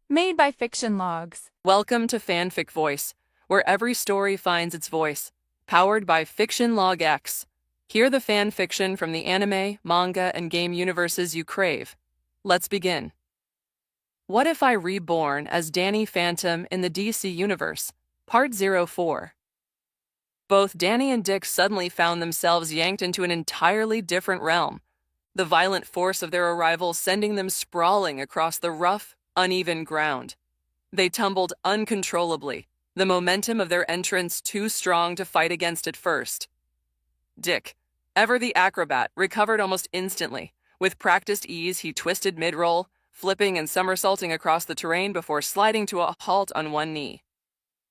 Made by Fiction Logs. Welcome to Fanfic Voice, where every story finds its voice. Powered by Fiction Log X. Hear the fan fiction from the anime, manga, and game universes you crave. Let's begin. What if I reborn as Danny Phantom in the DC Universe? Part 04. Both Danny and Dick suddenly found themselves yanked into an entirely different realm, the violent force of their arrival sending them sprawling across the rough, uneven ground. They tumbled uncontrollably, the momentum of their entrance too strong to fight against at first. Dick, ever the acrobat, recovered almost instantly. With practiced ease, he twisted mid-roll, flipping and somersaulting across the terrain before sliding to a halt on one knee.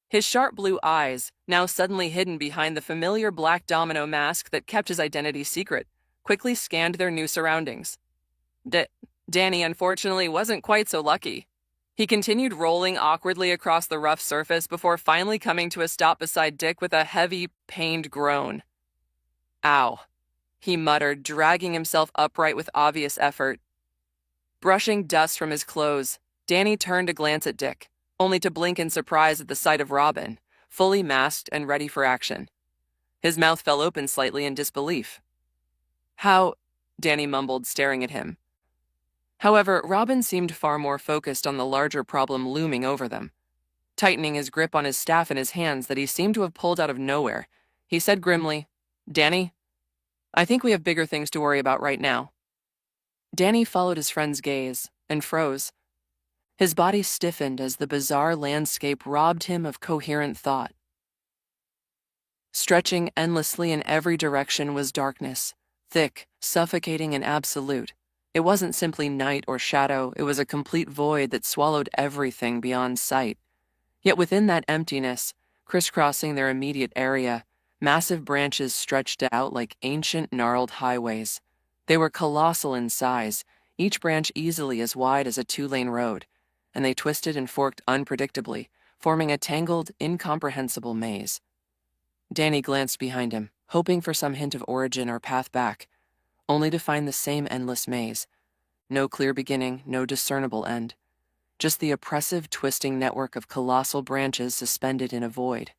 His sharp blue eyes, now suddenly hidden behind the familiar black domino mask that kept his identity secret, quickly scanned their new surroundings. Danny, unfortunately, wasn't quite so lucky. He continued rolling awkwardly across the rough surface before finally coming to a stop beside Dick with a heavy, pained groan. "Ow," he muttered, dragging himself upright with obvious effort. Brushing dust from his clothes, Danny turned to glance at Dick, only to blink in surprise at the sight of Robin, fully masked and ready for action. His mouth fell open slightly in disbelief. "How?" Danny mumbled, staring at him. However, Robin seemed far more focused on the larger problem looming over them. Tightening his grip on his staff in his hands that he seemed to have pulled out of nowhere, he said grimly, "Danny, I think we have bigger things to worry about right now." Danny followed his friend's gaze and froze. His body stiffened as the bizarre landscape robbed him of coherent thought. Stretching endlessly in every direction was darkness, thick, suffocating, and absolute. It wasn't simply night or shadow, it was a complete void that swallowed everything beyond sight. Yet within that emptiness, crisscrossing their immediate area, massive branches stretched out like ancient gnarled highways. They were colossal in size, each branch easily as wide as a two-lane road, and they twisted and forked unpredictably, forming a tangled, incomprehensible maze. Danny glanced behind him, hoping for some hint of origin or path back, only to find the same endless maze. No clear beginning, no discernible end. Just the oppressive, twisting network of colossal branches suspended in a void.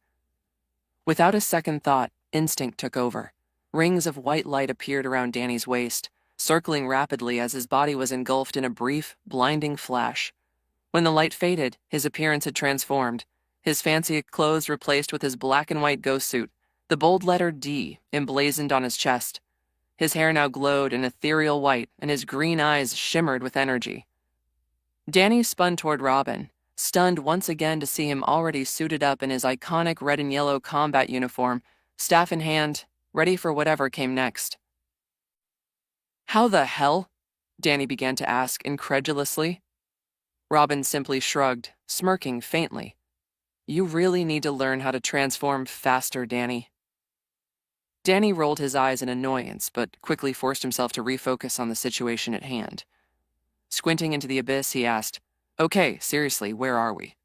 Without a second thought, instinct took over. Rings of white light appeared around Danny's waist, circling rapidly as his body was engulfed in a brief, blinding flash. When the light faded, his appearance had transformed, his fancy clothes replaced with his black and white ghost suit, the bold letter D emblazoned on his chest. His hair now glowed an ethereal white, and his green eyes shimmered with energy. Danny spun toward Robin, stunned once again to see him already suited up in his iconic red and yellow combat uniform, staff in hand, ready for whatever came next. "How the hell?" Danny began to ask incredulously. Robin simply shrugged, smirking faintly. "You really need to learn how to transform faster, Danny." Danny rolled his eyes in annoyance, but quickly forced himself to refocus on the situation at hand. Squinting into the abyss, he asked, "Okay, seriously, where are we?"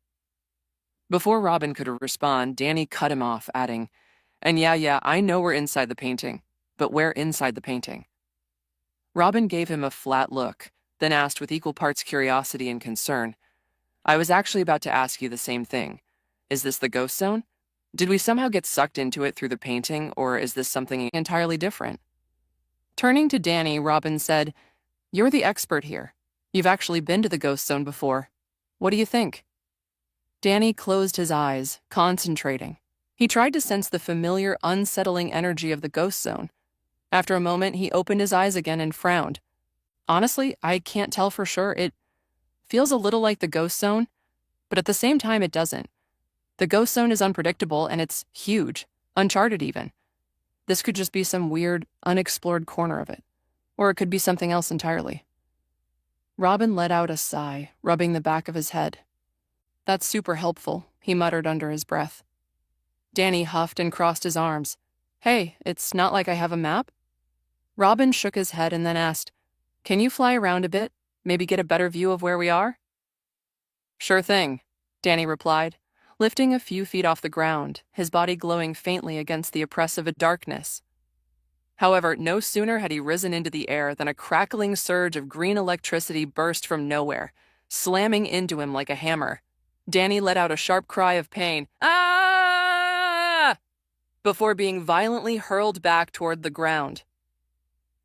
Before Robin could respond, Danny cut him off, adding, "And yeah, I know we're inside the painting, but where inside the painting?" Robin gave him a flat look, then asked with equal parts curiosity and concern, "I was actually about to ask you the same thing. Is this the ghost zone? Did we somehow get sucked into it through the painting, or is this something entirely different?" Turning to Danny, Robin said, "You're the expert here. You've actually been to the ghost zone before. What do you think?" Danny closed his eyes, concentrating. He tried to sense the familiar, unsettling energy of the ghost zone. After a moment, he opened his eyes again and frowned. "Honestly, I can't tell for sure. It feels a little like the ghost zone, but at the same time it doesn't. The ghost zone is unpredictable and it's huge, uncharted even. This could just be some weird, unexplored corner of it. Or it could be something else entirely." Robin let out a sigh, rubbing the back of his head. "That's super helpful," he muttered under his breath. Danny huffed and crossed his arms. "Hey, it's not like I have a map?" Robin shook his head and then asked, "Can you fly around a bit? Maybe get a better view of where we are?" "Sure thing," Danny replied, lifting a few feet off the ground, his body glowing faintly against the oppressive darkness. However, no sooner had he risen into the air than a crackling surge of green electricity burst from nowhere, slamming into him like a hammer. Danny let out a sharp cry of pain, "Ah!" before being violently hurled back toward the ground.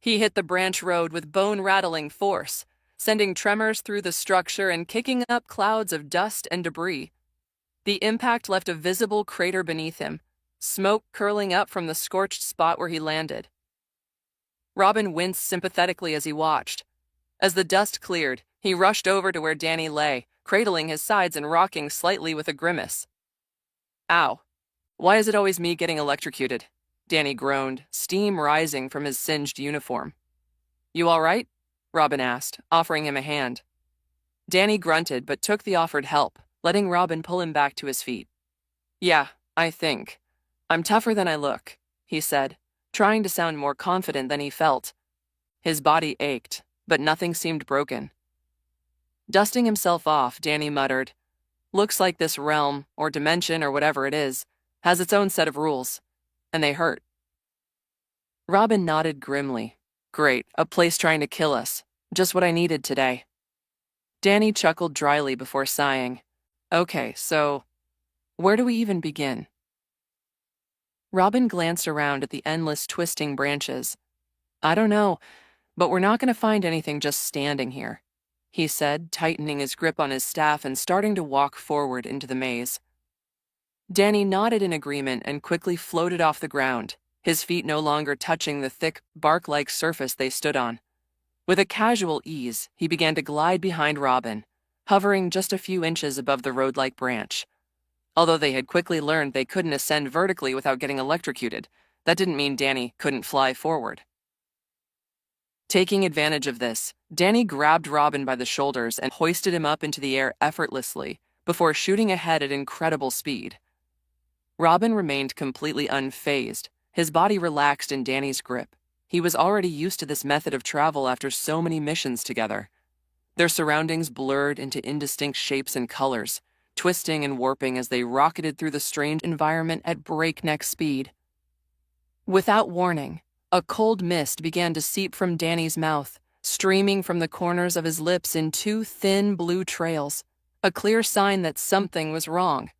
He hit the branch road with bone-rattling force, sending tremors through the structure and kicking up clouds of dust and debris. The impact left a visible crater beneath him, smoke curling up from the scorched spot where he landed. Robin winced sympathetically as he watched. As the dust cleared, he rushed over to where Danny lay, cradling his sides and rocking slightly with a grimace. "Ow. Why is it always me getting electrocuted?" Danny groaned, steam rising from his singed uniform. "You all right?" Robin asked, offering him a hand. Danny grunted but took the offered help, letting Robin pull him back to his feet. "Yeah, I think. I'm tougher than I look," he said, trying to sound more confident than he felt. His body ached, but nothing seemed broken. Dusting himself off, Danny muttered, "Looks like this realm, or dimension, or whatever it is, has its own set of rules, and they hurt." Robin nodded grimly. "Great, a place trying to kill us. Just what I needed today." Danny chuckled dryly before sighing. "Okay, so where do we even begin?" Robin glanced around at the endless twisting branches. "I don't know, but we're not going to find anything just standing here," he said, tightening his grip on his staff and starting to walk forward into the maze. Danny nodded in agreement and quickly floated off the ground, his feet no longer touching the thick, bark-like surface they stood on. With a casual ease, he began to glide behind Robin, hovering just a few inches above the road-like branch. Although they had quickly learned they couldn't ascend vertically without getting electrocuted, that didn't mean Danny couldn't fly forward. Taking advantage of this, Danny grabbed Robin by the shoulders and hoisted him up into the air effortlessly before shooting ahead at incredible speed. Robin remained completely unfazed, his body relaxed in Danny's grip. He was already used to this method of travel after so many missions together. Their surroundings blurred into indistinct shapes and colors, twisting and warping as they rocketed through the strange environment at breakneck speed. Without warning, a cold mist began to seep from Danny's mouth, streaming from the corners of his lips in two thin blue trails, a clear sign that something was wrong.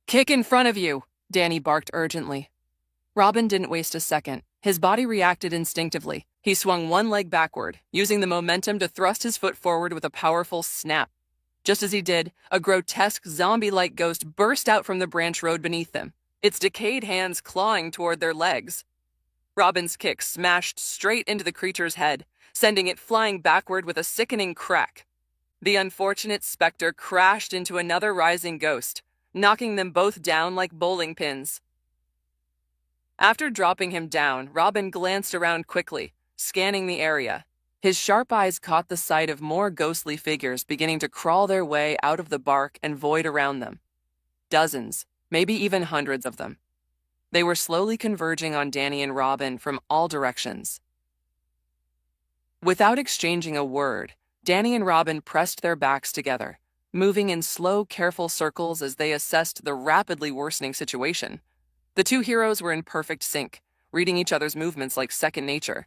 "Kick in front of you!" Danny barked urgently. Robin didn't waste a second. His body reacted instinctively. He swung one leg backward, using the momentum to thrust his foot forward with a powerful snap. Just as he did, a grotesque zombie-like ghost burst out from the branch road beneath them, its decayed hands clawing toward their legs. Robin's kick smashed straight into the creature's head, sending it flying backward with a sickening crack. The unfortunate specter crashed into another rising ghost, knocking them both down like bowling pins. After dropping him down, Robin glanced around quickly, scanning the area. His sharp eyes caught the sight of more ghostly figures beginning to crawl their way out of the bark and void around them. Dozens, maybe even hundreds of them. They were slowly converging on Danny and Robin from all directions. Without exchanging a word, Danny and Robin pressed their backs together, moving in slow, careful circles as they assessed the rapidly worsening situation. The two heroes were in perfect sync, reading each other's movements like second nature.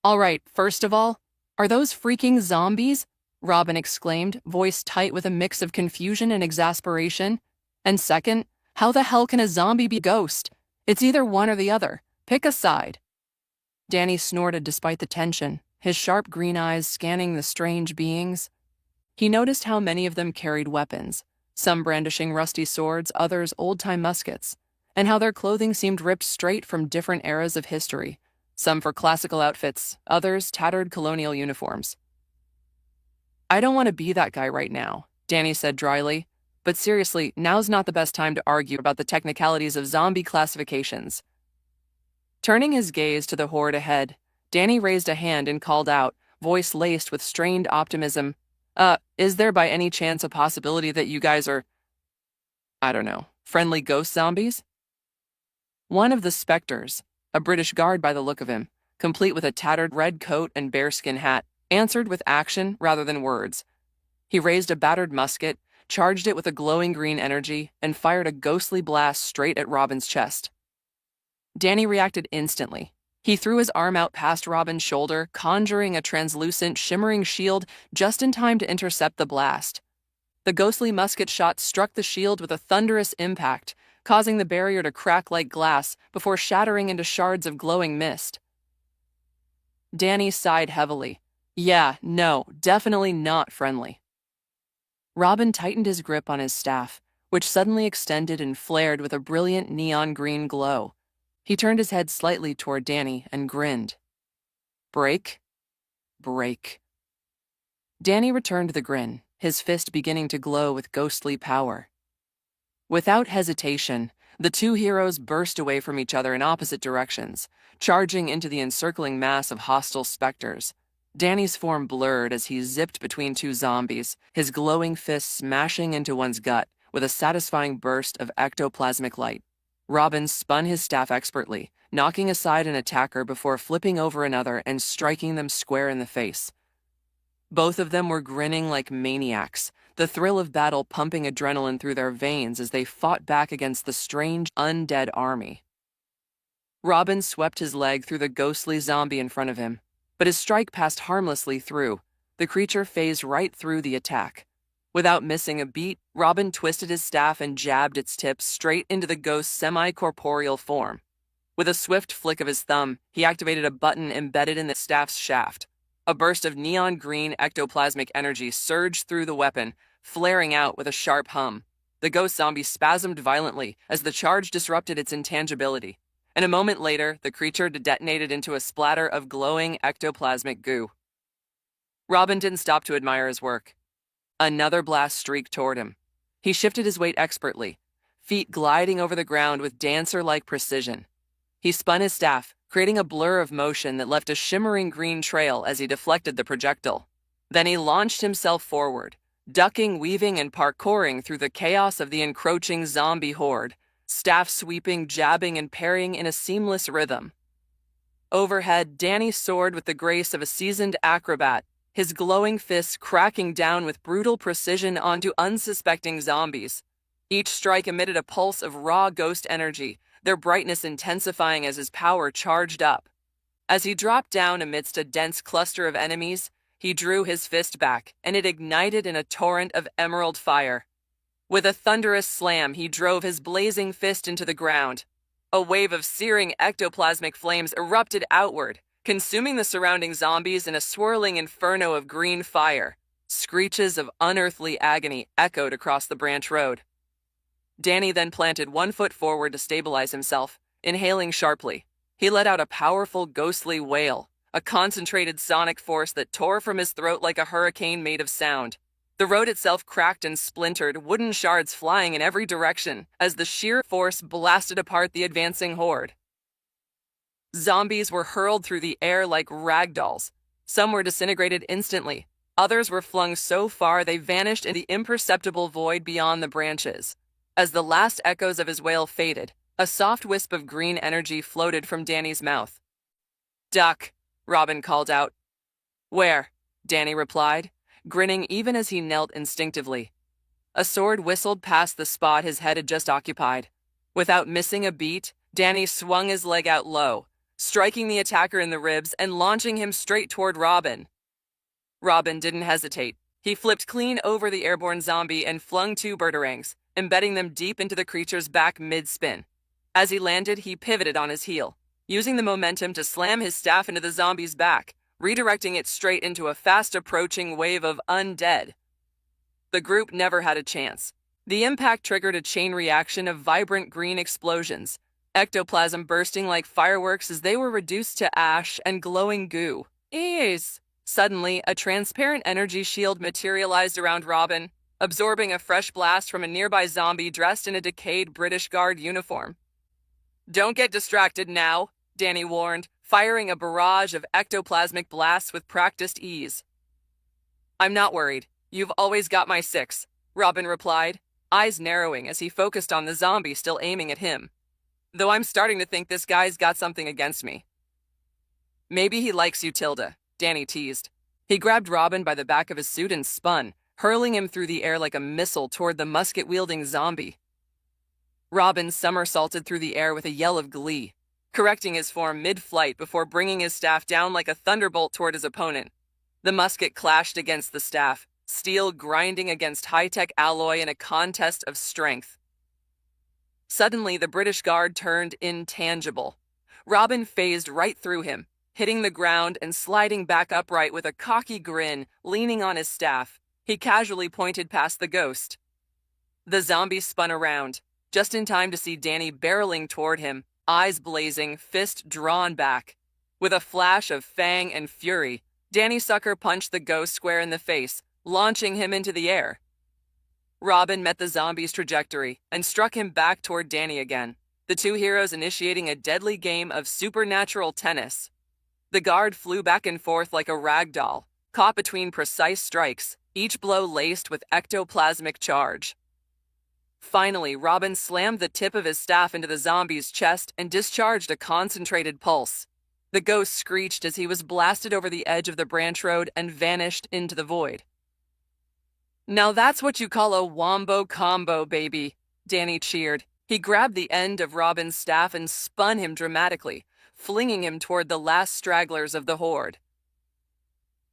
"All right, first of all, are those freaking zombies?" Robin exclaimed, voice tight with a mix of confusion and exasperation. "And second, how the hell can a zombie be a ghost? It's either one or the other. Pick a side." Danny snorted despite the tension, his sharp green eyes scanning the strange beings. He noticed how many of them carried weapons, some brandishing rusty swords, others old-time muskets, and how their clothing seemed ripped straight from different eras of history, some for classical outfits, others tattered colonial uniforms. "I don't want to be that guy right now," Danny said dryly, "but seriously, now's not the best time to argue about the technicalities of zombie classifications." Turning his gaze to the horde ahead, Danny raised a hand and called out, voice laced with strained optimism, Is there by any chance a possibility that you guys are, I don't know, friendly ghost zombies?" One of the specters, a British guard by the look of him, complete with a tattered red coat and bearskin hat, answered with action rather than words. He raised a battered musket, charged it with a glowing green energy, and fired a ghostly blast straight at Robin's chest. Danny reacted instantly. He threw his arm out past Robin's shoulder, conjuring a translucent, shimmering shield just in time to intercept the blast. The ghostly musket shot struck the shield with a thunderous impact, causing the barrier to crack like glass before shattering into shards of glowing mist. Danny sighed heavily. Yeah, no, definitely not friendly. Robin tightened his grip on his staff, which suddenly extended and flared with a brilliant neon green glow. He turned his head slightly toward Danny and grinned. Break? Break. Danny returned the grin, his fist beginning to glow with ghostly power. Without hesitation, the two heroes burst away from each other in opposite directions, charging into the encircling mass of hostile specters. Danny's form blurred as he zipped between two zombies, his glowing fist smashing into one's gut with a satisfying burst of ectoplasmic light. Robin spun his staff expertly, knocking aside an attacker before flipping over another and striking them square in the face. Both of them were grinning like maniacs, the thrill of battle pumping adrenaline through their veins as they fought back against the strange, undead army. Robin swept his leg through the ghostly zombie in front of him, but his strike passed harmlessly through. The creature phased right through the attack. Without missing a beat, Robin twisted his staff and jabbed its tip straight into the ghost's semi-corporeal form. With a swift flick of his thumb, he activated a button embedded in the staff's shaft. A burst of neon green ectoplasmic energy surged through the weapon, flaring out with a sharp hum. The ghost zombie spasmed violently as the charge disrupted its intangibility, and a moment later, the creature detonated into a splatter of glowing ectoplasmic goo. Robin didn't stop to admire his work. Another blast streaked toward him. He shifted his weight expertly, feet gliding over the ground with dancer-like precision. He spun his staff, creating a blur of motion that left a shimmering green trail as he deflected the projectile. Then he launched himself forward, ducking, weaving, and parkouring through the chaos of the encroaching zombie horde, staff sweeping, jabbing, and parrying in a seamless rhythm. Overhead, Danny soared with the grace of a seasoned acrobat, his glowing fists cracking down with brutal precision onto unsuspecting zombies. Each strike emitted a pulse of raw ghost energy, their brightness intensifying as his power charged up. As he dropped down amidst a dense cluster of enemies, he drew his fist back, and it ignited in a torrent of emerald fire. With a thunderous slam, he drove his blazing fist into the ground. A wave of searing ectoplasmic flames erupted outward, consuming the surrounding zombies in a swirling inferno of green fire. Screeches of unearthly agony echoed across the branch road. Danny then planted one foot forward to stabilize himself, inhaling sharply. He let out a powerful, ghostly wail, a concentrated sonic force that tore from his throat like a hurricane made of sound. The road itself cracked and splintered, wooden shards flying in every direction as the sheer force blasted apart the advancing horde. Zombies were hurled through the air like ragdolls. Some were disintegrated instantly. Others were flung so far they vanished in the imperceptible void beyond the branches. As the last echoes of his wail faded, a soft wisp of green energy floated from Danny's mouth. "Duck," Robin called out. "Where?" Danny replied, grinning even as he knelt instinctively. A sword whistled past the spot his head had just occupied. Without missing a beat, Danny swung his leg out low, striking the attacker in the ribs and launching him straight toward Robin. Robin didn't hesitate. He flipped clean over the airborne zombie and flung two birdarangs, embedding them deep into the creature's back mid-spin. As he landed, he pivoted on his heel, using the momentum to slam his staff into the zombie's back, redirecting it straight into a fast-approaching wave of undead. The group never had a chance. The impact triggered a chain reaction of vibrant green explosions, ectoplasm bursting like fireworks as they were reduced to ash and glowing goo. Ease! Suddenly, a transparent energy shield materialized around Robin, absorbing a fresh blast from a nearby zombie dressed in a decayed British Guard uniform. "Don't get distracted now," Danny warned, firing a barrage of ectoplasmic blasts with practiced ease. "I'm not worried. You've always got my six," Robin replied, eyes narrowing as he focused on the zombie still aiming at him. "Though I'm starting to think this guy's got something against me." "Maybe he likes you, Tilda," Danny teased. He grabbed Robin by the back of his suit and spun, hurling him through the air like a missile toward the musket-wielding zombie. Robin somersaulted through the air with a yell of glee. correcting his form mid-flight before bringing his staff down like a thunderbolt toward his opponent. The musket clashed against the staff, steel grinding against high-tech alloy in a contest of strength. Suddenly, the British guard turned intangible. Robin phased right through him, hitting the ground and sliding back upright with a cocky grin, leaning on his staff. He casually pointed past the ghost. The zombie spun around, just in time to see Danny barreling toward him, eyes blazing, fist drawn back. With a flash of fang and fury, Danny sucker punched the ghost square in the face, launching him into the air. Robin met the zombie's trajectory and struck him back toward Danny again, the two heroes initiating a deadly game of supernatural tennis. The guard flew back and forth like a rag doll, caught between precise strikes, each blow laced with ectoplasmic charge. Finally, Robin slammed the tip of his staff into the zombie's chest and discharged a concentrated pulse. The ghost screeched as he was blasted over the edge of the branch road and vanished into the void. "Now that's what you call a wombo combo, baby," Danny cheered. He grabbed the end of Robin's staff and spun him dramatically, flinging him toward the last stragglers of the horde.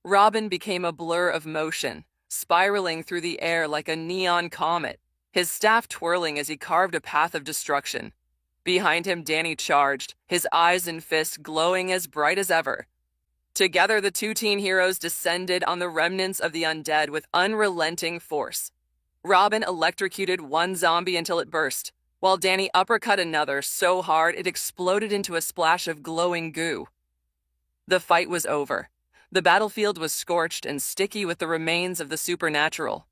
Robin became a blur of motion, spiraling through the air like a neon comet, his staff twirling as he carved a path of destruction. Behind him, Danny charged, his eyes and fists glowing as bright as ever. Together, the two teen heroes descended on the remnants of the undead with unrelenting force. Robin electrocuted one zombie until it burst, while Danny uppercut another so hard it exploded into a splash of glowing goo. The fight was over. The battlefield was scorched and sticky with the remains of the supernatural.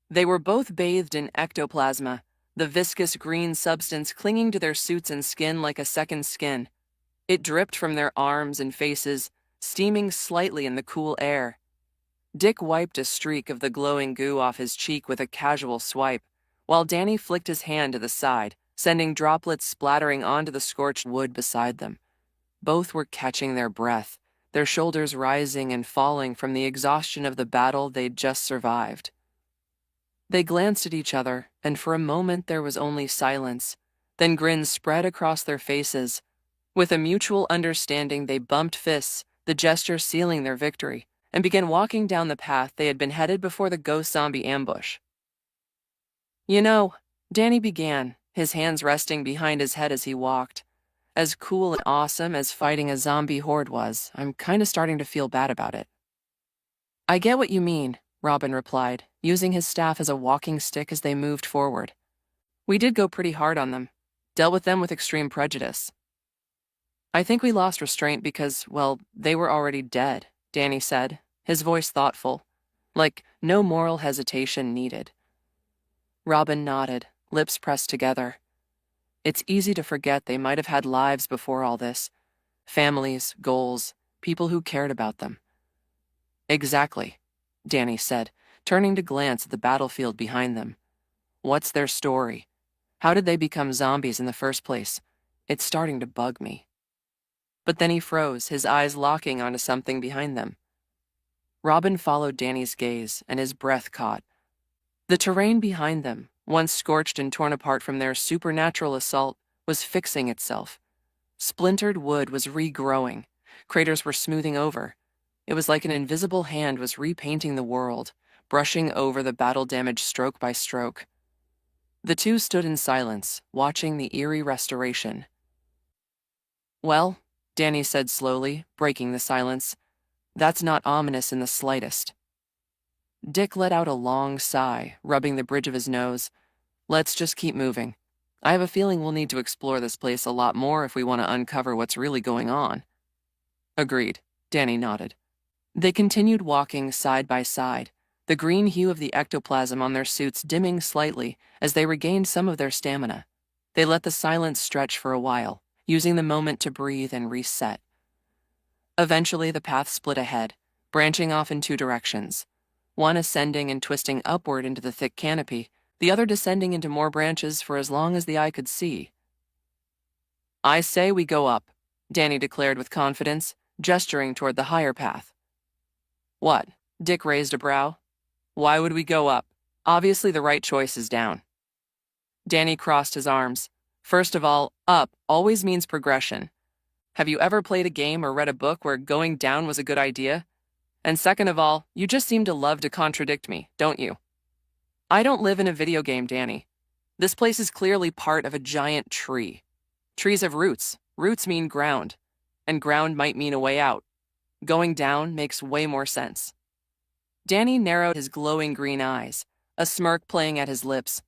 They were both bathed in ectoplasma, the viscous green substance clinging to their suits and skin like a second skin. It dripped from their arms and faces, steaming slightly in the cool air. Dick wiped a streak of the glowing goo off his cheek with a casual swipe, while Danny flicked his hand to the side, sending droplets splattering onto the scorched wood beside them. Both were catching their breath, their shoulders rising and falling from the exhaustion of the battle they'd just survived. They glanced at each other, and for a moment there was only silence. Then grins spread across their faces. With a mutual understanding, they bumped fists, the gesture sealing their victory, and began walking down the path they had been headed before the ghost zombie ambush. "You know," Danny began, his hands resting behind his head as he walked. "As cool and awesome as fighting a zombie horde was, I'm kinda starting to feel bad about it." "I get what you mean," Robin replied, using his staff as a walking stick as they moved forward. "We did go pretty hard on them, dealt with them with extreme prejudice. I think we lost restraint because, well, they were already dead," Danny said, his voice thoughtful, like no moral hesitation needed. Robin nodded, lips pressed together. It's easy to forget they might have had lives before all this. Families, goals, people who cared about them. "Exactly," Danny said, turning to glance at the battlefield behind them. "What's their story? How did they become zombies in the first place? It's starting to bug me." But then he froze, his eyes locking onto something behind them. Robin followed Danny's gaze, and his breath caught. The terrain behind them, once scorched and torn apart from their supernatural assault, was fixing itself. Splintered wood was regrowing. Craters were smoothing over. It was like an invisible hand was repainting the world, brushing over the battle damage stroke by stroke. The two stood in silence, watching the eerie restoration. "Well," Danny said slowly, breaking the silence, "that's not ominous in the slightest." Dick let out a long sigh, rubbing the bridge of his nose. "Let's just keep moving. I have a feeling we'll need to explore this place a lot more if we want to uncover what's really going on." "Agreed," Danny nodded. They continued walking side by side, the green hue of the ectoplasm on their suits dimming slightly as they regained some of their stamina. They let the silence stretch for a while, using the moment to breathe and reset. Eventually, the path split ahead, branching off in two directions, one ascending and twisting upward into the thick canopy, the other descending into more branches for as long as the eye could see. "I say we go up," Danny declared with confidence, gesturing toward the higher path. "What?" Dick raised a brow. "Why would we go up? Obviously the right choice is down." Danny crossed his arms. First of all, up always means progression. Have you ever played a game or read a book where going down was a good idea? And second of all, you just seem to love to contradict me, don't you? I don't live in a video game, Danny. This place is clearly part of a giant tree. Trees have roots. Roots mean ground. And ground might mean a way out. Going down makes way more sense. Danny narrowed his glowing green eyes, a smirk playing at his lips.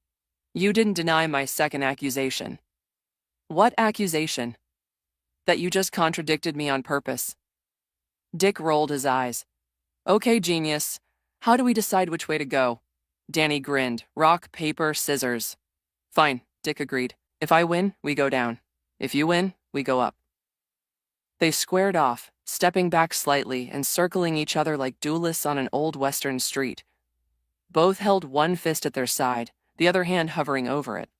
You didn't deny my second accusation. What accusation? That you just contradicted me on purpose. Dick rolled his eyes. Okay, genius. How do we decide which way to go? Danny grinned. Rock, paper, scissors. Fine, Dick agreed. If I win, we go down. If you win, we go up. They squared off, stepping back slightly and circling each other like duelists on an old western street. Both held one fist at their side, the other hand hovering over it.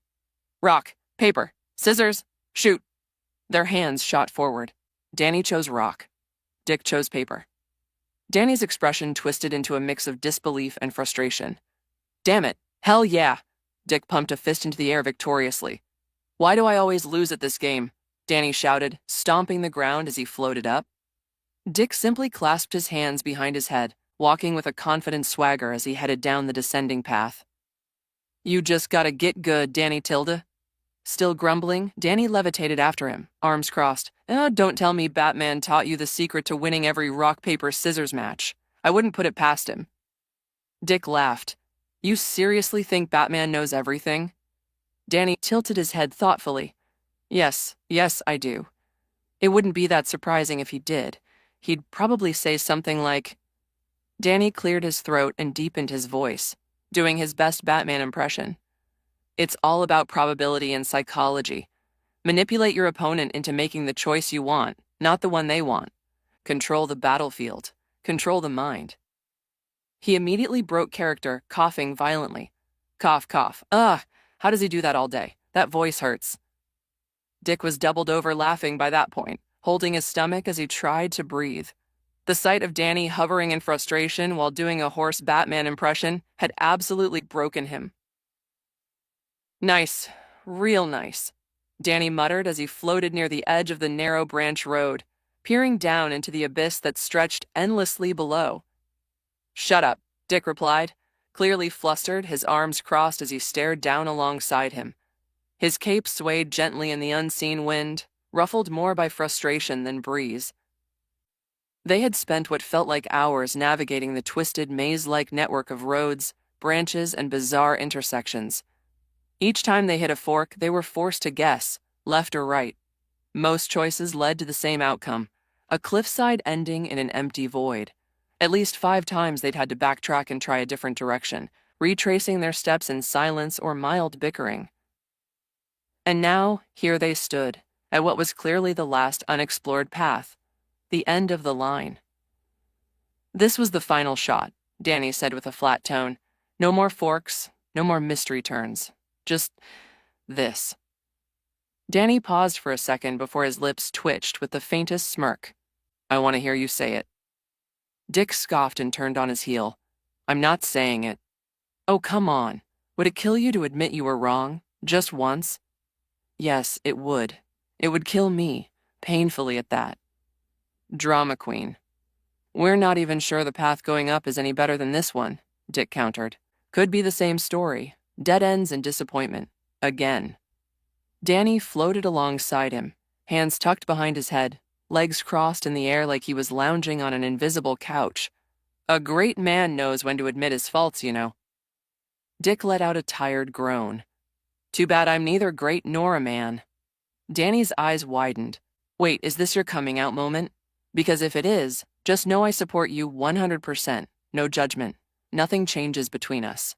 Rock, paper, scissors, shoot. Their hands shot forward. Danny chose rock. Dick chose paper. Danny's expression twisted into a mix of disbelief and frustration. Damn it, hell yeah! Dick pumped a fist into the air victoriously. Why do I always lose at this game? Danny shouted, stomping the ground as he floated up. Dick simply clasped his hands behind his head, walking with a confident swagger as he headed down the descending path. You just gotta get good, Danny Tilda. Still grumbling, Danny levitated after him, arms crossed. Don't tell me Batman taught you the secret to winning every rock, paper, scissors match. I wouldn't put it past him. Dick laughed. You seriously think Batman knows everything? Danny tilted his head thoughtfully. Yes, I do. It wouldn't be that surprising if he did. He'd probably say something like... Danny cleared his throat and deepened his voice, doing his best Batman impression. It's all about probability and psychology. Manipulate your opponent into making the choice you want, not the one they want. Control the battlefield. Control the mind. He immediately broke character, coughing violently. Cough, cough. Ugh, how does he do that all day? That voice hurts. Dick was doubled over laughing by that point, holding his stomach as he tried to breathe. The sight of Danny hovering in frustration while doing a hoarse Batman impression had absolutely broken him. Nice. Real nice. Danny muttered as he floated near the edge of the narrow branch road, peering down into the abyss that stretched endlessly below. Shut up, Dick replied, clearly flustered, his arms crossed as he stared down alongside him. His cape swayed gently in the unseen wind, ruffled more by frustration than breeze. They had spent what felt like hours navigating the twisted maze-like network of roads, branches, and bizarre intersections. Each time they hit a fork, they were forced to guess, left or right. Most choices led to the same outcome, a cliffside ending in an empty void. At least 5 times they'd had to backtrack and try a different direction, retracing their steps in silence or mild bickering. And now, here they stood, at what was clearly the last unexplored path, the end of the line. This was the final shot, Danny said with a flat tone. No more forks, no more mystery turns. Just this. Danny paused for a second before his lips twitched with the faintest smirk. I want to hear you say it. Dick scoffed and turned on his heel. I'm not saying it. Oh, come on. Would it kill you to admit you were wrong? Just once? Yes, it would. It would kill me, painfully at that. Drama queen. We're not even sure the path going up is any better than this one, Dick countered. Could be the same story. Dead ends and disappointment. Again. Danny floated alongside him, hands tucked behind his head, legs crossed in the air like he was lounging on an invisible couch. A great man knows when to admit his faults, you know. Dick let out a tired groan. Too bad I'm neither great nor a man. Danny's eyes widened. Wait, is this your coming out moment? Because if it is, just know I support you 100%. No judgment. Nothing changes between us.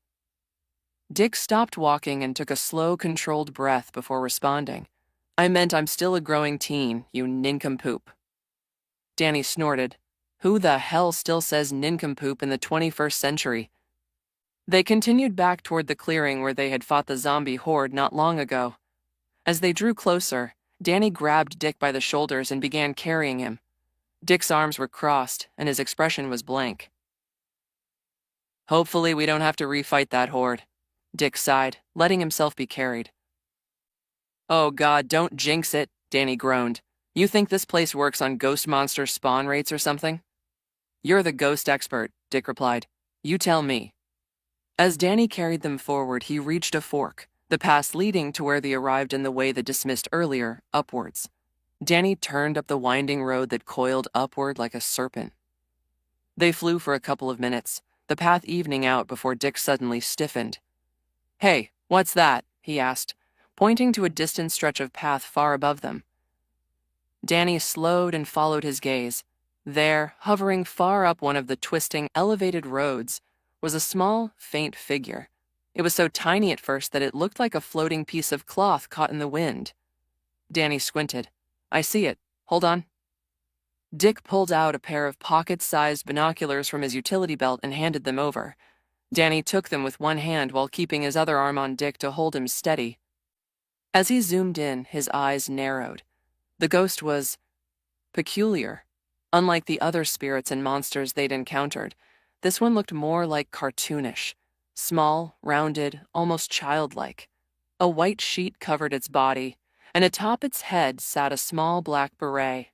Dick stopped walking and took a slow, controlled breath before responding. I meant I'm still a growing teen, you nincompoop. Danny snorted. Who the hell still says nincompoop in the 21st century? They continued back toward the clearing where they had fought the zombie horde not long ago. As they drew closer, Danny grabbed Dick by the shoulders and began carrying him. Dick's arms were crossed, and his expression was blank. Hopefully we don't have to refight that horde, Dick sighed, letting himself be carried. Oh God, don't jinx it, Danny groaned. You think this place works on ghost monster spawn rates or something? You're the ghost expert, Dick replied. You tell me. As Danny carried them forward, he reached a fork, the path leading to where they arrived in the way they dismissed earlier, upwards. Danny turned up the winding road that coiled upward like a serpent. They flew for a couple of minutes, the path evening out before Dick suddenly stiffened. Hey, what's that? He asked, pointing to a distant stretch of path far above them. Danny slowed and followed his gaze. There, hovering far up one of the twisting, elevated roads, was a small, faint figure. It was so tiny at first that it looked like a floating piece of cloth caught in the wind. Danny squinted. I see it. Hold on. Dick pulled out a pair of pocket-sized binoculars from his utility belt and handed them over. Danny took them with one hand while keeping his other arm on Dick to hold him steady. As he zoomed in, his eyes narrowed. The ghost was peculiar. Unlike the other spirits and monsters they'd encountered, this one looked more like cartoonish. Small, rounded, almost childlike. A white sheet covered its body, and atop its head sat a small black beret.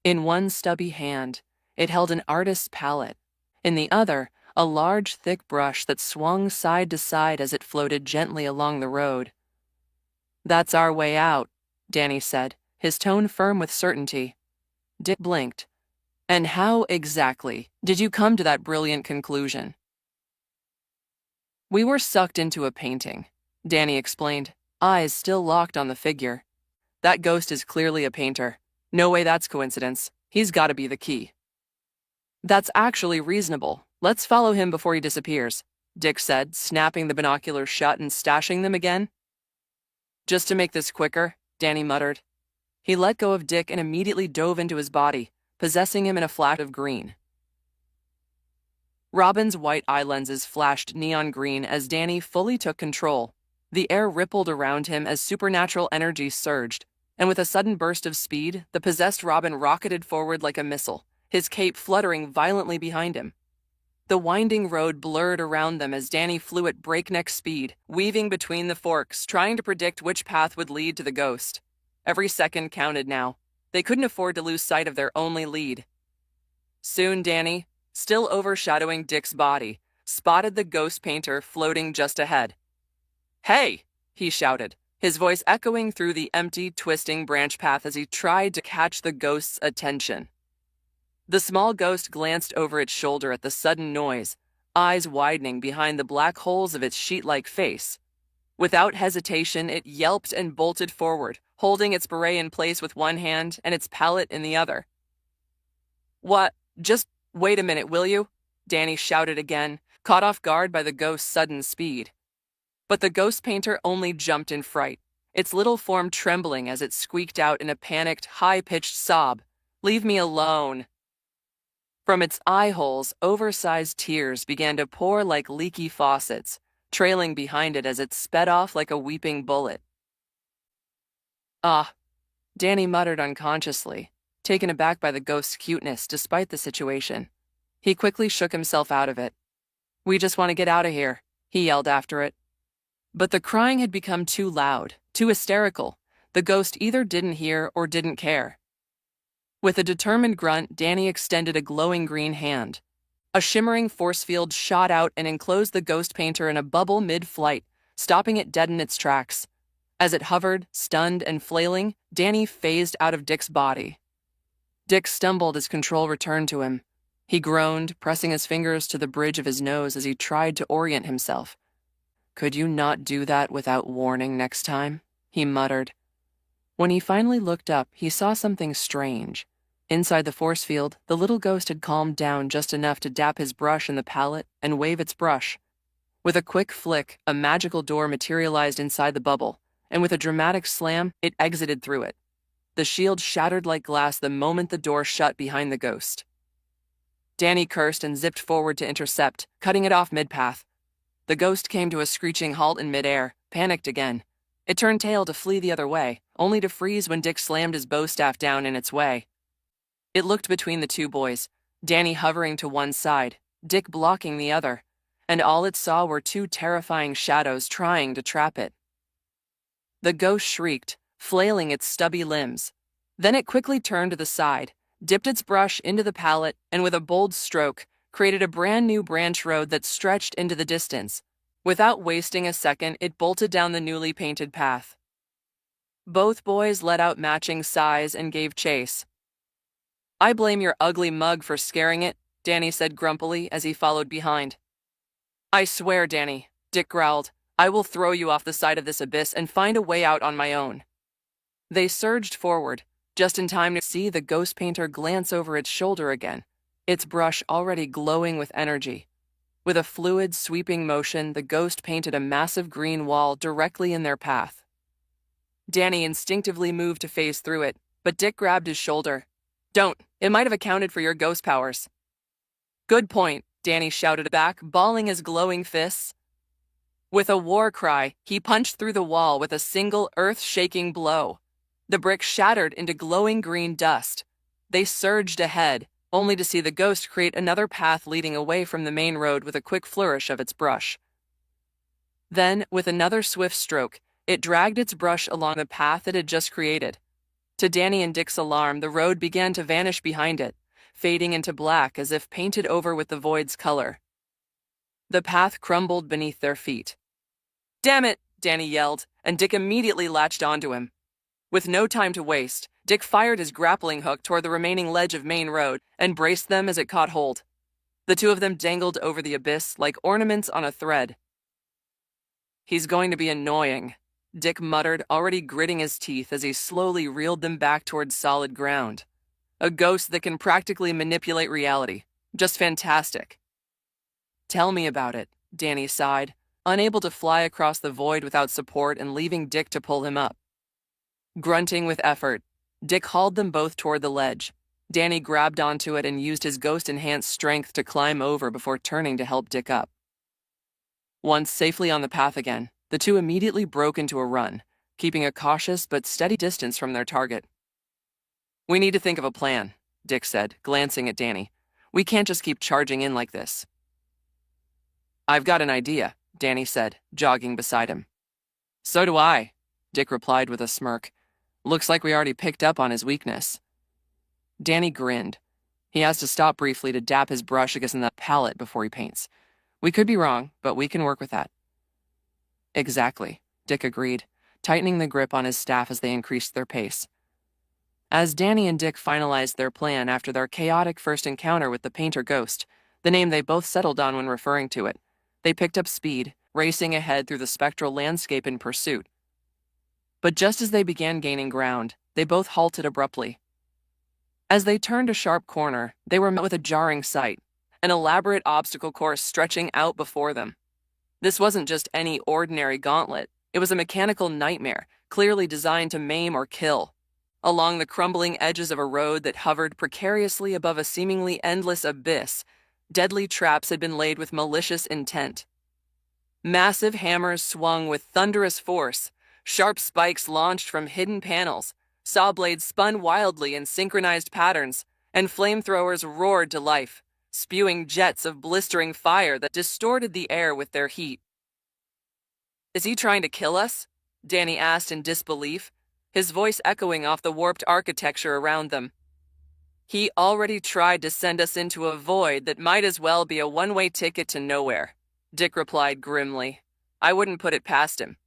In one stubby hand, it held an artist's palette. In the other, a large, thick brush that swung side to side as it floated gently along the road. That's our way out, Danny said, his tone firm with certainty. Dick blinked. And how exactly did you come to that brilliant conclusion? We were sucked into a painting, Danny explained, eyes still locked on the figure. That ghost is clearly a painter. No way that's coincidence. He's got to be the key. That's actually reasonable. Let's follow him before he disappears, Dick said, snapping the binoculars shut and stashing them again. Just to make this quicker, Danny muttered. He let go of Dick and immediately dove into his body, possessing him in a flash of green. Robin's white eye lenses flashed neon green as Danny fully took control. The air rippled around him as supernatural energy surged, and with a sudden burst of speed, the possessed Robin rocketed forward like a missile, his cape fluttering violently behind him. The winding road blurred around them as Danny flew at breakneck speed, weaving between the forks, trying to predict which path would lead to the ghost. Every second counted now. They couldn't afford to lose sight of their only lead. Soon Danny, still overshadowing Dick's body, spotted the ghost painter floating just ahead. Hey, he shouted, his voice echoing through the empty, twisting branch path as he tried to catch the ghost's attention. The small ghost glanced over its shoulder at the sudden noise, eyes widening behind the black holes of its sheet-like face. Without hesitation, it yelped and bolted forward, holding its beret in place with one hand and its palette in the other. What? Just wait a minute, will you? Danny shouted again, caught off guard by the ghost's sudden speed. But the ghost painter only jumped in fright, its little form trembling as it squeaked out in a panicked, high-pitched sob. Leave me alone. From its eye holes, oversized tears began to pour like leaky faucets, trailing behind it as it sped off like a weeping bullet. Ah, Danny muttered unconsciously, taken aback by the ghost's cuteness despite the situation. He quickly shook himself out of it. We just want to get out of here, he yelled after it. But the crying had become too loud, too hysterical. The ghost either didn't hear or didn't care. With a determined grunt, Danny extended a glowing green hand. A shimmering force field shot out and enclosed the ghost painter in a bubble mid-flight, stopping it dead in its tracks. As it hovered, stunned and flailing, Danny phased out of Dick's body. Dick stumbled as control returned to him. He groaned, pressing his fingers to the bridge of his nose as he tried to orient himself. Could you not do that without warning next time? He muttered. When he finally looked up, he saw something strange. Inside the force field, the little ghost had calmed down just enough to dap his brush in the palette and wave its brush. With a quick flick, a magical door materialized inside the bubble, and with a dramatic slam, it exited through it. The shield shattered like glass the moment the door shut behind the ghost. Danny cursed and zipped forward to intercept, cutting it off mid-path. The ghost came to a screeching halt in midair, panicked again. It turned tail to flee the other way, only to freeze when Dick slammed his bow staff down in its way. It looked between the two boys, Danny hovering to one side, Dick blocking the other, and all it saw were two terrifying shadows trying to trap it. The ghost shrieked, flailing its stubby limbs. Then it quickly turned to the side, dipped its brush into the palette, and with a bold stroke, created a brand new branch road that stretched into the distance. Without wasting a second, it bolted down the newly painted path. Both boys let out matching sighs and gave chase. "I blame your ugly mug for scaring it," Danny said grumpily as he followed behind. "I swear, Danny," Dick growled, "I will throw you off the side of this abyss and find a way out on my own." They surged forward, just in time to see the ghost painter glance over its shoulder again, its brush already glowing with energy. With a fluid, sweeping motion, the ghost painted a massive green wall directly in their path. Danny instinctively moved to phase through it, but Dick grabbed his shoulder. "Don't. It might have accounted for your ghost powers." "Good point," Danny shouted back, balling his glowing fists. With a war cry, he punched through the wall with a single earth-shaking blow. The brick shattered into glowing green dust. They surged ahead, only to see the ghost create another path leading away from the main road with a quick flourish of its brush. Then, with another swift stroke, it dragged its brush along the path it had just created. To Danny and Dick's alarm, the road began to vanish behind it, fading into black as if painted over with the void's color. The path crumbled beneath their feet. "Damn it!" Danny yelled, and Dick immediately latched onto him. With no time to waste, Dick fired his grappling hook toward the remaining ledge of main road and braced them as it caught hold. The two of them dangled over the abyss like ornaments on a thread. "He's going to be annoying," Dick muttered, already gritting his teeth as he slowly reeled them back towards solid ground. "A ghost that can practically manipulate reality. Just fantastic." "Tell me about it," Danny sighed, unable to fly across the void without support and leaving Dick to pull him up. Grunting with effort, Dick hauled them both toward the ledge. Danny grabbed onto it and used his ghost-enhanced strength to climb over before turning to help Dick up. Once safely on the path again, the two immediately broke into a run, keeping a cautious but steady distance from their target. "We need to think of a plan," Dick said, glancing at Danny. "We can't just keep charging in like this." "I've got an idea," Danny said, jogging beside him. "So do I," Dick replied with a smirk. "Looks like we already picked up on his weakness." Danny grinned. He has to stop briefly to dap his brush against the palette before he paints. "We could be wrong, but we can work with that." "Exactly," Dick agreed, tightening the grip on his staff as they increased their pace. As Danny and Dick finalized their plan after their chaotic first encounter with the painter ghost, the name they both settled on when referring to it, they picked up speed, racing ahead through the spectral landscape in pursuit. But just as they began gaining ground, they both halted abruptly. As they turned a sharp corner, they were met with a jarring sight, an elaborate obstacle course stretching out before them. This wasn't just any ordinary gauntlet. It was a mechanical nightmare, clearly designed to maim or kill. Along the crumbling edges of a road that hovered precariously above a seemingly endless abyss, deadly traps had been laid with malicious intent. Massive hammers swung with thunderous force, sharp spikes launched from hidden panels, saw blades spun wildly in synchronized patterns, and flamethrowers roared to life, spewing jets of blistering fire that distorted the air with their heat. "Is he trying to kill us?" Danny asked in disbelief, his voice echoing off the warped architecture around them. "He already tried to send us into a void that might as well be a one-way ticket to nowhere," Dick replied grimly. "I wouldn't put it past him."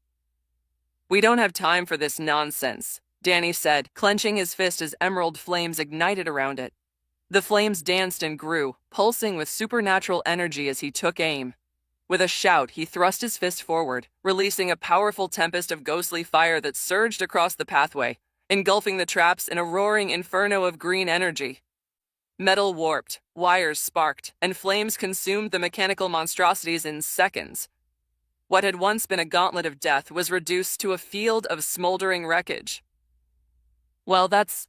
"We don't have time for this nonsense," Danny said, clenching his fist as emerald flames ignited around it. The flames danced and grew, pulsing with supernatural energy as he took aim. With a shout, he thrust his fist forward, releasing a powerful tempest of ghostly fire that surged across the pathway, engulfing the traps in a roaring inferno of green energy. Metal warped, wires sparked, and flames consumed the mechanical monstrosities in seconds. What had once been a gauntlet of death was reduced to a field of smoldering wreckage. "Well, that's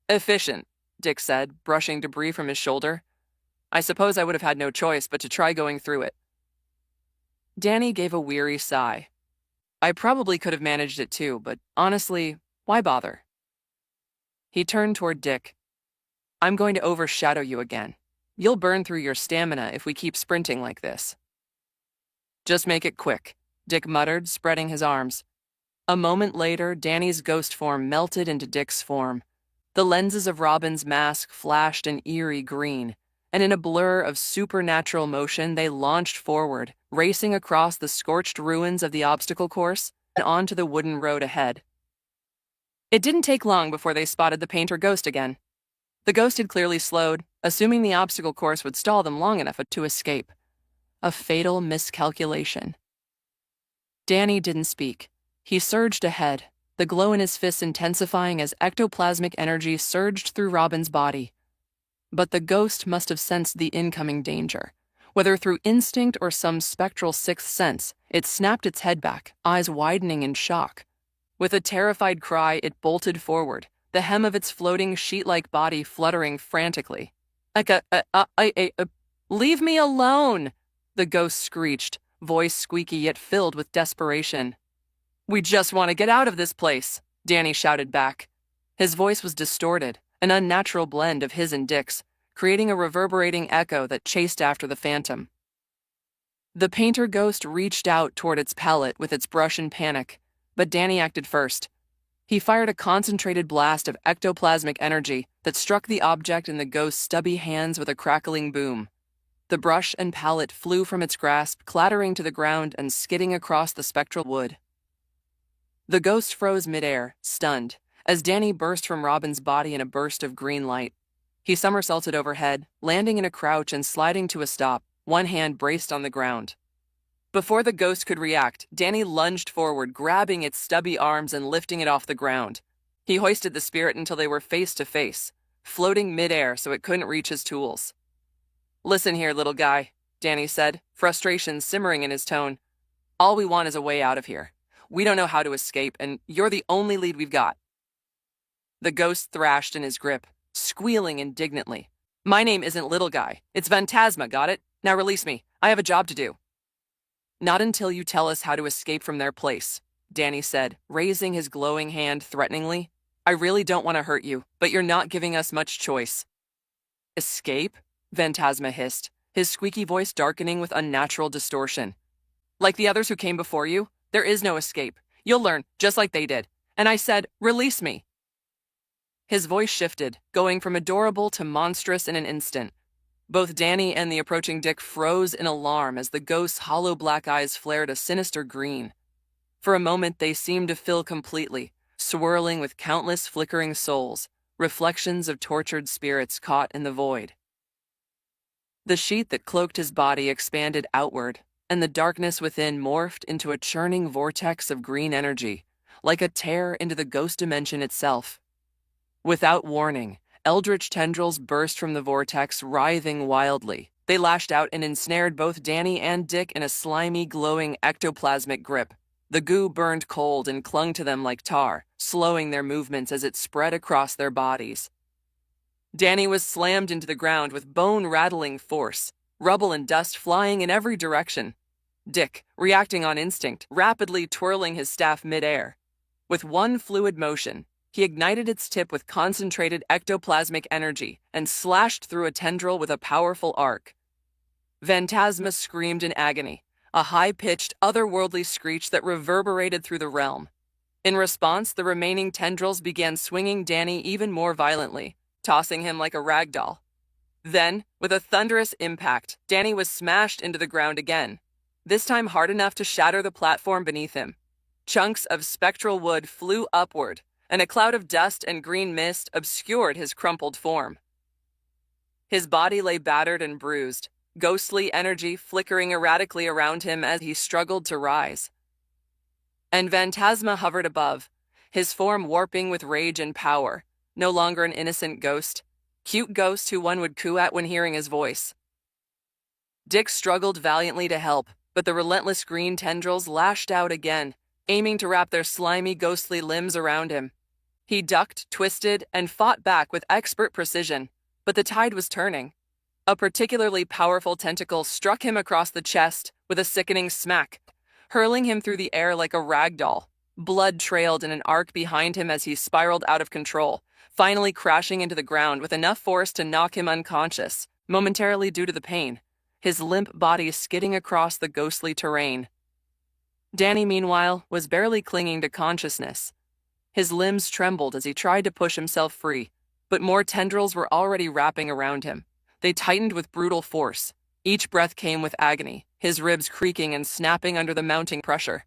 efficient," Dick said, brushing debris from his shoulder. "I suppose I would have had no choice but to try going through it." Danny gave a weary sigh. "I probably could have managed it too, but honestly, why bother?" He turned toward Dick. "I'm going to overshadow you again. You'll burn through your stamina if we keep sprinting like this." "Just make it quick," Dick muttered, spreading his arms. A moment later, Danny's ghost form melted into Dick's form. The lenses of Robin's mask flashed an eerie green, and in a blur of supernatural motion, they launched forward, racing across the scorched ruins of the obstacle course and onto the wooden road ahead. It didn't take long before they spotted the painter ghost again. The ghost had clearly slowed, assuming the obstacle course would stall them long enough to escape. A fatal miscalculation. Danny didn't speak. He surged ahead, the glow in his fists intensifying as ectoplasmic energy surged through Robin's body. But the ghost must have sensed the incoming danger. Whether through instinct or some spectral sixth sense, it snapped its head back, eyes widening in shock. With a terrified cry, it bolted forward, the hem of its floating sheet-like body fluttering frantically. Leave me alone!" the ghost screeched, voice squeaky yet filled with desperation. "We just want to get out of this place," Danny shouted back. His voice was distorted, an unnatural blend of his and Dick's, creating a reverberating echo that chased after the phantom. The painter ghost reached out toward its palette with its brush in panic, but Danny acted first. He fired a concentrated blast of ectoplasmic energy that struck the object in the ghost's stubby hands with a crackling boom. The brush and palette flew from its grasp, clattering to the ground and skidding across the spectral wood. The ghost froze midair, stunned, as Danny burst from Robin's body in a burst of green light. He somersaulted overhead, landing in a crouch and sliding to a stop, one hand braced on the ground. Before the ghost could react, Danny lunged forward, grabbing its stubby arms and lifting it off the ground. He hoisted the spirit until they were face to face, floating midair so it couldn't reach his tools. "Listen here, little guy," Danny said, frustration simmering in his tone. "All we want is a way out of here. We don't know how to escape, and you're the only lead we've got." The ghost thrashed in his grip, squealing indignantly. "My name isn't Little Guy. It's Phantasma, got it? Now release me. I have a job to do." "Not until you tell us how to escape from their place," Danny said, raising his glowing hand threateningly. "I really don't want to hurt you, but you're not giving us much choice." "Escape?" Phantasma hissed, his squeaky voice darkening with unnatural distortion. "Like the others who came before you, there is no escape. You'll learn, just like they did. And I said, release me." His voice shifted, going from adorable to monstrous in an instant. Both Danny and the approaching Dick froze in alarm as the ghost's hollow black eyes flared a sinister green. For a moment, they seemed to fill completely, swirling with countless flickering souls, reflections of tortured spirits caught in the void. The sheet that cloaked his body expanded outward, and the darkness within morphed into a churning vortex of green energy, like a tear into the ghost dimension itself. Without warning, eldritch tendrils burst from the vortex, writhing wildly. They lashed out and ensnared both Danny and Dick in a slimy, glowing ectoplasmic grip. The goo burned cold and clung to them like tar, slowing their movements as it spread across their bodies. Danny was slammed into the ground with bone-rattling force, rubble and dust flying in every direction. Dick, reacting on instinct, rapidly twirling his staff midair. With one fluid motion, he ignited its tip with concentrated ectoplasmic energy and slashed through a tendril with a powerful arc. Phantasma screamed in agony, a high-pitched, otherworldly screech that reverberated through the realm. In response, the remaining tendrils began swinging Danny even more violently, tossing him like a rag doll. Then, with a thunderous impact, Danny was smashed into the ground again, this time hard enough to shatter the platform beneath him. Chunks of spectral wood flew upward, and a cloud of dust and green mist obscured his crumpled form. His body lay battered and bruised, ghostly energy flickering erratically around him as he struggled to rise. And Phantasma hovered above, his form warping with rage and power, no longer an innocent ghost, cute ghost who one would coo at when hearing his voice. Dick struggled valiantly to help, but the relentless green tendrils lashed out again, aiming to wrap their slimy, ghostly limbs around him. He ducked, twisted, and fought back with expert precision, but the tide was turning. A particularly powerful tentacle struck him across the chest with a sickening smack, hurling him through the air like a rag doll. Blood trailed in an arc behind him as he spiraled out of control, finally crashing into the ground with enough force to knock him unconscious, momentarily due to the pain, his limp body skidding across the ghostly terrain. Danny, meanwhile, was barely clinging to consciousness. His limbs trembled as he tried to push himself free, but more tendrils were already wrapping around him. They tightened with brutal force. Each breath came with agony, his ribs creaking and snapping under the mounting pressure.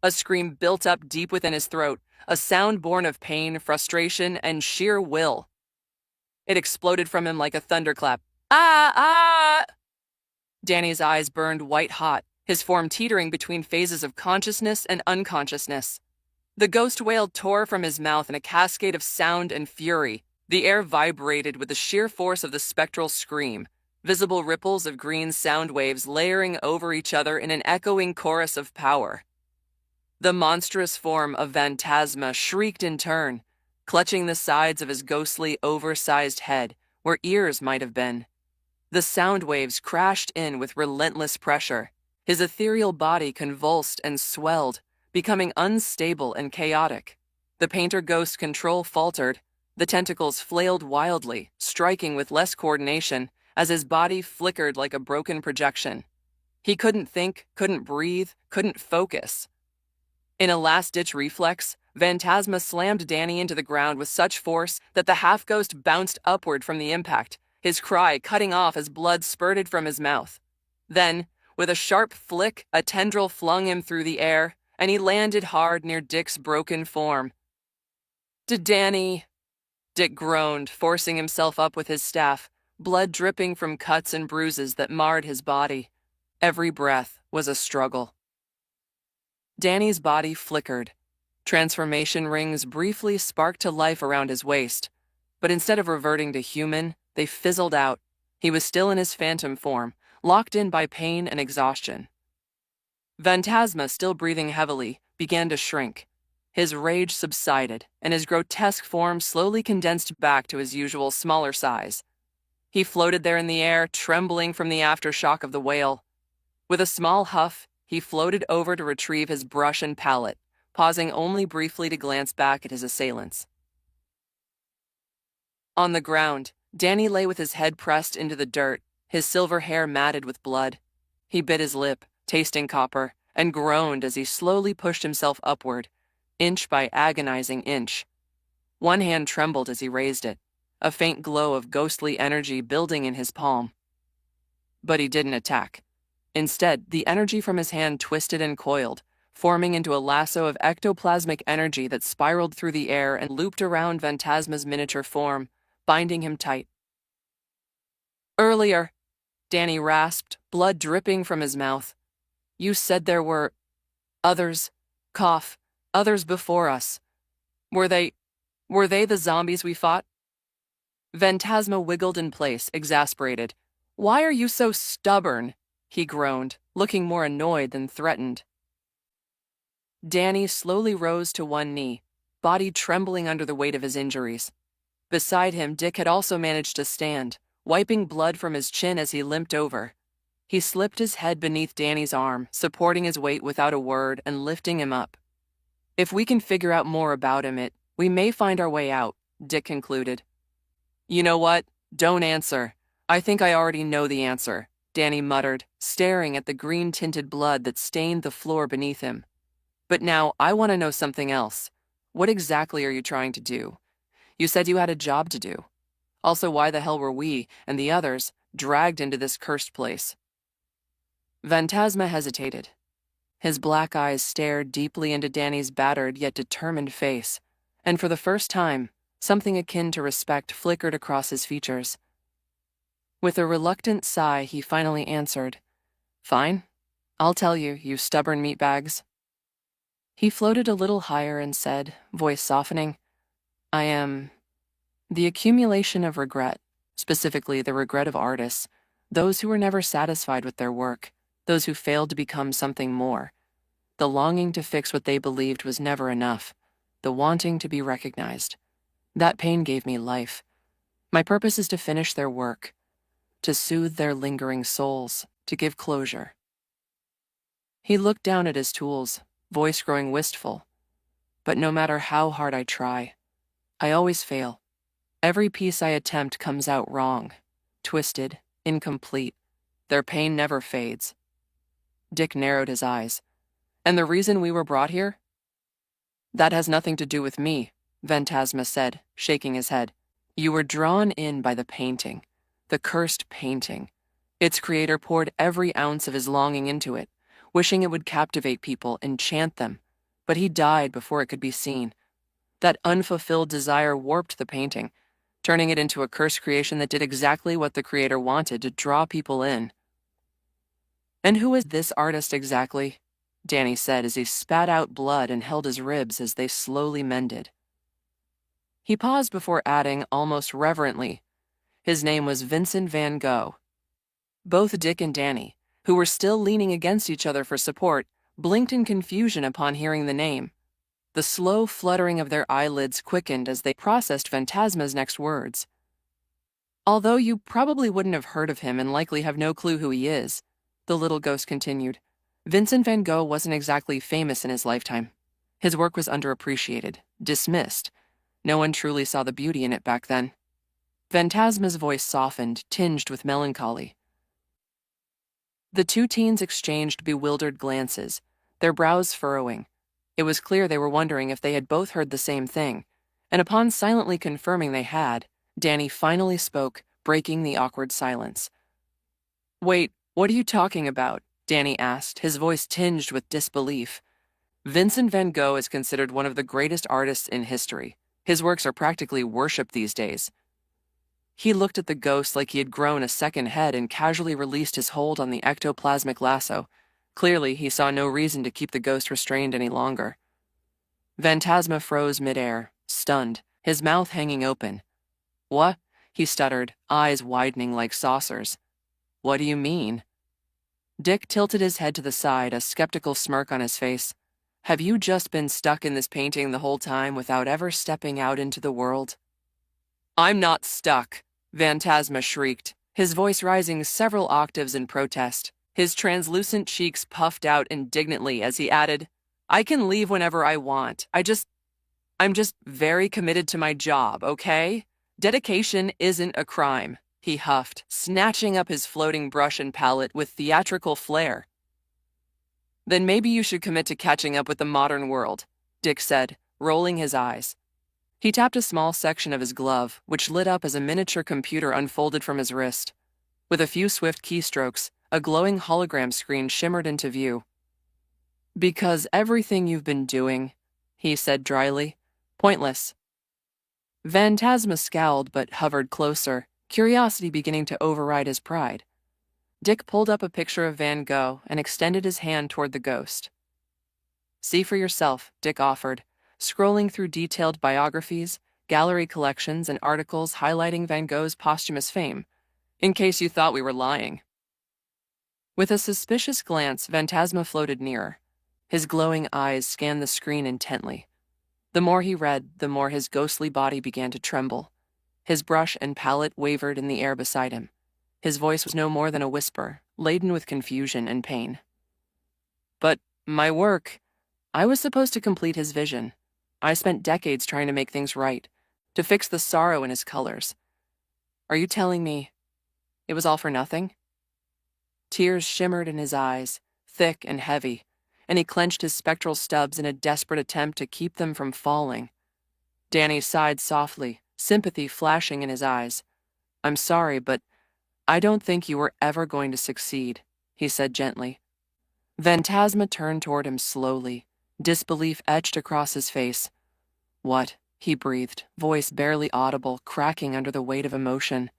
A scream built up deep within his throat, a sound born of pain, frustration, and sheer will. It exploded from him like a thunderclap. Ah! Ah! Danny's eyes burned white-hot, his form teetering between phases of consciousness and unconsciousness. The ghost wail tore from his mouth in a cascade of sound and fury. The air vibrated with the sheer force of the spectral scream, visible ripples of green sound waves layering over each other in an echoing chorus of power. The monstrous form of Phantasma shrieked in turn, clutching the sides of his ghostly, oversized head, where ears might have been. The sound waves crashed in with relentless pressure. His ethereal body convulsed and swelled, becoming unstable and chaotic. The painter ghost's control faltered. The tentacles flailed wildly, striking with less coordination as his body flickered like a broken projection. He couldn't think, couldn't breathe, couldn't focus. In a last-ditch reflex, Phantasma slammed Danny into the ground with such force that the half-ghost bounced upward from the impact, his cry cutting off as blood spurted from his mouth. Then, with a sharp flick, a tendril flung him through the air, and he landed hard near Dick's broken form. Danny, Dick groaned, forcing himself up with his staff, blood dripping from cuts and bruises that marred his body. Every breath was a struggle. Danny's body flickered. Transformation rings briefly sparked to life around his waist, but instead of reverting to human, they fizzled out. He was still in his phantom form, locked in by pain and exhaustion. Phantasma, still breathing heavily, began to shrink. His rage subsided, and his grotesque form slowly condensed back to his usual smaller size. He floated there in the air, trembling from the aftershock of the wail. With a small huff, he floated over to retrieve his brush and palette, pausing only briefly to glance back at his assailants. On the ground, Danny lay with his head pressed into the dirt, his silver hair matted with blood. He bit his lip, tasting copper, and groaned as he slowly pushed himself upward, inch by agonizing inch. One hand trembled as he raised it, a faint glow of ghostly energy building in his palm. But he didn't attack. Instead, the energy from his hand twisted and coiled, forming into a lasso of ectoplasmic energy that spiraled through the air and looped around Phantasma's miniature form, binding him tight. Earlier, Danny rasped, blood dripping from his mouth. You said there were others, cough, others before us. Were they the zombies we fought? Phantasma wiggled in place, exasperated. Why are you so stubborn? He groaned, looking more annoyed than threatened. Danny slowly rose to one knee, body trembling under the weight of his injuries. Beside him, Dick had also managed to stand, wiping blood from his chin as he limped over. He slipped his head beneath Danny's arm, supporting his weight without a word and lifting him up. If we can figure out more about him, we may find our way out, Dick concluded. You know what? Don't answer. I think I already know the answer, Danny muttered, staring at the green-tinted blood that stained the floor beneath him. But now I want to know something else. What exactly are you trying to do? You said you had a job to do. Also, why the hell were we, and the others, dragged into this cursed place? Phantasma hesitated. His black eyes stared deeply into Danny's battered yet determined face, and for the first time, something akin to respect flickered across his features. With a reluctant sigh, he finally answered, Fine, I'll tell you, you stubborn meatbags. He floated a little higher and said, voice softening, I am the accumulation of regret, specifically the regret of artists, those who were never satisfied with their work, those who failed to become something more, the longing to fix what they believed was never enough, the wanting to be recognized. That pain gave me life. My purpose is to finish their work, to soothe their lingering souls, to give closure. He looked down at his tools, voice growing wistful. But no matter how hard I try, I always fail. Every piece I attempt comes out wrong, twisted, incomplete. Their pain never fades. Dick narrowed his eyes. And the reason we were brought here? That has nothing to do with me, Phantasma said, shaking his head. You were drawn in by the painting, the cursed painting. Its creator poured every ounce of his longing into it, wishing it would captivate people, enchant them. But he died before it could be seen. That unfulfilled desire warped the painting, turning it into a cursed creation that did exactly what the creator wanted, to draw people in. And who is this artist exactly? Danny said as he spat out blood and held his ribs as they slowly mended. He paused before adding, almost reverently, his name was Vincent van Gogh. Both Dick and Danny, who were still leaning against each other for support, blinked in confusion upon hearing the name. The slow fluttering of their eyelids quickened as they processed Phantasma's next words. Although you probably wouldn't have heard of him and likely have no clue who he is, the little ghost continued, Vincent van Gogh wasn't exactly famous in his lifetime. His work was underappreciated, dismissed. No one truly saw the beauty in it back then. Phantasma's voice softened, tinged with melancholy. The two teens exchanged bewildered glances, their brows furrowing. It was clear they were wondering if they had both heard the same thing, and upon silently confirming they had, Danny finally spoke, breaking the awkward silence. Wait, what are you talking about? Danny asked, his voice tinged with disbelief. Vincent van Gogh is considered one of the greatest artists in history. His works are practically worshipped these days. He looked at the ghost like he had grown a second head and casually released his hold on the ectoplasmic lasso. Clearly, he saw no reason to keep the ghost restrained any longer. Phantasma froze midair, stunned, his mouth hanging open. What? He stuttered, eyes widening like saucers. What do you mean? Dick tilted his head to the side, a skeptical smirk on his face. Have you just been stuck in this painting the whole time without ever stepping out into the world? I'm not stuck, Phantasma shrieked, his voice rising several octaves in protest. His translucent cheeks puffed out indignantly as he added, I can leave whenever I want. I'm just very committed to my job, okay? Dedication isn't a crime, he huffed, snatching up his floating brush and palette with theatrical flair. Then maybe you should commit to catching up with the modern world, Dick said, rolling his eyes. He tapped a small section of his glove, which lit up as a miniature computer unfolded from his wrist. With a few swift keystrokes, a glowing hologram screen shimmered into view. Because everything you've been doing, he said dryly, pointless. Phantasma scowled but hovered closer, curiosity beginning to override his pride. Dick pulled up a picture of Van Gogh and extended his hand toward the ghost. See for yourself, Dick offered, scrolling through detailed biographies, gallery collections, and articles highlighting Van Gogh's posthumous fame, in case you thought we were lying. With a suspicious glance, Phantasma floated nearer. His glowing eyes scanned the screen intently. The more he read, the more his ghostly body began to tremble. His brush and palette wavered in the air beside him. His voice was no more than a whisper, laden with confusion and pain. But my work, I was supposed to complete his vision. I spent decades trying to make things right, to fix the sorrow in his colors. Are you telling me it was all for nothing? Tears shimmered in his eyes, thick and heavy, and he clenched his spectral stubs in a desperate attempt to keep them from falling. Danny sighed softly, sympathy flashing in his eyes. I'm sorry, but I don't think you were ever going to succeed, he said gently. Phantasma turned toward him slowly, disbelief etched across his face. What? He breathed, voice barely audible, cracking under the weight of emotion.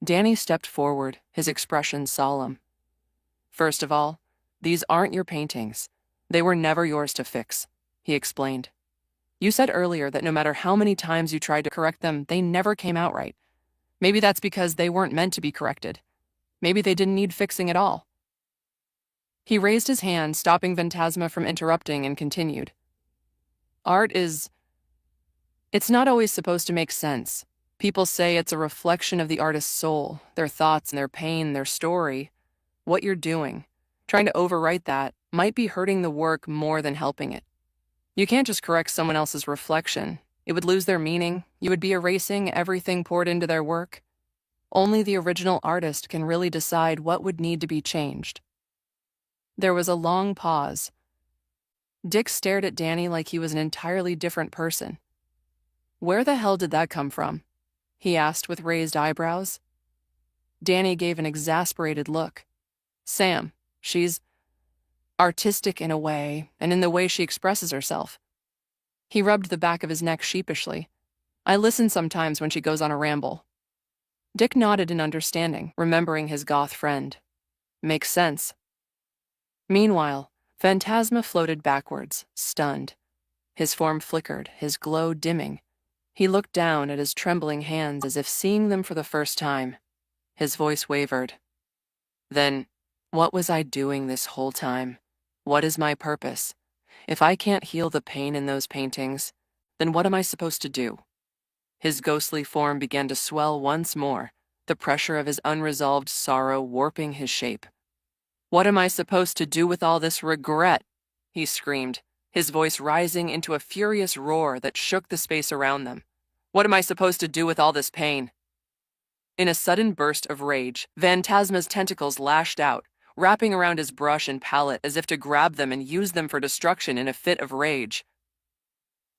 Danny stepped forward, his expression solemn. First of all, these aren't your paintings. They were never yours to fix, he explained. You said earlier that no matter how many times you tried to correct them, they never came out right. Maybe that's because they weren't meant to be corrected. Maybe they didn't need fixing at all. He raised his hand, stopping Phantasma from interrupting, and continued. Art is... It's not always supposed to make sense. People say it's a reflection of the artist's soul, their thoughts and their pain, their story. What you're doing, trying to overwrite that, might be hurting the work more than helping it. You can't just correct someone else's reflection. It would lose their meaning. You would be erasing everything poured into their work. Only the original artist can really decide what would need to be changed. There was a long pause. Dick stared at Danny like he was an entirely different person. "Where the hell did that come from?" he asked with raised eyebrows. Danny gave an exasperated look. "Sam, she's artistic in a way, and in the way she expresses herself." He rubbed the back of his neck sheepishly. "I listen sometimes when she goes on a ramble." Dick nodded in understanding, remembering his goth friend. "Makes sense." Meanwhile, Phantasma floated backwards, stunned. His form flickered, his glow dimming. He looked down at his trembling hands as if seeing them for the first time. His voice wavered. "Then, what was I doing this whole time? What is my purpose? If I can't heal the pain in those paintings, then what am I supposed to do?" His ghostly form began to swell once more, the pressure of his unresolved sorrow warping his shape. "What am I supposed to do with all this regret?" he screamed, his voice rising into a furious roar that shook the space around them. "What am I supposed to do with all this pain?" In a sudden burst of rage, Phantasma's tentacles lashed out, wrapping around his brush and palette as if to grab them and use them for destruction in a fit of rage.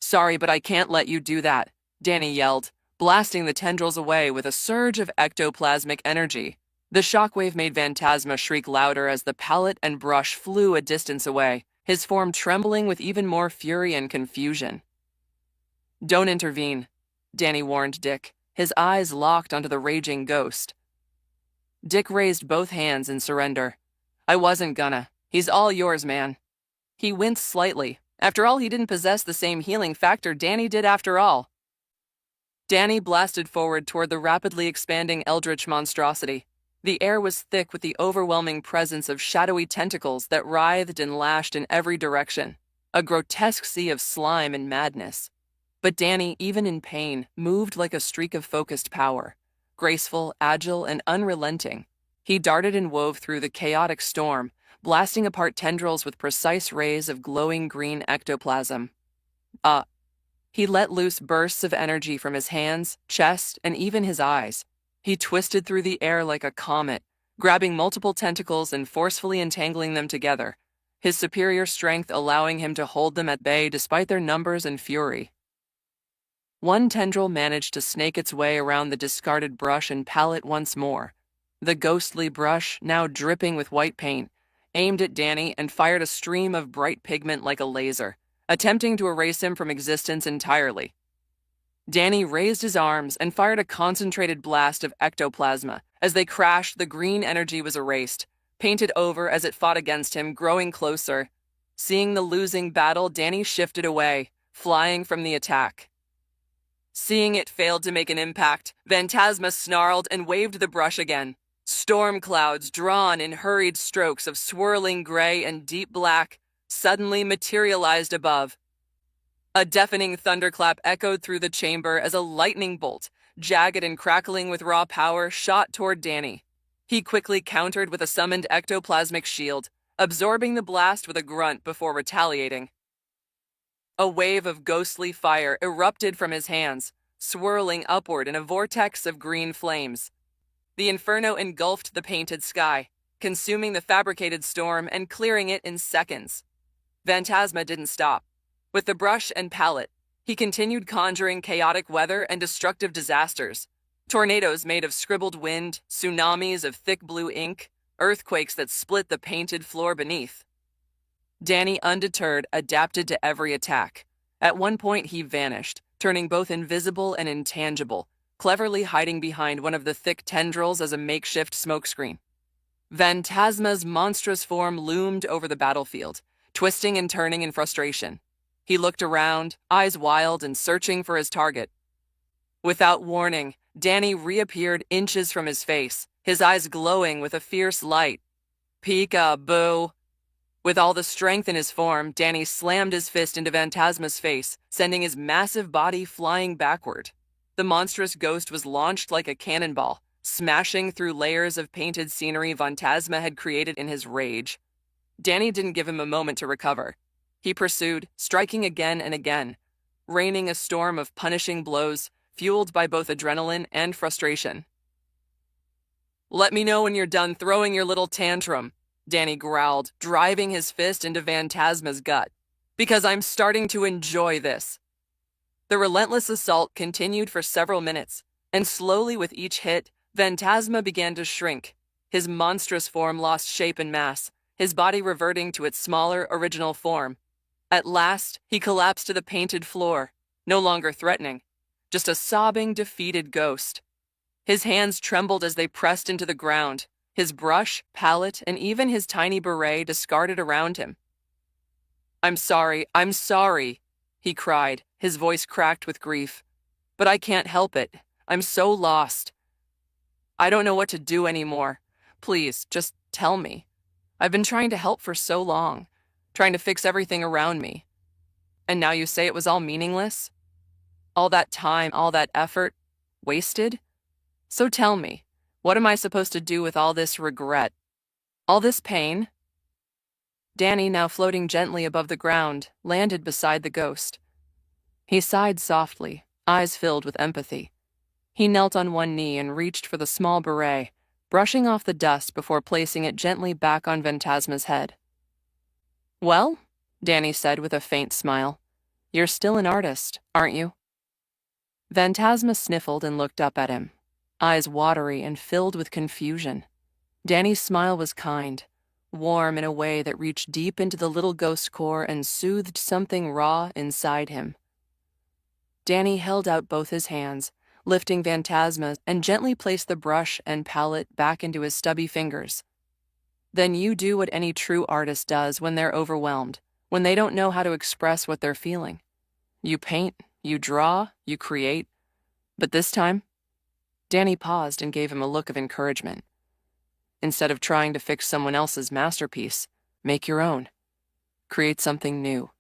"Sorry, but I can't let you do that," Danny yelled, blasting the tendrils away with a surge of ectoplasmic energy. The shockwave made Phantasma shriek louder as the palette and brush flew a distance away, his form trembling with even more fury and confusion. "Don't intervene," Danny warned Dick, his eyes locked onto the raging ghost. Dick raised both hands in surrender. "I wasn't gonna. He's all yours, man." He winced slightly. After all, he didn't possess the same healing factor Danny did after all. Danny blasted forward toward the rapidly expanding eldritch monstrosity. The air was thick with the overwhelming presence of shadowy tentacles that writhed and lashed in every direction, a grotesque sea of slime and madness. But Danny, even in pain, moved like a streak of focused power, graceful, agile, and unrelenting. He darted and wove through the chaotic storm, blasting apart tendrils with precise rays of glowing green ectoplasm. He let loose bursts of energy from his hands, chest, and even his eyes. He twisted through the air like a comet, grabbing multiple tentacles and forcefully entangling them together, his superior strength allowing him to hold them at bay despite their numbers and fury. One tendril managed to snake its way around the discarded brush and palette once more. The ghostly brush, now dripping with white paint, aimed at Danny and fired a stream of bright pigment like a laser, attempting to erase him from existence entirely. Danny raised his arms and fired a concentrated blast of ectoplasma. As they crashed, the green energy was erased, painted over as it fought against him, growing closer. Seeing the losing battle, Danny shifted away, flying from the attack. Seeing it failed to make an impact, Phantasma snarled and waved the brush again. Storm clouds, drawn in hurried strokes of swirling gray and deep black, suddenly materialized above. A deafening thunderclap echoed through the chamber as a lightning bolt, jagged and crackling with raw power, shot toward Danny. He quickly countered with a summoned ectoplasmic shield, absorbing the blast with a grunt before retaliating. A wave of ghostly fire erupted from his hands, swirling upward in a vortex of green flames. The inferno engulfed the painted sky, consuming the fabricated storm and clearing it in seconds. Phantasma didn't stop. With the brush and palette, he continued conjuring chaotic weather and destructive disasters. Tornadoes made of scribbled wind, tsunamis of thick blue ink, earthquakes that split the painted floor beneath. Danny, undeterred, adapted to every attack. At one point, he vanished, turning both invisible and intangible, cleverly hiding behind one of the thick tendrils as a makeshift smokescreen. Phantasma's monstrous form loomed over the battlefield, twisting and turning in frustration. He looked around, eyes wild and searching for his target. Without warning, Danny reappeared inches from his face, his eyes glowing with a fierce light. "Peek-a-boo!" With all the strength in his form, Danny slammed his fist into Phantasma's face, sending his massive body flying backward. The monstrous ghost was launched like a cannonball, smashing through layers of painted scenery Phantasma had created in his rage. Danny didn't give him a moment to recover. He pursued, striking again and again, raining a storm of punishing blows, fueled by both adrenaline and frustration. "Let me know when you're done throwing your little tantrum," Danny growled, driving his fist into Phantasma's gut. Because I'm starting to enjoy this. The relentless assault continued for several minutes, and slowly with each hit, Phantasma began to shrink. His monstrous form lost shape and mass, his body reverting to its smaller, original form. At last, he collapsed to the painted floor, no longer threatening, just a sobbing, defeated ghost. His hands trembled as they pressed into the ground, his brush, palette, and even his tiny beret discarded around him. I'm sorry, he cried, his voice cracked with grief. But I can't help it. I'm so lost. I don't know what to do anymore. Please, just tell me. I've been trying to help for so long, trying to fix everything around me. And now you say it was all meaningless? All that time, all that effort, wasted? So tell me, what am I supposed to do with all this regret? All this pain? Danny, now floating gently above the ground, landed beside the ghost. He sighed softly, eyes filled with empathy. He knelt on one knee and reached for the small beret, brushing off the dust before placing it gently back on Phantasma's head. Well, Danny said with a faint smile, you're still an artist, aren't you? Phantasma sniffled and looked up at him, eyes watery and filled with confusion. Danny's smile was kind, warm in a way that reached deep into the little ghost core and soothed something raw inside him. Danny held out both his hands, lifting Phantasma, and gently placed the brush and palette back into his stubby fingers. Then you do what any true artist does when they're overwhelmed, when they don't know how to express what they're feeling. You paint, you draw, you create. But this time, Danny paused and gave him a look of encouragement. Instead of trying to fix someone else's masterpiece, make your own. Create something new,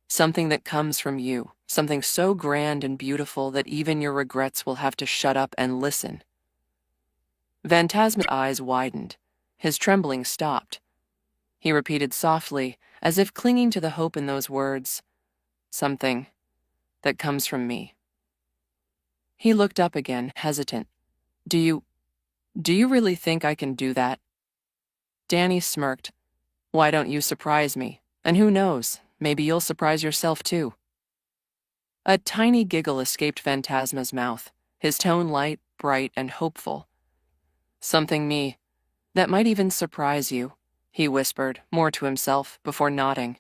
something that comes from you, something so grand and beautiful that even your regrets will have to shut up and listen. Phantasma's eyes widened. His trembling stopped. He repeated softly, as if clinging to the hope in those words, something that comes from me. He looked up again, hesitant. Do you really think I can do that? Danny smirked. Why don't you surprise me? And who knows, maybe you'll surprise yourself too. A tiny giggle escaped Phantasma's mouth, his tone light, bright, and hopeful. Something that might even surprise you, he whispered, more to himself, before nodding.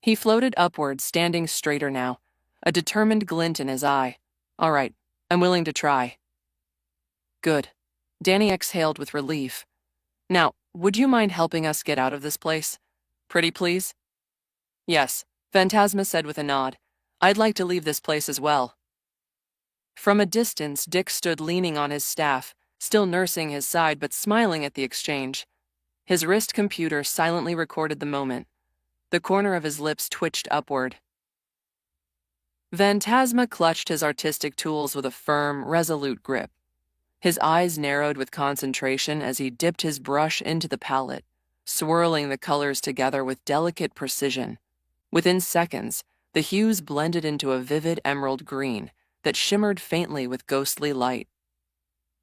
He floated upward, standing straighter now, a determined glint in his eye. All right, I'm willing to try. Good. Danny exhaled with relief. Now, would you mind helping us get out of this place? Pretty please? Yes, Phantasma said with a nod. I'd like to leave this place as well. From a distance, Dick stood leaning on his staff, still nursing his side but smiling at the exchange. His wrist computer silently recorded the moment. The corner of his lips twitched upward. Phantasma clutched his artistic tools with a firm, resolute grip. His eyes narrowed with concentration as he dipped his brush into the palette, swirling the colors together with delicate precision. Within seconds, the hues blended into a vivid emerald green that shimmered faintly with ghostly light.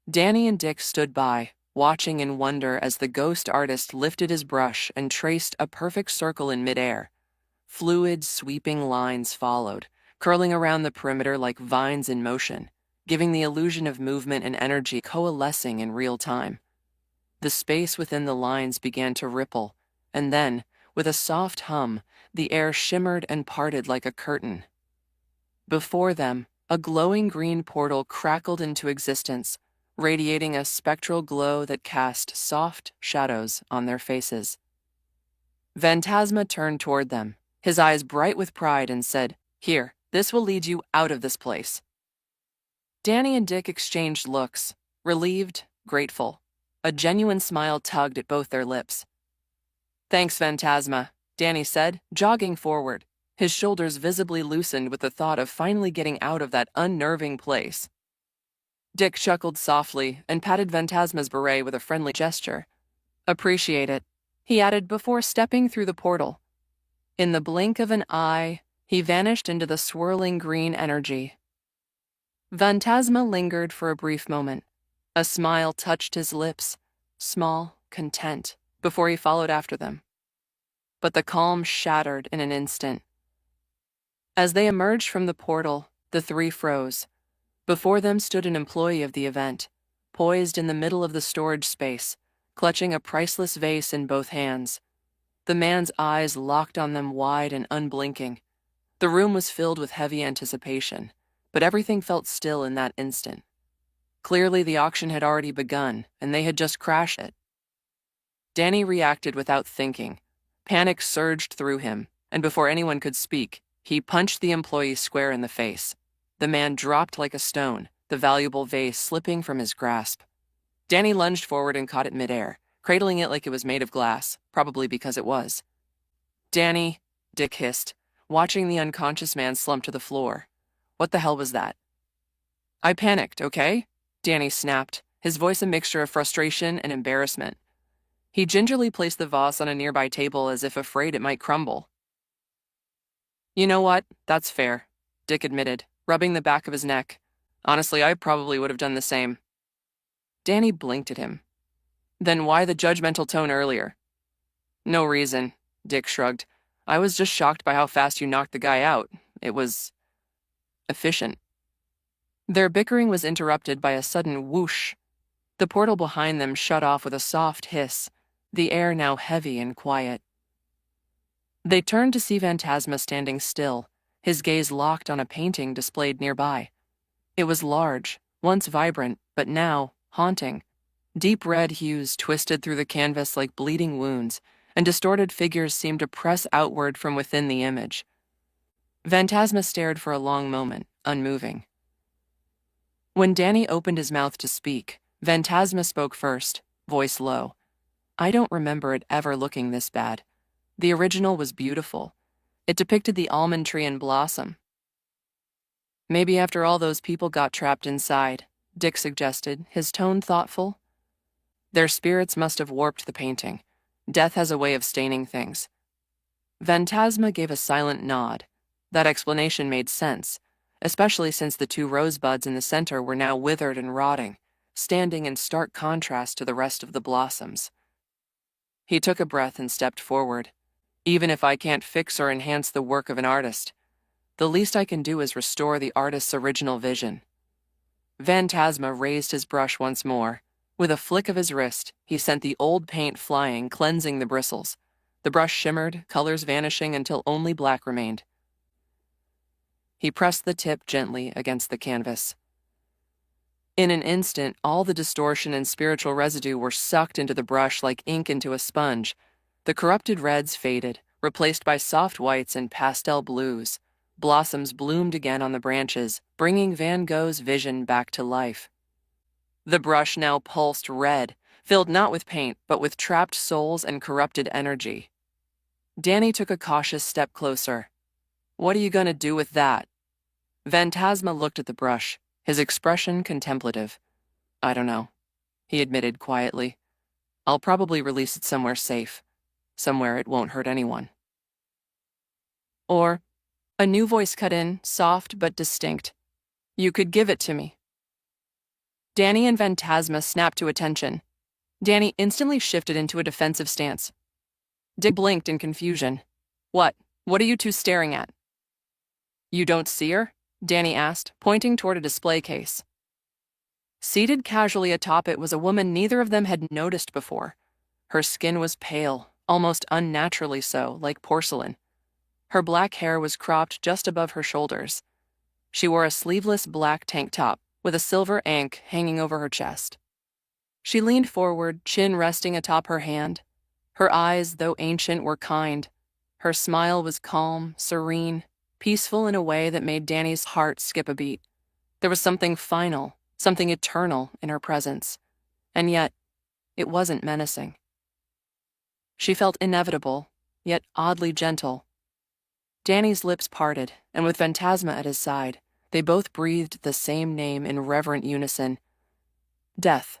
Danny and Dick stood by, watching in wonder as the ghost artist lifted his brush and traced a perfect circle in midair. Fluid, sweeping lines followed, curling around the perimeter like vines in motion, giving the illusion of movement and energy coalescing in real time. The space within the lines began to ripple, and then, with a soft hum, the air shimmered and parted like a curtain. Before them, a glowing green portal crackled into existence, radiating a spectral glow that cast soft shadows on their faces. Phantasma turned toward them, his eyes bright with pride, and said, Here, this will lead you out of this place. Danny and Dick exchanged looks, relieved, grateful. A genuine smile tugged at both their lips. Thanks, Phantasma, Danny said, jogging forward, his shoulders visibly loosened with the thought of finally getting out of that unnerving place. Dick chuckled softly and patted Phantasma's beret with a friendly gesture. Appreciate it, he added before stepping through the portal. In the blink of an eye, he vanished into the swirling green energy. Phantasma lingered for a brief moment. A smile touched his lips, small, content, before he followed after them. but the calm shattered in an instant. As they emerged from the portal, the three froze. Before them stood an employee of the event, poised in the middle of the storage space, clutching a priceless vase in both hands. The man's eyes locked on them wide and unblinking. The room was filled with heavy anticipation, but everything felt still in that instant. Clearly, the auction had already begun, and they had just crashed it. Danny reacted without thinking. Panic surged through him, and before anyone could speak, he punched the employee square in the face. The man dropped like a stone, the valuable vase slipping from his grasp. Danny lunged forward and caught it midair, cradling it like it was made of glass, probably because it was. "Danny," Dick hissed, watching the unconscious man slump to the floor. "What the hell was that?" "I panicked, okay?" Danny snapped, his voice a mixture of frustration and embarrassment. He gingerly placed the vase on a nearby table as if afraid it might crumble. "You know what? That's fair," Dick admitted, rubbing the back of his neck. "Honestly, I probably would have done the same." Danny blinked at him. "Then why the judgmental tone earlier?" "No reason," Dick shrugged. "I was just shocked by how fast you knocked the guy out. It was efficient." Their bickering was interrupted by a sudden whoosh. The portal behind them shut off with a soft hiss, the air now heavy and quiet. They turned to see Phantasma standing still, his gaze locked on a painting displayed nearby. It was large, once vibrant, but now haunting. Deep red hues twisted through the canvas like bleeding wounds, and distorted figures seemed to press outward from within the image. Phantasma stared for a long moment, unmoving. When Danny opened his mouth to speak, Phantasma spoke first, voice low. "I don't remember it ever looking this bad. The original was beautiful. It depicted the almond tree in blossom." "Maybe after all those people got trapped inside," Dick suggested, his tone thoughtful. "Their spirits must have warped the painting. Death has a way of staining things." Phantasma gave a silent nod. That explanation made sense, especially since the two rosebuds in the center were now withered and rotting, standing in stark contrast to the rest of the blossoms. He took a breath and stepped forward. "Even if I can't fix or enhance the work of an artist, the least I can do is restore the artist's original vision." Phantasma raised his brush once more. With a flick of his wrist, he sent the old paint flying, cleansing the bristles. The brush shimmered, colors vanishing until only black remained. He pressed the tip gently against the canvas. In an instant, all the distortion and spiritual residue were sucked into the brush like ink into a sponge. The corrupted reds faded, replaced by soft whites and pastel blues. Blossoms bloomed again on the branches, bringing Van Gogh's vision back to life. The brush now pulsed red, filled not with paint, but with trapped souls and corrupted energy. Danny took a cautious step closer. "What are you going to do with that?" Phantasma looked at the brush, his expression contemplative. "I don't know," he admitted quietly. "I'll probably release it somewhere safe, somewhere it won't hurt anyone." Or, a new voice cut in, soft but distinct. "You could give it to me." Danny and Phantasma snapped to attention. Danny instantly shifted into a defensive stance. Dick blinked in confusion. What are you two staring at?" "You don't see her?" Danny asked, pointing toward a display case. Seated casually atop it was a woman neither of them had noticed before. Her skin was pale, almost unnaturally so, like porcelain. Her black hair was cropped just above her shoulders. She wore a sleeveless black tank top, with a silver ankh hanging over her chest. She leaned forward, chin resting atop her hand. Her eyes, though ancient, were kind. Her smile was calm, serene, peaceful in a way that made Danny's heart skip a beat. There was something final, something eternal in her presence. And yet, it wasn't menacing. She felt inevitable, yet oddly gentle. Danny's lips parted, and with Phantasma at his side, they both breathed the same name in reverent unison. Death.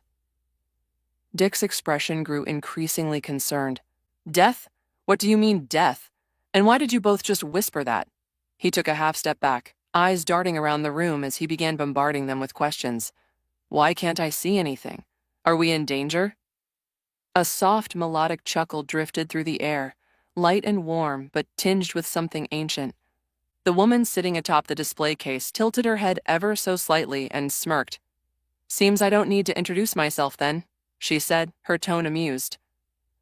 Dick's expression grew increasingly concerned. "Death? What do you mean, death? And why did you both just whisper that?" He took a half step back, eyes darting around the room as he began bombarding them with questions. "Why can't I see anything? Are we in danger?" A soft, melodic chuckle drifted through the air, light and warm, but tinged with something ancient. The woman sitting atop the display case tilted her head ever so slightly and smirked. "Seems I don't need to introduce myself then," she said, her tone amused.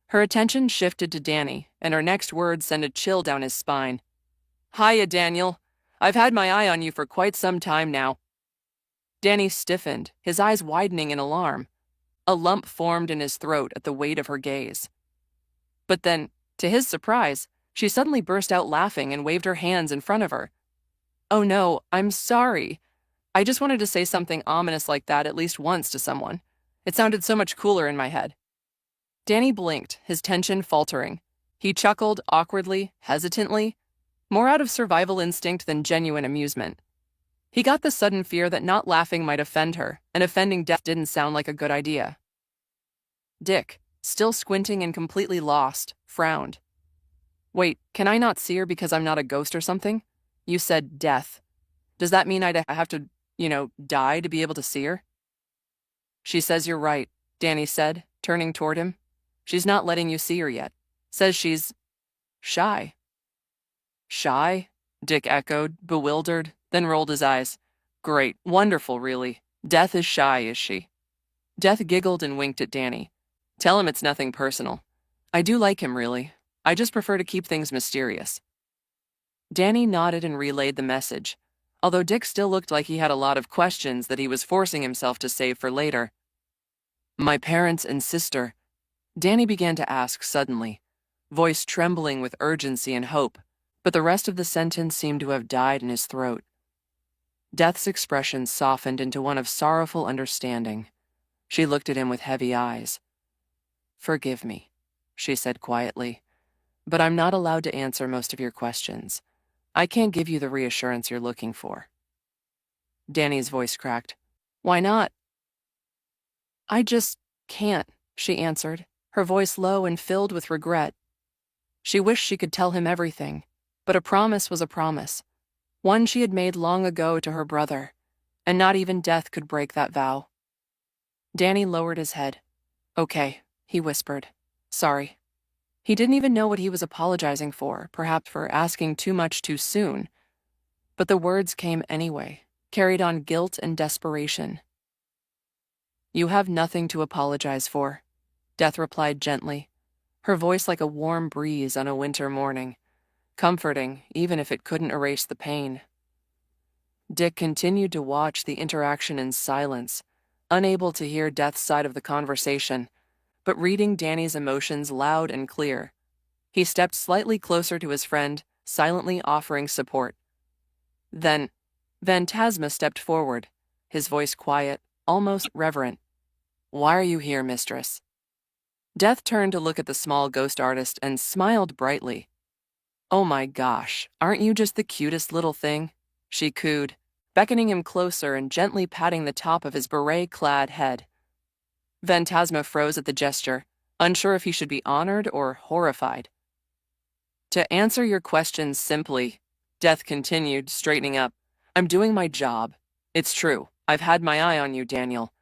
Her attention shifted to Danny, and her next words sent a chill down his spine. "Hiya, Daniel. I've had my eye on you for quite some time now." Danny stiffened, his eyes widening in alarm. A lump formed in his throat at the weight of her gaze. But then, to his surprise, she suddenly burst out laughing and waved her hands in front of her. "Oh no, I'm sorry. I just wanted to say something ominous like that at least once to someone. It sounded so much cooler in my head." Danny blinked, his tension faltering. He chuckled awkwardly, hesitantly, more out of survival instinct than genuine amusement. He got the sudden fear that not laughing might offend her, and offending Death didn't sound like a good idea. Dick, still squinting and completely lost, frowned. "Wait, can I not see her because I'm not a ghost or something? You said death. Does that mean I'd have to, die to be able to see her?" "She says you're right," Danny said, turning toward him. "She's not letting you see her yet. Says she's shy." "Shy?" Dick echoed, bewildered, then rolled his eyes. "Great, wonderful, really. Death is shy, is she?" Death giggled and winked at Danny. "Tell him it's nothing personal. I do like him, really. I just prefer to keep things mysterious." Danny nodded and relayed the message, although Dick still looked like he had a lot of questions that he was forcing himself to save for later. "My parents and sister," Danny began to ask suddenly, voice trembling with urgency and hope, but the rest of the sentence seemed to have died in his throat. Death's expression softened into one of sorrowful understanding. She looked at him with heavy eyes. "Forgive me," she said quietly, "but I'm not allowed to answer most of your questions. I can't give you the reassurance you're looking for." Danny's voice cracked. "Why not?" "I just can't," she answered, her voice low and filled with regret. She wished she could tell him everything, but a promise was a promise, one she had made long ago to her brother, and not even death could break that vow. Danny lowered his head. "Okay," he whispered. "Sorry." He didn't even know what he was apologizing for, perhaps for asking too much too soon. But the words came anyway, carried on guilt and desperation. "You have nothing to apologize for," Death replied gently, her voice like a warm breeze on a winter morning, comforting even if it couldn't erase the pain. Dick continued to watch the interaction in silence, unable to hear Death's side of the conversation, but reading Danny's emotions loud and clear. He stepped slightly closer to his friend, silently offering support. Then, Phantasma stepped forward, his voice quiet, almost reverent. "Why are you here, mistress?" Death turned to look at the small ghost artist and smiled brightly. "Oh my gosh, aren't you just the cutest little thing?" she cooed, beckoning him closer and gently patting the top of his beret-clad head. Phantasma froze at the gesture, unsure if he should be honored or horrified. "To answer your questions simply," Death continued, straightening up, "I'm doing my job. It's true, I've had my eye on you, Daniel.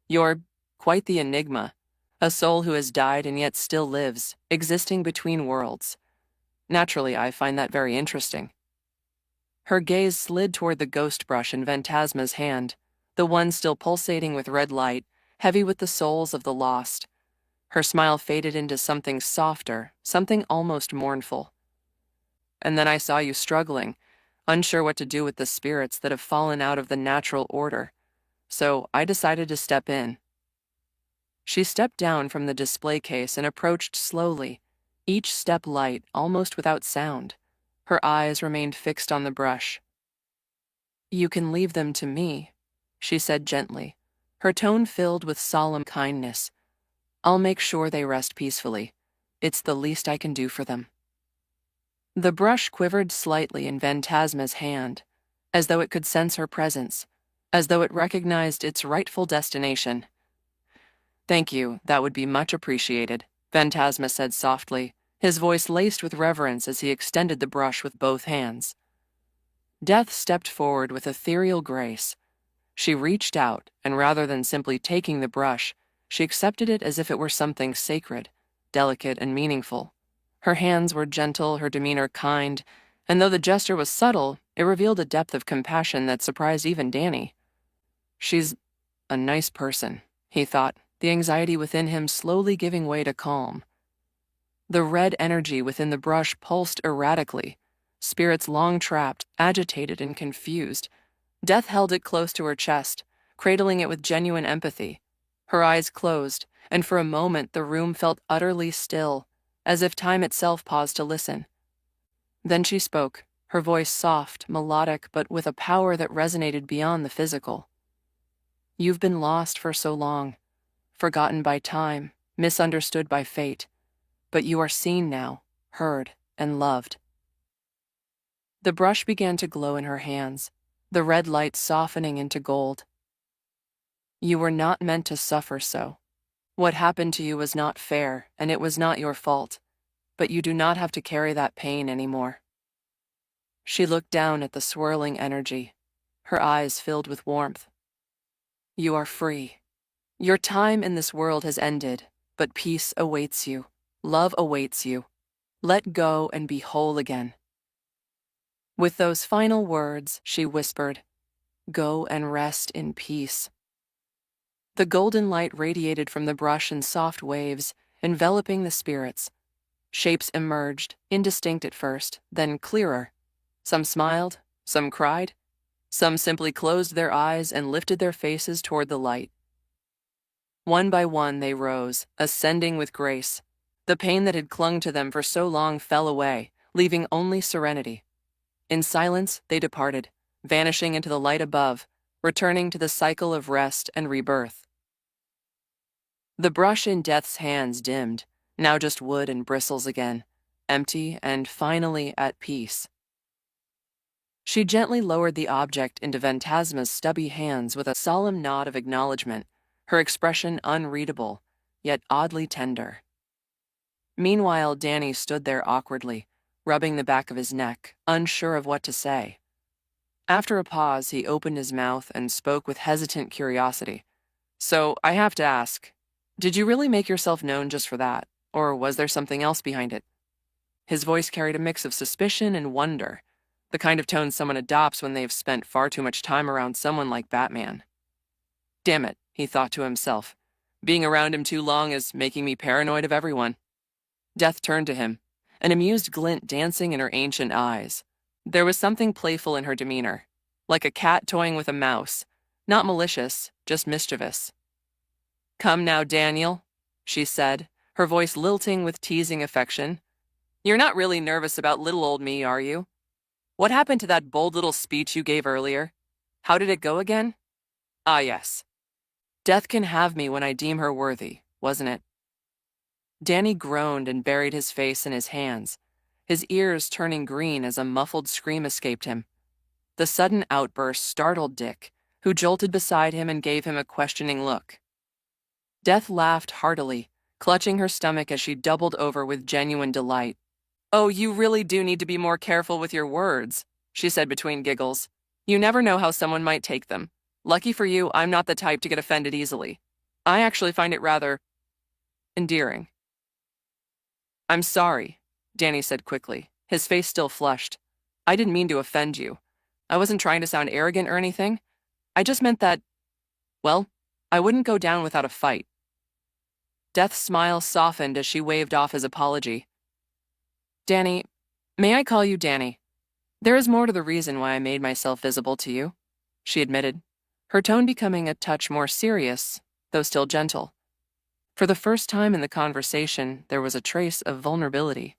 You're quite the enigma, a soul who has died and yet still lives, existing between worlds. Naturally, I find that very interesting." Her gaze slid toward the ghost brush in Phantasma's hand, the one still pulsating with red light, heavy with the souls of the lost. Her smile faded into something softer, something almost mournful. "And then I saw you struggling, unsure what to do with the spirits that have fallen out of the natural order. So I decided to step in." She stepped down from the display case and approached slowly, each step light, almost without sound. Her eyes remained fixed on the brush. "You can leave them to me," she said gently, her tone filled with solemn kindness. "I'll make sure they rest peacefully. It's the least I can do for them." The brush quivered slightly in Phantasma's hand, as though it could sense her presence, as though it recognized its rightful destination. "Thank you, that would be much appreciated," Phantasma said softly, his voice laced with reverence as he extended the brush with both hands. Death stepped forward with ethereal grace. She reached out, and rather than simply taking the brush, she accepted it as if it were something sacred, delicate and meaningful, Her hands were gentle, her demeanor kind, and though the gesture was subtle, it revealed a depth of compassion that surprised even Danny. She's a nice person, he thought, the anxiety within him slowly giving way to calm. The red energy within the brush pulsed erratically, spirits long trapped, agitated, and confused. Death held it close to her chest, cradling it with genuine empathy. Her eyes closed, and for a moment the room felt utterly still, as if time itself paused to listen. Then she spoke, her voice soft, melodic, but with a power that resonated beyond the physical. You've been lost for so long, forgotten by time, misunderstood by fate, but you are seen now, heard, and loved. The brush began to glow in her hands, the red light softening into gold. You were not meant to suffer so. What happened to you was not fair, and it was not your fault, but you do not have to carry that pain anymore. She looked down at the swirling energy, her eyes filled with warmth. You are free. Your time in this world has ended, but peace awaits you. Love awaits you. Let go and be whole again. With those final words, she whispered, Go and rest in peace. The golden light radiated from the brush in soft waves, enveloping the spirits. Shapes emerged, indistinct at first, then clearer. Some smiled, some cried, some simply closed their eyes and lifted their faces toward the light. One by one they rose, ascending with grace. The pain that had clung to them for so long fell away, leaving only serenity. In silence, they departed, vanishing into the light above, returning to the cycle of rest and rebirth. The brush in Death's hands dimmed, now just wood and bristles again, empty and finally at peace. She gently lowered the object into Phantasma's stubby hands with a solemn nod of acknowledgement, her expression unreadable, yet oddly tender. Meanwhile, Danny stood there awkwardly, rubbing the back of his neck, unsure of what to say. After a pause, he opened his mouth and spoke with hesitant curiosity. So, I have to ask, did you really make yourself known just for that, or was there something else behind it? His voice carried a mix of suspicion and wonder, the kind of tone someone adopts when they've spent far too much time around someone like Batman. Damn it, he thought to himself. Being around him too long is making me paranoid of everyone. Death turned to him, an amused glint dancing in her ancient eyes. There was something playful in her demeanor, like a cat toying with a mouse, not malicious, just mischievous. Come now, Daniel, she said, her voice lilting with teasing affection. You're not really nervous about little old me, are you? What happened to that bold little speech you gave earlier? How did it go again? Ah, yes. Death can have me when I deem her worthy, wasn't it? Danny groaned and buried his face in his hands, his ears turning green as a muffled scream escaped him. The sudden outburst startled Dick, who jolted beside him and gave him a questioning look. Death laughed heartily, clutching her stomach as she doubled over with genuine delight. Oh, you really do need to be more careful with your words, she said between giggles. You never know how someone might take them. Lucky for you, I'm not the type to get offended easily. I actually find it rather endearing. I'm sorry, Danny said quickly, his face still flushed. I didn't mean to offend you. I wasn't trying to sound arrogant or anything. I just meant that, well, I wouldn't go down without a fight. Death's smile softened as she waved off his apology. Danny, may I call you Danny? There is more to the reason why I made myself visible to you, she admitted, her tone becoming a touch more serious, though still gentle. For the first time in the conversation, there was a trace of vulnerability.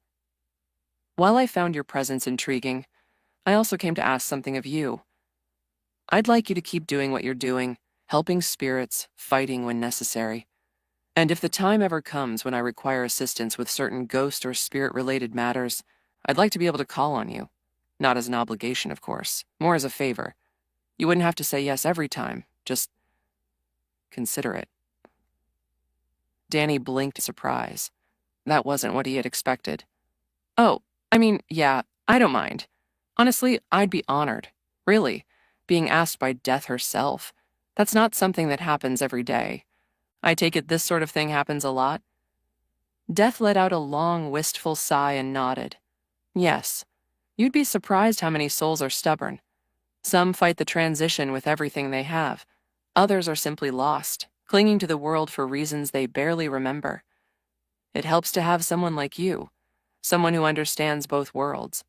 While I found your presence intriguing, I also came to ask something of you. I'd like you to keep doing what you're doing, helping spirits, fighting when necessary. And if the time ever comes when I require assistance with certain ghost or spirit-related matters, I'd like to be able to call on you. Not as an obligation, of course, more as a favor. You wouldn't have to say yes every time, just consider it. Danny blinked in surprise. That wasn't what he had expected. Oh, I mean, yeah, I don't mind. Honestly, I'd be honored. Really, being asked by Death herself. That's not something that happens every day. I take it this sort of thing happens a lot? Death let out a long, wistful sigh and nodded. Yes, you'd be surprised how many souls are stubborn. Some fight the transition with everything they have. Others are simply lost, clinging to the world for reasons they barely remember. It helps to have someone like you, someone who understands both worlds.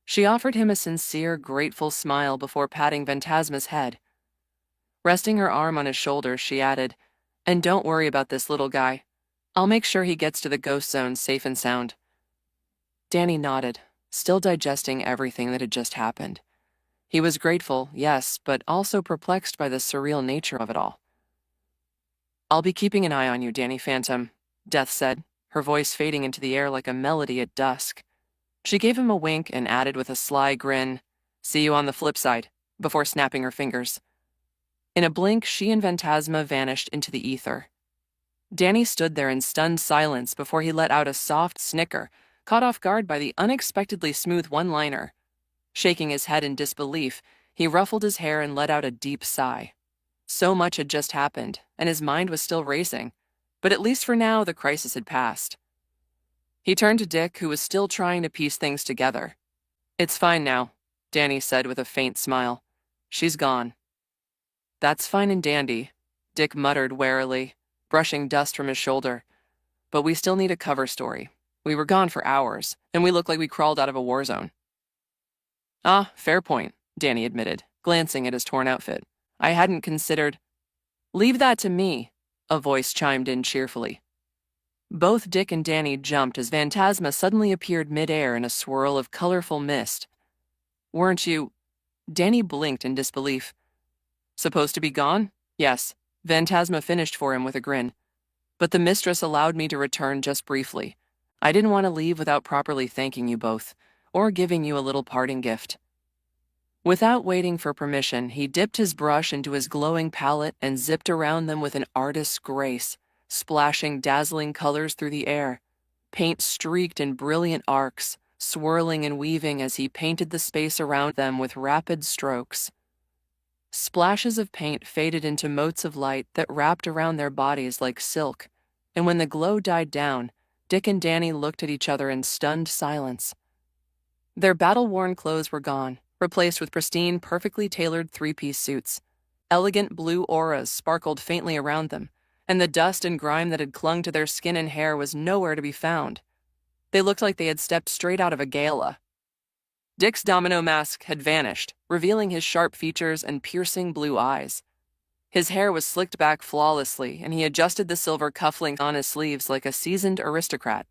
She offered him a sincere, grateful smile before patting Phantasma's head. Resting her arm on his shoulder, she added, "And don't worry about this little guy. I'll make sure he gets to the ghost zone safe and sound." Danny nodded, still digesting everything that had just happened. He was grateful, yes, but also perplexed by the surreal nature of it all. "I'll be keeping an eye on you, Danny Phantom," Death said, her voice fading into the air like a melody at dusk. She gave him a wink and added with a sly grin, "See you on the flip side," before snapping her fingers. In a blink, she and Phantasma vanished into the ether. Danny stood there in stunned silence before he let out a soft snicker, caught off guard by the unexpectedly smooth one-liner. Shaking his head in disbelief, he ruffled his hair and let out a deep sigh. So much had just happened, and his mind was still racing, but at least for now the crisis had passed. He turned to Dick, who was still trying to piece things together. "It's fine now," Danny said with a faint smile. "She's gone." "That's fine and dandy," Dick muttered warily, brushing dust from his shoulder. "But we still need a cover story. We were gone for hours, and we look like we crawled out of a war zone." "Ah, fair point," Danny admitted, glancing at his torn outfit. "I hadn't considered—" "Leave that to me," a voice chimed in cheerfully. Both Dick and Danny jumped as Phantasma suddenly appeared midair in a swirl of colorful mist. "Weren't you—" Danny blinked in disbelief. "Supposed to be gone?" "Yes," Phantasma finished for him with a grin. "But the mistress allowed me to return just briefly. I didn't want to leave without properly thanking you both, or giving you a little parting gift." Without waiting for permission, he dipped his brush into his glowing palette and zipped around them with an artist's grace, splashing dazzling colors through the air. Paint streaked in brilliant arcs, swirling and weaving as he painted the space around them with rapid strokes. Splashes of paint faded into motes of light that wrapped around their bodies like silk, and when the glow died down, Dick and Danny looked at each other in stunned silence. Their battle-worn clothes were gone, replaced with pristine, perfectly tailored three-piece suits. Elegant blue auras sparkled faintly around them, and the dust and grime that had clung to their skin and hair was nowhere to be found. They looked like they had stepped straight out of a gala. Dick's domino mask had vanished, revealing his sharp features and piercing blue eyes. His hair was slicked back flawlessly, and he adjusted the silver cufflink on his sleeves like a seasoned aristocrat.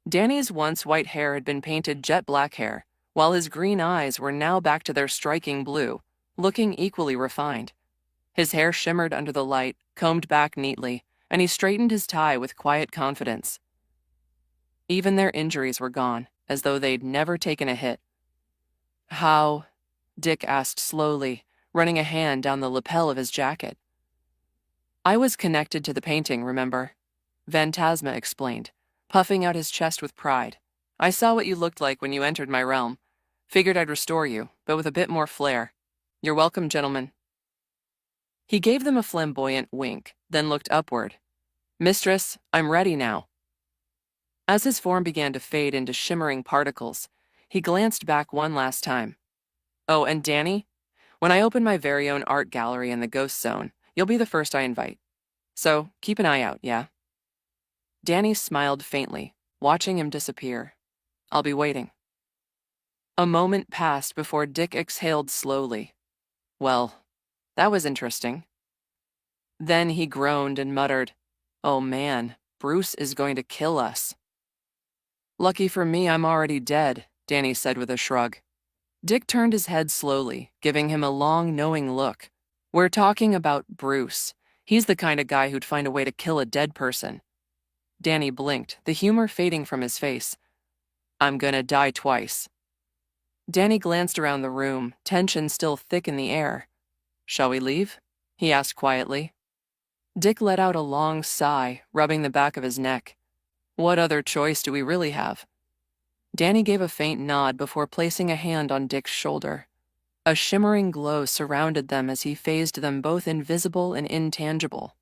Danny's once white hair had been painted jet black hair, while his green eyes were now back to their striking blue, looking equally refined. His hair shimmered under the light, combed back neatly, and he straightened his tie with quiet confidence. Even their injuries were gone, as though they'd never taken a hit. "How?" Dick asked slowly, running a hand down the lapel of his jacket. "I was connected to the painting, remember?" Phantasma explained, puffing out his chest with pride. "I saw what you looked like when you entered my realm. Figured I'd restore you, but with a bit more flair. You're welcome, gentlemen." He gave them a flamboyant wink, then looked upward. "Mistress, I'm ready now." As his form began to fade into shimmering particles, he glanced back one last time. "Oh, and Danny, when I open my very own art gallery in the Ghost Zone, you'll be the first I invite. So keep an eye out, yeah?" Danny smiled faintly, watching him disappear. "I'll be waiting." A moment passed before Dick exhaled slowly. "Well, that was interesting." Then he groaned and muttered, "Oh man, Bruce is going to kill us." "Lucky for me, I'm already dead," Danny said with a shrug. Dick turned his head slowly, giving him a long, knowing look. "We're talking about Bruce. He's the kind of guy who'd find a way to kill a dead person." Danny blinked, the humor fading from his face. "I'm gonna die twice." Danny glanced around the room, tension still thick in the air. "Shall we leave?" he asked quietly. Dick let out a long sigh, rubbing the back of his neck. "What other choice do we really have?" Danny gave a faint nod before placing a hand on Dick's shoulder. A shimmering glow surrounded them as he phased them both invisible and intangible.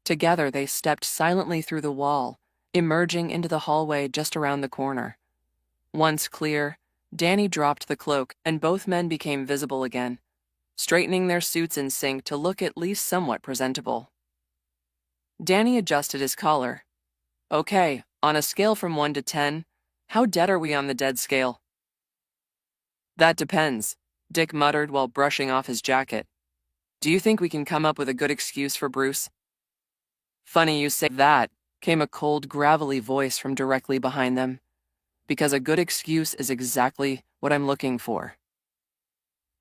Together, they stepped silently through the wall, emerging into the hallway just around the corner. Once clear, Danny dropped the cloak, and both men became visible again, straightening their suits in sync to look at least somewhat presentable. Danny adjusted his collar. "Okay, on a scale from 1 to 10, how dead are we on the dead scale?" "That depends," Dick muttered while brushing off his jacket. "Do you think we can come up with a good excuse for Bruce?" "Funny you say that," came a cold, gravelly voice from directly behind them. "Because a good excuse is exactly what I'm looking for."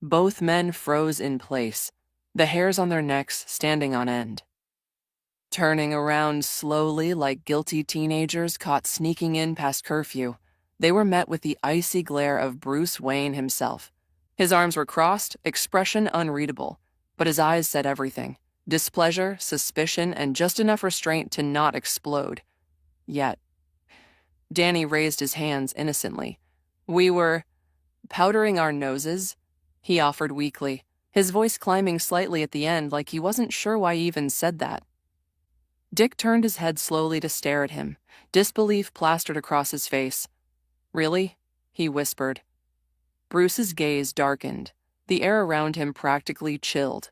Both men froze in place, the hairs on their necks standing on end. Turning around slowly like guilty teenagers caught sneaking in past curfew, they were met with the icy glare of Bruce Wayne himself. His arms were crossed, expression unreadable, but his eyes said everything: displeasure, suspicion, and just enough restraint to not explode. Yet, Danny raised his hands innocently. "We were powdering our noses," he offered weakly, his voice climbing slightly at the end like he wasn't sure why he even said that. Dick turned his head slowly to stare at him, disbelief plastered across his face. "Really?" he whispered. Bruce's gaze darkened, the air around him practically chilled.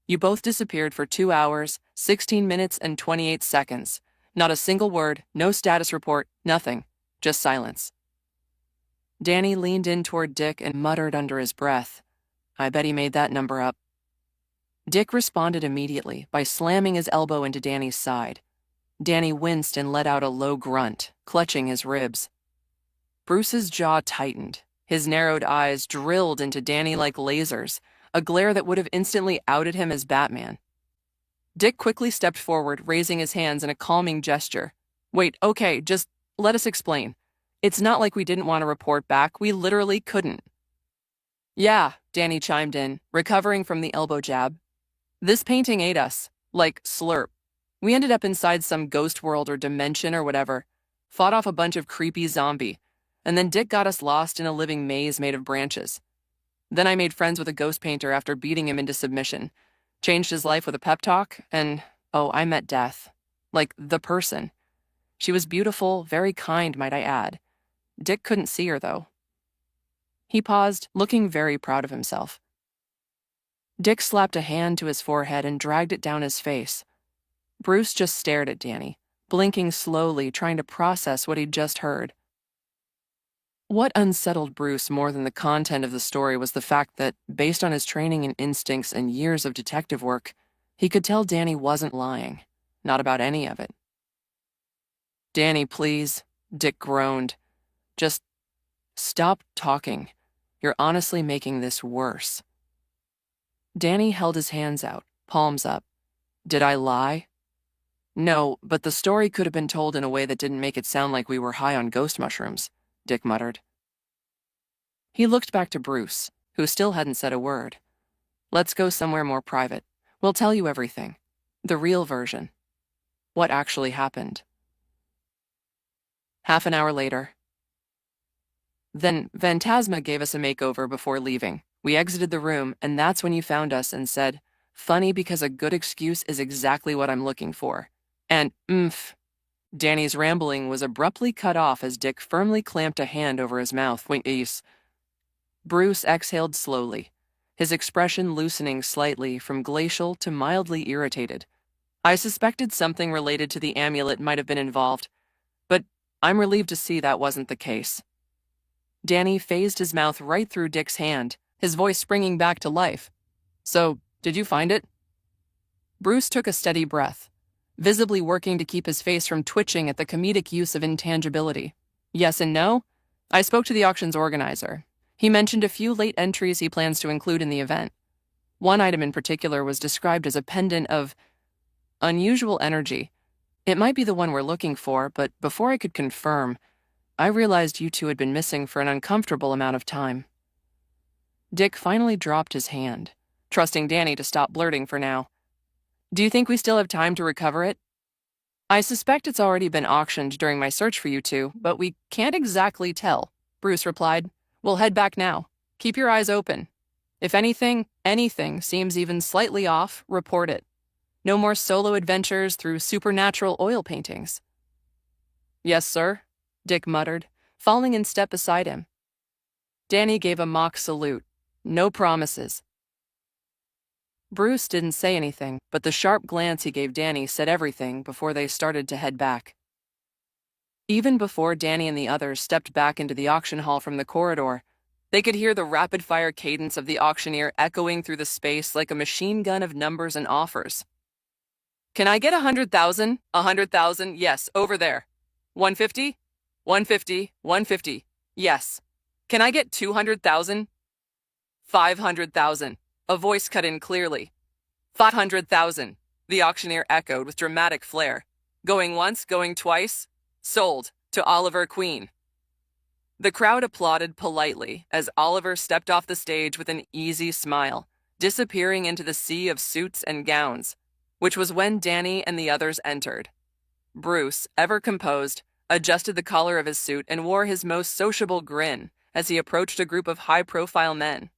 "You both disappeared for 2 hours, 16 minutes, and 28 seconds. Not a single word, no status report, nothing. Just silence." Danny leaned in toward Dick and muttered under his breath, "I bet he made that number up." Dick responded immediately by slamming his elbow into Danny's side. Danny winced and let out a low grunt, clutching his ribs. Bruce's jaw tightened. His narrowed eyes drilled into Danny like lasers, a glare that would have instantly outed him as Batman. Dick quickly stepped forward, raising his hands in a calming gesture. "Wait, okay, just let us explain. It's not like we didn't want to report back. We literally couldn't." "Yeah," Danny chimed in, recovering from the elbow jab. "This painting ate us. Like, slurp. We ended up inside some ghost world or dimension or whatever. Fought off a bunch of creepy zombie. And then Dick got us lost in a living maze made of branches. Then I made friends with a ghost painter after beating him into submission. Changed his life with a pep talk, and, oh, I met Death. Like, the person. She was beautiful, very kind, might I add. Dick couldn't see her, though." He paused, looking very proud of himself. Dick slapped a hand to his forehead and dragged it down his face. Bruce just stared at Danny, blinking slowly, trying to process what he'd just heard. What unsettled Bruce more than the content of the story was the fact that, based on his training and instincts and years of detective work, he could tell Danny wasn't lying. Not about any of it. "Danny, please," Dick groaned. "Just stop talking. You're honestly making this worse." Danny held his hands out, palms up. "Did I lie?" "No, but the story could have been told in a way that didn't make it sound like we were high on ghost mushrooms," Dick muttered. He looked back to Bruce, who still hadn't said a word. "Let's go somewhere more private. We'll tell you everything. The real version. What actually happened." Half an hour later. "Then Phantasma gave us a makeover before leaving. We exited the room, and that's when you found us and said, 'Funny because a good excuse is exactly what I'm looking for.' And, Danny's rambling was abruptly cut off as Dick firmly clamped a hand over his mouth. Bruce exhaled slowly, his expression loosening slightly from glacial to mildly irritated. "I suspected something related to the amulet might have been involved, but I'm relieved to see that wasn't the case." Danny phased his mouth right through Dick's hand, his voice springing back to life. "So, did you find it?" Bruce took a steady breath, visibly working to keep his face from twitching at the comedic use of intangibility. "Yes and no. I spoke to the auction's organizer. He mentioned a few late entries he plans to include in the event. One item in particular was described as a pendant of unusual energy. It might be the one we're looking for, but before I could confirm, I realized you two had been missing for an uncomfortable amount of time." Dick finally dropped his hand, trusting Danny to stop blurting for now. "Do you think we still have time to recover it?" "I suspect it's already been auctioned during my search for you two, but we can't exactly tell," Bruce replied. "We'll head back now. Keep your eyes open. If anything seems even slightly off, report it. No more solo adventures through supernatural oil paintings. Yes, sir, Dick muttered, falling in step beside him. Danny gave a mock salute. No promises. Bruce didn't say anything, but the sharp glance he gave Danny said everything before they started to head back. Even before Danny and the others stepped back into the auction hall from the corridor, they could hear the rapid-fire cadence of the auctioneer echoing through the space like a machine gun of numbers and offers. Can I get 100,000? 100,000? Yes, over there. 150? 150? 150? Yes. Can I get 200,000? 500,000. A voice cut in clearly. 500,000. The auctioneer echoed with dramatic flair. Going once, going twice. Sold to Oliver Queen. The crowd applauded politely as Oliver stepped off the stage with an easy smile, disappearing into the sea of suits and gowns, which was when Danny and the others entered. Bruce, ever composed, adjusted the collar of his suit and wore his most sociable grin as he approached a group of high-profile men.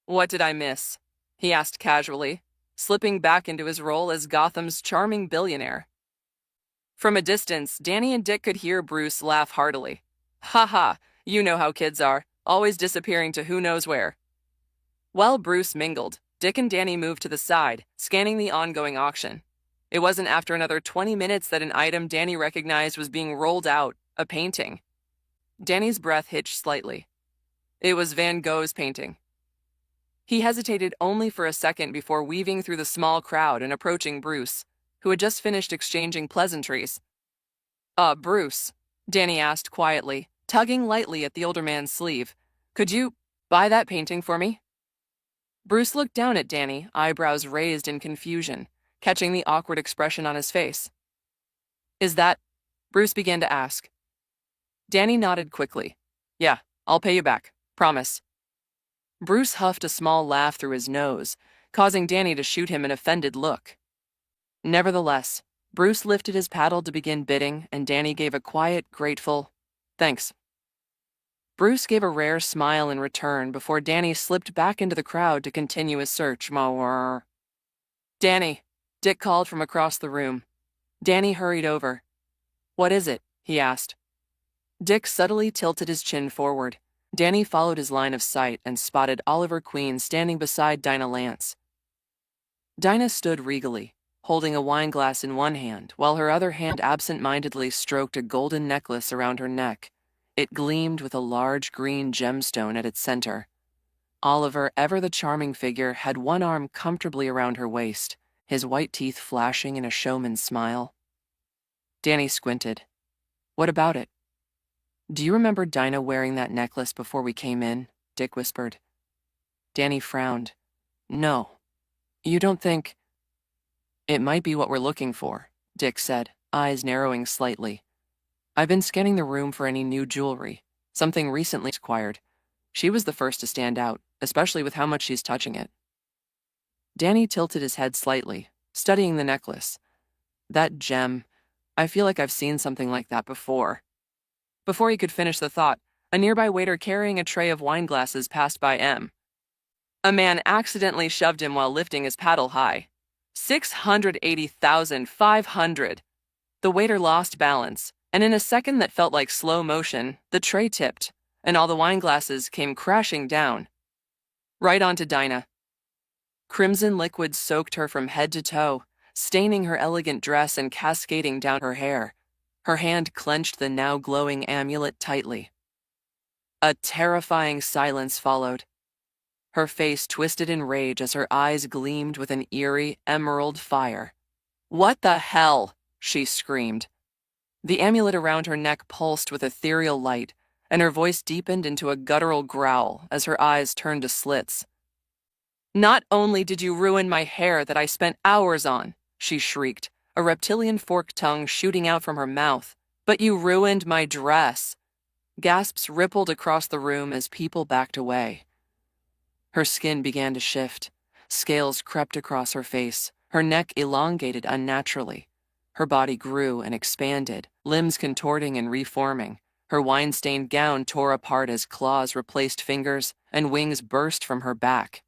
What did I miss? He asked casually, slipping back into his role as Gotham's charming billionaire. From a distance, Danny and Dick could hear Bruce laugh heartily. Ha ha, you know how kids are, always disappearing to who knows where. While Bruce mingled, Dick and Danny moved to the side, scanning the ongoing auction. It wasn't after another 20 minutes that an item Danny recognized was being rolled out, a painting. Danny's breath hitched slightly. It was Van Gogh's painting. He hesitated only for a second before weaving through the small crowd and approaching Bruce, who had just finished exchanging pleasantries. Bruce, Danny asked quietly, tugging lightly at the older man's sleeve. Could you buy that painting for me? Bruce looked down at Danny, eyebrows raised in confusion, catching the awkward expression on his face. Is that? Bruce began to ask. Danny nodded quickly. Yeah, I'll pay you back. Promise. Bruce huffed a small laugh through his nose, causing Danny to shoot him an offended look. Nevertheless, Bruce lifted his paddle to begin bidding, and Danny gave a quiet, grateful, thanks. Bruce gave a rare smile in return before Danny slipped back into the crowd to continue his search. Danny, Dick called from across the room. Danny hurried over. What is it? He asked. Dick subtly tilted his chin forward. Danny followed his line of sight and spotted Oliver Queen standing beside Dinah Lance. Dinah stood regally, holding a wineglass in one hand, while her other hand absent-mindedly stroked a golden necklace around her neck. It gleamed with a large green gemstone at its center. Oliver, ever the charming figure, had one arm comfortably around her waist, his white teeth flashing in a showman's smile. Danny squinted. What about it? Do you remember Dinah wearing that necklace before we came in? Dick whispered. Danny frowned. No. You don't think... It might be what we're looking for, Dick said, eyes narrowing slightly. I've been scanning the room for any new jewelry, something recently acquired. She was the first to stand out, especially with how much she's touching it. Danny tilted his head slightly, studying the necklace. That gem, I feel like I've seen something like that before. Before he could finish the thought, a nearby waiter carrying a tray of wine glasses passed by M. A man accidentally shoved him while lifting his paddle high. 680,500. The waiter lost balance, and in a second that felt like slow motion, the tray tipped, and all the wine glasses came crashing down. Right onto Dinah. Crimson liquid soaked her from head to toe, staining her elegant dress and cascading down her hair. Her hand clenched the now glowing amulet tightly. A terrifying silence followed. Her face twisted in rage as her eyes gleamed with an eerie emerald fire. What the hell? She screamed. The amulet around her neck pulsed with ethereal light, and her voice deepened into a guttural growl as her eyes turned to slits. Not only did you ruin my hair that I spent hours on, she shrieked, a reptilian forked tongue shooting out from her mouth, but you ruined my dress. Gasps rippled across the room as people backed away. Her skin began to shift. Scales crept across her face, her neck elongated unnaturally. Her body grew and expanded, limbs contorting and reforming. Her wine-stained gown tore apart as claws replaced fingers, and wings burst from her back.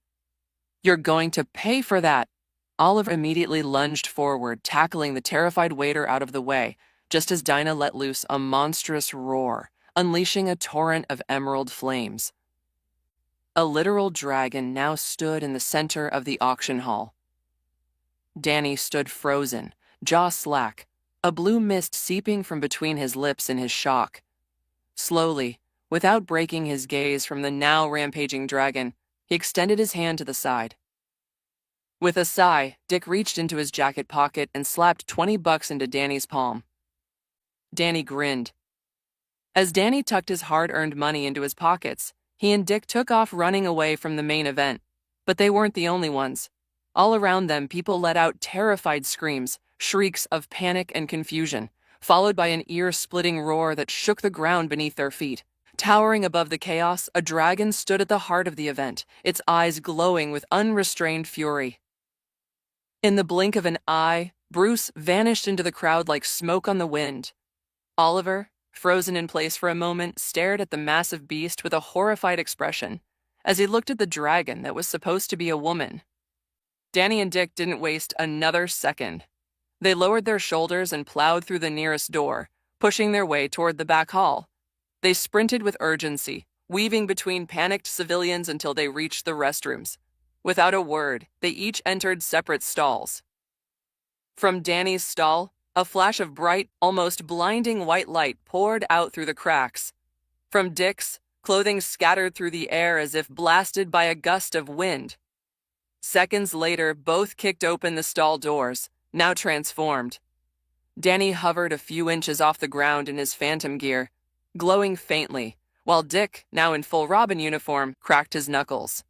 You're going to pay for that! Oliver immediately lunged forward, tackling the terrified waiter out of the way, just as Dinah let loose a monstrous roar, unleashing a torrent of emerald flames. A literal dragon now stood in the center of the auction hall. Danny stood frozen, jaw slack, a blue mist seeping from between his lips in his shock. Slowly, without breaking his gaze from the now rampaging dragon, he extended his hand to the side. With a sigh, Dick reached into his jacket pocket and slapped $20 into Danny's palm. Danny grinned. As Danny tucked his hard-earned money into his pockets, he and Dick took off running away from the main event. But they weren't the only ones. All around them, people let out terrified screams, shrieks of panic and confusion, followed by an ear-splitting roar that shook the ground beneath their feet. Towering above the chaos, a dragon stood at the heart of the event, its eyes glowing with unrestrained fury. In the blink of an eye, Bruce vanished into the crowd like smoke on the wind. Oliver, frozen in place for a moment, stared at the massive beast with a horrified expression as he looked at the dragon that was supposed to be a woman. Danny and Dick didn't waste another second. They lowered their shoulders and plowed through the nearest door, pushing their way toward the back hall. They sprinted with urgency, weaving between panicked civilians until they reached the restrooms. Without a word, they each entered separate stalls. From Danny's stall, a flash of bright, almost blinding white light poured out through the cracks. From Dick's, clothing scattered through the air as if blasted by a gust of wind. Seconds later, both kicked open the stall doors, now transformed. Danny hovered a few inches off the ground in his phantom gear, glowing faintly, while Dick, now in full Robin uniform, cracked his knuckles.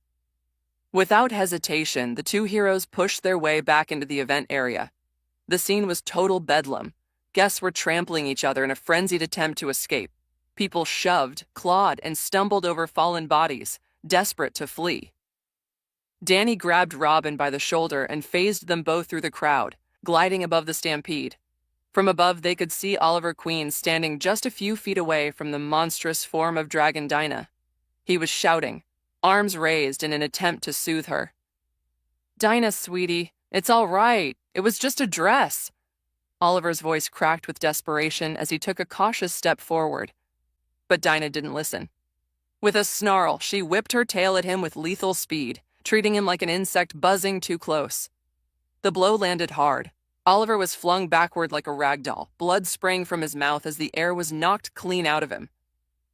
Without hesitation, the two heroes pushed their way back into the event area. The scene was total bedlam. Guests were trampling each other in a frenzied attempt to escape. People shoved, clawed, and stumbled over fallen bodies, desperate to flee. Danny grabbed Robin by the shoulder and phased them both through the crowd, gliding above the stampede. From above, they could see Oliver Queen standing just a few feet away from the monstrous form of Dragon Dinah. He was shouting, arms raised in an attempt to soothe her. "Dinah, sweetie, it's all right. It was just a dress." Oliver's voice cracked with desperation as he took a cautious step forward. But Dinah didn't listen. With a snarl, she whipped her tail at him with lethal speed, treating him like an insect buzzing too close. The blow landed hard. Oliver was flung backward like a rag doll, blood spraying from his mouth as the air was knocked clean out of him.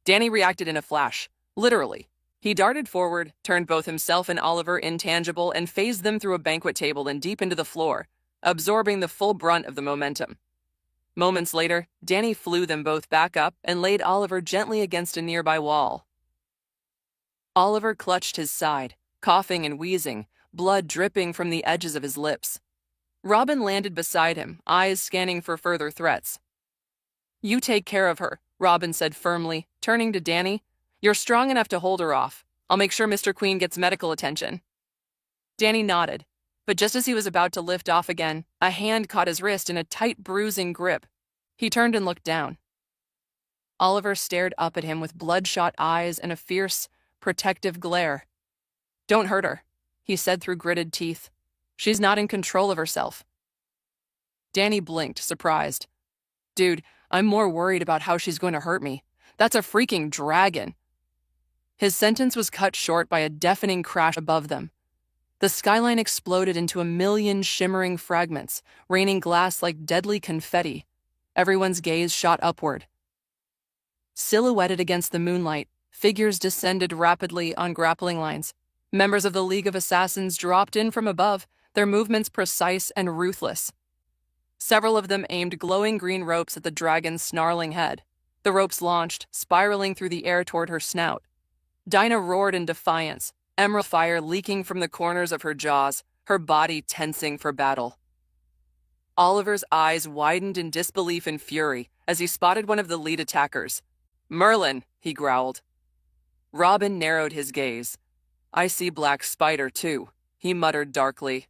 Danny reacted in a flash, literally. He darted forward, turned both himself and Oliver intangible, and phased them through a banquet table and deep into the floor, absorbing the full brunt of the momentum. Moments later, Danny flew them both back up and laid Oliver gently against a nearby wall. Oliver clutched his side, coughing and wheezing, blood dripping from the edges of his lips. Robin landed beside him, eyes scanning for further threats. "You take care of her," Robin said firmly, turning to Danny. "You're strong enough to hold her off. I'll make sure Mr. Queen gets medical attention." Danny nodded, but just as he was about to lift off again, a hand caught his wrist in a tight, bruising grip. He turned and looked down. Oliver stared up at him with bloodshot eyes and a fierce, protective glare. "Don't hurt her," he said through gritted teeth. "She's not in control of herself." Danny blinked, surprised. "Dude, I'm more worried about how she's going to hurt me. That's a freaking dragon." His sentence was cut short by a deafening crash above them. The skyline exploded into a million shimmering fragments, raining glass like deadly confetti. Everyone's gaze shot upward. Silhouetted against the moonlight, figures descended rapidly on grappling lines. Members of the League of Assassins dropped in from above, their movements precise and ruthless. Several of them aimed glowing green ropes at the dragon's snarling head. The ropes launched, spiraling through the air toward her snout. Dinah roared in defiance, emerald fire leaking from the corners of her jaws, her body tensing for battle. Oliver's eyes widened in disbelief and fury as he spotted one of the lead attackers. "Merlin," he growled. Robin narrowed his gaze. "I see Black Spider, too," he muttered darkly.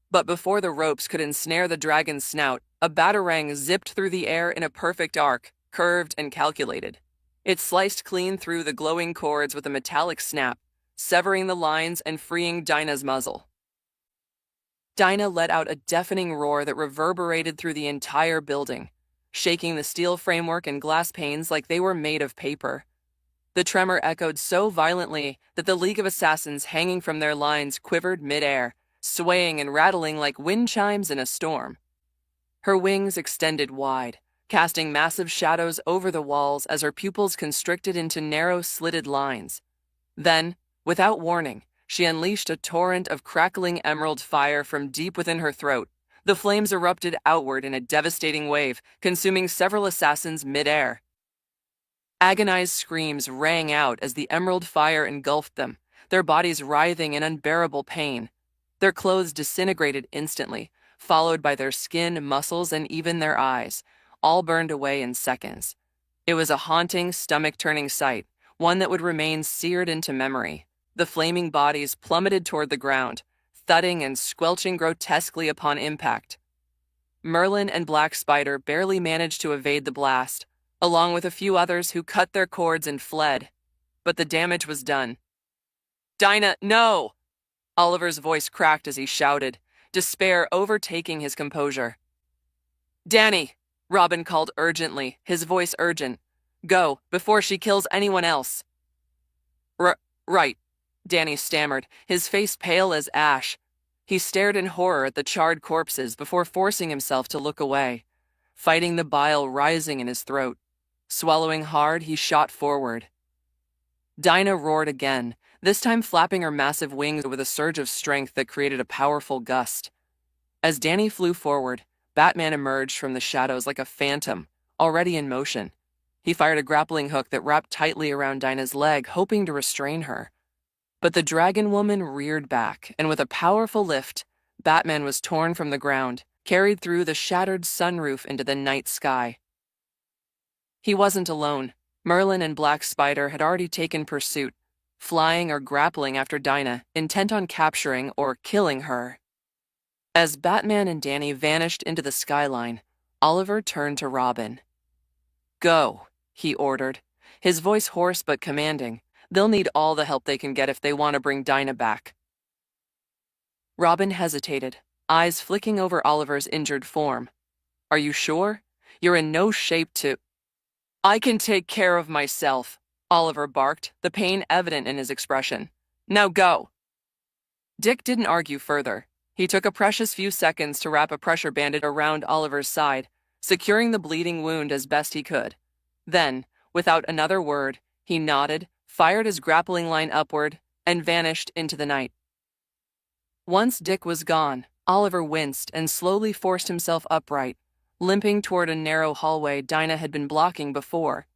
But before the ropes could ensnare the dragon's snout, a batarang zipped through the air in a perfect arc, curved and calculated. It sliced clean through the glowing cords with a metallic snap, severing the lines and freeing Dinah's muzzle. Dinah let out a deafening roar that reverberated through the entire building, shaking the steel framework and glass panes like they were made of paper. The tremor echoed so violently that the League of Assassins hanging from their lines quivered midair, swaying and rattling like wind chimes in a storm. Her wings extended wide, casting massive shadows over the walls as her pupils constricted into narrow, slitted lines. Then, without warning, she unleashed a torrent of crackling emerald fire from deep within her throat. The flames erupted outward in a devastating wave, consuming several assassins midair. Agonized screams rang out as the emerald fire engulfed them, their bodies writhing in unbearable pain. Their clothes disintegrated instantly, followed by their skin, muscles, and even their eyes, all burned away in seconds. It was a haunting, stomach-turning sight, one that would remain seared into memory. The flaming bodies plummeted toward the ground, thudding and squelching grotesquely upon impact. Merlin and Black Spider barely managed to evade the blast, along with a few others who cut their cords and fled. But the damage was done. "Dinah, no!" Oliver's voice cracked as he shouted, despair overtaking his composure. "Danny," Robin called urgently, his voice urgent. "Go, before she kills anyone else." Right," Danny stammered, his face pale as ash. He stared in horror at the charred corpses before forcing himself to look away, fighting the bile rising in his throat. Swallowing hard, he shot forward. Dinah roared again, this time flapping her massive wings with a surge of strength that created a powerful gust. As Danny flew forward, Batman emerged from the shadows like a phantom, already in motion. He fired a grappling hook that wrapped tightly around Dinah's leg, hoping to restrain her. But the dragon woman reared back, and with a powerful lift, Batman was torn from the ground, carried through the shattered sunroof into the night sky. He wasn't alone. Merlin and Black Spider had already taken pursuit, flying or grappling after Dinah, intent on capturing or killing her. As Batman and Danny vanished into the skyline, Oliver turned to Robin. "Go," he ordered, his voice hoarse but commanding. "They'll need all the help they can get if they want to bring Dinah back." Robin hesitated, eyes flicking over Oliver's injured form. "Are you sure? You're in no shape to—" "I can take care of myself," Oliver barked, the pain evident in his expression. "Now go." Dick didn't argue further. He took a precious few seconds to wrap a pressure bandage around Oliver's side, securing the bleeding wound as best he could. Then, without another word, he nodded, fired his grappling line upward, and vanished into the night. Once Dick was gone, Oliver winced and slowly forced himself upright, limping toward a narrow hallway Dinah had been blocking before.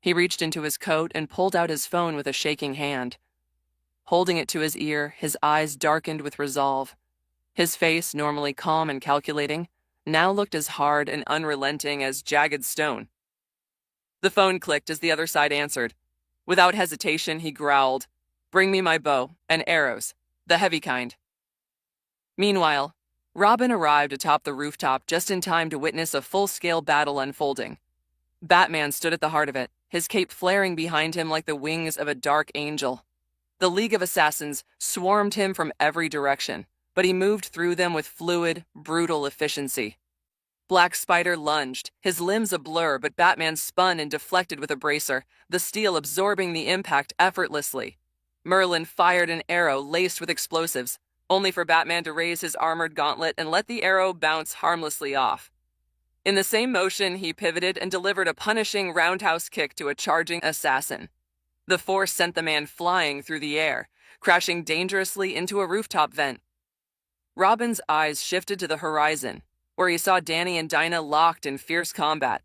He reached into his coat and pulled out his phone with a shaking hand. Holding it to his ear, his eyes darkened with resolve. His face, normally calm and calculating, now looked as hard and unrelenting as jagged stone. The phone clicked as the other side answered. Without hesitation, he growled, "Bring me my bow and arrows, the heavy kind." Meanwhile, Robin arrived atop the rooftop just in time to witness a full-scale battle unfolding. Batman stood at the heart of it, his cape flaring behind him like the wings of a dark angel. The League of Assassins swarmed him from every direction, but he moved through them with fluid, brutal efficiency. Black Spider lunged, his limbs a blur, but Batman spun and deflected with a bracer, the steel absorbing the impact effortlessly. Merlin fired an arrow laced with explosives, only for Batman to raise his armored gauntlet and let the arrow bounce harmlessly off. In the same motion, he pivoted and delivered a punishing roundhouse kick to a charging assassin. The force sent the man flying through the air, crashing dangerously into a rooftop vent. Robin's eyes shifted to the horizon, where he saw Danny and Dinah locked in fierce combat.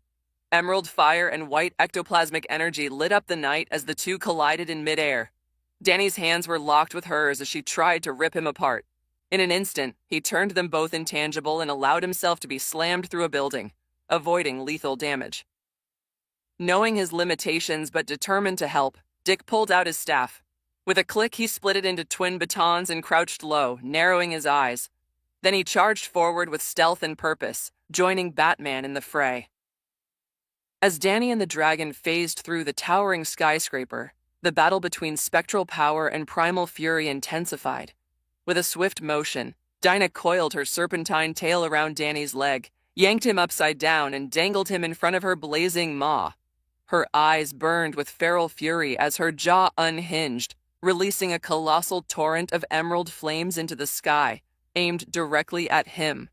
Emerald fire and white ectoplasmic energy lit up the night as the two collided in midair. Danny's hands were locked with hers as she tried to rip him apart. In an instant, he turned them both intangible and allowed himself to be slammed through a building, avoiding lethal damage. Knowing his limitations but determined to help, Dick pulled out his staff. With a click, he split it into twin batons and crouched low, narrowing his eyes. Then he charged forward with stealth and purpose, joining Batman in the fray. As Danny and the dragon phased through the towering skyscraper, the battle between spectral power and primal fury intensified. With a swift motion, Dinah coiled her serpentine tail around Danny's leg, yanked him upside down, and dangled him in front of her blazing maw. Her eyes burned with feral fury as her jaw unhinged, releasing a colossal torrent of emerald flames into the sky, aimed directly at him.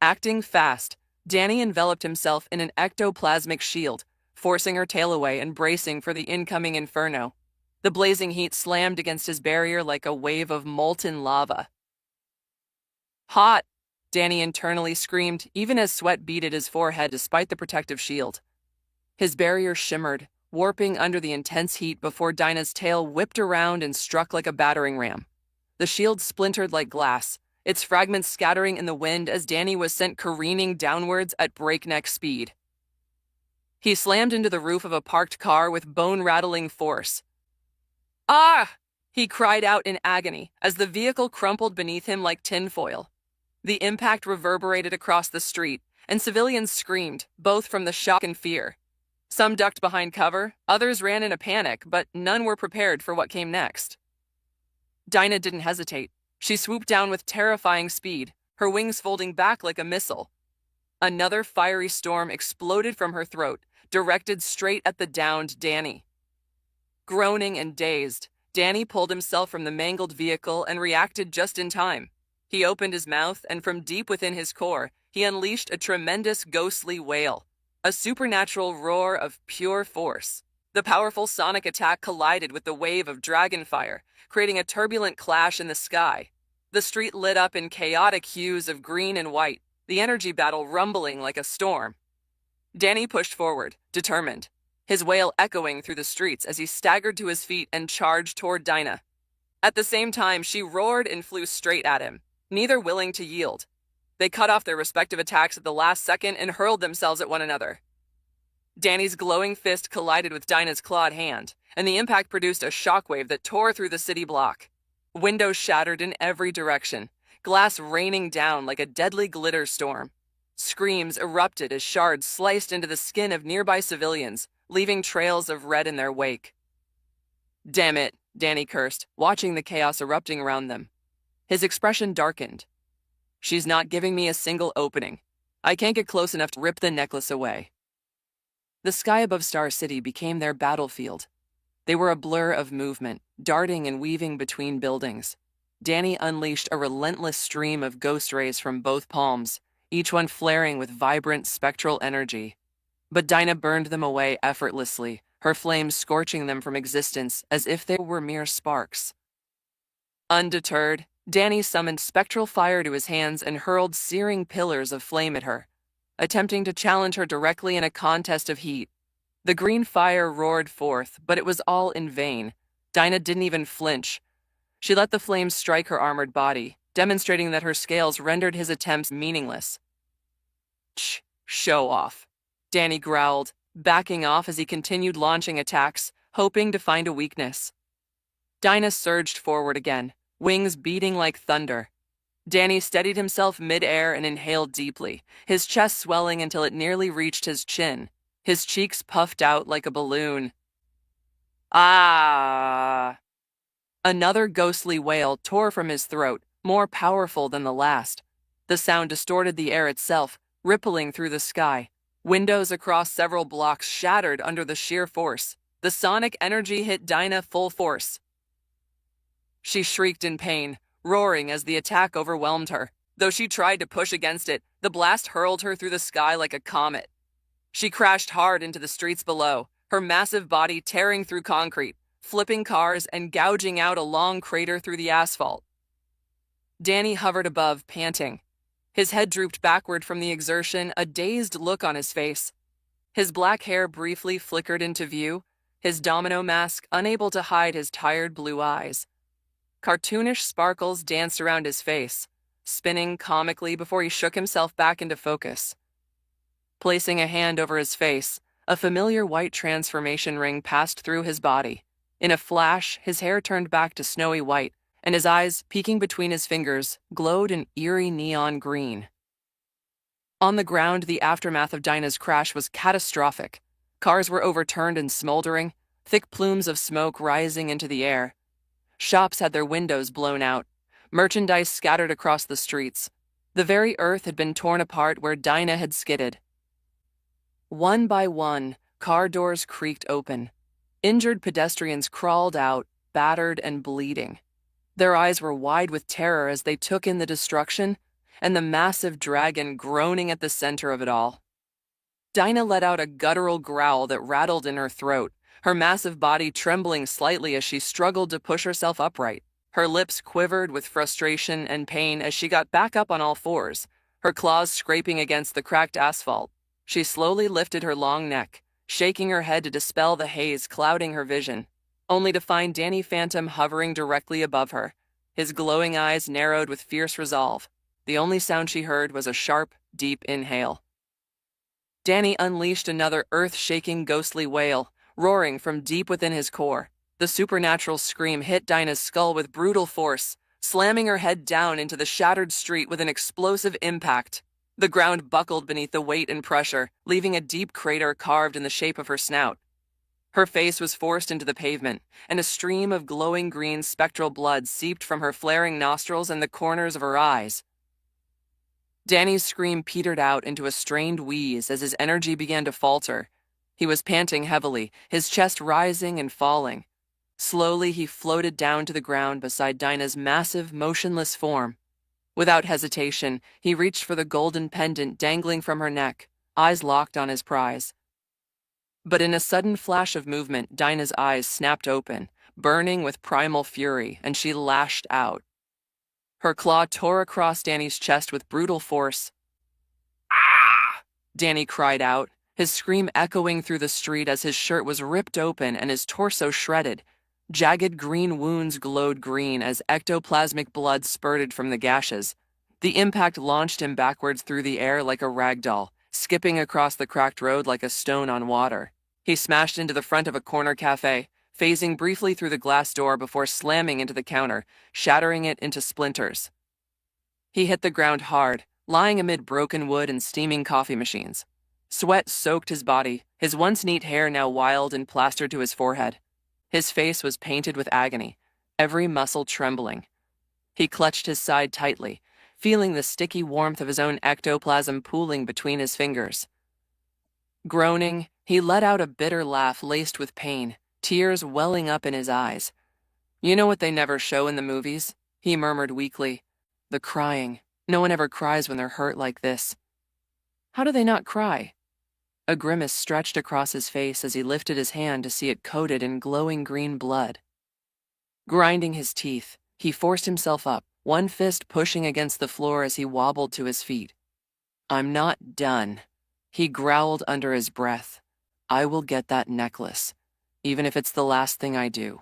Acting fast, Danny enveloped himself in an ectoplasmic shield, forcing her tail away and bracing for the incoming inferno. The blazing heat slammed against his barrier like a wave of molten lava. "Hot!" Danny internally screamed, even as sweat beaded his forehead despite the protective shield. His barrier shimmered, warping under the intense heat before Dinah's tail whipped around and struck like a battering ram. The shield splintered like glass, its fragments scattering in the wind as Danny was sent careening downwards at breakneck speed. He slammed into the roof of a parked car with bone-rattling force. "Ah!" he cried out in agony as the vehicle crumpled beneath him like tinfoil. The impact reverberated across the street, and civilians screamed, both from the shock and fear. Some ducked behind cover, others ran in a panic, but none were prepared for what came next. Dinah didn't hesitate. She swooped down with terrifying speed, her wings folding back like a missile. Another fiery storm exploded from her throat, directed straight at the downed Danny. Groaning and dazed, Danny pulled himself from the mangled vehicle and reacted just in time. He opened his mouth, and from deep within his core, he unleashed a tremendous ghostly wail, a supernatural roar of pure force. The powerful sonic attack collided with the wave of dragon fire, creating a turbulent clash in the sky. The street lit up in chaotic hues of green and white, the energy battle rumbling like a storm. Danny pushed forward, determined, his wail echoing through the streets as he staggered to his feet and charged toward Dinah. At the same time, she roared and flew straight at him, neither willing to yield. They cut off their respective attacks at the last second and hurled themselves at one another. Danny's glowing fist collided with Dinah's clawed hand, and the impact produced a shockwave that tore through the city block. Windows shattered in every direction, glass raining down like a deadly glitter storm. Screams erupted as shards sliced into the skin of nearby civilians, leaving trails of red in their wake. "Damn it," Danny cursed, watching the chaos erupting around them. His expression darkened. "She's not giving me a single opening. I can't get close enough to rip the necklace away." The sky above Star City became their battlefield. They were a blur of movement, darting and weaving between buildings. Danny unleashed a relentless stream of ghost rays from both palms, each one flaring with vibrant spectral energy. But Dinah burned them away effortlessly, her flames scorching them from existence as if they were mere sparks. Undeterred, Danny summoned spectral fire to his hands and hurled searing pillars of flame at her, attempting to challenge her directly in a contest of heat. The green fire roared forth, but it was all in vain. Dinah didn't even flinch. She let the flames strike her armored body, demonstrating that her scales rendered his attempts meaningless. Show off," Danny growled, backing off as he continued launching attacks, hoping to find a weakness. Dinah surged forward again, wings beating like thunder. Danny steadied himself mid-air and inhaled deeply, his chest swelling until it nearly reached his chin. His cheeks puffed out like a balloon. "Ah!" Another ghostly wail tore from his throat, more powerful than the last. The sound distorted the air itself, rippling through the sky. Windows across several blocks shattered under the sheer force. The sonic energy hit Dinah full force. She shrieked in pain, roaring as the attack overwhelmed her. Though she tried to push against it, the blast hurled her through the sky like a comet. She crashed hard into the streets below, her massive body tearing through concrete, flipping cars and gouging out a long crater through the asphalt. Danny hovered above, panting. His head drooped backward from the exertion, a dazed look on his face. His black hair briefly flickered into view, his domino mask unable to hide his tired blue eyes. Cartoonish sparkles danced around his face, spinning comically before he shook himself back into focus. Placing a hand over his face, a familiar white transformation ring passed through his body. In a flash, his hair turned back to snowy white, and his eyes, peeking between his fingers, glowed an eerie neon green. On the ground, the aftermath of Dinah's crash was catastrophic. Cars were overturned and smoldering, thick plumes of smoke rising into the air. Shops had their windows blown out. Merchandise scattered across the streets. The very earth had been torn apart where Dinah had skidded. One by one, car doors creaked open. Injured pedestrians crawled out, battered and bleeding. Their eyes were wide with terror as they took in the destruction and the massive dragon groaning at the center of it all. Dinah let out a guttural growl that rattled in her throat, her massive body trembling slightly as she struggled to push herself upright. Her lips quivered with frustration and pain as she got back up on all fours, her claws scraping against the cracked asphalt. She slowly lifted her long neck, shaking her head to dispel the haze clouding her vision, only to find Danny Phantom hovering directly above her, his glowing eyes narrowed with fierce resolve. The only sound she heard was a sharp, deep inhale. Danny unleashed another earth-shaking ghostly wail, roaring from deep within his core. The supernatural scream hit Dinah's skull with brutal force, slamming her head down into the shattered street with an explosive impact. The ground buckled beneath the weight and pressure, leaving a deep crater carved in the shape of her snout. Her face was forced into the pavement, and a stream of glowing green spectral blood seeped from her flaring nostrils and the corners of her eyes. Danny's scream petered out into a strained wheeze as his energy began to falter. He was panting heavily, his chest rising and falling. Slowly, he floated down to the ground beside Dinah's massive, motionless form. Without hesitation, he reached for the golden pendant dangling from her neck, eyes locked on his prize. But in a sudden flash of movement, Dinah's eyes snapped open, burning with primal fury, and she lashed out. Her claw tore across Danny's chest with brutal force. "Ah!" Danny cried out, his scream echoing through the street as his shirt was ripped open and his torso shredded. Jagged green wounds glowed green as ectoplasmic blood spurted from the gashes. The impact launched him backwards through the air like a rag doll, skipping across the cracked road like a stone on water. He smashed into the front of a corner cafe, phasing briefly through the glass door before slamming into the counter, shattering it into splinters. He hit the ground hard, lying amid broken wood and steaming coffee machines. Sweat soaked his body, his once neat hair now wild and plastered to his forehead. His face was painted with agony, every muscle trembling. He clutched his side tightly, feeling the sticky warmth of his own ectoplasm pooling between his fingers. Groaning, he let out a bitter laugh laced with pain, tears welling up in his eyes. "You know what they never show in the movies?" he murmured weakly. "The crying. No one ever cries when they're hurt like this." "How do they not cry?" A grimace stretched across his face as he lifted his hand to see it coated in glowing green blood. Grinding his teeth, he forced himself up, one fist pushing against the floor as he wobbled to his feet. "I'm not done," he growled under his breath. "I will get that necklace, even if it's the last thing I do."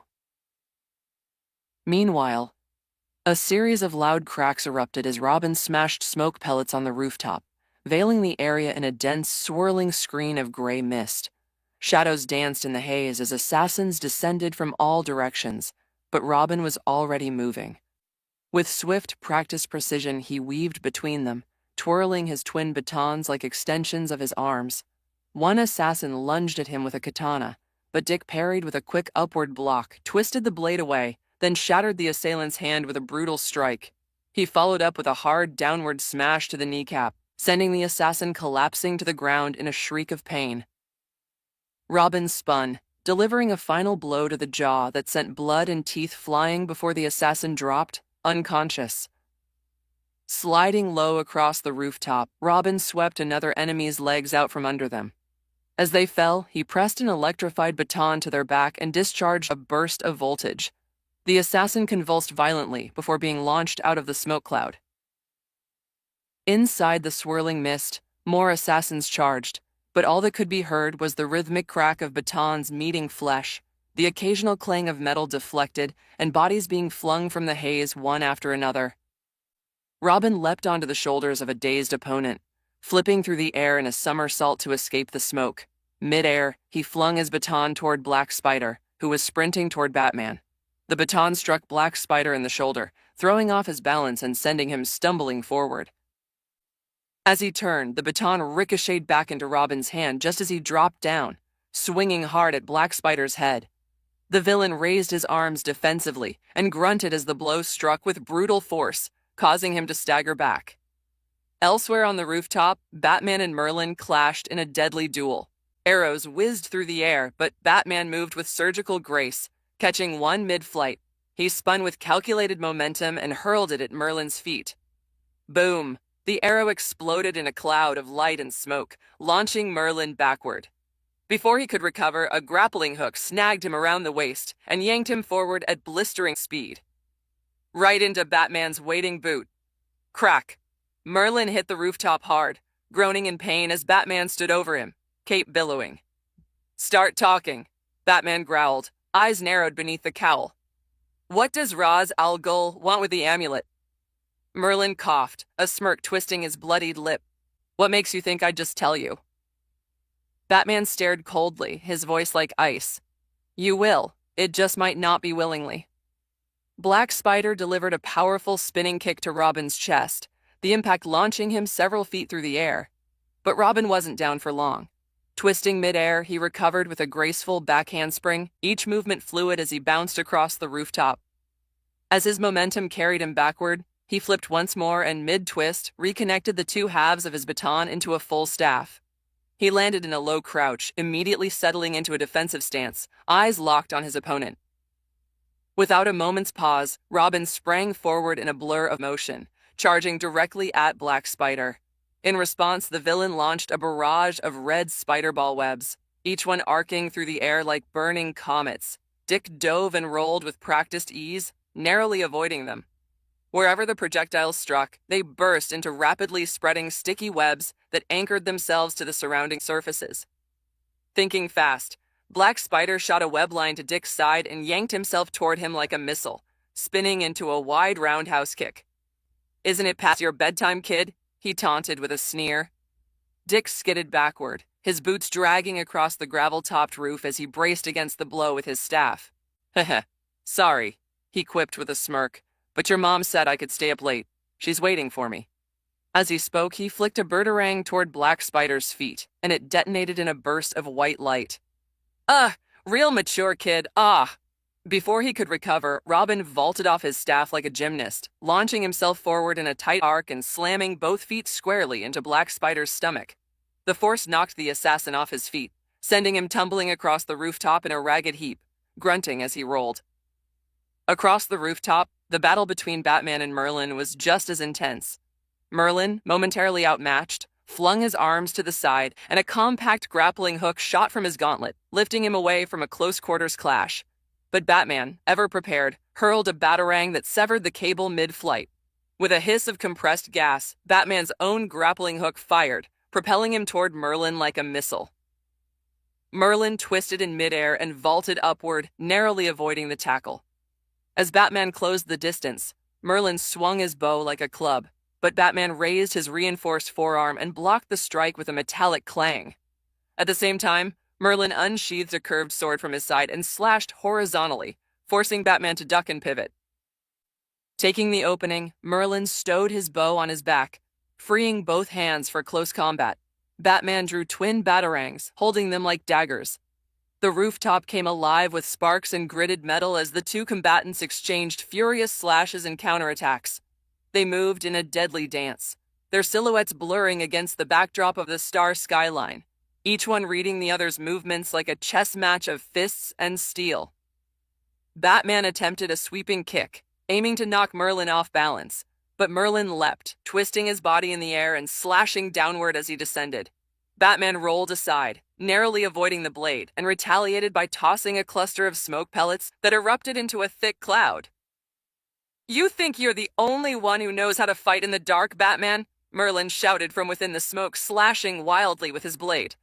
Meanwhile, a series of loud cracks erupted as Robin smashed smoke pellets on the rooftop, veiling the area in a dense, swirling screen of gray mist. Shadows danced in the haze as assassins descended from all directions, but Robin was already moving. With swift, practiced precision, he weaved between them, twirling his twin batons like extensions of his arms. One assassin lunged at him with a katana, but Dick parried with a quick upward block, twisted the blade away, then shattered the assailant's hand with a brutal strike. He followed up with a hard downward smash to the kneecap, sending the assassin collapsing to the ground in a shriek of pain. Robin spun, delivering a final blow to the jaw that sent blood and teeth flying before the assassin dropped, unconscious. Sliding low across the rooftop, Robin swept another enemy's legs out from under them. As they fell, he pressed an electrified baton to their back and discharged a burst of voltage. The assassin convulsed violently before being launched out of the smoke cloud. Inside the swirling mist, more assassins charged, but all that could be heard was the rhythmic crack of batons meeting flesh, the occasional clang of metal deflected, and bodies being flung from the haze one after another. Robin leapt onto the shoulders of a dazed opponent, flipping through the air in a somersault to escape the smoke. Mid-air, he flung his baton toward Black Spider, who was sprinting toward Batman. The baton struck Black Spider in the shoulder, throwing off his balance and sending him stumbling forward. As he turned, the baton ricocheted back into Robin's hand just as he dropped down, swinging hard at Black Spider's head. The villain raised his arms defensively and grunted as the blow struck with brutal force, causing him to stagger back. Elsewhere on the rooftop, Batman and Merlin clashed in a deadly duel. Arrows whizzed through the air, but Batman moved with surgical grace, catching one mid-flight. He spun with calculated momentum and hurled it at Merlin's feet. Boom! The arrow exploded in a cloud of light and smoke, launching Merlin backward. Before he could recover, a grappling hook snagged him around the waist and yanked him forward at blistering speed. Right into Batman's waiting boot. Crack! Merlin hit the rooftop hard, groaning in pain as Batman stood over him, cape billowing. "Start talking," Batman growled, eyes narrowed beneath the cowl. "What does Ra's al Ghul want with the amulet?" Merlin coughed, a smirk twisting his bloodied lip. "What makes you think I'd just tell you?" Batman stared coldly, his voice like ice. "You will. It just might not be willingly." Black Spider delivered a powerful spinning kick to Robin's chest, the impact launching him several feet through the air. But Robin wasn't down for long. Twisting midair, he recovered with a graceful back handspring, each movement fluid as he bounced across the rooftop. As his momentum carried him backward, he flipped once more and, mid-twist, reconnected the two halves of his baton into a full staff. He landed in a low crouch, immediately settling into a defensive stance, eyes locked on his opponent. Without a moment's pause, Robin sprang forward in a blur of motion, charging directly at Black Spider. In response, the villain launched a barrage of red spider-ball webs, each one arcing through the air like burning comets. Dick dove and rolled with practiced ease, narrowly avoiding them. Wherever the projectiles struck, they burst into rapidly spreading sticky webs that anchored themselves to the surrounding surfaces. Thinking fast, Black Spider shot a web line to Dick's side and yanked himself toward him like a missile, spinning into a wide roundhouse kick. "Isn't it past your bedtime, kid?" he taunted with a sneer. Dick skidded backward, his boots dragging across the gravel-topped roof as he braced against the blow with his staff. "Heh, sorry," he quipped with a smirk, "but your mom said I could stay up late. She's waiting for me." As he spoke, he flicked a birdarang toward Black Spider's feet, and it detonated in a burst of white light. Real mature kid, Before he could recover, Robin vaulted off his staff like a gymnast, launching himself forward in a tight arc and slamming both feet squarely into Black Spider's stomach. The force knocked the assassin off his feet, sending him tumbling across the rooftop in a ragged heap, grunting as he rolled. Across the rooftop, the battle between Batman and Merlin was just as intense. Merlin, momentarily outmatched, flung his arms to the side, and a compact grappling hook shot from his gauntlet, lifting him away from a close-quarters clash. But Batman, ever prepared, hurled a batarang that severed the cable mid-flight. With a hiss of compressed gas, Batman's own grappling hook fired, propelling him toward Merlin like a missile. Merlin twisted in midair and vaulted upward, narrowly avoiding the tackle. As Batman closed the distance, Merlin swung his bow like a club, but Batman raised his reinforced forearm and blocked the strike with a metallic clang. At the same time, Merlin unsheathed a curved sword from his side and slashed horizontally, forcing Batman to duck and pivot. Taking the opening, Merlin stowed his bow on his back, freeing both hands for close combat. Batman drew twin batarangs, holding them like daggers. The rooftop came alive with sparks and gritted metal as the two combatants exchanged furious slashes and counterattacks. They moved in a deadly dance, their silhouettes blurring against the backdrop of the star skyline, each one reading the other's movements like a chess match of fists and steel. Batman attempted a sweeping kick, aiming to knock Merlin off balance, but Merlin leapt, twisting his body in the air and slashing downward as he descended. Batman rolled aside, narrowly avoiding the blade, and retaliated by tossing a cluster of smoke pellets that erupted into a thick cloud. "You think you're the only one who knows how to fight in the dark, Batman?" Merlin shouted from within the smoke, slashing wildly with his blade.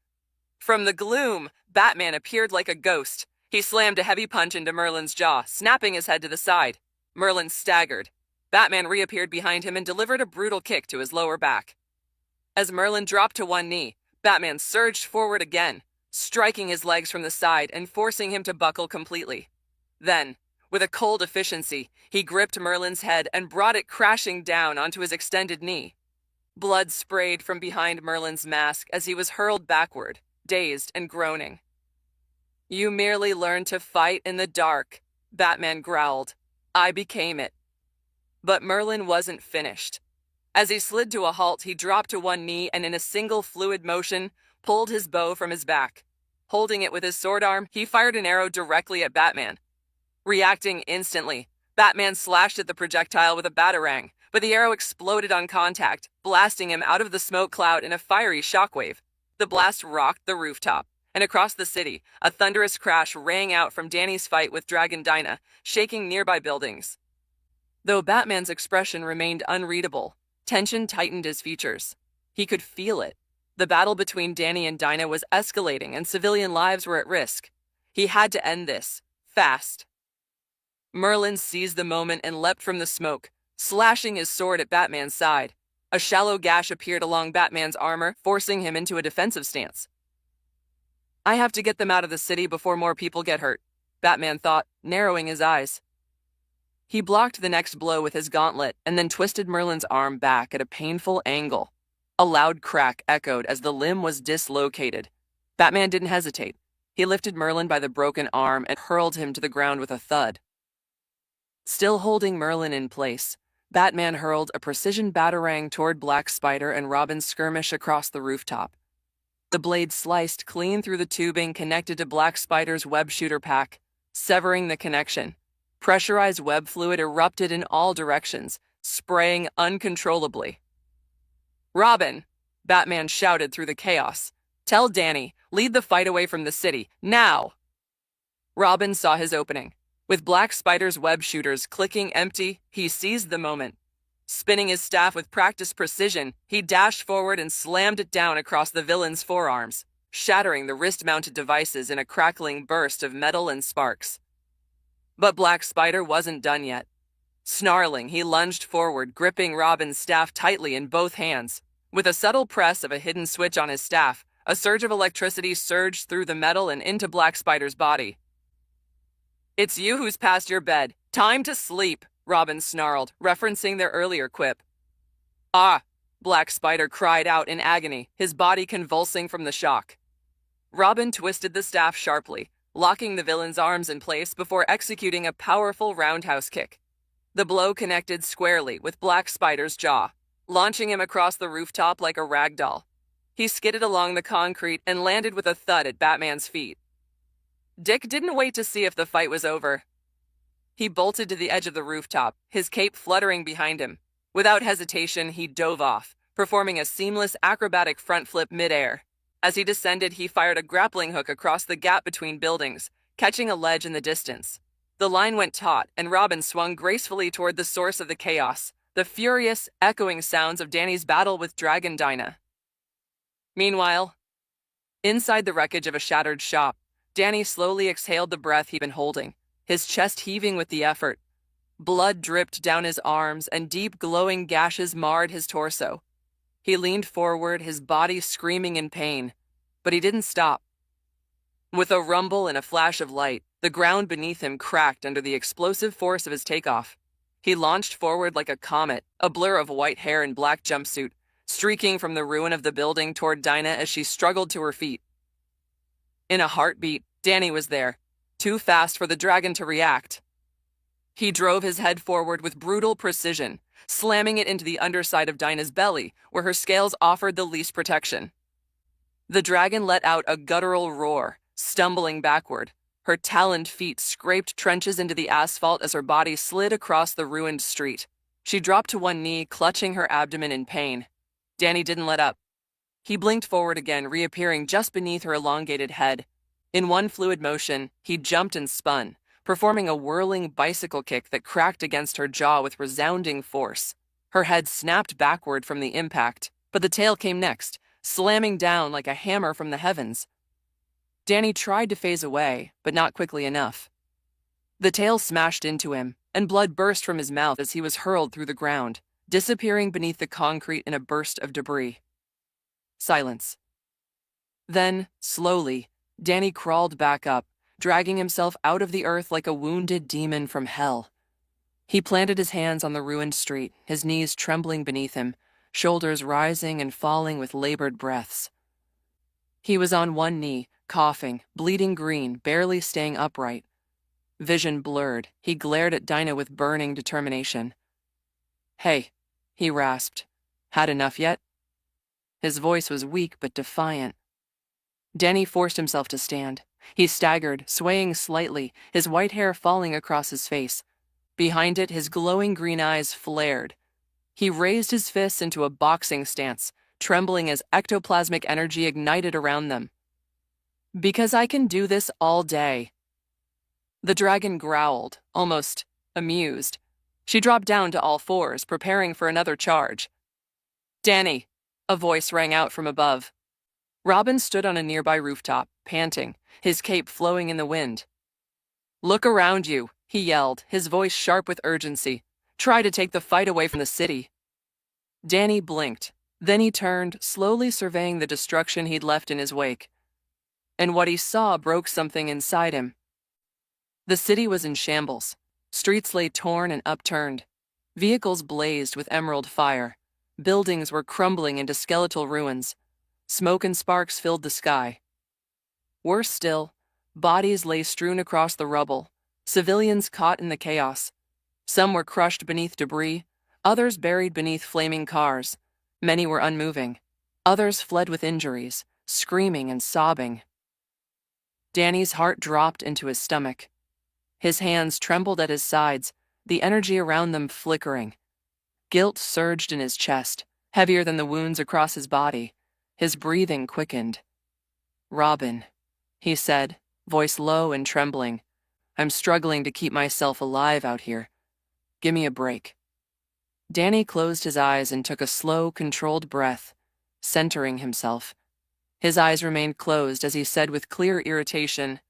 From the gloom, Batman appeared like a ghost. He slammed a heavy punch into Merlin's jaw, snapping his head to the side. Merlin staggered. Batman reappeared behind him and delivered a brutal kick to his lower back. As Merlin dropped to one knee, Batman surged forward again, striking his legs from the side and forcing him to buckle completely. Then, with a cold efficiency, he gripped Merlin's head and brought it crashing down onto his extended knee. Blood sprayed from behind Merlin's mask as he was hurled backward, dazed and groaning. You merely learned to fight in the dark, Batman growled. I became it. But Merlin wasn't finished. As he slid to a halt, he dropped to one knee and in a single fluid motion, pulled his bow from his back. Holding it with his sword arm, he fired an arrow directly at Batman. Reacting instantly, Batman slashed at the projectile with a batarang, but the arrow exploded on contact, blasting him out of the smoke cloud in a fiery shockwave. The blast rocked the rooftop, and across the city, a thunderous crash rang out from Danny's fight with Dragon Dinah, shaking nearby buildings. Though Batman's expression remained unreadable, tension tightened his features. He could feel it. The battle between Danny and Dinah was escalating and civilian lives were at risk. He had to end this, fast. Merlin seized the moment and leapt from the smoke, slashing his sword at Batman's side. A shallow gash appeared along Batman's armor, forcing him into a defensive stance. I have to get them out of the city before more people get hurt, Batman thought, narrowing his eyes. He blocked the next blow with his gauntlet and then twisted Merlin's arm back at a painful angle. A loud crack echoed as the limb was dislocated. Batman didn't hesitate. He lifted Merlin by the broken arm and hurled him to the ground with a thud. Still holding Merlin in place, Batman hurled a precision batarang toward Black Spider and Robin's skirmish across the rooftop. The blade sliced clean through the tubing connected to Black Spider's web shooter pack, severing the connection. Pressurized web fluid erupted in all directions, spraying uncontrollably. Robin, Batman shouted through the chaos. Tell Danny, lead the fight away from the city, now! Robin saw his opening. With Black Spider's web shooters clicking empty, he seized the moment. Spinning his staff with practiced precision, he dashed forward and slammed it down across the villain's forearms, shattering the wrist-mounted devices in a crackling burst of metal and sparks. But Black Spider wasn't done yet. Snarling, he lunged forward, gripping Robin's staff tightly in both hands. With a subtle press of a hidden switch on his staff, a surge of electricity surged through the metal and into Black Spider's body. It's you who's past your bed. Time to sleep, Robin snarled, referencing their earlier quip. Ah, Black Spider cried out in agony, his body convulsing from the shock. Robin twisted the staff sharply, locking the villain's arms in place before executing a powerful roundhouse kick. The blow connected squarely with Black Spider's jaw, launching him across the rooftop like a rag doll. He skidded along the concrete and landed with a thud at Batman's feet. Dick didn't wait to see if the fight was over. He bolted to the edge of the rooftop, his cape fluttering behind him. Without hesitation, he dove off, performing a seamless acrobatic front flip midair. As he descended, he fired a grappling hook across the gap between buildings, catching a ledge in the distance. The line went taut, and Robin swung gracefully toward the source of the chaos, the furious, echoing sounds of Danny's battle with Dragon Dinah. Meanwhile, inside the wreckage of a shattered shop, Danny slowly exhaled the breath he'd been holding, his chest heaving with the effort. Blood dripped down his arms, and deep glowing gashes marred his torso. He leaned forward, his body screaming in pain, but he didn't stop. With a rumble and a flash of light, the ground beneath him cracked under the explosive force of his takeoff. He launched forward like a comet, a blur of white hair and black jumpsuit, streaking from the ruin of the building toward Dinah as she struggled to her feet. In a heartbeat, Danny was there, too fast for the dragon to react. He drove his head forward with brutal precision, slamming it into the underside of Dinah's belly, where her scales offered the least protection. The dragon let out a guttural roar, stumbling backward. Her taloned feet scraped trenches into the asphalt as her body slid across the ruined street. She dropped to one knee, clutching her abdomen in pain. Danny didn't let up. He blinked forward again, reappearing just beneath her elongated head. In one fluid motion, he jumped and spun, performing a whirling bicycle kick that cracked against her jaw with resounding force. Her head snapped backward from the impact, but the tail came next, slamming down like a hammer from the heavens. Danny tried to phase away, but not quickly enough. The tail smashed into him, and blood burst from his mouth as he was hurled through the ground, disappearing beneath the concrete in a burst of debris. Silence. Then, slowly, Danny crawled back up, dragging himself out of the earth like a wounded demon from hell. He planted his hands on the ruined street, his knees trembling beneath him, shoulders rising and falling with labored breaths. He was on one knee, coughing, bleeding green, barely staying upright. Vision blurred, he glared at Dinah with burning determination. "Hey," he rasped. "Had enough yet?" His voice was weak but defiant. Danny forced himself to stand. He staggered, swaying slightly, his white hair falling across his face. Behind it, his glowing green eyes flared. He raised his fists into a boxing stance, trembling as ectoplasmic energy ignited around them. "Because I can do this all day." The dragon growled, almost amused. She dropped down to all fours, preparing for another charge. "Danny," a voice rang out from above. Robin stood on a nearby rooftop, panting, his cape flowing in the wind. "Look around you," he yelled, his voice sharp with urgency. "Try to take the fight away from the city." Danny blinked. Then he turned, slowly surveying the destruction he'd left in his wake. And what he saw broke something inside him. The city was in shambles. Streets lay torn and upturned. Vehicles blazed with emerald fire. Buildings were crumbling into skeletal ruins. Smoke and sparks filled the sky. Worse still, bodies lay strewn across the rubble, civilians caught in the chaos. Some were crushed beneath debris, others buried beneath flaming cars. Many were unmoving. Others fled with injuries, screaming and sobbing. Danny's heart dropped into his stomach. His hands trembled at his sides, the energy around them flickering. Guilt surged in his chest, heavier than the wounds across his body. His breathing quickened. "Robin," he said, voice low and trembling. "I'm struggling to keep myself alive out here. Give me a break." Danny closed his eyes and took a slow, controlled breath, centering himself. His eyes remained closed as he said with clear irritation,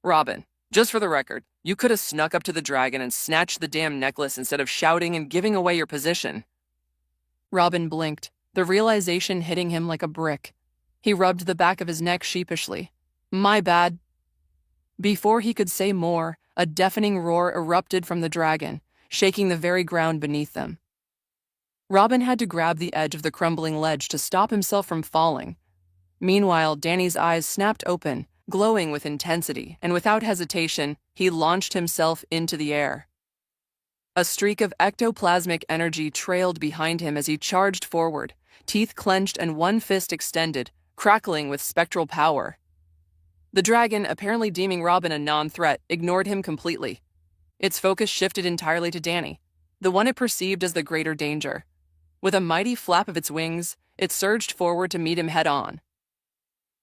"Robin, just for the record, you could have snuck up to the dragon and snatched the damn necklace instead of shouting and giving away your position." Robin blinked, the realization hitting him like a brick. He rubbed the back of his neck sheepishly. "My bad." Before he could say more, a deafening roar erupted from the dragon, shaking the very ground beneath them. Robin had to grab the edge of the crumbling ledge to stop himself from falling. Meanwhile, Danny's eyes snapped open, glowing with intensity, and without hesitation, he launched himself into the air. A streak of ectoplasmic energy trailed behind him as he charged forward, teeth clenched and one fist extended, crackling with spectral power. The dragon, apparently deeming Robin a non-threat, ignored him completely. Its focus shifted entirely to Danny, the one it perceived as the greater danger. With a mighty flap of its wings, it surged forward to meet him head-on.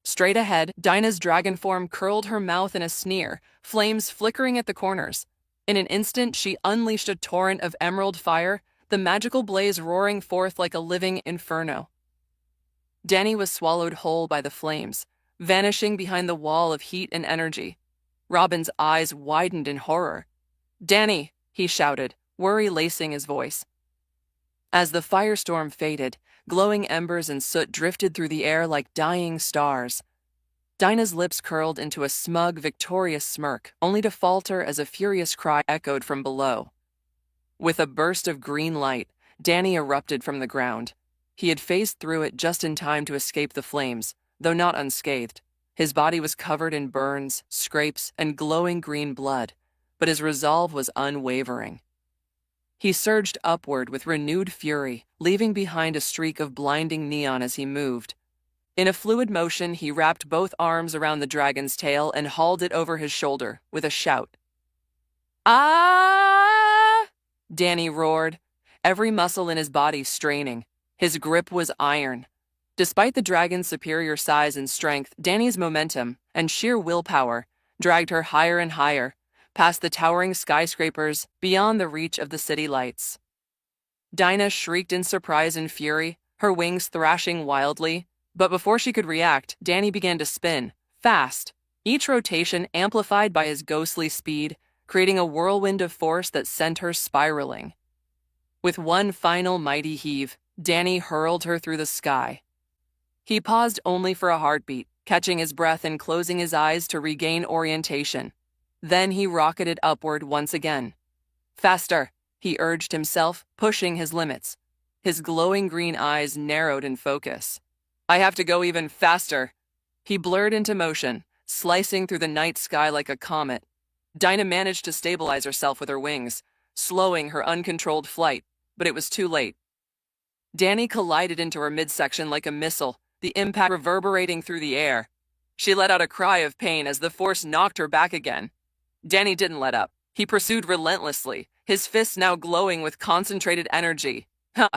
Straight ahead, Dinah's dragon form curled her mouth in a sneer, flames flickering at the corners. In an instant, she unleashed a torrent of emerald fire, the magical blaze roaring forth like a living inferno. Danny was swallowed whole by the flames, vanishing behind the wall of heat and energy. Robin's eyes widened in horror. "Danny!" he shouted, worry lacing his voice. As the firestorm faded, glowing embers and soot drifted through the air like dying stars. Dinah's lips curled into a smug, victorious smirk, only to falter as a furious cry echoed from below. With a burst of green light, Danny erupted from the ground. He had phased through it just in time to escape the flames, though not unscathed. His body was covered in burns, scrapes, and glowing green blood, but his resolve was unwavering. He surged upward with renewed fury, leaving behind a streak of blinding neon as he moved. In a fluid motion, he wrapped both arms around the dragon's tail and hauled it over his shoulder with a shout. "Ah!" Danny roared, every muscle in his body straining. His grip was iron. Despite the dragon's superior size and strength, Danny's momentum and sheer willpower dragged her higher and higher, past the towering skyscrapers, beyond the reach of the city lights. Dinah shrieked in surprise and fury, her wings thrashing wildly, but before she could react, Danny began to spin, fast, each rotation amplified by his ghostly speed, creating a whirlwind of force that sent her spiraling. With one final mighty heave, Danny hurled her through the sky. He paused only for a heartbeat, catching his breath and closing his eyes to regain orientation. Then he rocketed upward once again. "Faster," he urged himself, pushing his limits. His glowing green eyes narrowed in focus. "I have to go even faster." He blurred into motion, slicing through the night sky like a comet. Dinah managed to stabilize herself with her wings, slowing her uncontrolled flight, but it was too late. Danny collided into her midsection like a missile, the impact reverberating through the air. She let out a cry of pain as the force knocked her back again. Danny didn't let up. He pursued relentlessly, his fists now glowing with concentrated energy. Ha!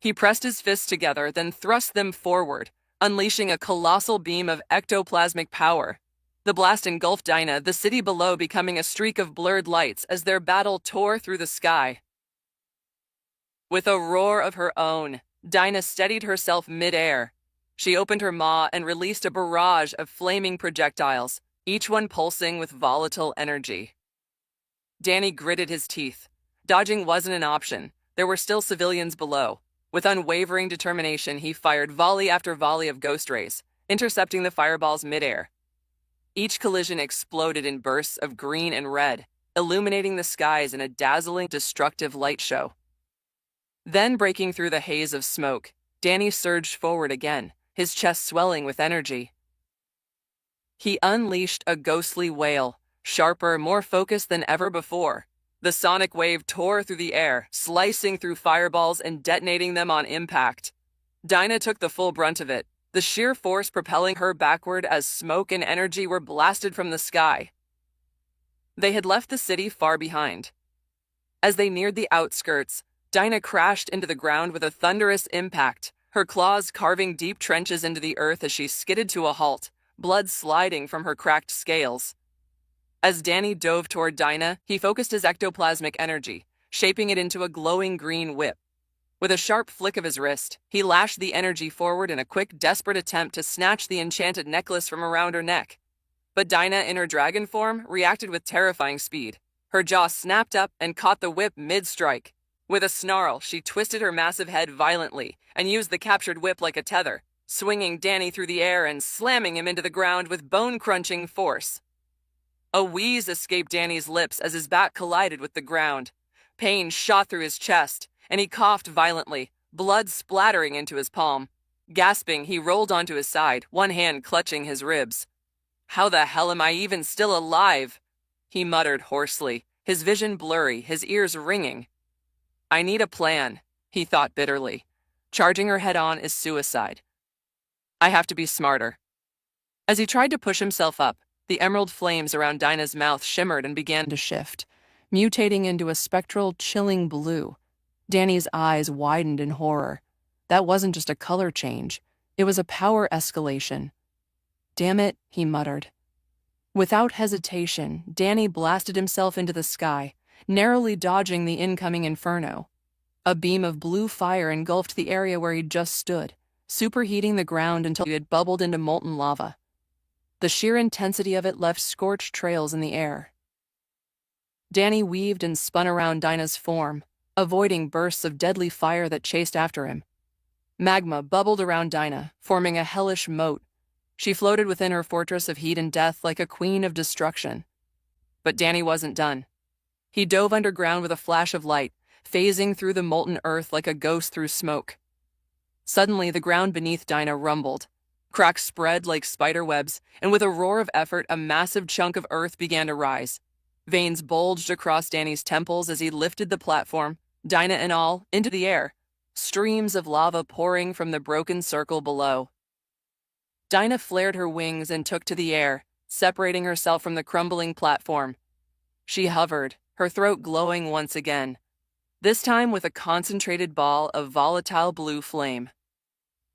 He pressed his fists together, then thrust them forward, unleashing a colossal beam of ectoplasmic power. The blast engulfed Dinah, the city below becoming a streak of blurred lights as their battle tore through the sky. With a roar of her own, Dinah steadied herself mid-air. She opened her maw and released a barrage of flaming projectiles, each one pulsing with volatile energy. Danny gritted his teeth. Dodging wasn't an option. There were still civilians below. With unwavering determination, he fired volley after volley of ghost rays, intercepting the fireballs mid-air. Each collision exploded in bursts of green and red, illuminating the skies in a dazzling, destructive light show. Then, breaking through the haze of smoke, Danny surged forward again, his chest swelling with energy. He unleashed a ghostly wail, sharper, more focused than ever before. The sonic wave tore through the air, slicing through fireballs and detonating them on impact. Dinah took the full brunt of it, the sheer force propelling her backward as smoke and energy were blasted from the sky. They had left the city far behind. As they neared the outskirts, Dinah crashed into the ground with a thunderous impact, her claws carving deep trenches into the earth as she skidded to a halt, blood sliding from her cracked scales. As Danny dove toward Dinah, he focused his ectoplasmic energy, shaping it into a glowing green whip. With a sharp flick of his wrist, he lashed the energy forward in a quick, desperate attempt to snatch the enchanted necklace from around her neck. But Dinah, in her dragon form, reacted with terrifying speed. Her jaw snapped up and caught the whip mid-strike. With a snarl, she twisted her massive head violently and used the captured whip like a tether, swinging Danny through the air and slamming him into the ground with bone-crunching force. A wheeze escaped Danny's lips as his back collided with the ground. Pain shot through his chest, and he coughed violently, blood splattering into his palm. Gasping, he rolled onto his side, one hand clutching his ribs. "How the hell am I even still alive?" he muttered hoarsely, his vision blurry, his ears ringing. "I need a plan," he thought bitterly. "Charging her head-on is suicide. I have to be smarter." As he tried to push himself up, the emerald flames around Dinah's mouth shimmered and began to shift, mutating into a spectral, chilling blue. Danny's eyes widened in horror. That wasn't just a color change. It was a power escalation. "Damn it," he muttered. Without hesitation, Danny blasted himself into the sky, narrowly dodging the incoming inferno. A beam of blue fire engulfed the area where he'd just stood, superheating the ground until it had bubbled into molten lava. The sheer intensity of it left scorched trails in the air. Danny weaved and spun around Dinah's form, avoiding bursts of deadly fire that chased after him. Magma bubbled around Dinah, forming a hellish moat. She floated within her fortress of heat and death like a queen of destruction. But Danny wasn't done. He dove underground with a flash of light, phasing through the molten earth like a ghost through smoke. Suddenly, the ground beneath Dinah rumbled. Cracks spread like spider webs, and with a roar of effort, a massive chunk of earth began to rise. Veins bulged across Danny's temples as he lifted the platform, Dinah and all, into the air, streams of lava pouring from the broken circle below. Dinah flared her wings and took to the air, separating herself from the crumbling platform. She hovered, her throat glowing once again, this time with a concentrated ball of volatile blue flame.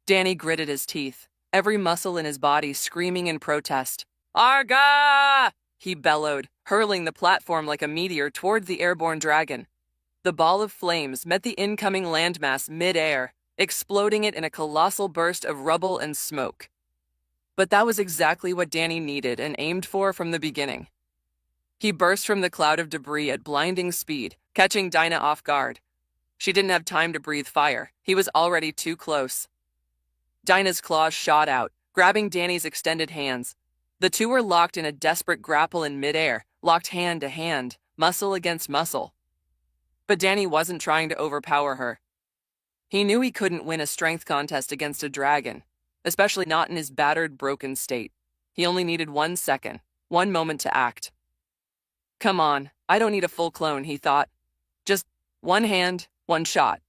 Danny gritted his teeth, every muscle in his body screaming in protest. "Arga!" he bellowed, hurling the platform like a meteor toward the airborne dragon. The ball of flames met the incoming landmass mid-air, exploding it in a colossal burst of rubble and smoke. But that was exactly what Danny needed and aimed for from the beginning. He burst from the cloud of debris at blinding speed, catching Dinah off guard. She didn't have time to breathe fire. He was already too close. Dinah's claws shot out, grabbing Danny's extended hands. The two were locked in a desperate grapple in midair, locked hand to hand, muscle against muscle. But Danny wasn't trying to overpower her. He knew he couldn't win a strength contest against a dragon, especially not in his battered, broken state. He only needed 1 second, 1 moment to act. Come on, I don't need a full clone, he thought. Just one hand, one shot.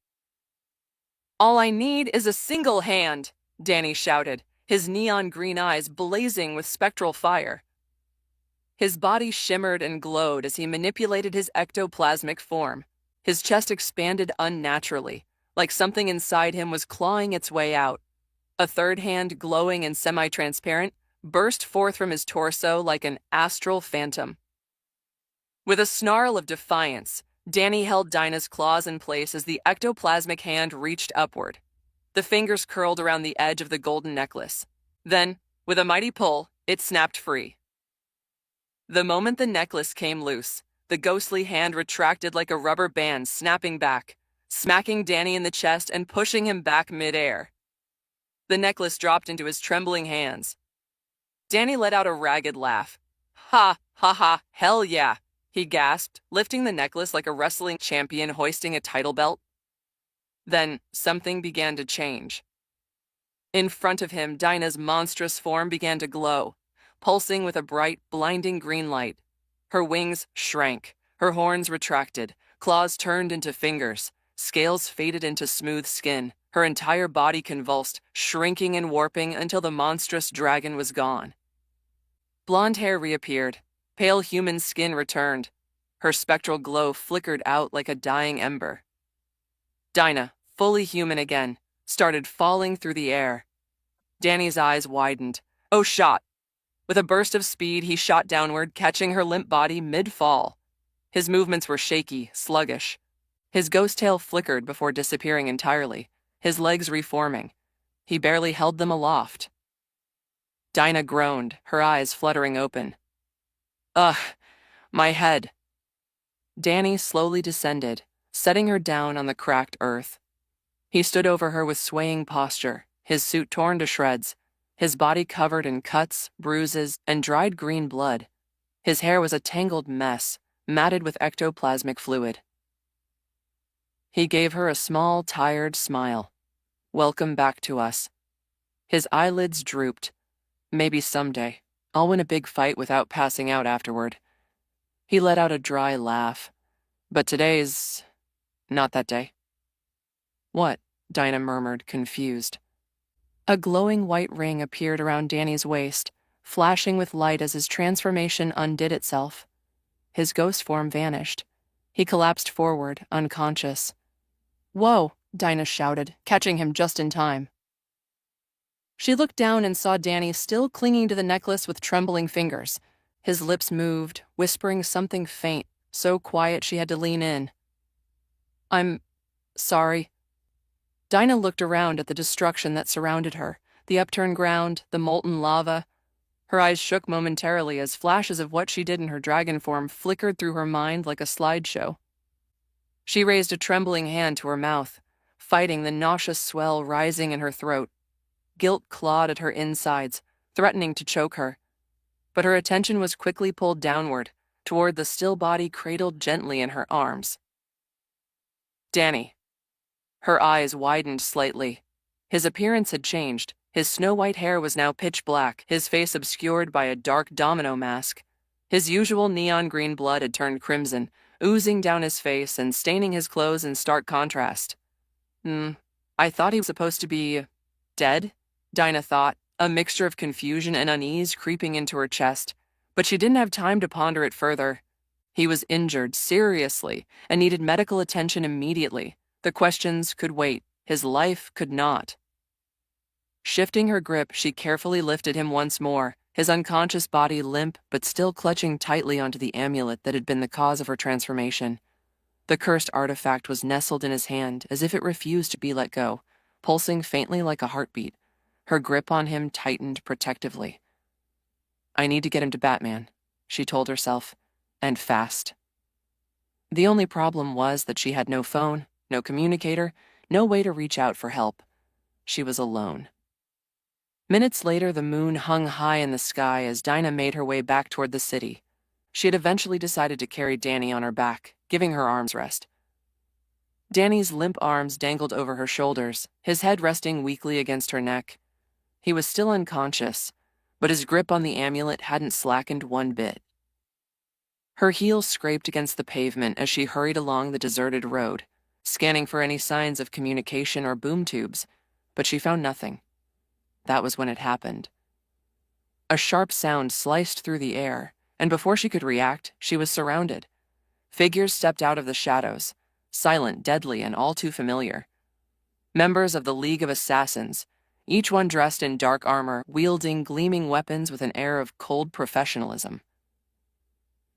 All I need is a single hand, Danny shouted, his neon green eyes blazing with spectral fire. His body shimmered and glowed as he manipulated his ectoplasmic form. His chest expanded unnaturally, like something inside him was clawing its way out. A third hand, glowing and semi-transparent, burst forth from his torso like an astral phantom. With a snarl of defiance, Danny held Dinah's claws in place as the ectoplasmic hand reached upward. The fingers curled around the edge of the golden necklace. Then, with a mighty pull, it snapped free. The moment the necklace came loose, the ghostly hand retracted like a rubber band, snapping back, smacking Danny in the chest and pushing him back midair. The necklace dropped into his trembling hands. Danny let out a ragged laugh. Ha, ha, ha, hell yeah, he gasped, lifting the necklace like a wrestling champion hoisting a title belt. Then, something began to change. In front of him, Dinah's monstrous form began to glow, pulsing with a bright, blinding green light. Her wings shrank, her horns retracted, claws turned into fingers, scales faded into smooth skin. Her entire body convulsed, shrinking and warping until the monstrous dragon was gone. Blonde hair reappeared, pale human skin returned. Her spectral glow flickered out like a dying ember. Dinah, fully human again, started falling through the air. Danny's eyes widened. Oh, shot! With a burst of speed, he shot downward, catching her limp body mid-fall. His movements were shaky, sluggish. His ghost tail flickered before disappearing entirely, his legs reforming. He barely held them aloft. Dinah groaned, her eyes fluttering open. Ugh, my head. Danny slowly descended, setting her down on the cracked earth. He stood over her with swaying posture, his suit torn to shreds, his body covered in cuts, bruises, and dried green blood. His hair was a tangled mess, matted with ectoplasmic fluid. He gave her a small, tired smile. Welcome back to us. His eyelids drooped. Maybe someday, I'll win a big fight without passing out afterward. He let out a dry laugh. But today's not that day. What? Dinah murmured, confused. A glowing white ring appeared around Danny's waist, flashing with light as his transformation undid itself. His ghost form vanished. He collapsed forward, unconscious. Whoa, Dinah shouted, catching him just in time. She looked down and saw Danny still clinging to the necklace with trembling fingers. His lips moved, whispering something faint, so quiet she had to lean in. I'm sorry. Dinah looked around at the destruction that surrounded her, the upturned ground, the molten lava. Her eyes shook momentarily as flashes of what she did in her dragon form flickered through her mind like a slideshow. She raised a trembling hand to her mouth, fighting the nauseous swell rising in her throat. Guilt clawed at her insides, threatening to choke her. But her attention was quickly pulled downward, toward the still body cradled gently in her arms. Danny. Her eyes widened slightly. His appearance had changed. His snow-white hair was now pitch black, his face obscured by a dark domino mask. His usual neon green blood had turned crimson, oozing down his face and staining his clothes in stark contrast. I thought he was supposed to be dead, Dinah thought, a mixture of confusion and unease creeping into her chest. But she didn't have time to ponder it further. He was injured, seriously, and needed medical attention immediately. The questions could wait. His life could not. Shifting her grip, she carefully lifted him once more, his unconscious body limp but still clutching tightly onto the amulet that had been the cause of her transformation. The cursed artifact was nestled in his hand as if it refused to be let go, pulsing faintly like a heartbeat. Her grip on him tightened protectively. I need to get him to Batman, she told herself, and fast. The only problem was that she had no phone, no communicator, no way to reach out for help. She was alone. Minutes later, the moon hung high in the sky as Dinah made her way back toward the city. She had eventually decided to carry Danny on her back, giving her arms rest. Danny's limp arms dangled over her shoulders, his head resting weakly against her neck. He was still unconscious, but his grip on the amulet hadn't slackened one bit. Her heels scraped against the pavement as she hurried along the deserted road, scanning for any signs of communication or boom tubes, but she found nothing. That was when it happened. A sharp sound sliced through the air, and before she could react, she was surrounded. Figures stepped out of the shadows, silent, deadly, and all too familiar. Members of the League of Assassins, each one dressed in dark armor, wielding gleaming weapons with an air of cold professionalism.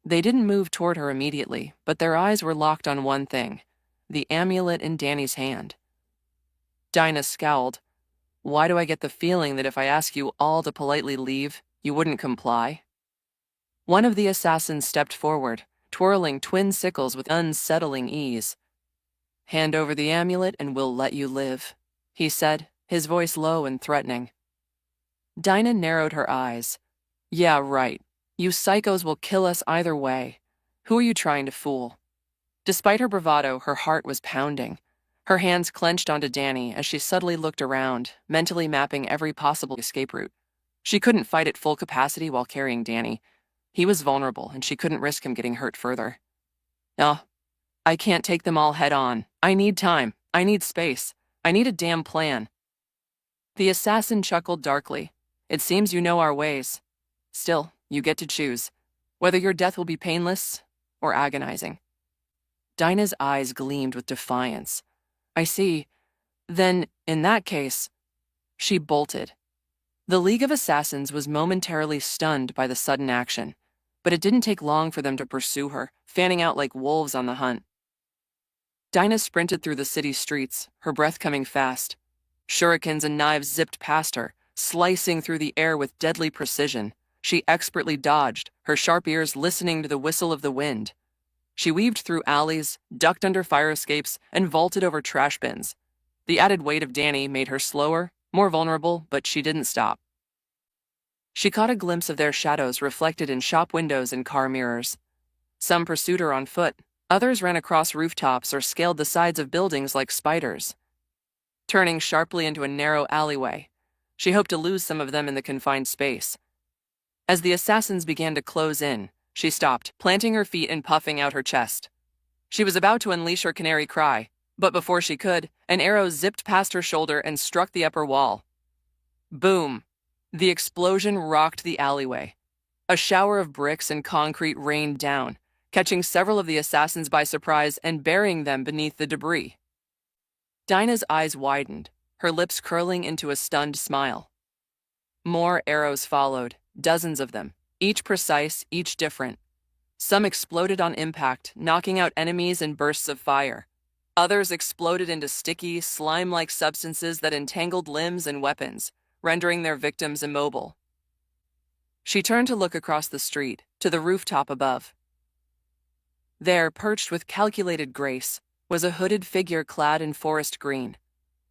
They didn't move toward her immediately, but their eyes were locked on one thing, the amulet in Danny's hand. Dinah scowled. Why do I get the feeling that if I ask you all to politely leave, you wouldn't comply? One of the assassins stepped forward, twirling twin sickles with unsettling ease. Hand over the amulet and we'll let you live, he said, his voice low and threatening. Dinah narrowed her eyes. Yeah, right. You psychos will kill us either way. Who are you trying to fool? Despite her bravado, her heart was pounding. Her hands clenched onto Danny as she subtly looked around, mentally mapping every possible escape route. She couldn't fight at full capacity while carrying Danny. He was vulnerable, and she couldn't risk him getting hurt further. No, I can't take them all head on. I need time. I need space. I need a damn plan. The assassin chuckled darkly. It seems you know our ways. Still, you get to choose, whether your death will be painless or agonizing. Dinah's eyes gleamed with defiance. I see. Then, in that case, she bolted. The League of Assassins was momentarily stunned by the sudden action, but it didn't take long for them to pursue her, fanning out like wolves on the hunt. Dinah sprinted through the city streets, her breath coming fast. Shurikens and knives zipped past her, slicing through the air with deadly precision. She expertly dodged, her sharp ears listening to the whistle of the wind. She weaved through alleys, ducked under fire escapes, and vaulted over trash bins. The added weight of Danny made her slower, more vulnerable, but she didn't stop. She caught a glimpse of their shadows reflected in shop windows and car mirrors. Some pursued her on foot, others ran across rooftops or scaled the sides of buildings like spiders. Turning sharply into a narrow alleyway, she hoped to lose some of them in the confined space. As the assassins began to close in, she stopped, planting her feet and puffing out her chest. She was about to unleash her canary cry, but before she could, an arrow zipped past her shoulder and struck the upper wall. Boom! The explosion rocked the alleyway. A shower of bricks and concrete rained down, catching several of the assassins by surprise and burying them beneath the debris. Dinah's eyes widened, her lips curling into a stunned smile. More arrows followed, dozens of them, each precise, each different. Some exploded on impact, knocking out enemies in bursts of fire. Others exploded into sticky, slime-like substances that entangled limbs and weapons, rendering their victims immobile. She turned to look across the street, to the rooftop above. There, perched with calculated grace, was a hooded figure clad in forest green,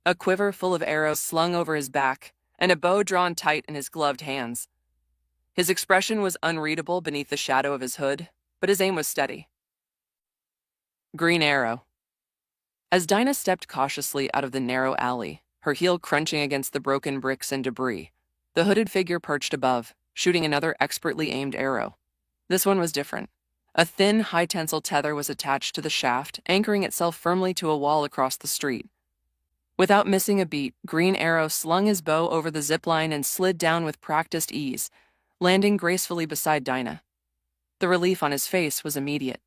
a quiver full of arrows slung over his back, and a bow drawn tight in his gloved hands. His expression was unreadable beneath the shadow of his hood, but his aim was steady. Green arrow. As Dinah stepped cautiously out of the narrow alley, her heel crunching against the broken bricks and debris, the hooded figure perched above, shooting another expertly aimed arrow. This one was different. A thin, high-tensile tether was attached to the shaft, anchoring itself firmly to a wall across the street. Without missing a beat, Green Arrow slung his bow over the zipline and slid down with practiced ease, landing gracefully beside Dinah. The relief on his face was immediate.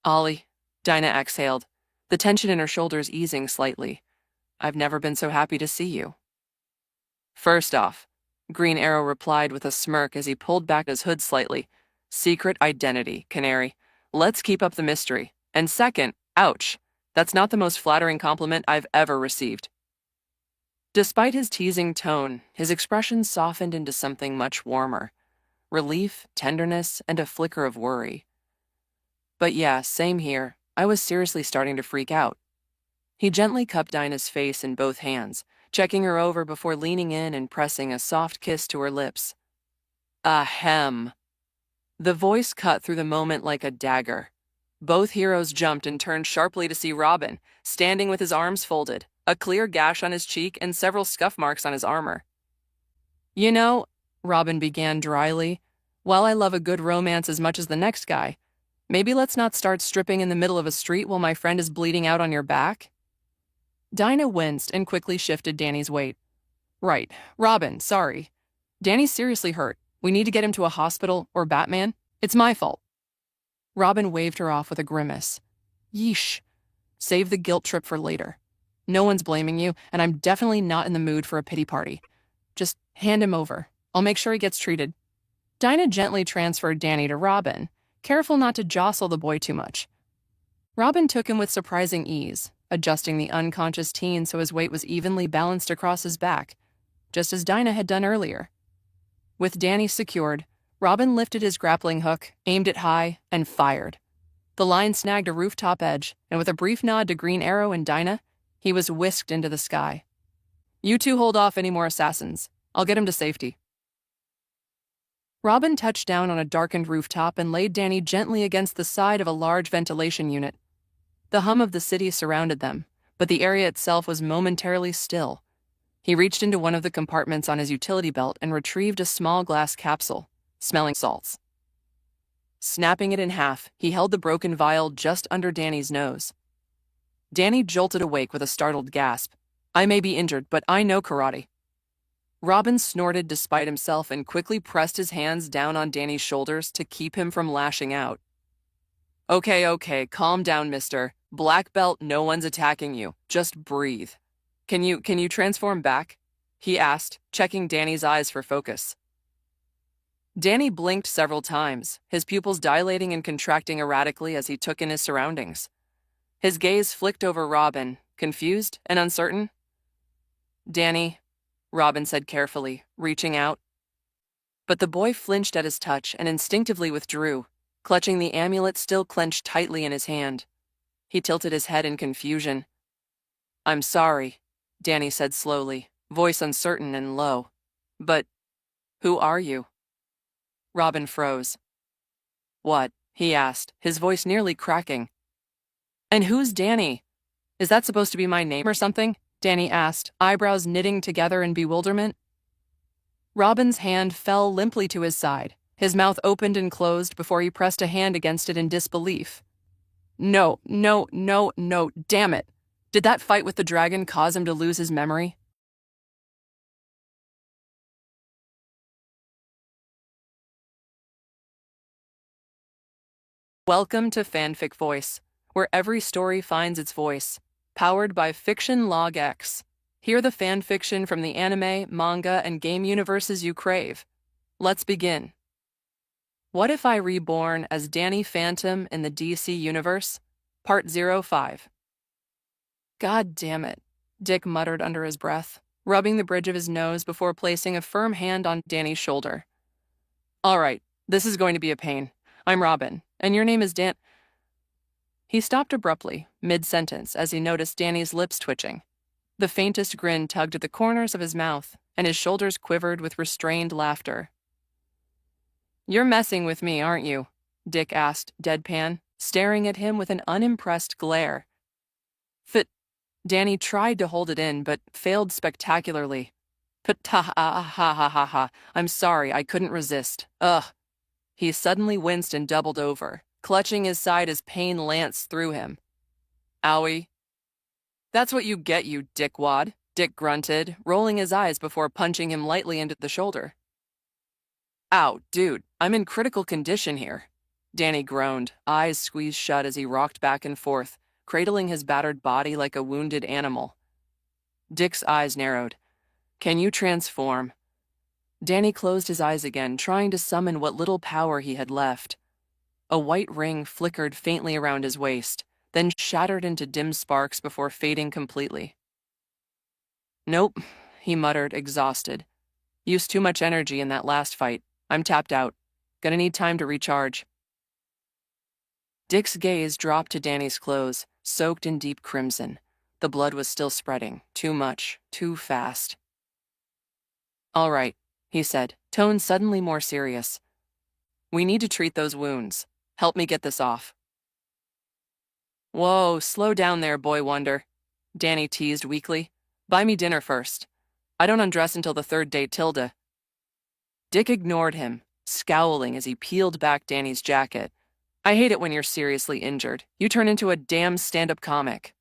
Ollie, Dinah exhaled, the tension in her shoulders easing slightly. I've never been so happy to see you. First off, Green Arrow replied with a smirk as he pulled back his hood slightly. Secret identity, Canary. Let's keep up the mystery. And second, ouch, that's not the most flattering compliment I've ever received. Despite his teasing tone, his expression softened into something much warmer. Relief, tenderness, and a flicker of worry. But yeah, same here. I was seriously starting to freak out. He gently cupped Dinah's face in both hands, checking her over before leaning in and pressing a soft kiss to her lips. Ahem. The voice cut through the moment like a dagger. Both heroes jumped and turned sharply to see Robin, standing with his arms folded, a clear gash on his cheek and several scuff marks on his armor. You know, Robin began dryly. Well, I love a good romance as much as the next guy. Maybe let's not start stripping in the middle of a street while my friend is bleeding out on your back? Dinah winced and quickly shifted Danny's weight. Right. Robin, sorry. Danny's seriously hurt. We need to get him to a hospital or Batman. It's my fault. Robin waved her off with a grimace. Yeesh. Save the guilt trip for later. No one's blaming you, and I'm definitely not in the mood for a pity party. Just hand him over. I'll make sure he gets treated. Dinah gently transferred Danny to Robin, careful not to jostle the boy too much. Robin took him with surprising ease, adjusting the unconscious teen so his weight was evenly balanced across his back, just as Dinah had done earlier. With Danny secured, Robin lifted his grappling hook, aimed it high, and fired. The line snagged a rooftop edge, and with a brief nod to Green Arrow and Dinah, he was whisked into the sky. You two hold off any more assassins. I'll get him to safety. Robin touched down on a darkened rooftop and laid Danny gently against the side of a large ventilation unit. The hum of the city surrounded them, but the area itself was momentarily still. He reached into one of the compartments on his utility belt and retrieved a small glass capsule, smelling salts. Snapping it in half, he held the broken vial just under Danny's nose. Danny jolted awake with a startled gasp. I may be injured, but I know karate. Robin snorted despite himself and quickly pressed his hands down on Danny's shoulders to keep him from lashing out. Okay, calm down, mister. Black belt, no one's attacking you. Just breathe. Can you transform back? He asked, checking Danny's eyes for focus. Danny blinked several times, his pupils dilating and contracting erratically as he took in his surroundings. His gaze flicked over Robin, confused and uncertain. Danny, Robin said carefully, reaching out. But the boy flinched at his touch and instinctively withdrew, clutching the amulet still clenched tightly in his hand. He tilted his head in confusion. I'm sorry, Danny said slowly, voice uncertain and low. But who are you? Robin froze. What? He asked, his voice nearly cracking. And who's Danny? Is that supposed to be my name or something? Danny asked, eyebrows knitting together in bewilderment. Robin's hand fell limply to his side. His mouth opened and closed before he pressed a hand against it in disbelief. No, damn it. Did that fight with the dragon cause him to lose his memory? Welcome to Fanfic Voice, where every story finds its voice. Powered by Fiction Log X. Hear the fanfiction from the anime, manga, and game universes you crave. Let's begin. What if I reborn as Danny Phantom in the DC universe? Part 05. God damn it, Dick muttered under his breath, rubbing the bridge of his nose before placing a firm hand on Danny's shoulder. All right, this is going to be a pain. I'm Robin, and your name is Dan. He stopped abruptly, mid-sentence, as he noticed Danny's lips twitching. The faintest grin tugged at the corners of his mouth, and his shoulders quivered with restrained laughter. You're messing with me, aren't you? Dick asked, deadpan, staring at him with an unimpressed glare. Danny tried to hold it in, but failed spectacularly. Ha. I'm sorry, I couldn't resist. Ugh. He suddenly winced and doubled over, clutching his side as pain lanced through him. Owie. That's what you get, you dickwad, Dick grunted, rolling his eyes before punching him lightly into the shoulder. Ow, dude, I'm in critical condition here. Danny groaned, eyes squeezed shut as he rocked back and forth, cradling his battered body like a wounded animal. Dick's eyes narrowed. Can you transform? Danny closed his eyes again, trying to summon what little power he had left. A white ring flickered faintly around his waist, then shattered into dim sparks before fading completely. Nope, he muttered, exhausted. Used too much energy in that last fight. I'm tapped out. Gonna need time to recharge. Dick's gaze dropped to Danny's clothes, soaked in deep crimson. The blood was still spreading. Too much. Too fast. All right, he said, tone suddenly more serious. We need to treat those wounds. Help me get this off. Whoa, slow down there, boy wonder. Danny teased weakly. Buy me dinner first. I don't undress until the third date, Tilda. Dick ignored him, scowling as he peeled back Danny's jacket. I hate it when you're seriously injured. You turn into a damn stand-up comic.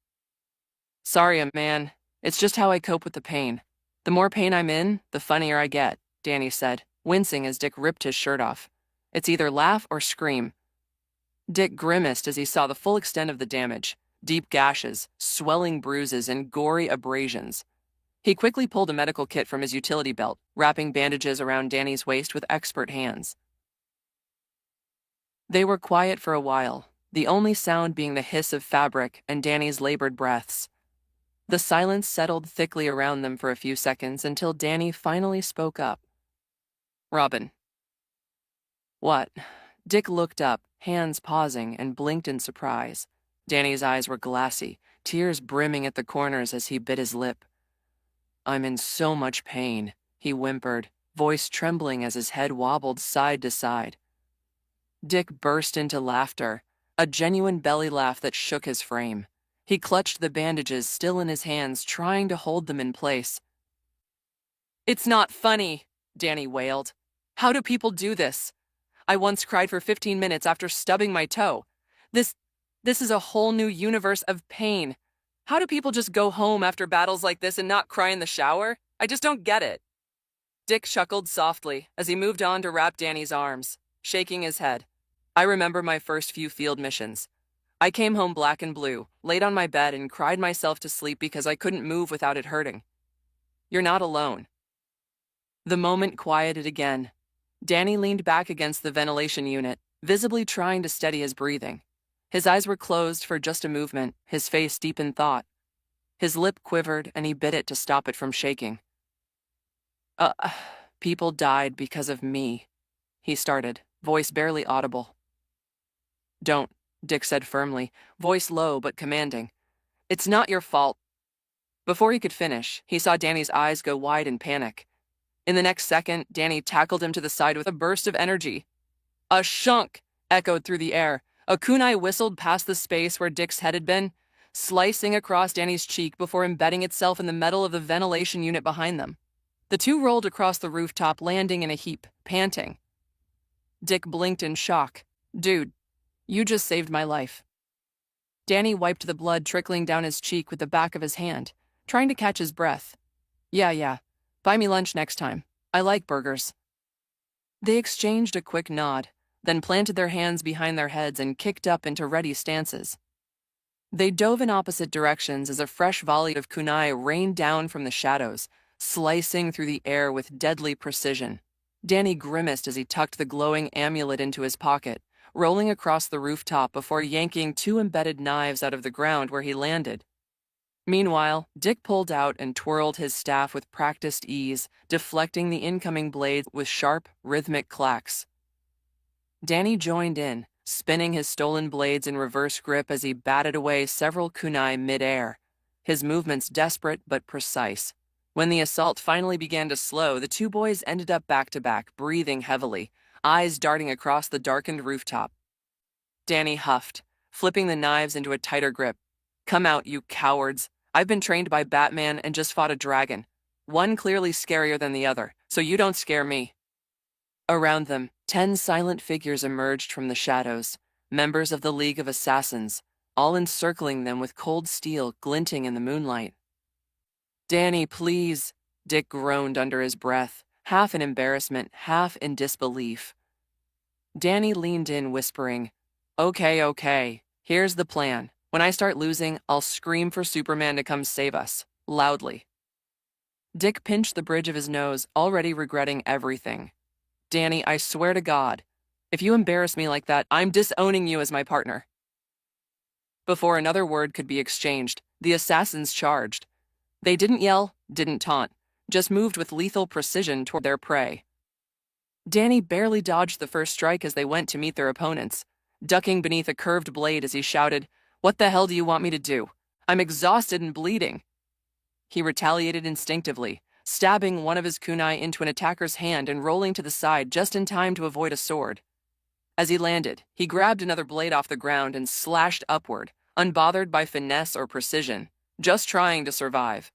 Sorry, man. It's just how I cope with the pain. The more pain I'm in, the funnier I get, Danny said, wincing as Dick ripped his shirt off. It's either laugh or scream. Dick grimaced as he saw the full extent of the damage. Deep gashes, swelling bruises, and gory abrasions. He quickly pulled a medical kit from his utility belt, wrapping bandages around Danny's waist with expert hands. They were quiet for a while, the only sound being the hiss of fabric and Danny's labored breaths. The silence settled thickly around them for a few seconds until Danny finally spoke up. Robin. What? Dick looked up, hands pausing, and blinked in surprise. Danny's eyes were glassy, tears brimming at the corners as he bit his lip. I'm in so much pain, he whimpered, voice trembling as his head wobbled side to side. Dick burst into laughter, a genuine belly laugh that shook his frame. He clutched the bandages still in his hands, trying to hold them in place. It's not funny, Danny wailed. How do people do this? I once cried for 15 minutes after stubbing my toe. This is a whole new universe of pain. How do people just go home after battles like this and not cry in the shower? I just don't get it. Dick chuckled softly as he moved on to wrap Danny's arms, shaking his head. I remember my first few field missions. I came home black and blue, laid on my bed and cried myself to sleep because I couldn't move without it hurting. You're not alone. The moment quieted again. Danny leaned back against the ventilation unit, visibly trying to steady his breathing. His eyes were closed for just a movement, his face deep in thought. His lip quivered and he bit it to stop it from shaking. People died because of me, he started, voice barely audible. Don't, Dick said firmly, voice low but commanding. It's not your fault. Before he could finish, he saw Danny's eyes go wide in panic. In the next second, Danny tackled him to the side with a burst of energy. A shunk echoed through the air. A kunai whistled past the space where Dick's head had been, slicing across Danny's cheek before embedding itself in the metal of the ventilation unit behind them. The two rolled across the rooftop, landing in a heap, panting. Dick blinked in shock. Dude, you just saved my life. Danny wiped the blood trickling down his cheek with the back of his hand, trying to catch his breath. Yeah. Buy me lunch next time. I like burgers. They exchanged a quick nod, then planted their hands behind their heads and kicked up into ready stances. They dove in opposite directions as a fresh volley of kunai rained down from the shadows, slicing through the air with deadly precision. Danny grimaced as he tucked the glowing amulet into his pocket, rolling across the rooftop before yanking two embedded knives out of the ground where he landed. Meanwhile, Dick pulled out and twirled his staff with practiced ease, deflecting the incoming blades with sharp, rhythmic clacks. Danny joined in, spinning his stolen blades in reverse grip as he batted away several kunai mid-air, his movements desperate but precise. When the assault finally began to slow, the two boys ended up back-to-back, breathing heavily, eyes darting across the darkened rooftop. Danny huffed, flipping the knives into a tighter grip. Come out, you cowards. I've been trained by Batman and just fought a dragon. One clearly scarier than the other, so you don't scare me. Around them, 10 silent figures emerged from the shadows, members of the League of Assassins, all encircling them with cold steel glinting in the moonlight. Danny, please, Dick groaned under his breath, half in embarrassment, half in disbelief. Danny leaned in, whispering, Okay, here's the plan. When I start losing, I'll scream for Superman to come save us, loudly. Dick pinched the bridge of his nose, already regretting everything. Danny, I swear to God, if you embarrass me like that, I'm disowning you as my partner. Before another word could be exchanged, the assassins charged. They didn't yell, didn't taunt, just moved with lethal precision toward their prey. Danny barely dodged the first strike as they went to meet their opponents, ducking beneath a curved blade as he shouted, What the hell do you want me to do? I'm exhausted and bleeding. He retaliated instinctively, stabbing one of his kunai into an attacker's hand and rolling to the side just in time to avoid a sword. As he landed, he grabbed another blade off the ground and slashed upward, unbothered by finesse or precision, just trying to survive.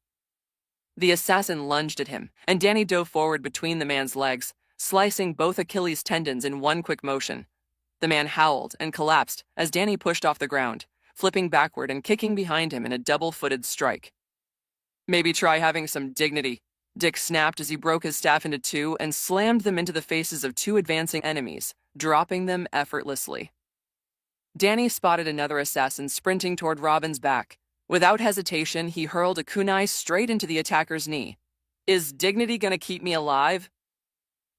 The assassin lunged at him, and Danny dove forward between the man's legs, slicing both Achilles' tendons in one quick motion. The man howled and collapsed as Danny pushed off the ground, flipping backward and kicking behind him in a double-footed strike. "Maybe try having some dignity," Dick snapped as he broke his staff into two and slammed them into the faces of two advancing enemies, dropping them effortlessly. Danny spotted another assassin sprinting toward Robin's back. Without hesitation, he hurled a kunai straight into the attacker's knee. "Is dignity gonna keep me alive?"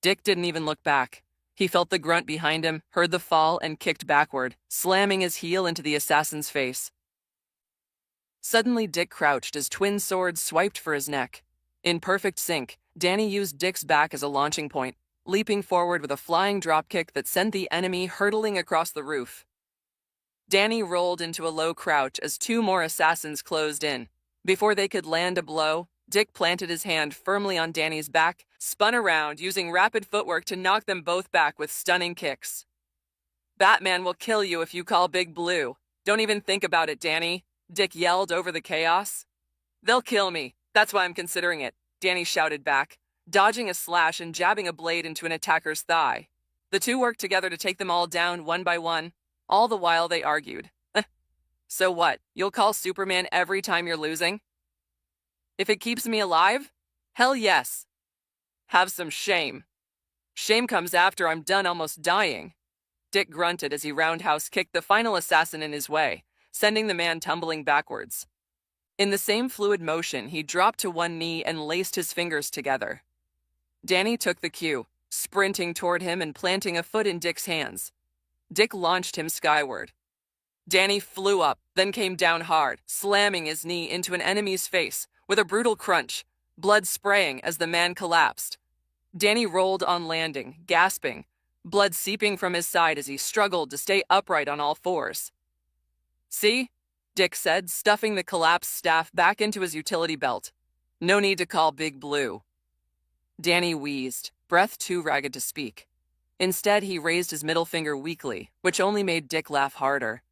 Dick didn't even look back. He felt the grunt behind him, heard the fall, and kicked backward, slamming his heel into the assassin's face. Suddenly, Dick crouched as twin swords swiped for his neck. In perfect sync, Danny used Dick's back as a launching point, leaping forward with a flying dropkick that sent the enemy hurtling across the roof. Danny rolled into a low crouch as two more assassins closed in. Before they could land a blow, Dick planted his hand firmly on Danny's back, spun around, using rapid footwork to knock them both back with stunning kicks. "Batman will kill you if you call Big Blue. Don't even think about it, Danny," Dick yelled over the chaos. "They'll kill me. That's why I'm considering it," Danny shouted back, dodging a slash and jabbing a blade into an attacker's thigh. The two worked together to take them all down one by one. All the while they argued. "So what, you'll call Superman every time you're losing?" "If it keeps me alive? Hell yes." "Have some shame." "Shame comes after I'm done almost dying." Dick grunted as he roundhouse kicked the final assassin in his way, sending the man tumbling backwards. In the same fluid motion, he dropped to one knee and laced his fingers together. Danny took the cue, sprinting toward him and planting a foot in Dick's hands. Dick launched him skyward. Danny flew up, then came down hard, slamming his knee into an enemy's face with a brutal crunch, blood spraying as the man collapsed. Danny rolled on landing, gasping, blood seeping from his side as he struggled to stay upright on all fours. "See?" Dick said, stuffing the collapsed staff back into his utility belt. "No need to call Big Blue." Danny wheezed, breath too ragged to speak. Instead, he raised his middle finger weakly, which only made Dick laugh harder.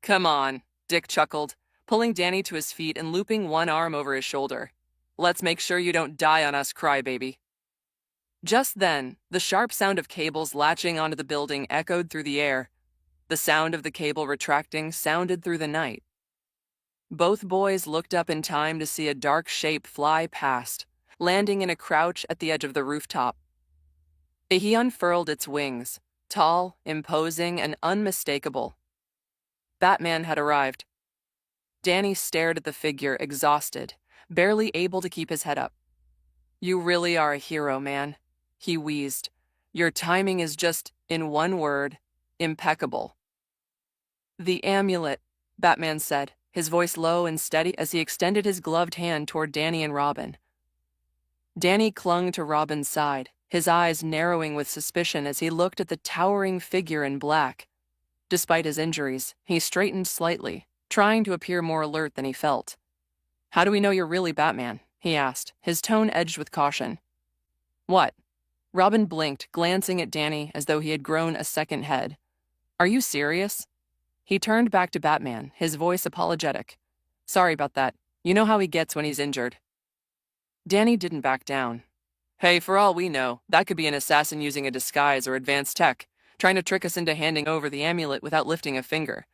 "Come on," Dick chuckled, pulling Danny to his feet and looping one arm over his shoulder. "Let's make sure you don't die on us, crybaby." Just then, the sharp sound of cables latching onto the building echoed through the air. The sound of the cable retracting sounded through the night. Both boys looked up in time to see a dark shape fly past, landing in a crouch at the edge of the rooftop. He unfurled its wings, tall, imposing, and unmistakable. Batman had arrived. Danny stared at the figure, exhausted, barely able to keep his head up. "You really are a hero, man," he wheezed. "Your timing is just, in one word, impeccable." "The amulet," Batman said, his voice low and steady as he extended his gloved hand toward Danny and Robin. Danny clung to Robin's side, his eyes narrowing with suspicion as he looked at the towering figure in black. Despite his injuries, he straightened slightly, trying to appear more alert than he felt. "How do we know you're really Batman?" he asked, his tone edged with caution. "What?" Robin blinked, glancing at Danny as though he had grown a second head. "Are you serious?" He turned back to Batman, his voice apologetic. "Sorry about that. You know how he gets when he's injured." Danny didn't back down. "Hey, for all we know, that could be an assassin using a disguise or advanced tech, trying to trick us into handing over the amulet without lifting a finger.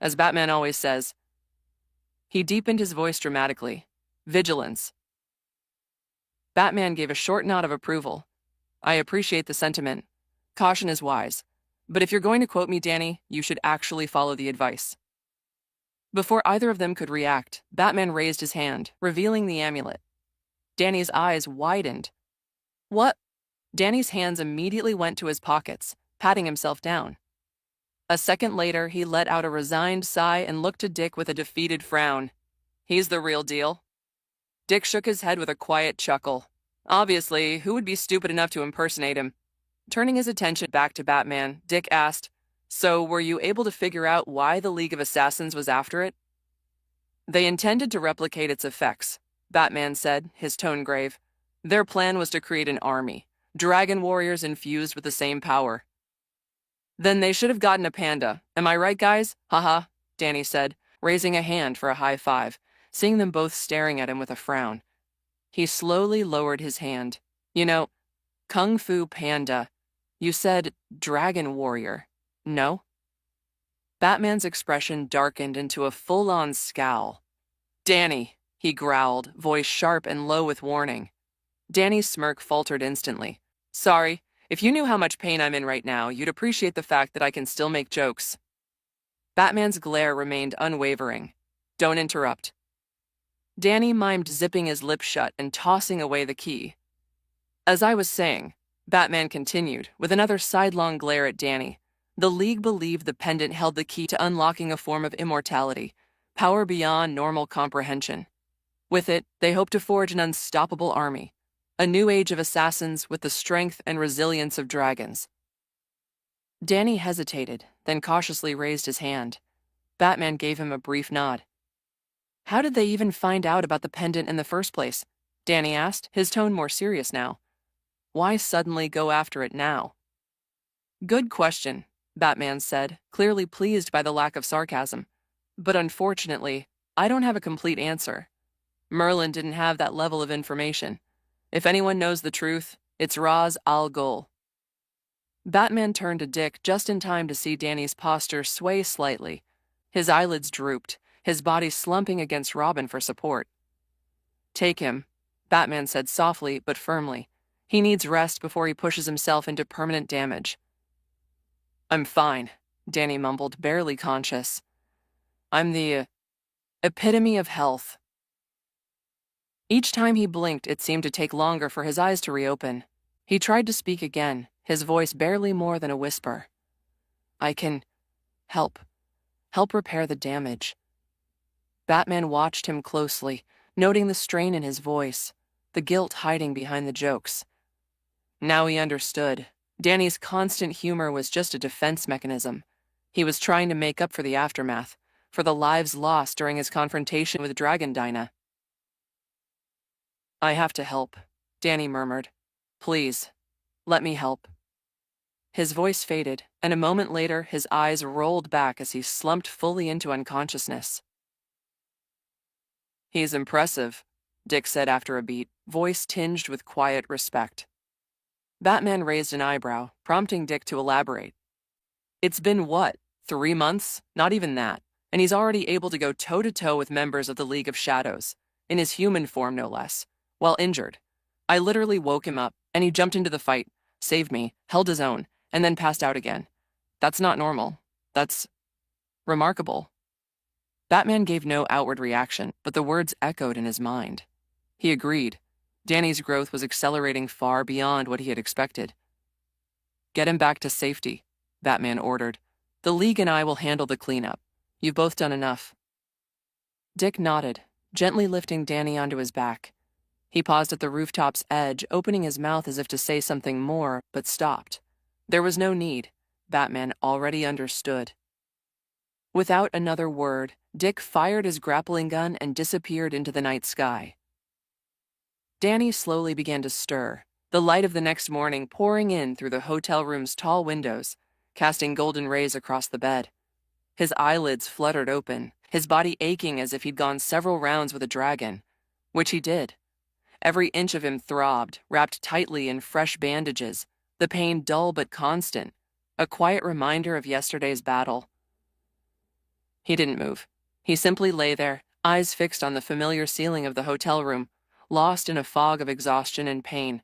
As Batman always says." He deepened his voice dramatically. "Vigilance." Batman gave a short nod of approval. "I appreciate the sentiment. Caution is wise. But if you're going to quote me, Danny, you should actually follow the advice." Before either of them could react, Batman raised his hand, revealing the amulet. Danny's eyes widened. "What?" Danny's hands immediately went to his pockets, patting himself down. A second later, he let out a resigned sigh and looked to Dick with a defeated frown. "He's the real deal." Dick shook his head with a quiet chuckle. Obviously, who would be stupid enough to impersonate him? Turning his attention back to Batman, Dick asked, "So were you able to figure out why the League of Assassins was after it?" "They intended to replicate its effects," Batman said, his tone grave. "Their plan was to create an army, dragon warriors infused with the same power." "Then they should have gotten a panda. Am I right, guys? Haha," Danny said, raising a hand for a high five, seeing them both staring at him with a frown. He slowly lowered his hand. "You know, Kung Fu Panda. You said dragon warrior. No? Batman's expression darkened into a full-on scowl. Danny, he growled, voice sharp and low with warning. Danny's smirk faltered instantly. Sorry, if you knew how much pain I'm in right now, you'd appreciate the fact that I can still make jokes. Batman's glare remained unwavering. Don't interrupt. Danny mimed zipping his lips shut and tossing away the key. As I was saying, Batman continued, with another sidelong glare at Danny. The League believed the pendant held the key to unlocking a form of immortality, power beyond normal comprehension. With it, they hoped to forge an unstoppable army, a new age of assassins with the strength and resilience of dragons. Danny hesitated, then cautiously raised his hand. Batman gave him a brief nod. How did they even find out about the pendant in the first place? Danny asked, his tone more serious now. Why suddenly go after it now? Good question, Batman said, clearly pleased by the lack of sarcasm. But unfortunately, I don't have a complete answer. Merlin didn't have that level of information. If anyone knows the truth, it's Ra's al Ghul. Batman turned to Dick just in time to see Danny's posture sway slightly. His eyelids drooped, his body slumping against Robin for support. Take him, Batman said softly but firmly. He needs rest before he pushes himself into permanent damage. I'm fine, Danny mumbled, barely conscious. I'm the epitome of health. Each time he blinked, it seemed to take longer for his eyes to reopen. He tried to speak again, his voice barely more than a whisper. I can help repair the damage. Batman watched him closely, noting the strain in his voice, the guilt hiding behind the jokes. Now he understood. Danny's constant humor was just a defense mechanism. He was trying to make up for the aftermath, for the lives lost during his confrontation with Dragon Dinah. I have to help, Danny murmured. Please, let me help. His voice faded, and a moment later his eyes rolled back as he slumped fully into unconsciousness. He's impressive, Dick said after a beat, voice tinged with quiet respect. Batman raised an eyebrow, prompting Dick to elaborate. It's been what, 3 months? Not even that. And he's already able to go toe-to-toe with members of the League of Shadows, in his human form no less, while injured. I literally woke him up, and he jumped into the fight, saved me, held his own, and then passed out again. That's not normal. That's remarkable. Batman gave no outward reaction, but the words echoed in his mind. He agreed. Danny's growth was accelerating far beyond what he had expected. Get him back to safety, Batman ordered. The League and I will handle the cleanup. You've both done enough. Dick nodded, gently lifting Danny onto his back. He paused at the rooftop's edge, opening his mouth as if to say something more, but stopped. There was no need. Batman already understood. Without another word, Dick fired his grappling gun and disappeared into the night sky. Danny slowly began to stir, the light of the next morning pouring in through the hotel room's tall windows, casting golden rays across the bed. His eyelids fluttered open, his body aching as if he'd gone several rounds with a dragon, which he did. Every inch of him throbbed, wrapped tightly in fresh bandages, the pain dull but constant, a quiet reminder of yesterday's battle. He didn't move. He simply lay there, eyes fixed on the familiar ceiling of the hotel room, lost in a fog of exhaustion and pain,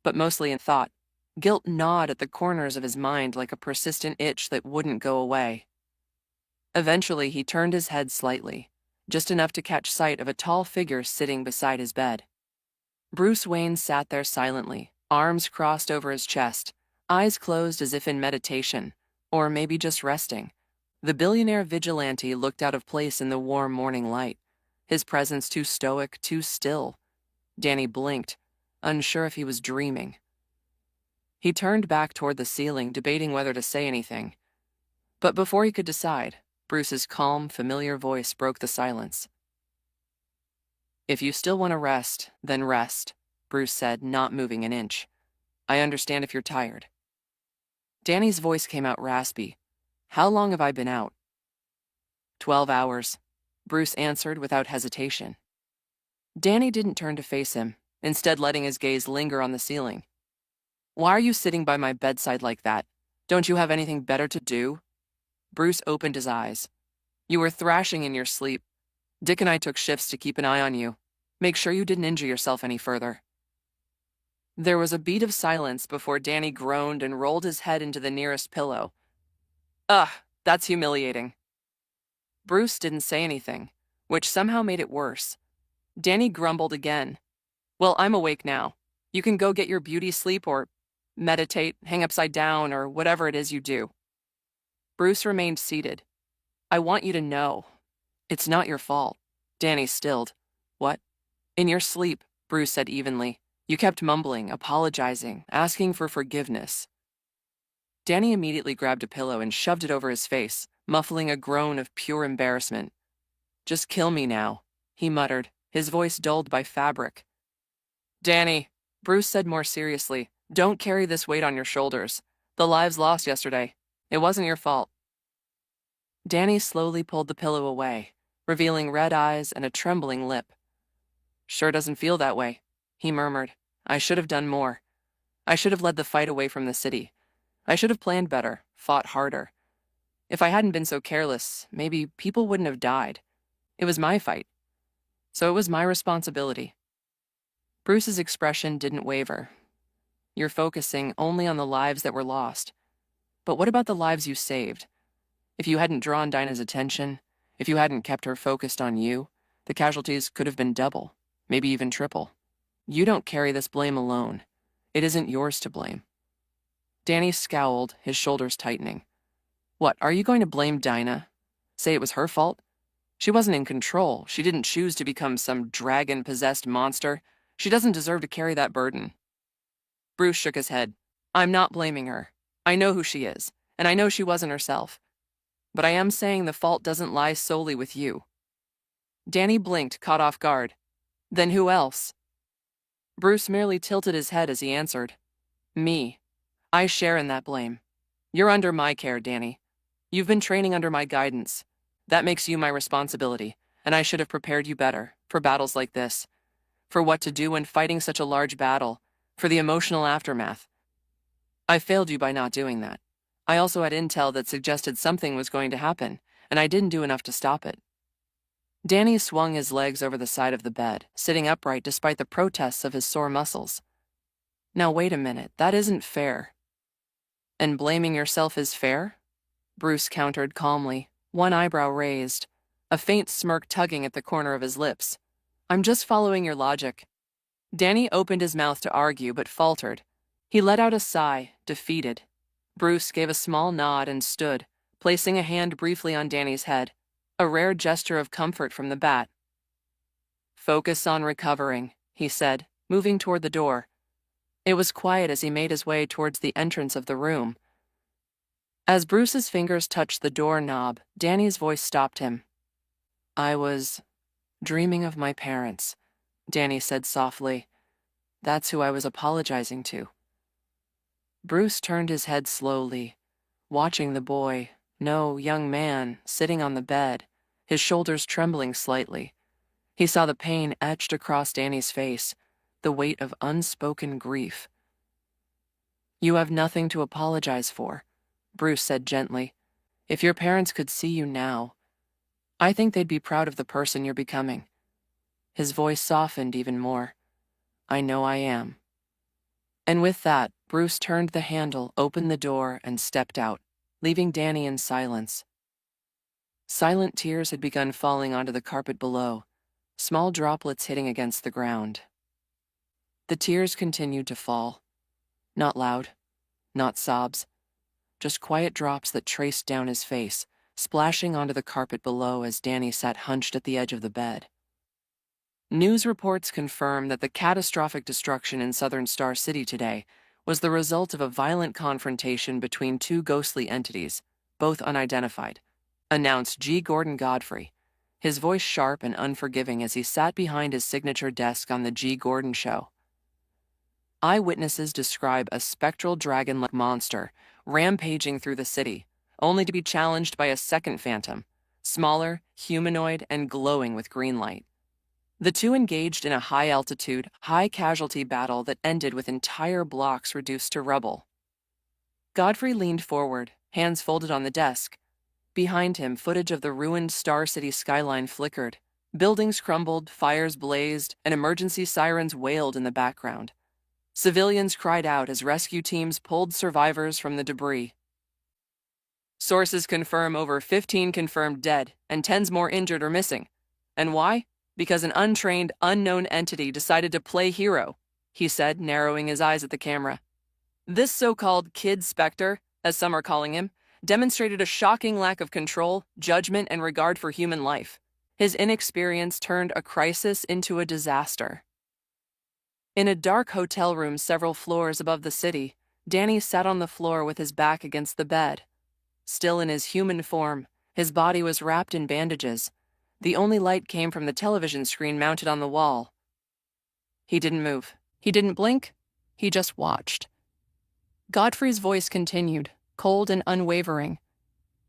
but mostly in thought. Guilt gnawed at the corners of his mind like a persistent itch that wouldn't go away. Eventually, he turned his head slightly, just enough to catch sight of a tall figure sitting beside his bed. Bruce Wayne sat there silently, arms crossed over his chest, eyes closed as if in meditation, or maybe just resting. The billionaire vigilante looked out of place in the warm morning light, his presence too stoic, too still. Danny blinked, unsure if he was dreaming. He turned back toward the ceiling, debating whether to say anything. But before he could decide, Bruce's calm, familiar voice broke the silence. If you still want to rest, then rest, Bruce said, not moving an inch. I understand if you're tired. Danny's voice came out raspy. How long have I been out? 12 hours, Bruce answered without hesitation. Danny didn't turn to face him, instead letting his gaze linger on the ceiling. Why are you sitting by my bedside like that? Don't you have anything better to do? Bruce opened his eyes. You were thrashing in your sleep. Dick and I took shifts to keep an eye on you. Make sure you didn't injure yourself any further. There was a beat of silence before Danny groaned and rolled his head into the nearest pillow. Ugh, that's humiliating. Bruce didn't say anything, which somehow made it worse. Danny grumbled again. Well, I'm awake now. You can go get your beauty sleep or meditate, hang upside down, or whatever it is you do. Bruce remained seated. I want you to know. It's not your fault. Danny stilled. What? In your sleep, Bruce said evenly. You kept mumbling, apologizing, asking for forgiveness. Danny immediately grabbed a pillow and shoved it over his face, muffling a groan of pure embarrassment. Just kill me now, he muttered, his voice dulled by fabric. Danny, Bruce said more seriously, don't carry this weight on your shoulders. The lives lost yesterday. It wasn't your fault. Danny slowly pulled the pillow away, revealing red eyes and a trembling lip. Sure doesn't feel that way, he murmured. I should have done more. I should have led the fight away from the city. I should have planned better, fought harder. If I hadn't been so careless, maybe people wouldn't have died. It was my fight. So it was my responsibility. Bruce's expression didn't waver. You're focusing only on the lives that were lost. But what about the lives you saved? If you hadn't drawn Dinah's attention, if you hadn't kept her focused on you, the casualties could have been double, maybe even triple. You don't carry this blame alone. It isn't yours to blame. Danny scowled, his shoulders tightening. What, are you going to blame Dinah? Say it was her fault? She wasn't in control. She didn't choose to become some dragon-possessed monster. She doesn't deserve to carry that burden. Bruce shook his head. I'm not blaming her. I know who she is, and I know she wasn't herself. But I am saying the fault doesn't lie solely with you. Danny blinked, caught off guard. Then who else? Bruce merely tilted his head as he answered. Me. I share in that blame. You're under my care, Danny. You've been training under my guidance. That makes you my responsibility, and I should have prepared you better for battles like this, for what to do when fighting such a large battle, for the emotional aftermath. I failed you by not doing that. I also had intel that suggested something was going to happen, and I didn't do enough to stop it. Danny swung his legs over the side of the bed, sitting upright despite the protests of his sore muscles. Now wait a minute, that isn't fair. And blaming yourself is fair? Bruce countered calmly, one eyebrow raised, a faint smirk tugging at the corner of his lips. I'm just following your logic. Danny opened his mouth to argue, but faltered. He let out a sigh, defeated. Bruce gave a small nod and stood, placing a hand briefly on Danny's head, a rare gesture of comfort from the bat. Focus on recovering, he said, moving toward the door. It was quiet as he made his way towards the entrance of the room. As Bruce's fingers touched the doorknob, Danny's voice stopped him. I was dreaming of my parents, Danny said softly. That's who I was apologizing to. Bruce turned his head slowly, watching the boy, no, young man, sitting on the bed, his shoulders trembling slightly. He saw the pain etched across Danny's face, the weight of unspoken grief. You have nothing to apologize for, Bruce said gently. If your parents could see you now, I think they'd be proud of the person you're becoming. His voice softened even more. I know I am. And with that, Bruce turned the handle, opened the door, and stepped out, leaving Danny in silence. Silent tears had begun falling onto the carpet below, small droplets hitting against the ground. The tears continued to fall. Not loud, not sobs, just quiet drops that traced down his face, splashing onto the carpet below as Danny sat hunched at the edge of the bed. News reports confirm that the catastrophic destruction in southern Star City today was the result of a violent confrontation between two ghostly entities, both unidentified, announced G. Gordon Godfrey, his voice sharp and unforgiving as he sat behind his signature desk on The G. Gordon Show. Eyewitnesses describe a spectral dragon-like monster rampaging through the city, only to be challenged by a second phantom, smaller, humanoid, and glowing with green light. The two engaged in a high-altitude, high-casualty battle that ended with entire blocks reduced to rubble. Godfrey leaned forward, hands folded on the desk. Behind him, footage of the ruined Star City skyline flickered. Buildings crumbled, fires blazed, and emergency sirens wailed in the background. Civilians cried out as rescue teams pulled survivors from the debris. Sources confirm over 15 confirmed dead and tens more injured or missing. And why? Because an untrained, unknown entity decided to play hero, he said, narrowing his eyes at the camera. This so-called Kid Spectre, as some are calling him, demonstrated a shocking lack of control, judgment, and regard for human life. His inexperience turned a crisis into a disaster. In a dark hotel room several floors above the city, Danny sat on the floor with his back against the bed. Still in his human form, his body was wrapped in bandages. The only light came from the television screen mounted on the wall. He didn't move. He didn't blink. He just watched. Godfrey's voice continued, cold and unwavering.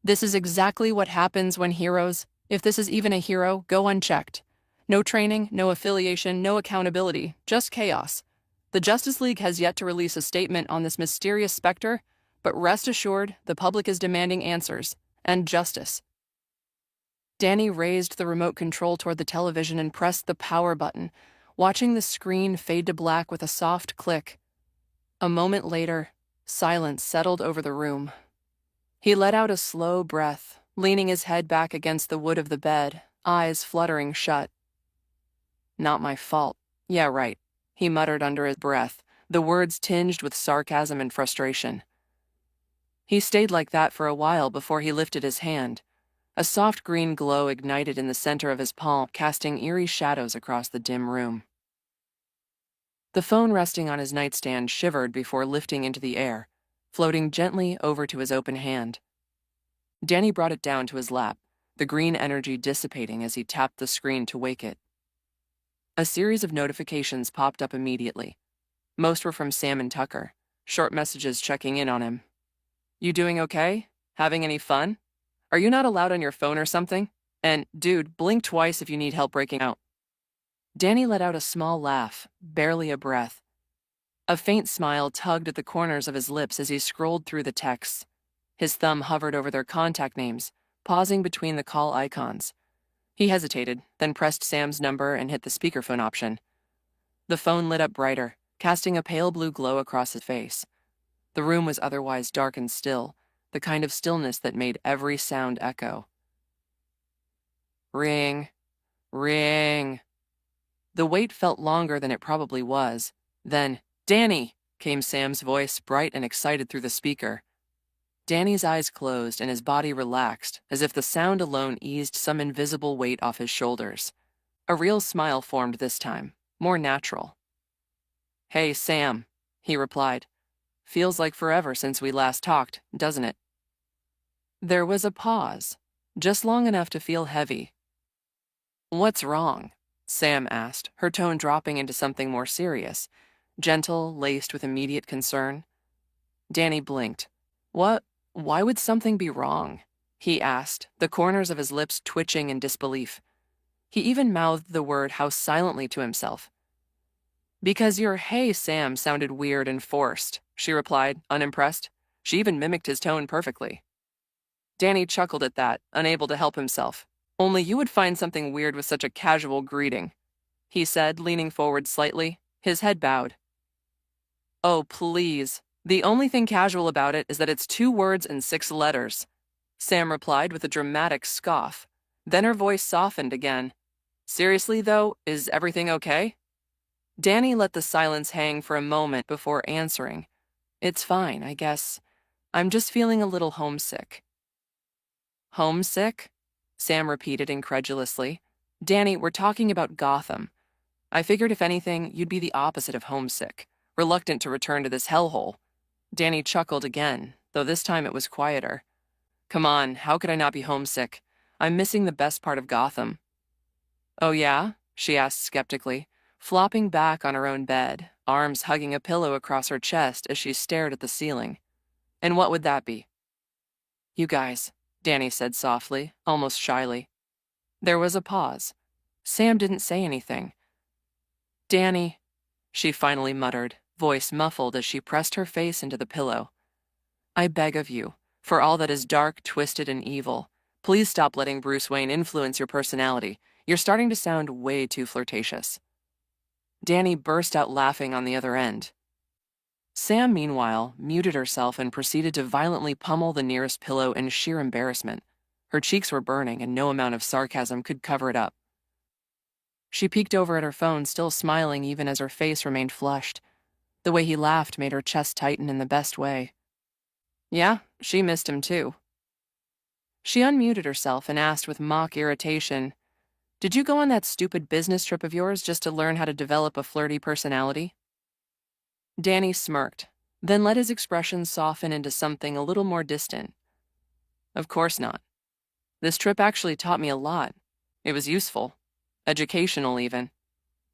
This is exactly what happens when heroes, if this is even a hero, go unchecked. No training, no affiliation, no accountability, just chaos. The Justice League has yet to release a statement on this mysterious specter, but rest assured, the public is demanding answers and justice. Danny raised the remote control toward the television and pressed the power button, watching the screen fade to black with a soft click. A moment later, silence settled over the room. He let out a slow breath, leaning his head back against the wood of the bed, eyes fluttering shut. Not my fault. Yeah, right, he muttered under his breath, the words tinged with sarcasm and frustration. He stayed like that for a while before he lifted his hand. A soft green glow ignited in the center of his palm, casting eerie shadows across the dim room. The phone resting on his nightstand shivered before lifting into the air, floating gently over to his open hand. Danny brought it down to his lap, the green energy dissipating as he tapped the screen to wake it. A series of notifications popped up immediately. Most were from Sam and Tucker, short messages checking in on him. You doing okay? Having any fun? Are you not allowed on your phone or something? And, dude, blink twice if you need help breaking out. Danny let out a small laugh, barely a breath. A faint smile tugged at the corners of his lips as he scrolled through the texts. His thumb hovered over their contact names, pausing between the call icons. He hesitated, then pressed Sam's number and hit the speakerphone option. The phone lit up brighter, casting a pale blue glow across his face. The room was otherwise dark and still, the kind of stillness that made every sound echo. Ring. Ring. The wait felt longer than it probably was. Then, Danny, came Sam's voice, bright and excited through the speaker. Danny's eyes closed and his body relaxed, as if the sound alone eased some invisible weight off his shoulders. A real smile formed this time, more natural. Hey, Sam, he replied. Feels like forever since we last talked, doesn't it? There was a pause, just long enough to feel heavy. What's wrong? Sam asked, her tone dropping into something more serious, gentle, laced with immediate concern. Danny blinked. What? Why would something be wrong? He asked, the corners of his lips twitching in disbelief. He even mouthed the word "how" silently to himself. Because your "hey, Sam" sounded weird and forced, she replied, unimpressed. She even mimicked his tone perfectly. Danny chuckled at that, unable to help himself. Only you would find something weird with such a casual greeting, he said, leaning forward slightly, his head bowed. Oh, please. The only thing casual about it is that it's 2 words and 6 letters, Sam replied with a dramatic scoff. Then her voice softened again. Seriously, though, is everything okay? Danny let the silence hang for a moment before answering. It's fine, I guess. I'm just feeling a little homesick. Homesick? Sam repeated incredulously. Danny, we're talking about Gotham. I figured if anything, you'd be the opposite of homesick, reluctant to return to this hellhole. Danny chuckled again, though this time it was quieter. Come on, how could I not be homesick? I'm missing the best part of Gotham. Oh yeah? She asked skeptically, flopping back on her own bed, arms hugging a pillow across her chest as she stared at the ceiling. And what would that be? You guys, Danny said softly, almost shyly. There was a pause. Sam didn't say anything. "Danny," she finally muttered, voice muffled as she pressed her face into the pillow. "I beg of you, for all that is dark, twisted, and evil, please stop letting Bruce Wayne influence your personality. You're starting to sound way too flirtatious." Danny burst out laughing on the other end. Sam, meanwhile, muted herself and proceeded to violently pummel the nearest pillow in sheer embarrassment. Her cheeks were burning, and no amount of sarcasm could cover it up. She peeked over at her phone, still smiling even as her face remained flushed. The way he laughed made her chest tighten in the best way. Yeah, she missed him too. She unmuted herself and asked with mock irritation, "Did you go on that stupid business trip of yours just to learn how to develop a flirty personality?" Danny smirked, then let his expression soften into something a little more distant. "Of course not. This trip actually taught me a lot. It was useful. Educational, even,"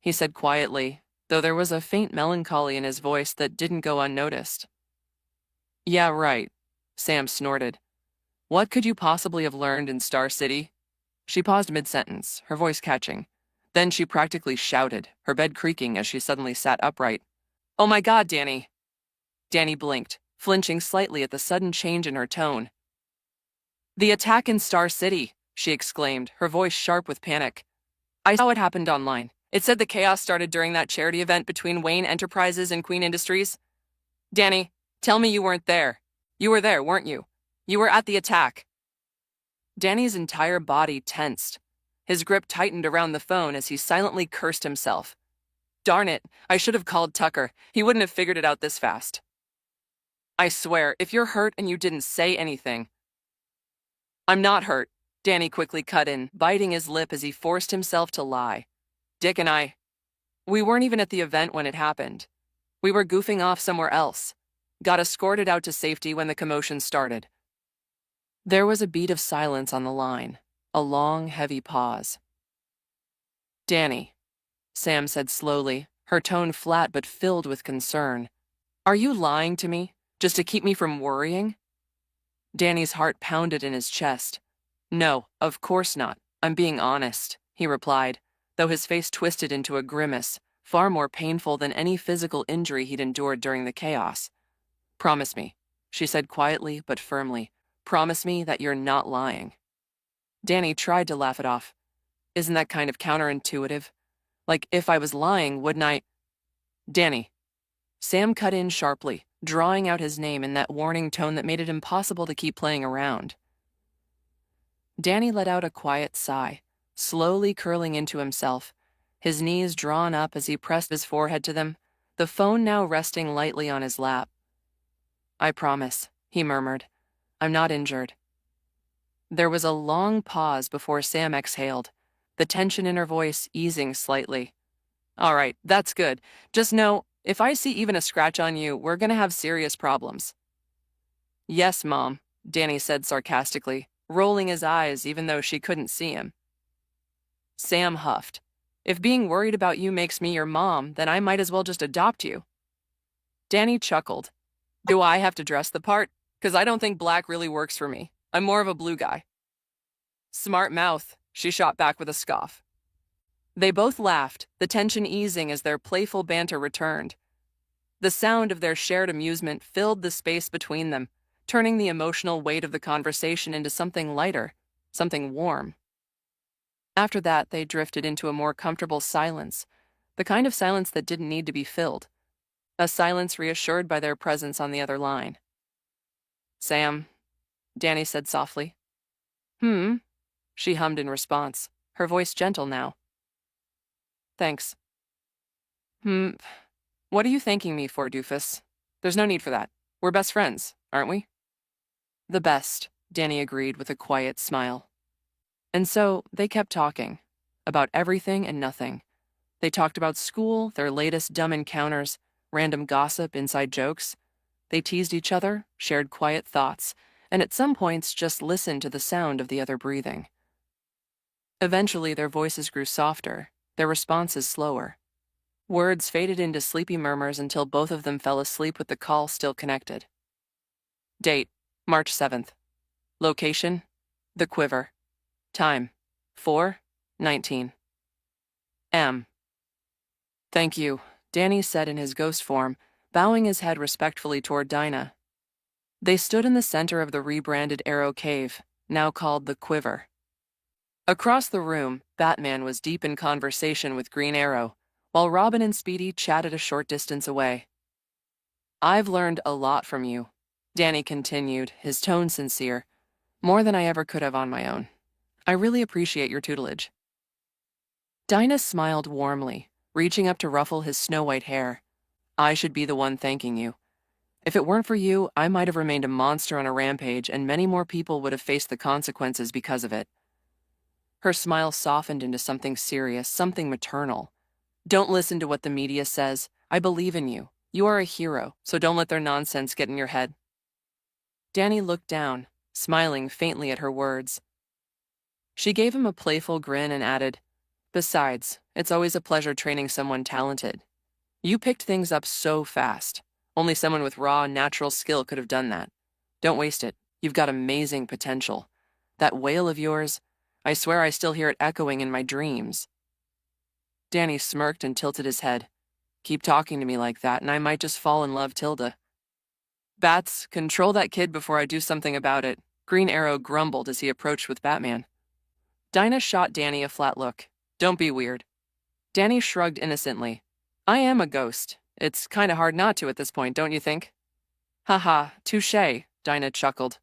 he said quietly, though there was a faint melancholy in his voice that didn't go unnoticed. "Yeah, right," Sam snorted. "What could you possibly have learned in Star City?" She paused mid-sentence, her voice catching. Then she practically shouted, her bed creaking as she suddenly sat upright. "Oh my God, Danny!" Danny blinked, flinching slightly at the sudden change in her tone. "The attack in Star City," she exclaimed, her voice sharp with panic. "I saw what happened online. It said the chaos started during that charity event between Wayne Enterprises and Queen Industries. Danny, tell me you weren't there. You were there, weren't you? You were at the attack." Danny's entire body tensed. His grip tightened around the phone as he silently cursed himself. "Darn it, I should have called Tucker. He wouldn't have figured it out this fast." "I swear, if you're hurt and you didn't say anything—" "I'm not hurt," Danny quickly cut in, biting his lip as he forced himself to lie. "Dick and we weren't even at the event when it happened. We were goofing off somewhere else. Got escorted out to safety when the commotion started." There was a beat of silence on the line, a long, heavy pause. "Danny," Sam said slowly, her tone flat but filled with concern. "Are you lying to me, just to keep me from worrying?" Danny's heart pounded in his chest. "No, of course not. I'm being honest," he replied, though his face twisted into a grimace, far more painful than any physical injury he'd endured during the chaos. "Promise me," she said quietly but firmly. "Promise me that you're not lying." Danny tried to laugh it off. "Isn't that kind of counterintuitive? Like, if I was lying, wouldn't I—" "Danny." Sam cut in sharply, drawing out his name in that warning tone that made it impossible to keep playing around. Danny let out a quiet sigh, slowly curling into himself, his knees drawn up as he pressed his forehead to them, the phone now resting lightly on his lap. "I promise," he murmured. "I'm not injured." There was a long pause before Sam exhaled, the tension in her voice easing slightly. "All right, that's good. Just know, if I see even a scratch on you, we're gonna have serious problems." "Yes, Mom," Danny said sarcastically, rolling his eyes even though she couldn't see him. Sam huffed. "If being worried about you makes me your mom, then I might as well just adopt you." Danny chuckled. "Do I have to dress the part? 'Cause I don't think black really works for me. I'm more of a blue guy." "Smart mouth," she shot back with a scoff. They both laughed, the tension easing as their playful banter returned. The sound of their shared amusement filled the space between them, turning the emotional weight of the conversation into something lighter, something warm. After that, they drifted into a more comfortable silence, the kind of silence that didn't need to be filled, a silence reassured by their presence on the other line. "Sam," Danny said softly. "Hmm?" She hummed in response, her voice gentle now. "Thanks." "Hmm. What are you thanking me for, doofus? There's no need for that. We're best friends, aren't we?" "The best," Danny agreed with a quiet smile. And so they kept talking, about everything and nothing. They talked about school, their latest dumb encounters, random gossip, inside jokes. They teased each other, shared quiet thoughts, and at some points just listened to the sound of the other breathing. Eventually, their voices grew softer, their responses slower. Words faded into sleepy murmurs until both of them fell asleep with the call still connected. Date, March 7th. Location, The Quiver. Time, 4:19. Am. Thank you, Danny said in his ghost form, bowing his head respectfully toward Dinah. They stood in the center of the rebranded Arrow Cave, now called the Quiver. Across the room, Batman was deep in conversation with Green Arrow, while Robin and Speedy chatted a short distance away. I've learned a lot from you, Danny continued, his tone sincere, more than I ever could have on my own. I really appreciate your tutelage. Dinah smiled warmly, reaching up to ruffle his snow-white hair. I should be the one thanking you. If it weren't for you, I might have remained a monster on a rampage, and many more people would have faced the consequences because of it. Her smile softened into something serious, something maternal. Don't listen to what the media says. I believe in you. You are a hero, so don't let their nonsense get in your head. Danny looked down, smiling faintly at her words. She gave him a playful grin and added, Besides, it's always a pleasure training someone talented. You picked things up so fast. Only someone with raw, natural skill could have done that. Don't waste it. You've got amazing potential. That wail of yours, I swear I still hear it echoing in my dreams. Danny smirked and tilted his head. Keep talking to me like that, and I might just fall in love, Tilda. Bats, control that kid before I do something about it, Green Arrow grumbled as he approached with Batman. Dinah shot Danny a flat look. Don't be weird. Danny shrugged innocently. I am a ghost. It's kinda hard not to at this point, don't you think? Haha, touché, Dinah chuckled.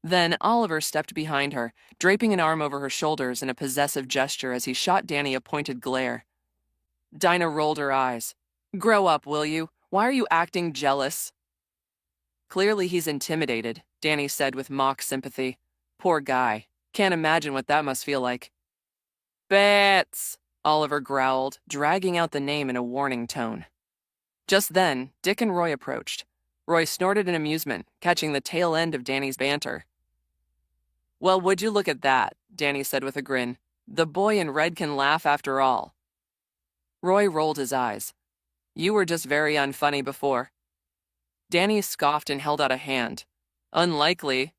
Then Oliver stepped behind her, draping an arm over her shoulders in a possessive gesture as he shot Danny a pointed glare. Dinah rolled her eyes. Grow up, will you? Why are you acting jealous? Clearly he's intimidated, Danny said with mock sympathy. Poor guy. Can't imagine what that must feel like. Bats, Oliver growled, dragging out the name in a warning tone. Just then, Dick and Roy approached. Roy snorted in amusement, catching the tail end of Danny's banter. Well, would you look at that, Danny said with a grin. The boy in red can laugh after all. Roy rolled his eyes. You were just very unfunny before. Danny scoffed and held out a hand. Unlikely.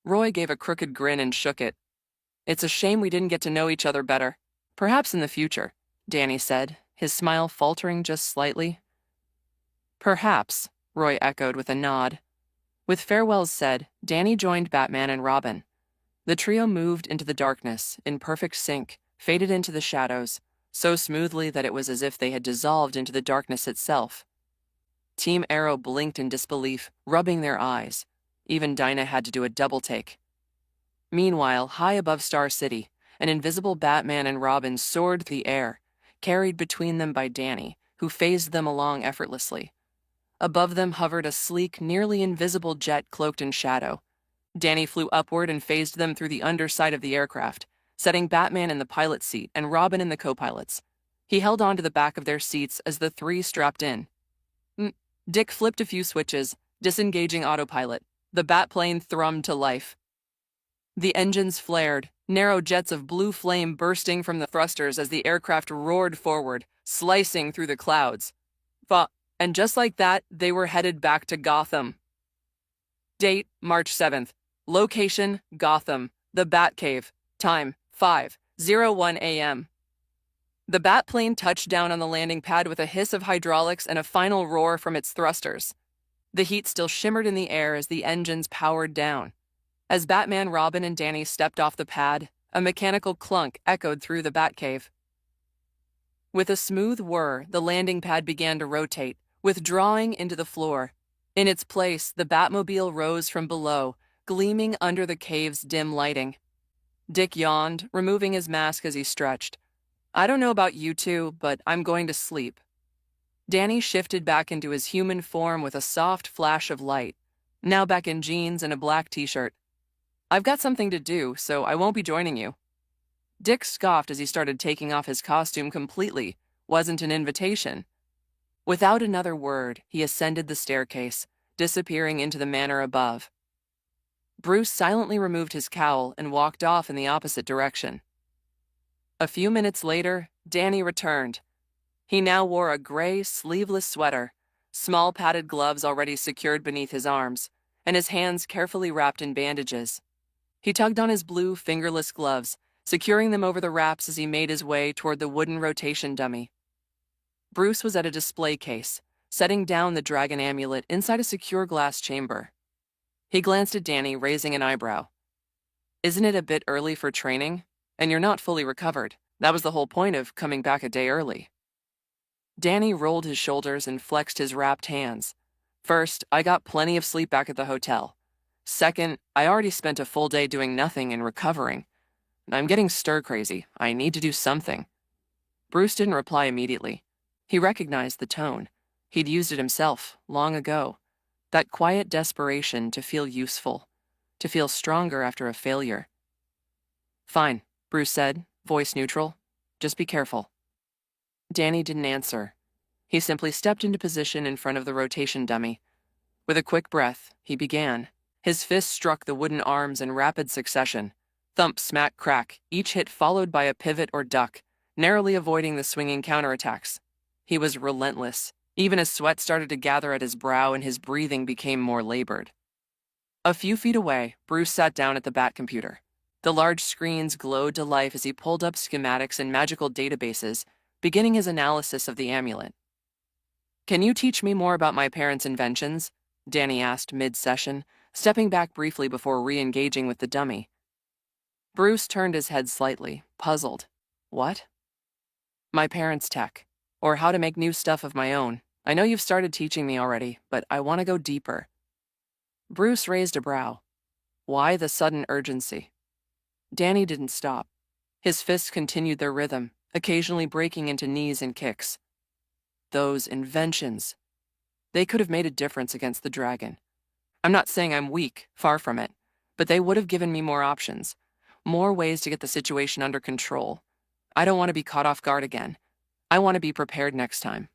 Roy gave a crooked grin and shook it. It's a shame we didn't get to know each other better. Perhaps in the future, Danny said, his smile faltering just slightly. Perhaps, Roy echoed with a nod. With farewells said, Danny joined Batman and Robin. The trio moved into the darkness, in perfect sync, faded into the shadows, so smoothly that it was as if they had dissolved into the darkness itself. Team Arrow blinked in disbelief, rubbing their eyes. Even Dinah had to do a double take. Meanwhile, high above Star City, an invisible Batman and Robin soared through the air, carried between them by Danny, who phased them along effortlessly. Above them hovered a sleek, nearly invisible jet cloaked in shadow. Danny flew upward and phased them through the underside of the aircraft, setting Batman in the pilot's seat and Robin in the co-pilot's. He held on to the back of their seats as the three strapped in. Dick flipped a few switches, disengaging autopilot. The Batplane thrummed to life. The engines flared, narrow jets of blue flame bursting from the thrusters as the aircraft roared forward, slicing through the clouds. And just like that, they were headed back to Gotham. Date, March 7th. Location, Gotham. The Batcave. Time, 5:01 a.m. The Batplane touched down on the landing pad with a hiss of hydraulics and a final roar from its thrusters. The heat still shimmered in the air as the engines powered down. As Batman, Robin, and Danny stepped off the pad, a mechanical clunk echoed through the Batcave. With a smooth whir, the landing pad began to rotate, withdrawing into the floor. In its place, the Batmobile rose from below, gleaming under the cave's dim lighting. Dick yawned, removing his mask as he stretched. I don't know about you two, but I'm going to sleep. Danny shifted back into his human form with a soft flash of light, now back in jeans and a black t-shirt. I've got something to do, so I won't be joining you. Dick scoffed as he started taking off his costume completely. Wasn't an invitation. Without another word, he ascended the staircase, disappearing into the manor above. Bruce silently removed his cowl and walked off in the opposite direction. A few minutes later, Danny returned. He now wore a gray, sleeveless sweater, small padded gloves already secured beneath his arms, and his hands carefully wrapped in bandages. He tugged on his blue, fingerless gloves, securing them over the wraps as he made his way toward the wooden rotation dummy. Bruce was at a display case, setting down the dragon amulet inside a secure glass chamber. He glanced at Danny, raising an eyebrow. "Isn't it a bit early for training? And you're not fully recovered. That was the whole point of coming back a day early." Danny rolled his shoulders and flexed his wrapped hands. "First, I got plenty of sleep back at the hotel. Second, I already spent a full day doing nothing and recovering. I'm getting stir-crazy. I need to do something." Bruce didn't reply immediately. He recognized the tone. He'd used it himself, long ago. That quiet desperation to feel useful, to feel stronger after a failure. "Fine," Bruce said, voice neutral. "Just be careful." Danny didn't answer. He simply stepped into position in front of the rotation dummy. With a quick breath, he began. His fists struck the wooden arms in rapid succession. Thump, smack, crack, each hit followed by a pivot or duck, narrowly avoiding the swinging counterattacks. He was relentless, even as sweat started to gather at his brow and his breathing became more labored. A few feet away, Bruce sat down at the bat computer. The large screens glowed to life as he pulled up schematics and magical databases, beginning his analysis of the amulet. "Can you teach me more about my parents' inventions?" Danny asked mid-session, stepping back briefly before re-engaging with the dummy. Bruce turned his head slightly, puzzled. "What?" "My parents' tech, or how to make new stuff of my own. I know you've started teaching me already, but I want to go deeper." Bruce raised a brow. Why the sudden urgency? Danny didn't stop. His fists continued their rhythm, occasionally breaking into knees and kicks. Those inventions. They could have made a difference against the dragon. I'm not saying I'm weak, far from it, but they would have given me more options, more ways to get the situation under control. I don't want to be caught off guard again. I want to be prepared next time.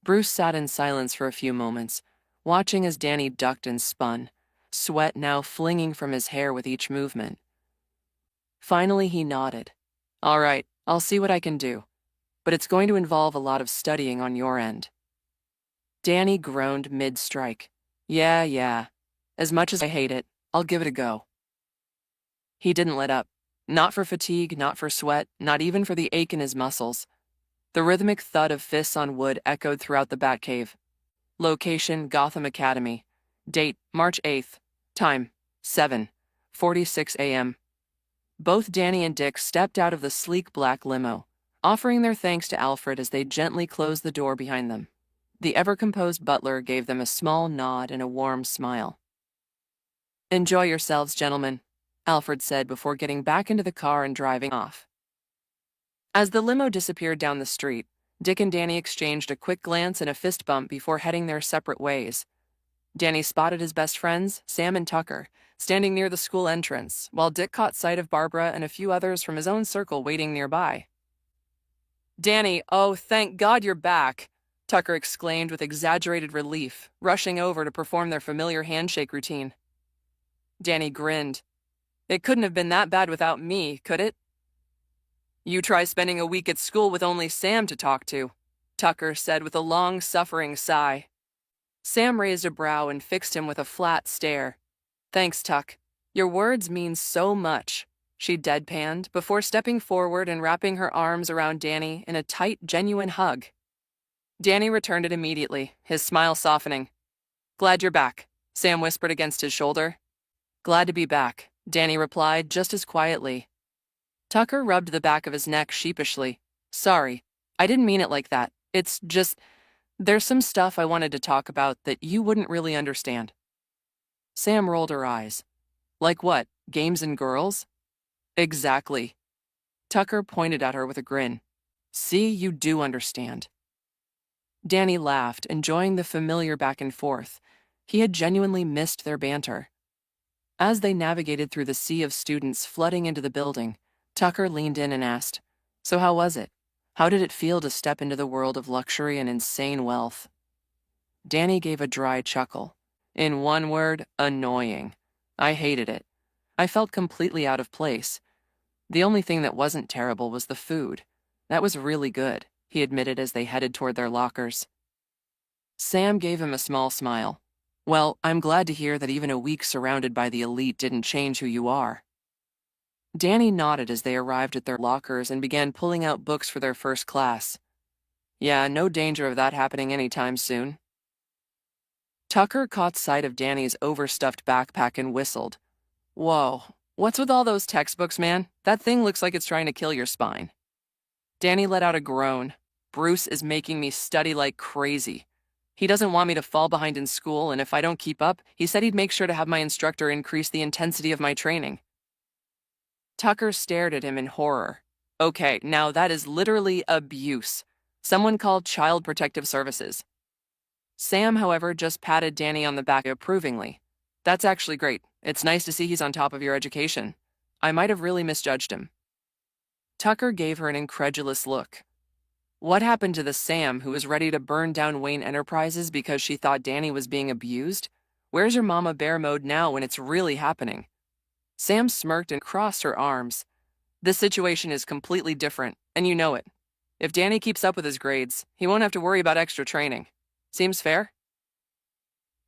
Bruce sat in silence for a few moments, watching as Danny ducked and spun, sweat now flinging from his hair with each movement. Finally, he nodded. "All right, I'll see what I can do, but it's going to involve a lot of studying on your end." Danny groaned mid-strike. Yeah. As much as I hate it, I'll give it a go." He didn't let up. Not for fatigue, not for sweat, not even for the ache in his muscles. The rhythmic thud of fists on wood echoed throughout the Batcave. Location, Gotham Academy. Date, March 8th. Time, 7:46 a.m. Both Danny and Dick stepped out of the sleek black limo, offering their thanks to Alfred as they gently closed the door behind them. The ever-composed butler gave them a small nod and a warm smile. "Enjoy yourselves, gentlemen," Alfred said before getting back into the car and driving off. As the limo disappeared down the street, Dick and Danny exchanged a quick glance and a fist bump before heading their separate ways. Danny spotted his best friends, Sam and Tucker, standing near the school entrance, while Dick caught sight of Barbara and a few others from his own circle waiting nearby. "Danny, oh, thank God you're back," Tucker exclaimed with exaggerated relief, rushing over to perform their familiar handshake routine. Danny grinned. "It couldn't have been that bad without me, could it?" "You try spending a week at school with only Sam to talk to," Tucker said with a long-suffering sigh. Sam raised a brow and fixed him with a flat stare. "Thanks, Tuck. Your words mean so much," she deadpanned before stepping forward and wrapping her arms around Danny in a tight, genuine hug. Danny returned it immediately, his smile softening. "Glad you're back," Sam whispered against his shoulder. "Glad to be back," Danny replied just as quietly. Tucker rubbed the back of his neck sheepishly. "Sorry, I didn't mean it like that. It's just, there's some stuff I wanted to talk about that you wouldn't really understand." Sam rolled her eyes. "Like what, games and girls?" "Exactly." Tucker pointed at her with a grin. "See, you do understand." Danny laughed, enjoying the familiar back and forth. He had genuinely missed their banter. As they navigated through the sea of students flooding into the building, Tucker leaned in and asked, "So how was it? How did it feel to step into the world of luxury and insane wealth?" Danny gave a dry chuckle. "In one word, annoying. I hated it. I felt completely out of place. The only thing that wasn't terrible was the food. That was really good," he admitted as they headed toward their lockers. Sam gave him a small smile. "Well, I'm glad to hear that even a week surrounded by the elite didn't change who you are." Danny nodded as they arrived at their lockers and began pulling out books for their first class. Yeah, no danger of that happening anytime soon. Tucker caught sight of Danny's overstuffed backpack and whistled. Whoa, what's with all those textbooks, man? That thing looks like it's trying to kill your spine. Danny let out a groan. Bruce is making me study like crazy. He doesn't want me to fall behind in school, and if I don't keep up, he said he'd make sure to have my instructor increase the intensity of my training. Tucker stared at him in horror. Okay, now that is literally abuse. Someone called Child Protective Services. Sam, however, just patted Danny on the back approvingly. That's actually great. It's nice to see he's on top of your education. I might have really misjudged him. Tucker gave her an incredulous look. What happened to the Sam who was ready to burn down Wayne Enterprises because she thought Danny was being abused? Where's your mama bear mode now when it's really happening? Sam smirked and crossed her arms. This situation is completely different, and you know it. If Danny keeps up with his grades, he won't have to worry about extra training. Seems fair?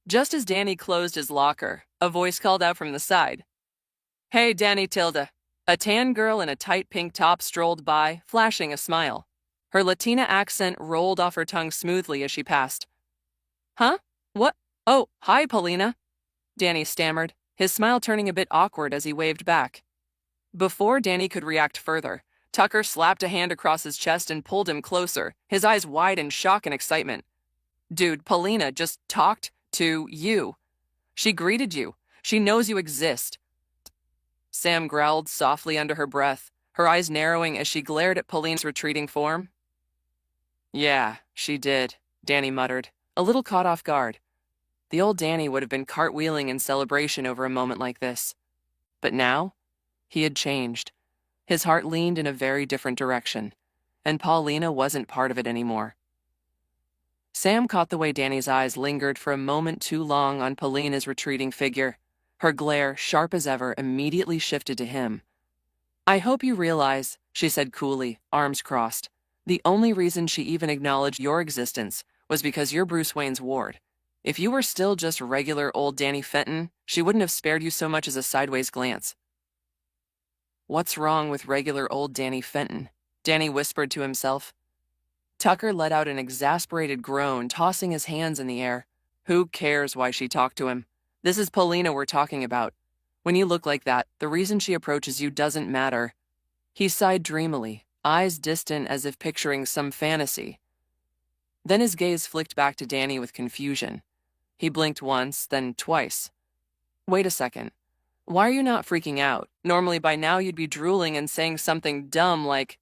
Just as Danny closed his locker, a voice called out from the side. Hey, Danny Tilda. A tan girl in a tight pink top strolled by, flashing a smile. Her Latina accent rolled off her tongue smoothly as she passed. Huh? What? Oh, hi, Paulina. Danny stammered, his smile turning a bit awkward as he waved back. Before Danny could react further, Tucker slapped a hand across his chest and pulled him closer, his eyes wide in shock and excitement. Dude, Paulina just talked to you. She greeted you. She knows you exist. Sam growled softly under her breath, her eyes narrowing as she glared at Paulina's retreating form. Yeah, she did, Danny muttered, a little caught off guard. The old Danny would have been cartwheeling in celebration over a moment like this. But now, he had changed. His heart leaned in a very different direction, and Paulina wasn't part of it anymore. Sam caught the way Danny's eyes lingered for a moment too long on Paulina's retreating figure. Her glare, sharp as ever, immediately shifted to him. I hope you realize, she said coolly, arms crossed, the only reason she even acknowledged your existence was because you're Bruce Wayne's ward. If you were still just regular old Danny Fenton, she wouldn't have spared you so much as a sideways glance. What's wrong with regular old Danny Fenton? Danny whispered to himself. Tucker let out an exasperated groan, tossing his hands in the air. Who cares why she talked to him? This is Paulina we're talking about. When you look like that, the reason she approaches you doesn't matter. He sighed dreamily, eyes distant as if picturing some fantasy. Then his gaze flicked back to Danny with confusion. He blinked once, then twice. Wait a second. Why are you not freaking out? Normally by now you'd be drooling and saying something dumb like,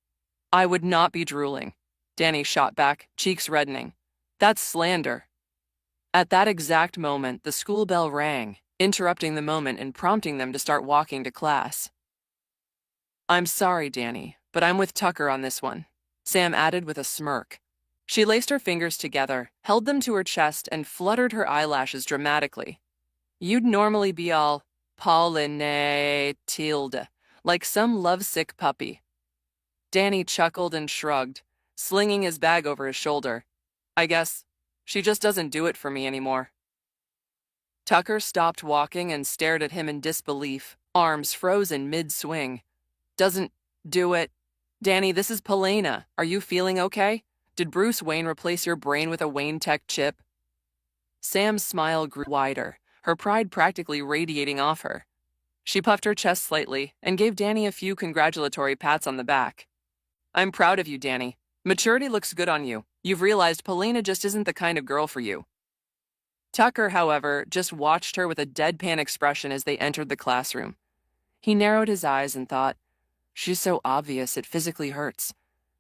I would not be drooling. Danny shot back, cheeks reddening. That's slander. At that exact moment, the school bell rang, interrupting the moment and prompting them to start walking to class. I'm sorry, Danny, but I'm with Tucker on this one, Sam added with a smirk. She laced her fingers together, held them to her chest, and fluttered her eyelashes dramatically. You'd normally be all Pauline Tilde, like some lovesick puppy. Danny chuckled and shrugged, slinging his bag over his shoulder. I guess she just doesn't do it for me anymore. Tucker stopped walking and stared at him in disbelief, arms frozen mid-swing. Doesn't do it. Danny, this is Paulina. Are you feeling okay? Did Bruce Wayne replace your brain with a Wayne Tech chip? Sam's smile grew wider, her pride practically radiating off her. She puffed her chest slightly and gave Danny a few congratulatory pats on the back. I'm proud of you, Danny. Maturity looks good on you. You've realized Paulina just isn't the kind of girl for you. Tucker, however, just watched her with a deadpan expression as they entered the classroom. He narrowed his eyes and thought, she's so obvious it physically hurts.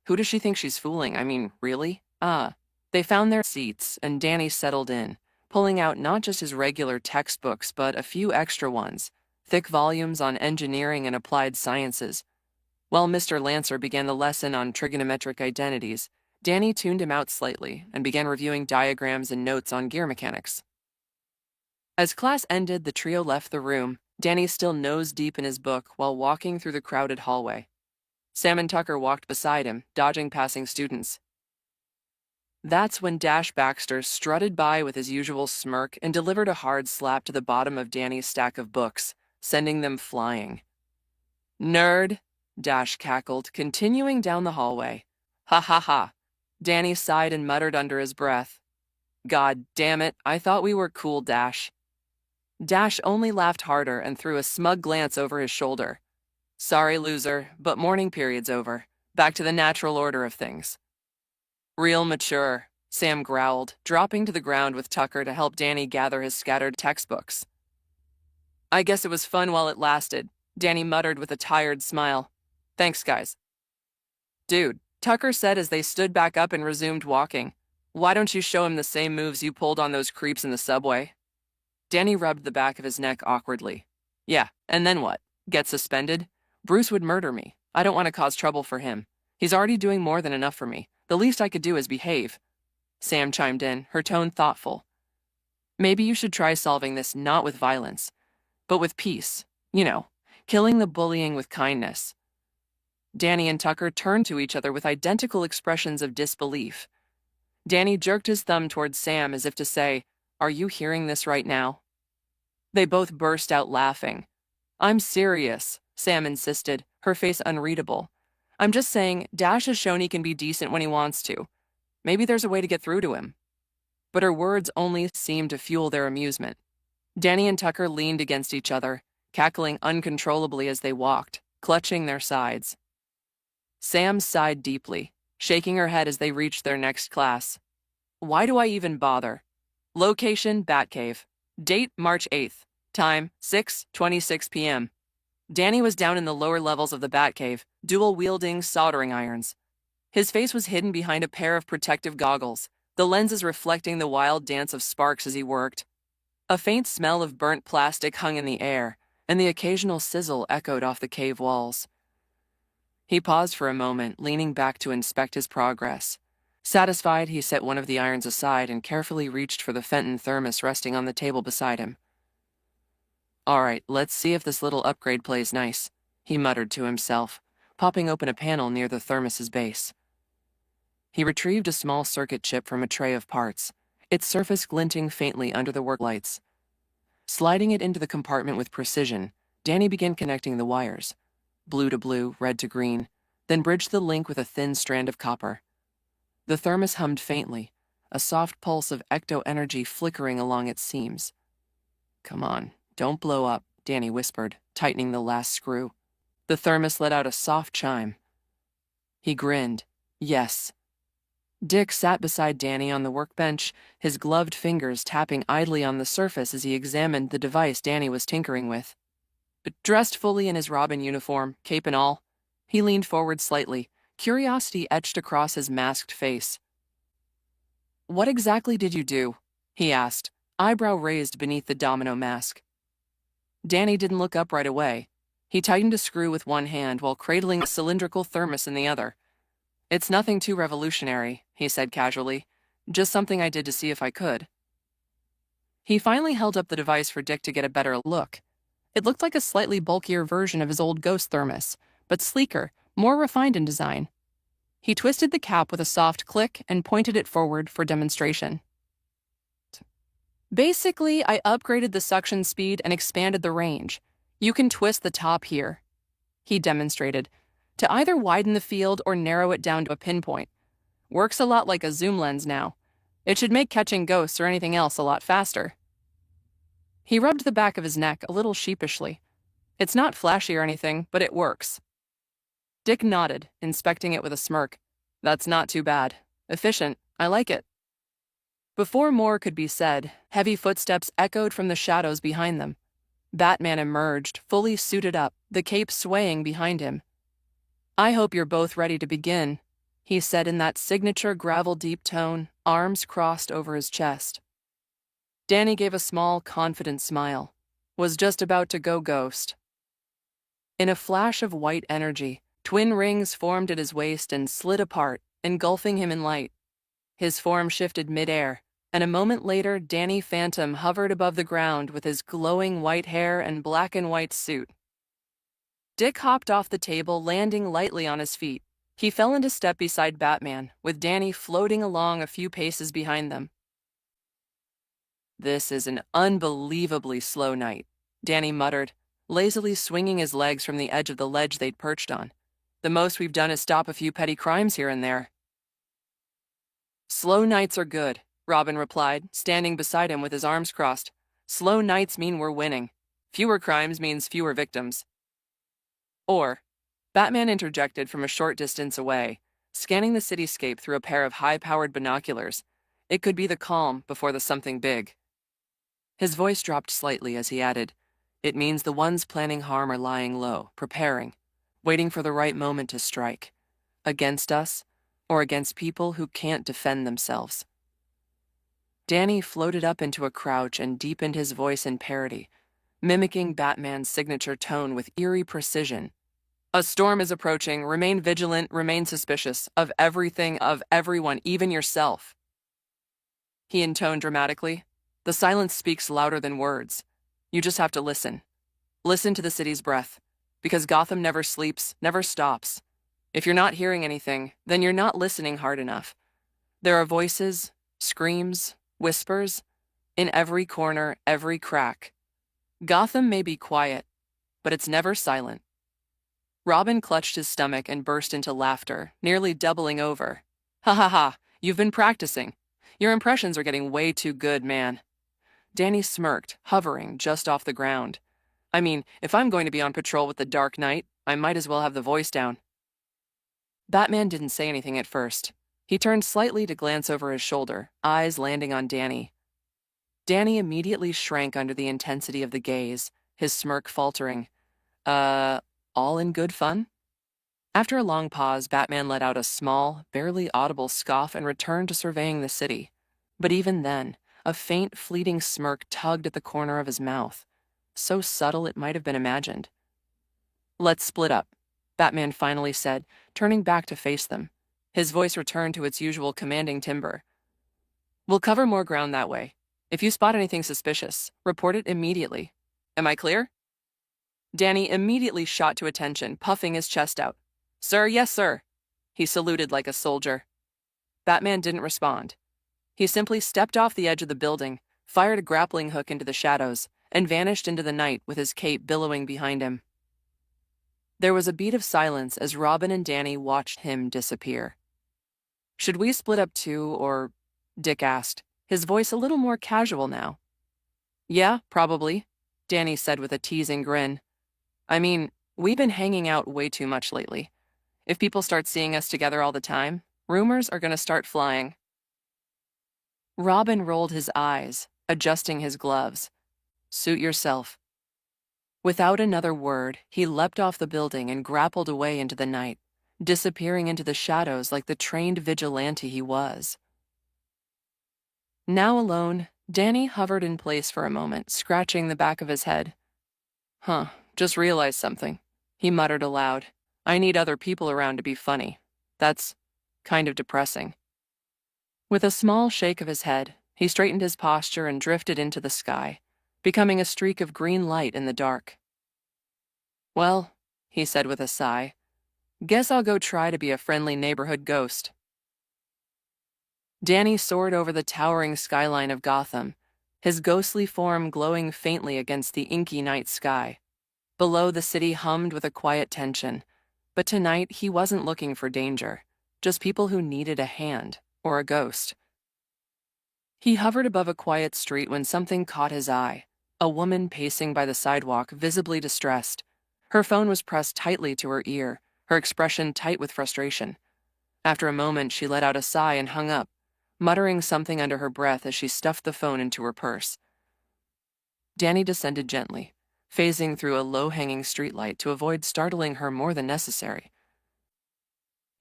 Who does she think she's fooling? I mean, really? They found their seats, and Danny settled in, pulling out not just his regular textbooks, but a few extra ones, thick volumes on engineering and applied sciences. While Mr. Lancer began the lesson on trigonometric identities, Danny tuned him out slightly and began reviewing diagrams and notes on gear mechanics. As class ended, the trio left the room, Danny still nose-deep in his book while walking through the crowded hallway. Sam and Tucker walked beside him, dodging passing students. That's when Dash Baxter strutted by with his usual smirk and delivered a hard slap to the bottom of Danny's stack of books, sending them flying. Nerd, Dash cackled, continuing down the hallway. Ha ha ha. Danny sighed and muttered under his breath. God damn it, I thought we were cool, Dash. Dash only laughed harder and threw a smug glance over his shoulder. Sorry, loser, but mourning period's over. Back to the natural order of things. Real mature, Sam growled, dropping to the ground with Tucker to help Danny gather his scattered textbooks. I guess it was fun while it lasted, Danny muttered with a tired smile. Thanks, guys. Dude, Tucker said as they stood back up and resumed walking. Why don't you show him the same moves you pulled on those creeps in the subway? Danny rubbed the back of his neck awkwardly. Yeah, and then what? Get suspended? Bruce would murder me. I don't want to cause trouble for him. He's already doing more than enough for me. The least I could do is behave. Sam chimed in, her tone thoughtful. Maybe you should try solving this not with violence, but with peace. You know, killing the bullying with kindness. Danny and Tucker turned to each other with identical expressions of disbelief. Danny jerked his thumb towards Sam as if to say, Are you hearing this right now? They both burst out laughing. I'm serious, Sam insisted, her face unreadable. I'm just saying, Dash has shown he can be decent when he wants to. Maybe there's a way to get through to him. But her words only seemed to fuel their amusement. Danny and Tucker leaned against each other, cackling uncontrollably as they walked, clutching their sides. Sam sighed deeply, shaking her head as they reached their next class. Why do I even bother? Location, Batcave. Date, March 8th. Time, 6:26 p.m. Danny was down in the lower levels of the Batcave, dual-wielding soldering irons. His face was hidden behind a pair of protective goggles, the lenses reflecting the wild dance of sparks as he worked. A faint smell of burnt plastic hung in the air, and the occasional sizzle echoed off the cave walls. He paused for a moment, leaning back to inspect his progress. Satisfied, he set one of the irons aside and carefully reached for the Fenton thermos resting on the table beside him. All right, let's see if this little upgrade plays nice, he muttered to himself, popping open a panel near the thermos's base. He retrieved a small circuit chip from a tray of parts, its surface glinting faintly under the work lights. Sliding it into the compartment with precision, Danny began connecting the wires. Blue to blue, red to green, then bridged the link with a thin strand of copper. The thermos hummed faintly, a soft pulse of ecto-energy flickering along its seams. Come on, don't blow up, Danny whispered, tightening the last screw. The thermos let out a soft chime. He grinned. Yes. Dick sat beside Danny on the workbench, his gloved fingers tapping idly on the surface as he examined the device Danny was tinkering with. Dressed fully in his Robin uniform, cape and all, he leaned forward slightly, curiosity etched across his masked face. What exactly did you do? He asked, eyebrow raised beneath the domino mask. Danny didn't look up right away. He tightened a screw with one hand while cradling a cylindrical thermos in the other. It's nothing too revolutionary, he said casually. Just something I did to see if I could. He finally held up the device for Dick to get a better look. It looked like a slightly bulkier version of his old ghost thermos, but sleeker, more refined in design. He twisted the cap with a soft click and pointed it forward for demonstration. Basically, I upgraded the suction speed and expanded the range. You can twist the top here, he demonstrated, to either widen the field or narrow it down to a pinpoint. Works a lot like a zoom lens now. It should make catching ghosts or anything else a lot faster. He rubbed the back of his neck a little sheepishly. It's not flashy or anything, but it works. Dick nodded, inspecting it with a smirk. That's not too bad. Efficient. I like it. Before more could be said, heavy footsteps echoed from the shadows behind them. Batman emerged, fully suited up, the cape swaying behind him. I hope you're both ready to begin, he said in that signature gravel-deep tone, arms crossed over his chest. Danny gave a small, confident smile. Was just about to go ghost. In a flash of white energy, twin rings formed at his waist and slid apart, engulfing him in light. His form shifted mid-air, and a moment later Danny Phantom hovered above the ground with his glowing white hair and black and white suit. Dick hopped off the table, landing lightly on his feet. He fell into step beside Batman, with Danny floating along a few paces behind them. This is an unbelievably slow night, Danny muttered, lazily swinging his legs from the edge of the ledge they'd perched on. The most we've done is stop a few petty crimes here and there. Slow nights are good, Robin replied, standing beside him with his arms crossed. Slow nights mean we're winning. Fewer crimes means fewer victims. Or, Batman interjected from a short distance away, scanning the cityscape through a pair of high-powered binoculars. It could be the calm before the something big. His voice dropped slightly as he added, "It means the ones planning harm are lying low, preparing, waiting for the right moment to strike. Against us, or against people who can't defend themselves." Danny floated up into a crouch and deepened his voice in parody, mimicking Batman's signature tone with eerie precision. "A storm is approaching. Remain vigilant, remain suspicious, of everything, of everyone, even yourself." He intoned dramatically. "The silence speaks louder than words. You just have to listen. Listen to the city's breath, because Gotham never sleeps, never stops. If you're not hearing anything, then you're not listening hard enough. There are voices, screams, whispers, in every corner, every crack. Gotham may be quiet, but it's never silent." Robin clutched his stomach and burst into laughter, nearly doubling over. "Ha ha ha, you've been practicing. Your impressions are getting way too good, man." Danny smirked, hovering just off the ground. "I mean, if I'm going to be on patrol with the Dark Knight, I might as well have the voice down." Batman didn't say anything at first. He turned slightly to glance over his shoulder, eyes landing on Danny. Danny immediately shrank under the intensity of the gaze, his smirk faltering. All in good fun?" After a long pause, Batman let out a small, barely audible scoff and returned to surveying the city. But even then, a faint, fleeting smirk tugged at the corner of his mouth, so subtle it might have been imagined. "Let's split up," Batman finally said, turning back to face them. His voice returned to its usual commanding timbre. "We'll cover more ground that way. If you spot anything suspicious, report it immediately. Am I clear?" Danny immediately shot to attention, puffing his chest out. "Sir, yes, sir." He saluted like a soldier. Batman didn't respond. He simply stepped off the edge of the building, fired a grappling hook into the shadows, and vanished into the night with his cape billowing behind him. There was a beat of silence as Robin and Danny watched him disappear. "Should we split up too, or?" Dick asked, his voice a little more casual now. "Yeah, probably," Danny said with a teasing grin. "I mean, we've been hanging out way too much lately. If people start seeing us together all the time, rumors are going to start flying." Robin rolled his eyes, adjusting his gloves. "Suit yourself." Without another word, he leapt off the building and grappled away into the night, disappearing into the shadows like the trained vigilante he was. Now alone, Danny hovered in place for a moment, scratching the back of his head. Just realized something," he muttered aloud. "I need other people around to be funny. That's kind of depressing." With a small shake of his head, he straightened his posture and drifted into the sky, becoming a streak of green light in the dark. "Well," he said with a sigh, "guess I'll go try to be a friendly neighborhood ghost." Danny soared over the towering skyline of Gotham, his ghostly form glowing faintly against the inky night sky. Below, the city hummed with a quiet tension, but tonight he wasn't looking for danger, just people who needed a hand, or a ghost. He hovered above a quiet street when something caught his eye, a woman pacing by the sidewalk, visibly distressed. Her phone was pressed tightly to her ear, her expression tight with frustration. After a moment, she let out a sigh and hung up, muttering something under her breath as she stuffed the phone into her purse. Danny descended gently, phasing through a low-hanging streetlight to avoid startling her more than necessary.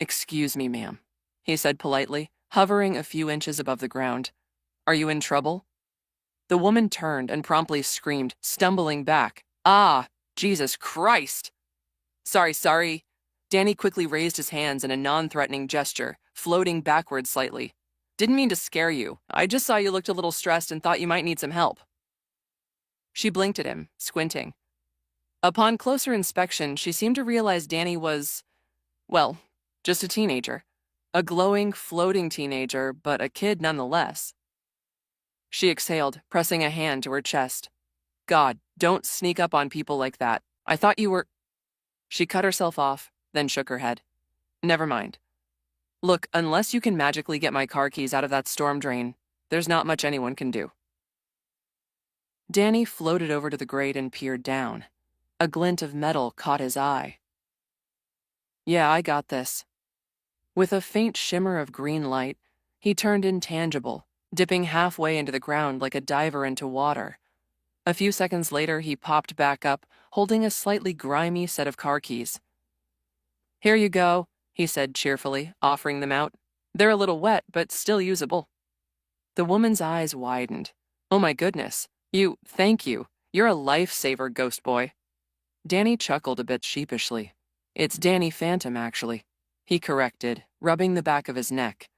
"Excuse me, ma'am," he said politely, hovering a few inches above the ground. "Are you in trouble?" The woman turned and promptly screamed, stumbling back. "Ah, Jesus Christ!" Sorry. Danny quickly raised his hands in a non-threatening gesture, floating backward slightly. "Didn't mean to scare you. I just saw you looked a little stressed and thought you might need some help." She blinked at him, squinting. Upon closer inspection, she seemed to realize Danny was, well, just a teenager. A glowing, floating teenager, but a kid nonetheless. She exhaled, pressing a hand to her chest. God, don't sneak up on people like that. I thought you were. She cut herself off, then shook her head. Never mind. Look, unless you can magically get my car keys out of that storm drain, there's not much anyone can do. Danny floated over to the grate and peered down. A glint of metal caught his eye. Yeah, I got this. With a faint shimmer of green light, he turned intangible, dipping halfway into the ground like a diver into water. A few seconds later, he popped back up, holding a slightly grimy set of car keys. Here you go, he said cheerfully, offering them out. They're a little wet, but still usable. The woman's eyes widened. Oh my goodness. Thank you. You're a lifesaver, ghost boy. Danny chuckled a bit sheepishly. It's Danny Phantom, actually, he corrected, rubbing the back of his neck.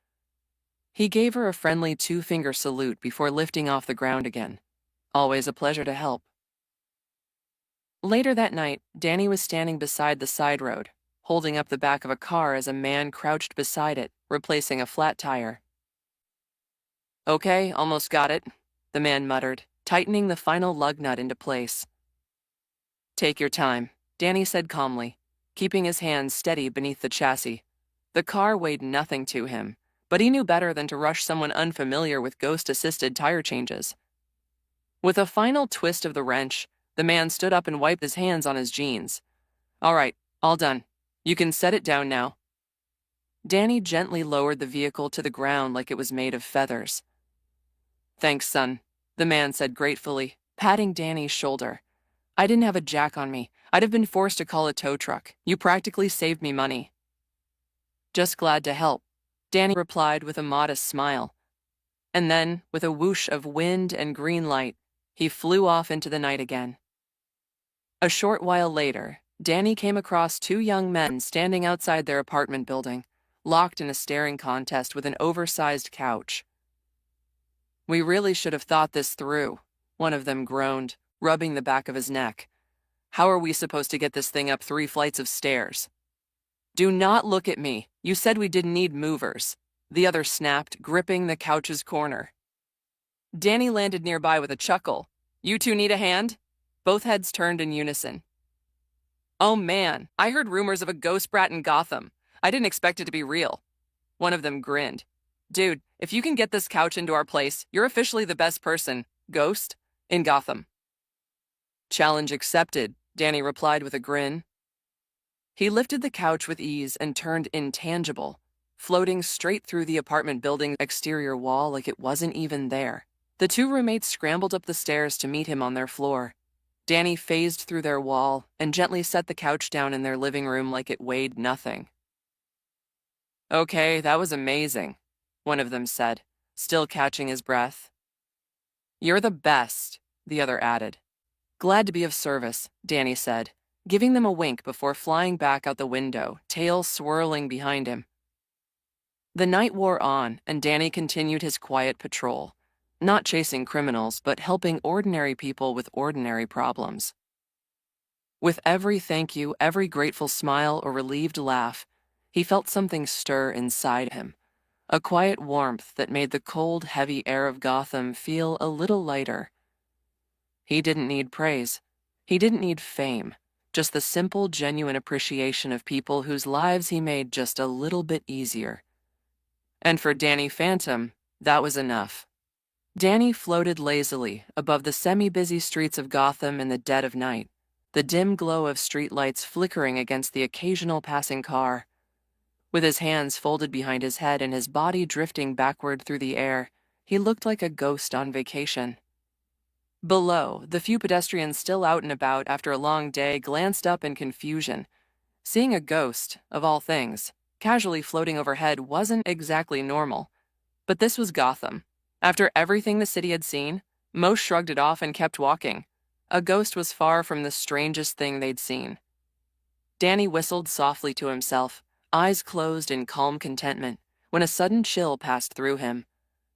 He gave her a friendly two-finger salute before lifting off the ground again. Always a pleasure to help. Later that night, Danny was standing beside the side road, holding up the back of a car as a man crouched beside it, replacing a flat tire. Okay, almost got it, the man muttered, tightening the final lug nut into place. Take your time, Danny said calmly, keeping his hands steady beneath the chassis. The car weighed nothing to him, but he knew better than to rush someone unfamiliar with ghost-assisted tire changes. With a final twist of the wrench, the man stood up and wiped his hands on his jeans. All right, all done. You can set it down now. Danny gently lowered the vehicle to the ground like it was made of feathers. Thanks, son, the man said gratefully, patting Danny's shoulder. I didn't have a jack on me. I'd have been forced to call a tow truck. You practically saved me money. Just glad to help, Danny replied with a modest smile. And then, with a whoosh of wind and green light, he flew off into the night again. A short while later, Danny came across two young men standing outside their apartment building, locked in a staring contest with an oversized couch. We really should have thought this through, one of them groaned, rubbing the back of his neck. How are we supposed to get this thing up 3 flights of stairs? Do not look at me. You said we didn't need movers, the other snapped, gripping the couch's corner. Danny landed nearby with a chuckle. You two need a hand? Both heads turned in unison. Oh man, I heard rumors of a ghost brat in Gotham. I didn't expect it to be real. One of them grinned. Dude, if you can get this couch into our place, you're officially the best person, ghost, in Gotham. Challenge accepted, Danny replied with a grin. He lifted the couch with ease and turned intangible, floating straight through the apartment building's exterior wall like it wasn't even there. The two roommates scrambled up the stairs to meet him on their floor. Danny phased through their wall and gently set the couch down in their living room like it weighed nothing. Okay, that was amazing, one of them said, still catching his breath. You're the best, the other added. Glad to be of service, Danny said, giving them a wink before flying back out the window, tail swirling behind him. The night wore on, and Danny continued his quiet patrol, not chasing criminals, but helping ordinary people with ordinary problems. With every thank you, every grateful smile or relieved laugh, he felt something stir inside him, a quiet warmth that made the cold, heavy air of Gotham feel a little lighter. He didn't need praise. He didn't need fame, just the simple, genuine appreciation of people whose lives he made just a little bit easier. And for Danny Phantom, that was enough. Danny floated lazily above the semi-busy streets of Gotham in the dead of night, the dim glow of streetlights flickering against the occasional passing car. With his hands folded behind his head and his body drifting backward through the air, he looked like a ghost on vacation. Below, the few pedestrians still out and about after a long day glanced up in confusion. Seeing a ghost, of all things, casually floating overhead wasn't exactly normal. But this was Gotham. After everything the city had seen, most shrugged it off and kept walking. A ghost was far from the strangest thing they'd seen. Danny whistled softly to himself, eyes closed in calm contentment, when a sudden chill passed through him.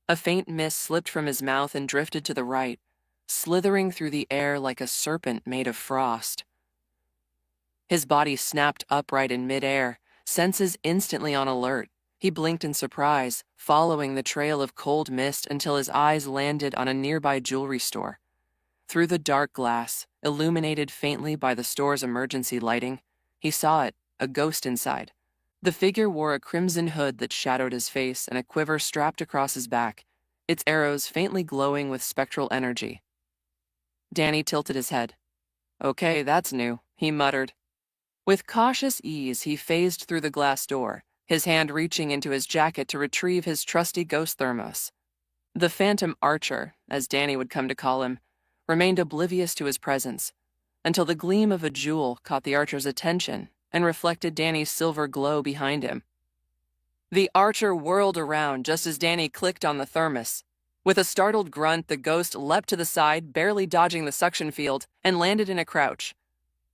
A faint mist slipped from his mouth and drifted to the right, slithering through the air like a serpent made of frost. His body snapped upright in midair, senses instantly on alert. He blinked in surprise, following the trail of cold mist until his eyes landed on a nearby jewelry store. Through the dark glass, illuminated faintly by the store's emergency lighting, he saw it, a ghost inside. The figure wore a crimson hood that shadowed his face and a quiver strapped across his back, its arrows faintly glowing with spectral energy. Danny tilted his head. "Okay, that's new," he muttered. With cautious ease, he phased through the glass door, his hand reaching into his jacket to retrieve his trusty ghost thermos. The phantom archer, as Danny would come to call him, remained oblivious to his presence, until the gleam of a jewel caught the archer's attention and reflected Danny's silver glow behind him. The archer whirled around just as Danny clicked on the thermos. With a startled grunt, the ghost leapt to the side, barely dodging the suction field, and landed in a crouch.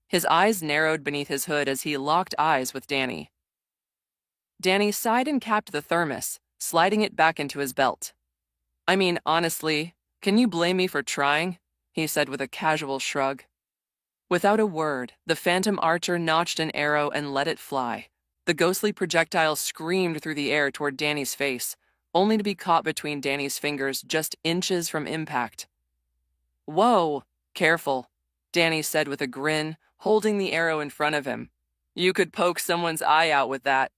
His eyes narrowed beneath his hood as he locked eyes with Danny. Danny sighed and capped the thermos, sliding it back into his belt. "I mean, honestly, can you blame me for trying?" he said with a casual shrug. Without a word, the phantom archer notched an arrow and let it fly. The ghostly projectile screamed through the air toward Danny's face, only to be caught between Danny's fingers just inches from impact. "Whoa, careful," Danny said with a grin, holding the arrow in front of him. "You could poke someone's eye out with that."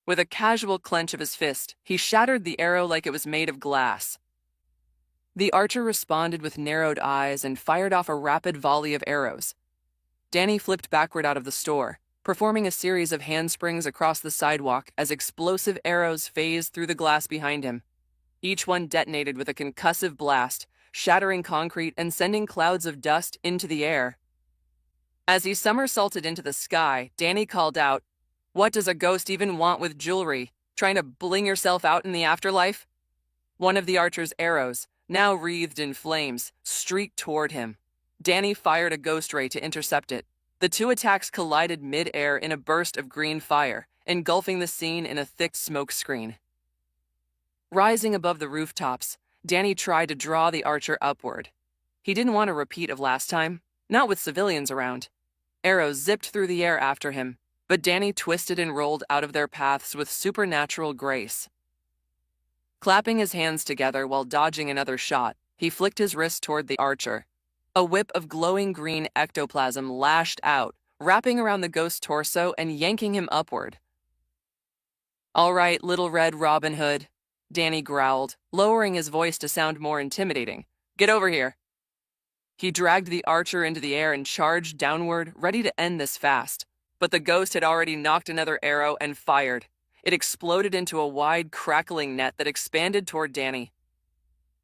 With a casual clench of his fist, he shattered the arrow like it was made of glass. The archer responded with narrowed eyes and fired off a rapid volley of arrows. Danny flipped backward out of the store, performing a series of handsprings across the sidewalk as explosive arrows phased through the glass behind him. Each one detonated with a concussive blast, shattering concrete and sending clouds of dust into the air. As he somersaulted into the sky, Danny called out, "What does a ghost even want with jewelry? Trying to bling yourself out in the afterlife?" One of the archer's arrows, now wreathed in flames, streaked toward him. Danny fired a ghost ray to intercept it. The two attacks collided mid-air in a burst of green fire, engulfing the scene in a thick smoke screen. Rising above the rooftops, Danny tried to draw the archer upward. He didn't want a repeat of last time, not with civilians around. Arrows zipped through the air after him, but Danny twisted and rolled out of their paths with supernatural grace. Clapping his hands together while dodging another shot, he flicked his wrist toward the archer. A whip of glowing green ectoplasm lashed out, wrapping around the ghost's torso and yanking him upward. "All right, Little Red Robin Hood," Danny growled, lowering his voice to sound more intimidating. "Get over here." He dragged the archer into the air and charged downward, ready to end this fast. But the ghost had already knocked another arrow and fired. It exploded into a wide, crackling net that expanded toward Danny.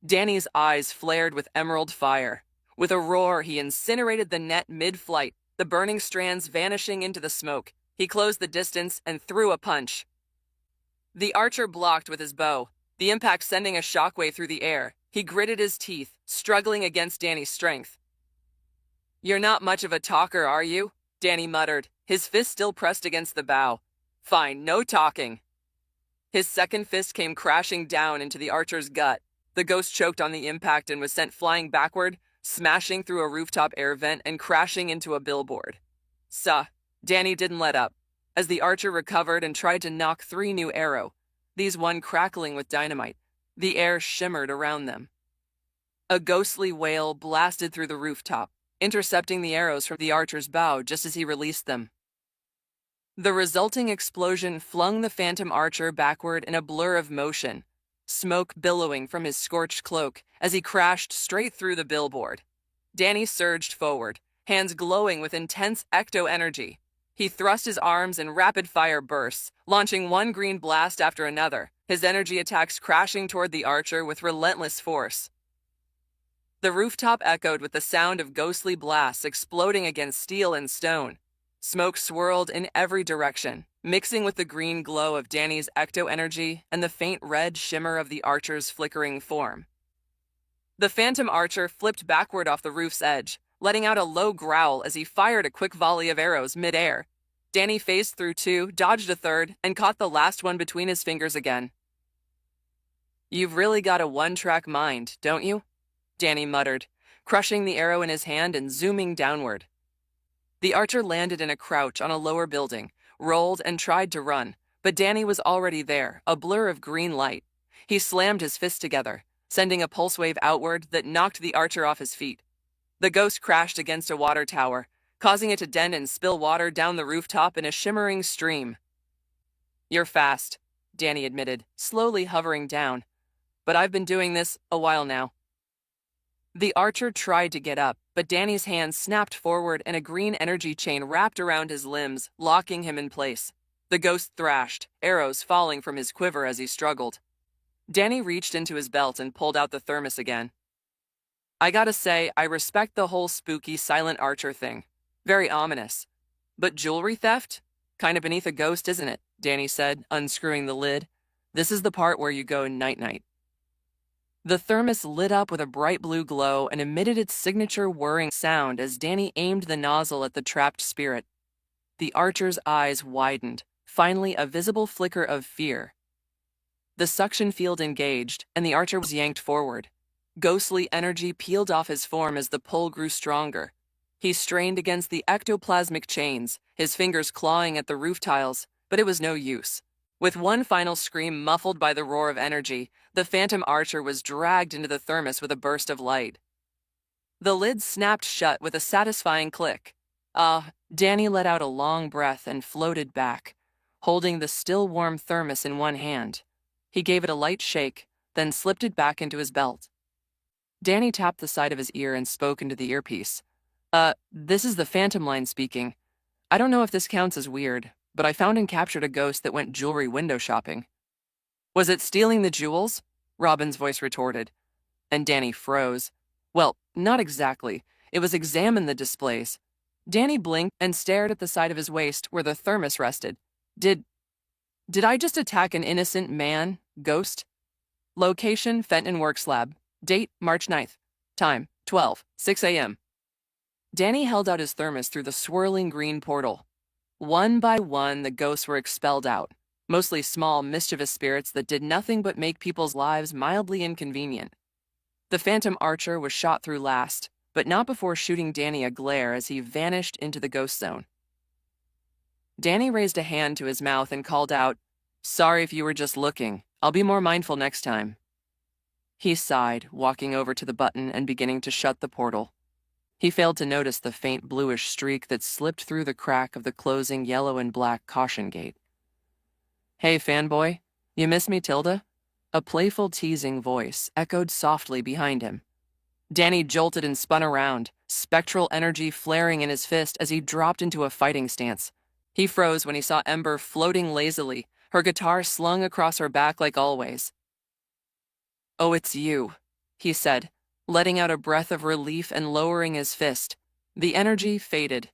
Danny's eyes flared with emerald fire. With a roar, he incinerated the net mid-flight, the burning strands vanishing into the smoke. He closed the distance and threw a punch. The archer blocked with his bow, the impact sending a shockwave through the air. He gritted his teeth, struggling against Danny's strength. "You're not much of a talker, are you?" Danny muttered, his fist still pressed against the bow. "Fine, no talking." His second fist came crashing down into the archer's gut. The ghost choked on the impact and was sent flying backward, smashing through a rooftop air vent and crashing into a billboard. Danny didn't let up. As the archer recovered and tried to knock 3 new arrows, these one crackling with dynamite, the air shimmered around them. A ghostly wail blasted through the rooftop, intercepting the arrows from the archer's bow just as he released them. The resulting explosion flung the phantom archer backward in a blur of motion, smoke billowing from his scorched cloak as he crashed straight through the billboard. Danny surged forward, hands glowing with intense ecto-energy. He thrust his arms in rapid-fire bursts, launching one green blast after another, his energy attacks crashing toward the archer with relentless force. The rooftop echoed with the sound of ghostly blasts exploding against steel and stone. Smoke swirled in every direction, mixing with the green glow of Danny's ecto-energy and the faint red shimmer of the archer's flickering form. The phantom archer flipped backward off the roof's edge, letting out a low growl as he fired a quick volley of arrows mid-air. Danny phased through 2, dodged a third, and caught the last one between his fingers again. "You've really got a one-track mind, don't you?" Danny muttered, crushing the arrow in his hand and zooming downward. The archer landed in a crouch on a lower building, rolled and tried to run, but Danny was already there, a blur of green light. He slammed his fists together, sending a pulse wave outward that knocked the archer off his feet. The ghost crashed against a water tower, causing it to dent and spill water down the rooftop in a shimmering stream. "You're fast," Danny admitted, slowly hovering down. "But I've been doing this a while now." The archer tried to get up, but Danny's hand snapped forward and a green energy chain wrapped around his limbs, locking him in place. The ghost thrashed, arrows falling from his quiver as he struggled. Danny reached into his belt and pulled out the thermos again. "I gotta say, I respect the whole spooky silent archer thing. Very ominous. But jewelry theft? Kinda beneath a ghost, isn't it?" Danny said, unscrewing the lid. "This is the part where you go night-night." The thermos lit up with a bright blue glow and emitted its signature whirring sound as Danny aimed the nozzle at the trapped spirit. The archer's eyes widened, finally a visible flicker of fear. The suction field engaged, and the archer was yanked forward. Ghostly energy peeled off his form as the pull grew stronger. He strained against the ectoplasmic chains, his fingers clawing at the roof tiles, but it was no use. With one final scream muffled by the roar of energy, the phantom archer was dragged into the thermos with a burst of light. The lid snapped shut with a satisfying click. Danny let out a long breath and floated back, holding the still warm thermos in one hand. He gave it a light shake, then slipped it back into his belt. Danny tapped the side of his ear and spoke into the earpiece. This is the Phantom line speaking. I don't know if this counts as weird, but I found and captured a ghost that went jewelry window shopping." "Was it stealing the jewels?" Robin's voice retorted. And Danny froze. "Well, not exactly. It was examine the displays." Danny blinked and stared at the side of his waist where the thermos rested. Did I just attack an innocent man, ghost? Location, Fenton Works Lab. Date, March 9th. Time, 6 a.m. Danny held out his thermos through the swirling green portal. One by one, the ghosts were expelled out, mostly small, mischievous spirits that did nothing but make people's lives mildly inconvenient. The phantom archer was shot through last, but not before shooting Danny a glare as he vanished into the ghost zone. Danny raised a hand to his mouth and called out, "Sorry if you were just looking. I'll be more mindful next time." He sighed, walking over to the button and beginning to shut the portal. He failed to notice the faint bluish streak that slipped through the crack of the closing yellow and black caution gate. "Hey, fanboy, you miss me, Tilda?" A playful, teasing voice echoed softly behind him. Danny jolted and spun around, spectral energy flaring in his fist as he dropped into a fighting stance. He froze when he saw Ember floating lazily, her guitar slung across her back like always. "Oh, it's you," he said, letting out a breath of relief and lowering his fist. The energy faded.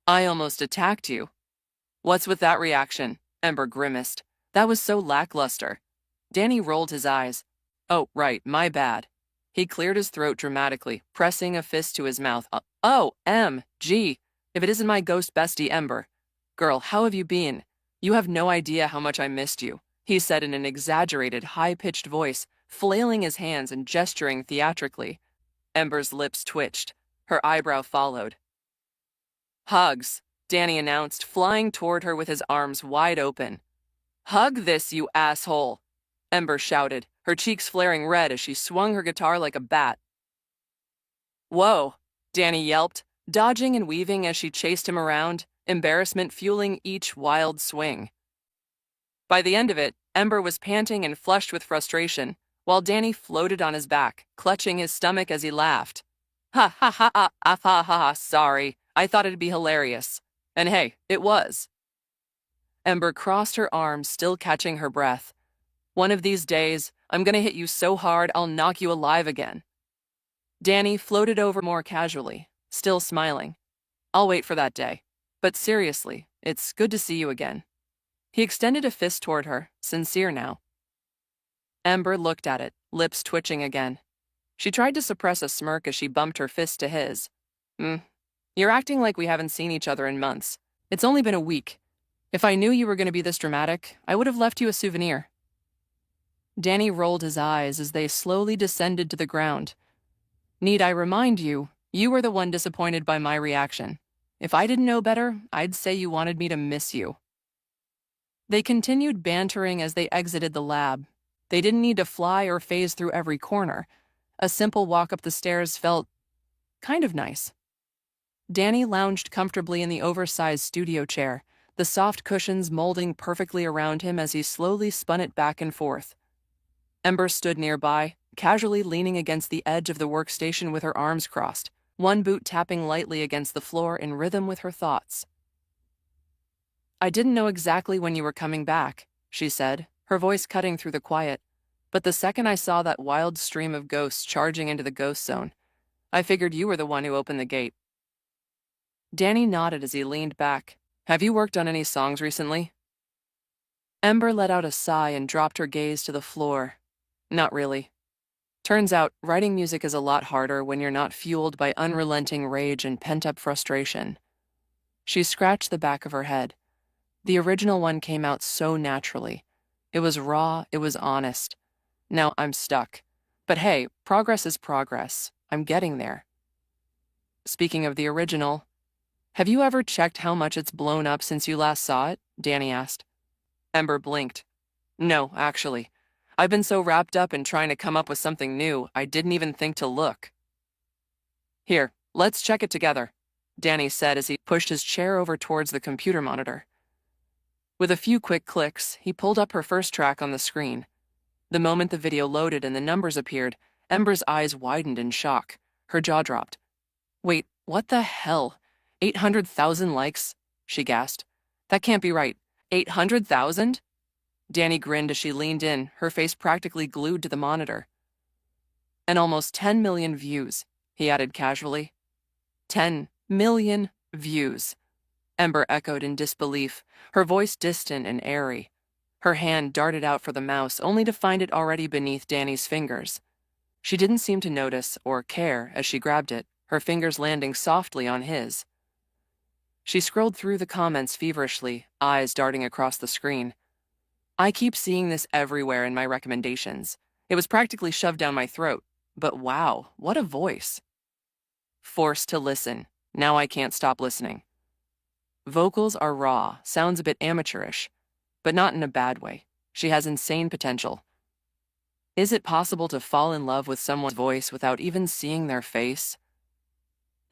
"I almost attacked you." "What's with that reaction?" Ember grimaced. "That was so lackluster." Danny rolled his eyes. "Oh, right, my bad." He cleared his throat dramatically, pressing a fist to his mouth. "Gee, if it isn't my ghost bestie, Ember. Girl, how have you been? You have no idea how much I missed you," he said in an exaggerated, high-pitched voice, flailing his hands and gesturing theatrically. Ember's lips twitched. Her eyebrow followed. "Hugs," Danny announced, flying toward her with his arms wide open. "Hug this, you asshole," Ember shouted, her cheeks flaring red as she swung her guitar like a bat. "Whoa," Danny yelped, dodging and weaving as she chased him around, embarrassment fueling each wild swing. By the end of it, Ember was panting and flushed with frustration, while Danny floated on his back, clutching his stomach as he laughed. "Ha ha ha ha ha ha ha, sorry. I thought it'd be hilarious." And hey, it was. Ember crossed her arms, still catching her breath. "One of these days, I'm gonna hit you so hard I'll knock you alive again." Danny floated over more casually, still smiling. "I'll wait for that day. But seriously, it's good to see you again." He extended a fist toward her, sincere now. Ember looked at it, lips twitching again. She tried to suppress a smirk as she bumped her fist to his. You're acting like we haven't seen each other in months. It's only been a week. If I knew you were going to be this dramatic, I would have left you a souvenir." Danny rolled his eyes as they slowly descended to the ground. "Need I remind you, you were the one disappointed by my reaction. If I didn't know better, I'd say you wanted me to miss you." They continued bantering as they exited the lab. They didn't need to fly or phase through every corner. A simple walk up the stairs felt kind of nice. Danny lounged comfortably in the oversized studio chair, the soft cushions molding perfectly around him as he slowly spun it back and forth. Ember stood nearby, casually leaning against the edge of the workstation with her arms crossed, one boot tapping lightly against the floor in rhythm with her thoughts. "I didn't know exactly when you were coming back," she said, her voice cutting through the quiet. "But the second I saw that wild stream of ghosts charging into the ghost zone, I figured you were the one who opened the gate." Danny nodded as he leaned back. "Have you worked on any songs recently?" Ember let out a sigh and dropped her gaze to the floor. "Not really. Turns out, writing music is a lot harder when you're not fueled by unrelenting rage and pent-up frustration." She scratched the back of her head. The original one came out so naturally. It was raw, it was honest. Now I'm stuck. But hey, progress is progress. I'm getting there. "Speaking of the original, have you ever checked how much it's blown up since you last saw it?" Danny asked. Ember blinked. "No, actually. I've been so wrapped up in trying to come up with something new, I didn't even think to look." "Here, let's check it together," Danny said as he pushed his chair over towards the computer monitor. With a few quick clicks, he pulled up her first track on the screen. The moment the video loaded and the numbers appeared, Ember's eyes widened in shock. Her jaw dropped. "Wait, what the hell? 800,000 likes?" she gasped. "That can't be right. 800,000? Danny grinned as she leaned in, her face practically glued to the monitor. "And almost 10 million views," he added casually. 10 million views. Ember echoed in disbelief, her voice distant and airy. Her hand darted out for the mouse, only to find it already beneath Danny's fingers. She didn't seem to notice or care as she grabbed it, her fingers landing softly on his. She scrolled through the comments feverishly, eyes darting across the screen. "I keep seeing this everywhere in my recommendations. It was practically shoved down my throat. But wow, what a voice. Forced to listen. Now I can't stop listening. Vocals are raw, sounds a bit amateurish, but not in a bad way. She has insane potential. Is it possible to fall in love with someone's voice without even seeing their face?"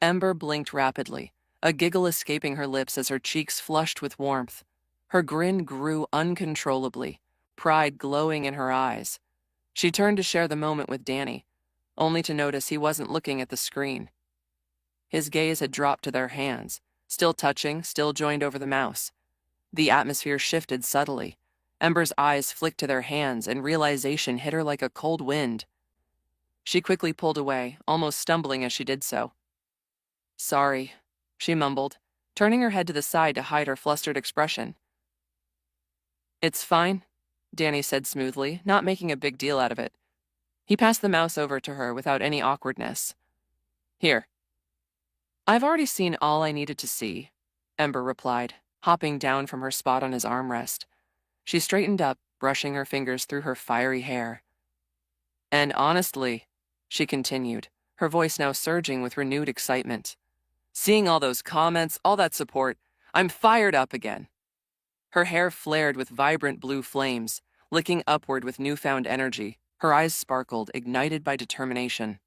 Ember blinked rapidly, a giggle escaping her lips as her cheeks flushed with warmth. Her grin grew uncontrollably, pride glowing in her eyes. She turned to share the moment with Danny, only to notice he wasn't looking at the screen. His gaze had dropped to their hands, still touching, still joined over the mouse. The atmosphere shifted subtly. Ember's eyes flicked to their hands, and realization hit her like a cold wind. She quickly pulled away, almost stumbling as she did so. "Sorry," she mumbled, turning her head to the side to hide her flustered expression. "It's fine," Danny said smoothly, not making a big deal out of it. He passed the mouse over to her without any awkwardness. "Here." "I've already seen all I needed to see," Ember replied, hopping down from her spot on his armrest. She straightened up, brushing her fingers through her fiery hair. "And honestly," she continued, her voice now surging with renewed excitement, "seeing all those comments, all that support, I'm fired up again." Her hair flared with vibrant blue flames, licking upward with newfound energy. Her eyes sparkled, ignited by determination.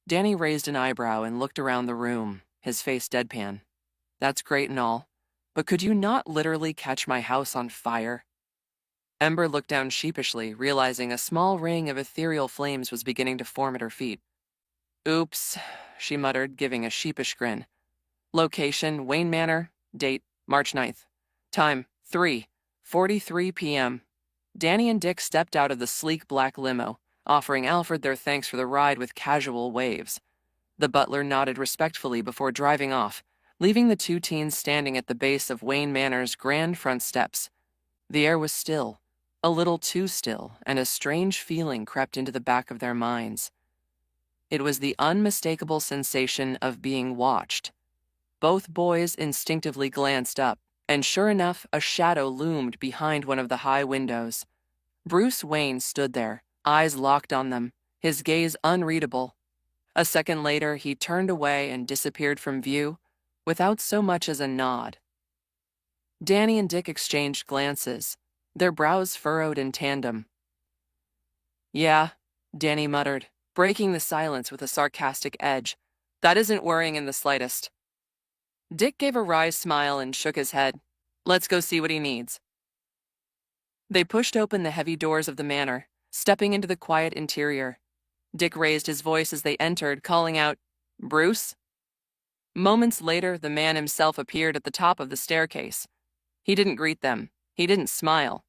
Danny raised an eyebrow and looked around the room, his face deadpan. "That's great and all, but could you not literally catch my house on fire?" Ember looked down sheepishly, realizing a small ring of ethereal flames was beginning to form at her feet. "Oops," she muttered, giving a sheepish grin. "Location, Wayne Manor. Date, March 9th. Time, 3:43 p.m. Danny and Dick stepped out of the sleek black limo, offering Alfred their thanks for the ride with casual waves. The butler nodded respectfully before driving off, leaving the two teens standing at the base of Wayne Manor's grand front steps. The air was still, a little too still, and a strange feeling crept into the back of their minds. It was the unmistakable sensation of being watched. Both boys instinctively glanced up, and sure enough, a shadow loomed behind one of the high windows. Bruce Wayne stood there, eyes locked on them, his gaze unreadable. A second later, he turned away and disappeared from view, without so much as a nod. Danny and Dick exchanged glances, their brows furrowed in tandem. "Yeah," Danny muttered, breaking the silence with a sarcastic edge. That isn't worrying in the slightest. Dick gave a wry smile and shook his head. Let's go see what he needs. They pushed open the heavy doors of the manor, stepping into the quiet interior. Dick raised his voice as they entered, calling out, "Bruce?" Moments later, the man himself appeared at the top of the staircase. He didn't greet them. He didn't smile.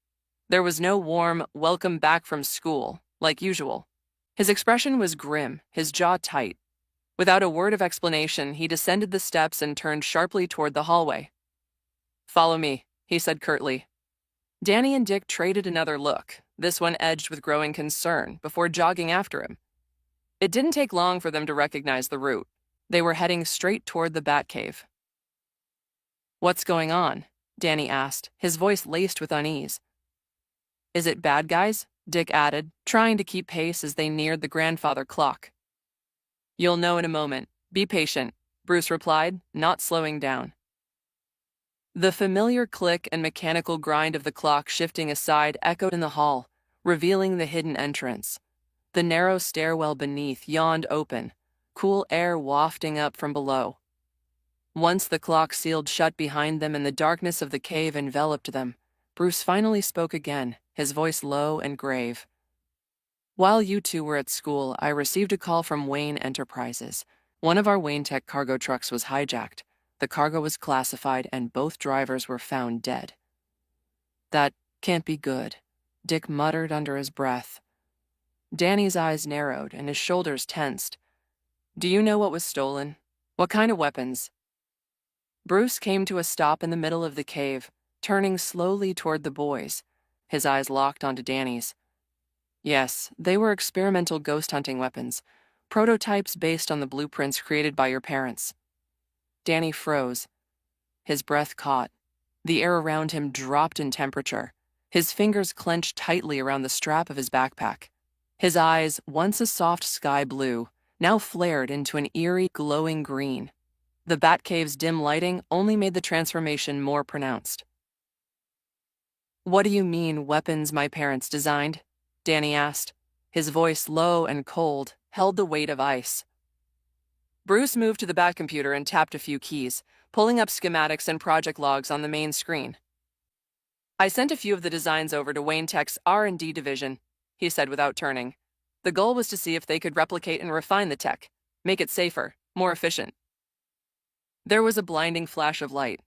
There was no warm welcome back from school, like usual. His expression was grim, his jaw tight. Without a word of explanation, he descended the steps and turned sharply toward the hallway. "Follow me," he said curtly. Danny and Dick traded another look, this one edged with growing concern, before jogging after him. It didn't take long for them to recognize the route. They were heading straight toward the Batcave. "What's going on?" Danny asked, his voice laced with unease. "Is it bad guys?" Dick added, trying to keep pace as they neared the grandfather clock. "You'll know in a moment. Be patient," Bruce replied, not slowing down. The familiar click and mechanical grind of the clock shifting aside echoed in the hall, revealing the hidden entrance. The narrow stairwell beneath yawned open, cool air wafting up from below. Once the clock sealed shut behind them and the darkness of the cave enveloped them, Bruce finally spoke again, his voice low and grave. "While you two were at school, I received a call from Wayne Enterprises. One of our Wayne Tech cargo trucks was hijacked. The cargo was classified and both drivers were found dead." "That can't be good," Dick muttered under his breath. Danny's eyes narrowed and his shoulders tensed. "Do you know what was stolen? What kind of weapons?" Bruce came to a stop in the middle of the cave, turning slowly toward the boys, his eyes locked onto Danny's. "Yes, they were experimental ghost hunting weapons, prototypes based on the blueprints created by your parents." Danny froze. His breath caught. The air around him dropped in temperature. His fingers clenched tightly around the strap of his backpack. His eyes, once a soft sky blue, now flared into an eerie, glowing green. The Batcave's dim lighting only made the transformation more pronounced. "What do you mean, weapons my parents designed?" Danny asked. His voice, low and cold, held the weight of ice. Bruce moved to the Batcomputer and tapped a few keys, pulling up schematics and project logs on the main screen. "I sent a few of the designs over to Wayne Tech's R&D division," he said without turning. The goal was to see if they could replicate and refine the tech, make it safer, more efficient. There was a blinding flash of light.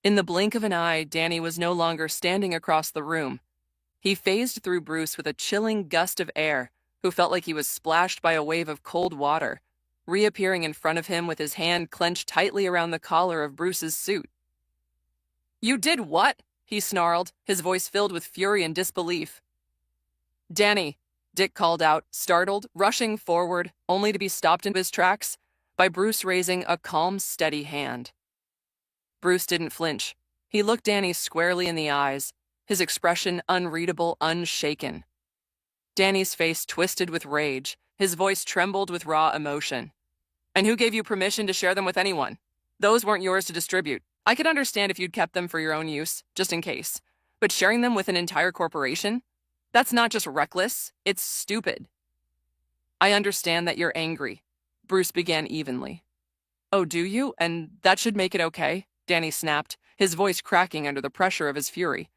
In the blink of an eye, Danny was no longer standing across the room. He phased through Bruce with a chilling gust of air, who felt like he was splashed by a wave of cold water, reappearing in front of him with his hand clenched tightly around the collar of Bruce's suit. "You did what?" he snarled, his voice filled with fury and disbelief. "Danny," Dick called out, startled, rushing forward, only to be stopped in his tracks by Bruce raising a calm, steady hand. Bruce didn't flinch. He looked Danny squarely in the eyes, his expression unreadable, unshaken. Danny's face twisted with rage, his voice trembled with raw emotion. "And who gave you permission to share them with anyone? Those weren't yours to distribute. I could understand if you'd kept them for your own use, just in case. But sharing them with an entire corporation? That's not just reckless, it's stupid." "I understand that you're angry," Bruce began evenly. "Oh, do you? And that should make it okay?" Danny snapped, his voice cracking under the pressure of his fury.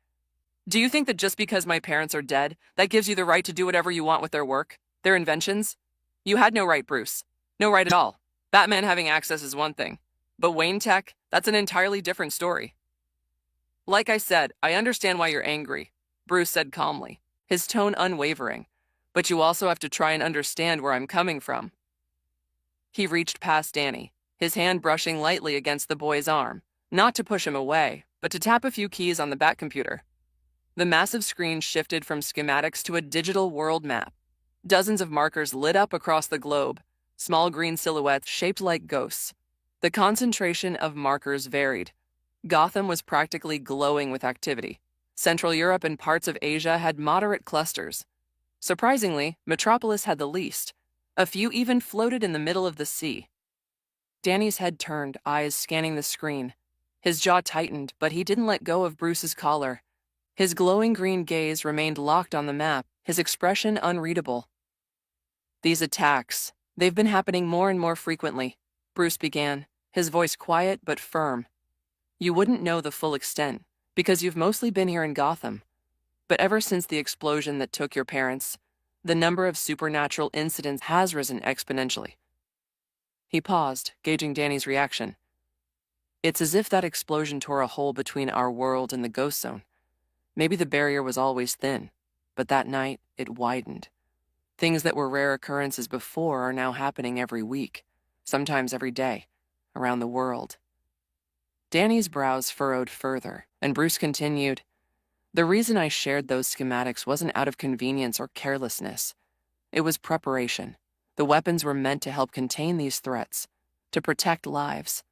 "Do you think that just because my parents are dead, that gives you the right to do whatever you want with their work, their inventions? You had no right, Bruce. No right at all. Batman having access is one thing. But Wayne Tech, that's an entirely different story." "Like I said, I understand why you're angry," Bruce said calmly, his tone unwavering. "But you also have to try and understand where I'm coming from." He reached past Danny, his hand brushing lightly against the boy's arm, not to push him away, but to tap a few keys on the Batcomputer. The massive screen shifted from schematics to a digital world map. Dozens of markers lit up across the globe, small green silhouettes shaped like ghosts. The concentration of markers varied. Gotham was practically glowing with activity. Central Europe and parts of Asia had moderate clusters. Surprisingly, Metropolis had the least. A few even floated in the middle of the sea. Danny's head turned, eyes scanning the screen. His jaw tightened, but he didn't let go of Bruce's collar. His glowing green gaze remained locked on the map, his expression unreadable. "These attacks, they've been happening more and more frequently," Bruce began, his voice quiet but firm. "You wouldn't know the full extent, because you've mostly been here in Gotham. But ever since the explosion that took your parents, the number of supernatural incidents has risen exponentially." He paused, gauging Danny's reaction. "It's as if that explosion tore a hole between our world and the ghost zone. Maybe the barrier was always thin, but that night it widened. Things that were rare occurrences before are now happening every week, sometimes every day, around the world." Danny's brows furrowed further, and Bruce continued, "The reason I shared those schematics wasn't out of convenience or carelessness. It was preparation. The weapons were meant to help contain these threats, to protect lives."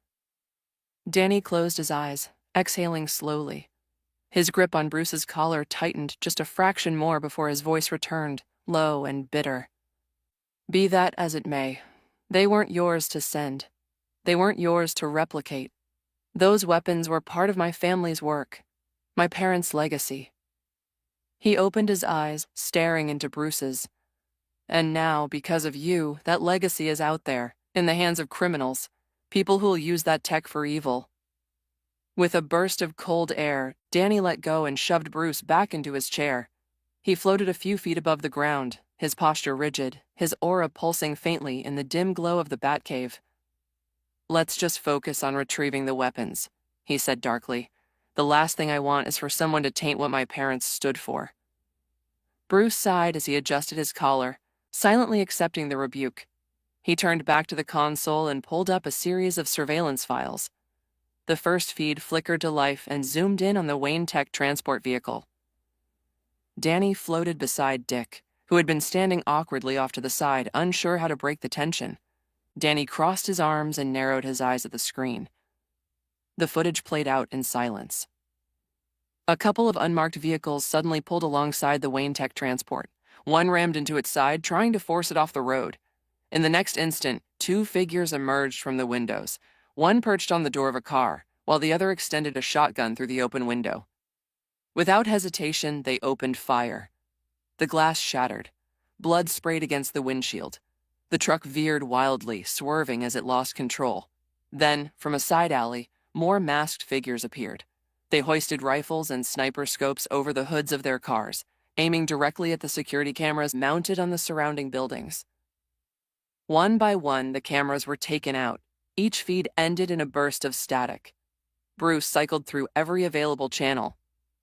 Danny closed his eyes, exhaling slowly. His grip on Bruce's collar tightened just a fraction more before his voice returned, low and bitter. "Be that as it may, they weren't yours to send. They weren't yours to replicate. Those weapons were part of my family's work, my parents' legacy." He opened his eyes, staring into Bruce's. "And now, because of you, that legacy is out there, in the hands of criminals, people who'll use that tech for evil." With a burst of cold air, Danny let go and shoved Bruce back into his chair. He floated a few feet above the ground, his posture rigid, his aura pulsing faintly in the dim glow of the Batcave. "Let's just focus on retrieving the weapons," he said darkly. "The last thing I want is for someone to taint what my parents stood for." Bruce sighed as he adjusted his collar, silently accepting the rebuke. He turned back to the console and pulled up a series of surveillance files. The first feed flickered to life and zoomed in on the Wayne Tech transport vehicle. Danny floated beside Dick, who had been standing awkwardly off to the side, unsure how to break the tension. Danny crossed his arms and narrowed his eyes at the screen. The footage played out in silence. A couple of unmarked vehicles suddenly pulled alongside the Wayne Tech transport. One rammed into its side, trying to force it off the road. In the next instant, two figures emerged from the windows. One perched on the door of a car, while the other extended a shotgun through the open window. Without hesitation, they opened fire. The glass shattered. Blood sprayed against the windshield. The truck veered wildly, swerving as it lost control. Then, from a side alley, more masked figures appeared. They hoisted rifles and sniper scopes over the hoods of their cars, aiming directly at the security cameras mounted on the surrounding buildings. One by one, the cameras were taken out. Each feed ended in a burst of static. Bruce cycled through every available channel.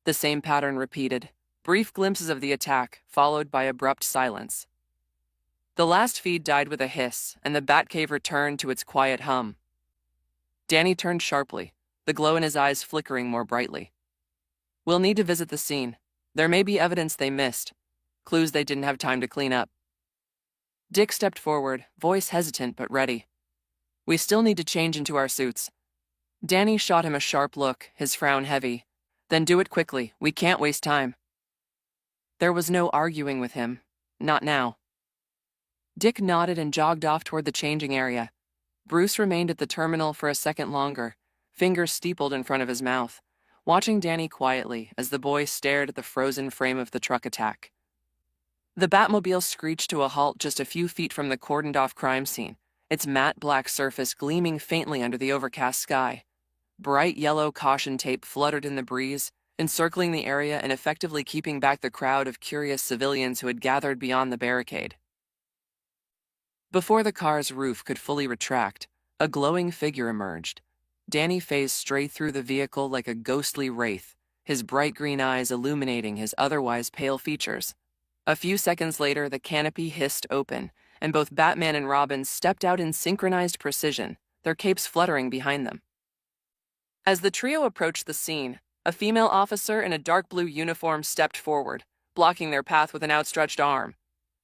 The same pattern repeated. Brief glimpses of the attack, followed by abrupt silence. The last feed died with a hiss, and the Batcave returned to its quiet hum. Danny turned sharply, the glow in his eyes flickering more brightly. "We'll need to visit the scene. There may be evidence they missed, clues they didn't have time to clean up." Dick stepped forward, voice hesitant but ready. "We still need to change into our suits." Danny shot him a sharp look, his frown heavy. "Then do it quickly. We can't waste time." There was no arguing with him. Not now. Dick nodded and jogged off toward the changing area. Bruce remained at the terminal for a second longer, fingers steepled in front of his mouth, watching Danny quietly as the boy stared at the frozen frame of the truck attack. The Batmobile screeched to a halt just a few feet from the cordoned-off crime scene, its matte black surface gleaming faintly under the overcast sky. Bright yellow caution tape fluttered in the breeze, encircling the area and effectively keeping back the crowd of curious civilians who had gathered beyond the barricade. Before the car's roof could fully retract, a glowing figure emerged. Danny phased straight through the vehicle like a ghostly wraith, his bright green eyes illuminating his otherwise pale features. A few seconds later, the canopy hissed open, and both Batman and Robin stepped out in synchronized precision, their capes fluttering behind them. As the trio approached the scene, a female officer in a dark blue uniform stepped forward, blocking their path with an outstretched arm.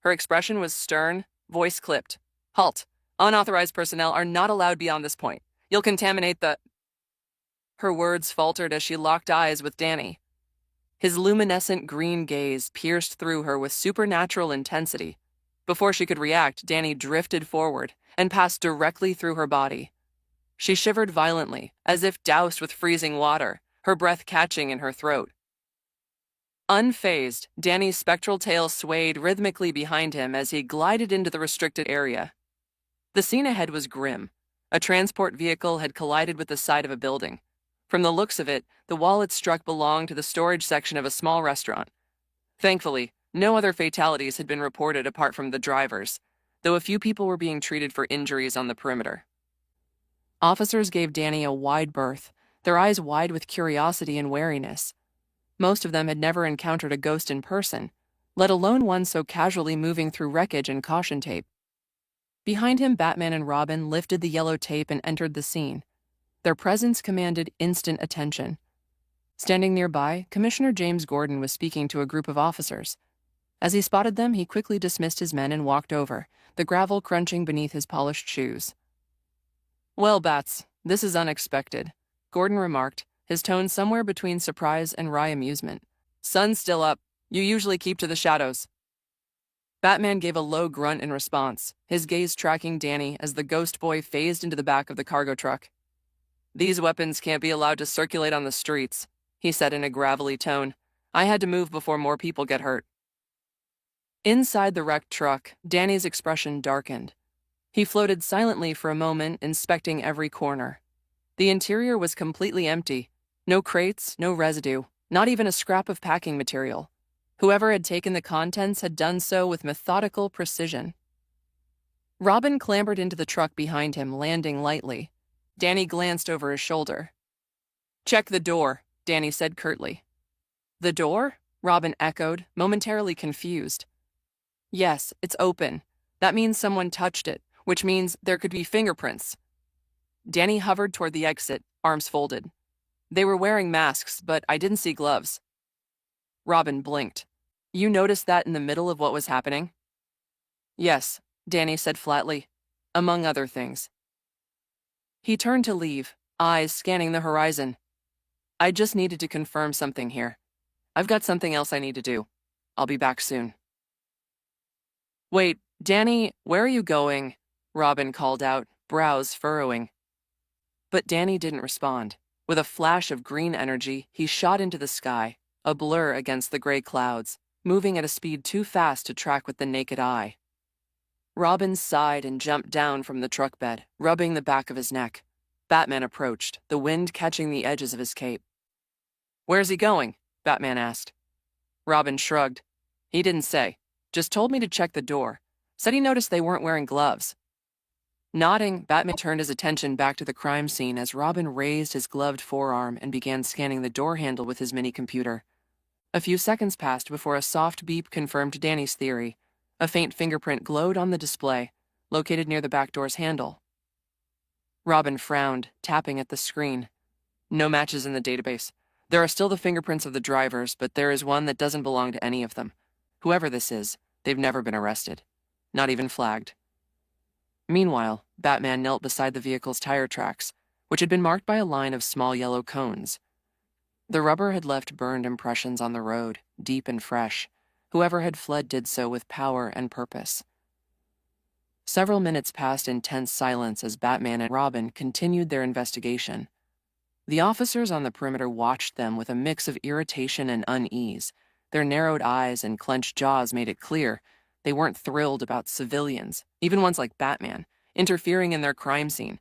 Her expression was stern, voice clipped. "Halt! Unauthorized personnel are not allowed beyond this point. You'll contaminate the—" Her words faltered as she locked eyes with Danny. His luminescent green gaze pierced through her with supernatural intensity. Before she could react, Danny drifted forward and passed directly through her body. She shivered violently, as if doused with freezing water, her breath catching in her throat. Unfazed, Danny's spectral tail swayed rhythmically behind him as he glided into the restricted area. The scene ahead was grim. A transport vehicle had collided with the side of a building. From the looks of it, the wall it struck belonged to the storage section of a small restaurant. Thankfully, no other fatalities had been reported apart from the drivers, though a few people were being treated for injuries on the perimeter. Officers gave Danny a wide berth, their eyes wide with curiosity and wariness. Most of them had never encountered a ghost in person, let alone one so casually moving through wreckage and caution tape. Behind him, Batman and Robin lifted the yellow tape and entered the scene. Their presence commanded instant attention. Standing nearby, Commissioner James Gordon was speaking to a group of officers. As he spotted them, he quickly dismissed his men and walked over, the gravel crunching beneath his polished shoes. "Well, Bats, this is unexpected," Gordon remarked, his tone somewhere between surprise and wry amusement. "Sun's still up. You usually keep to the shadows." Batman gave a low grunt in response, his gaze tracking Danny as the ghost boy phased into the back of the cargo truck. "These weapons can't be allowed to circulate on the streets," he said in a gravelly tone. "I had to move before more people get hurt." Inside the wrecked truck, Danny's expression darkened. He floated silently for a moment, inspecting every corner. The interior was completely empty. No crates, no residue, not even a scrap of packing material. Whoever had taken the contents had done so with methodical precision. Robin clambered into the truck behind him, landing lightly. Danny glanced over his shoulder. "Check the door," Danny said curtly. "The door?" Robin echoed, momentarily confused. "Yes, it's open. That means someone touched it, which means there could be fingerprints." Danny hovered toward the exit, arms folded. "They were wearing masks, but I didn't see gloves." Robin blinked. "You noticed that in the middle of what was happening?" "Yes," Danny said flatly, "among other things." He turned to leave, eyes scanning the horizon. "I just needed to confirm something here. I've got something else I need to do. I'll be back soon." "Wait, Danny, where are you going?" Robin called out, brows furrowing. But Danny didn't respond. With a flash of green energy, he shot into the sky, a blur against the gray clouds, moving at a speed too fast to track with the naked eye. Robin sighed and jumped down from the truck bed, rubbing the back of his neck. Batman approached, the wind catching the edges of his cape. "Where's he going?" Batman asked. Robin shrugged. "He didn't say. Just told me to check the door. Said he noticed they weren't wearing gloves." Nodding, Batman turned his attention back to the crime scene as Robin raised his gloved forearm and began scanning the door handle with his mini-computer. A few seconds passed before a soft beep confirmed Danny's theory. A faint fingerprint glowed on the display, located near the back door's handle. Robin frowned, tapping at the screen. "No matches in the database. There are still the fingerprints of the drivers, but there is one that doesn't belong to any of them. Whoever this is, they've never been arrested. Not even flagged." Meanwhile, Batman knelt beside the vehicle's tire tracks, which had been marked by a line of small yellow cones. The rubber had left burned impressions on the road, deep and fresh. Whoever had fled did so with power and purpose. Several minutes passed in tense silence as Batman and Robin continued their investigation. The officers on the perimeter watched them with a mix of irritation and unease. Their narrowed eyes and clenched jaws made it clear they weren't thrilled about civilians, even ones like Batman, interfering in their crime scene.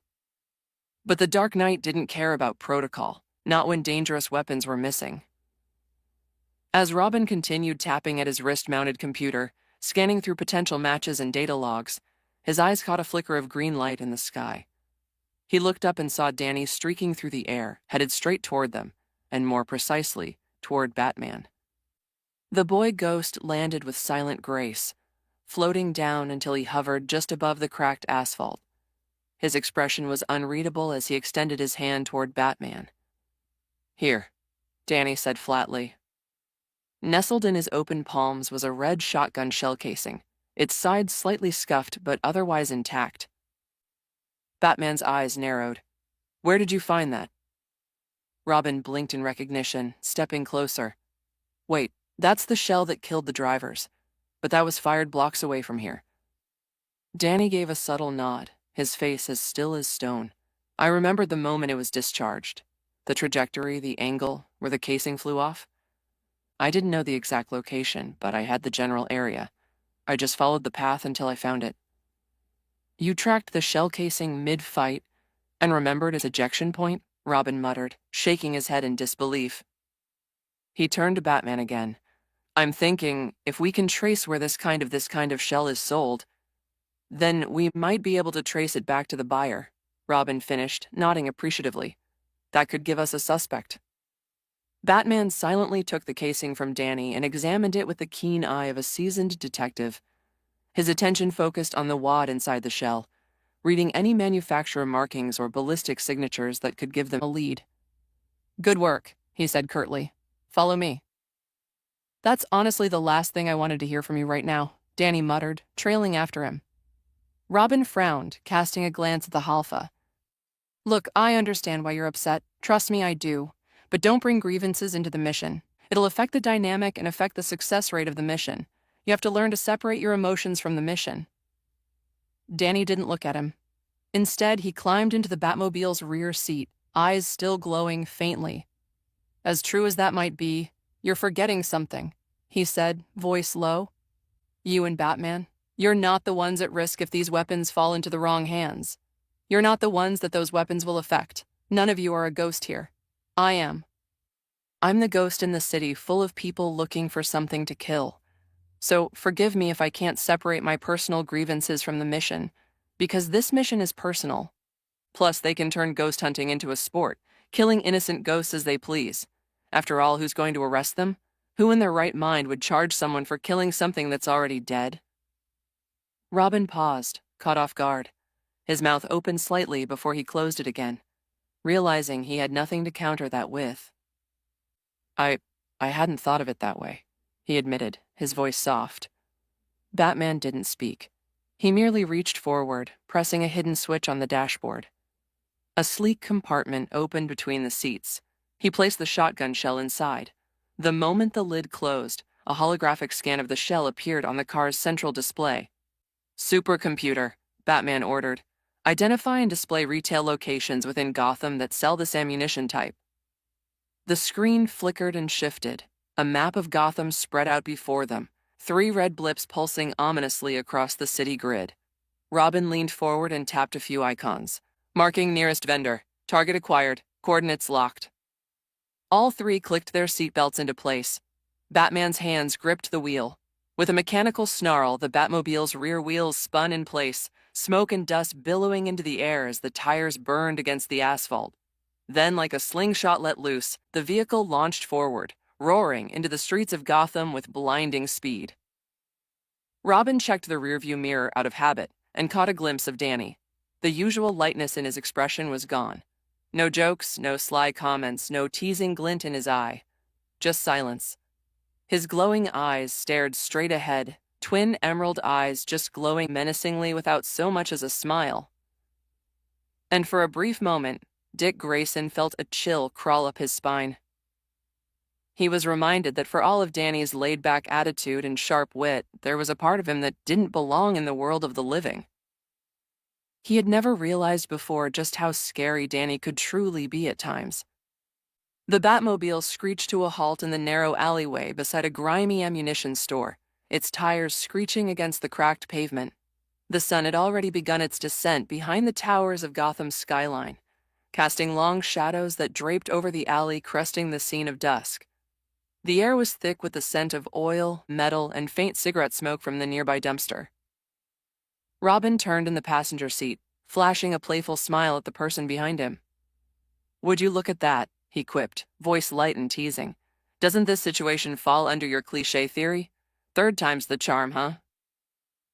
But the Dark Knight didn't care about protocol, not when dangerous weapons were missing. As Robin continued tapping at his wrist-mounted computer, scanning through potential matches and data logs, his eyes caught a flicker of green light in the sky. He looked up and saw Danny streaking through the air, headed straight toward them, and more precisely, toward Batman. The boy ghost landed with silent grace, floating down until he hovered just above the cracked asphalt. His expression was unreadable as he extended his hand toward Batman. "Here," Danny said flatly. Nestled in his open palms was a red shotgun shell casing, its sides slightly scuffed but otherwise intact. Batman's eyes narrowed. "Where did you find that?" Robin blinked in recognition, stepping closer. "Wait, that's the shell that killed the drivers. But that was fired blocks away from here." Danny gave a subtle nod, his face as still as stone. "I remembered the moment it was discharged. The trajectory, the angle, where the casing flew off. I didn't know the exact location, but I had the general area. I just followed the path until I found it." "You tracked the shell casing mid-fight, And remembered his ejection point? Robin muttered, shaking his head in disbelief. He turned to Batman again. I'm thinking, if we can trace where this kind of shell is sold, then we might be able to trace it back to the buyer, Robin finished, nodding appreciatively. That could give us a suspect. Batman silently took the casing from Danny and examined it with the keen eye of a seasoned detective. His attention focused on the wad inside the shell, reading any manufacturer markings or ballistic signatures that could give them a lead. Good work, he said curtly. Follow me. That's honestly the last thing I wanted to hear from you right now, Danny muttered, trailing after him. Robin frowned, casting a glance at the Halfa. Look, I understand why you're upset. Trust me, I do. But don't bring grievances into the mission. It'll affect the dynamic and affect the success rate of the mission. You have to learn to separate your emotions from the mission. Danny didn't look at him. Instead, he climbed into the Batmobile's rear seat, eyes still glowing faintly. As true as that might be, you're forgetting something, he said, voice low. You and Batman, you're not the ones at risk if these weapons fall into the wrong hands. You're not the ones that those weapons will affect. None of you are a ghost here. I am. I'm the ghost in the city full of people looking for something to kill. So forgive me if I can't separate my personal grievances from the mission, because this mission is personal. Plus, they can turn ghost hunting into a sport, killing innocent ghosts as they please. After all, who's going to arrest them? Who in their right mind would charge someone for killing something that's already dead? Robin paused, caught off guard. His mouth opened slightly before he closed it again, realizing he had nothing to counter that with. I hadn't thought of it that way, he admitted, his voice soft. Batman didn't speak. He merely reached forward, pressing a hidden switch on the dashboard. A sleek compartment opened between the seats. He placed the shotgun shell inside. The moment the lid closed, a holographic scan of the shell appeared on the car's central display. Supercomputer, Batman ordered. Identify and display retail locations within Gotham that sell this ammunition type. The screen flickered and shifted. A map of Gotham spread out before them, 3 red blips pulsing ominously across the city grid. Robin leaned forward and tapped a few icons. Marking nearest vendor. Target acquired. Coordinates locked. All 3 clicked their seatbelts into place. Batman's hands gripped the wheel. With a mechanical snarl, the Batmobile's rear wheels spun in place, smoke and dust billowing into the air as the tires burned against the asphalt. Then, like a slingshot let loose, the vehicle launched forward, roaring into the streets of Gotham with blinding speed. Robin checked the rearview mirror out of habit and caught a glimpse of Danny. The usual lightness in his expression was gone. No jokes, no sly comments, no teasing glint in his eye. Just silence. His glowing eyes stared straight ahead, twin emerald eyes just glowing menacingly without so much as a smile. And for a brief moment, Dick Grayson felt a chill crawl up his spine. He was reminded that for all of Danny's laid-back attitude and sharp wit, there was a part of him that didn't belong in the world of the living. He had never realized before just how scary Danny could truly be at times. The Batmobile screeched to a halt in the narrow alleyway beside a grimy ammunition store, its tires screeching against the cracked pavement. The sun had already begun its descent behind the towers of Gotham's skyline, casting long shadows that draped over the alley cresting the scene of dusk. The air was thick with the scent of oil, metal, and faint cigarette smoke from the nearby dumpster. Robin turned in the passenger seat, flashing a playful smile at the person behind him. "Would you look at that?" he quipped, voice light and teasing. "Doesn't this situation fall under your cliché theory? 3rd time's the charm, huh?"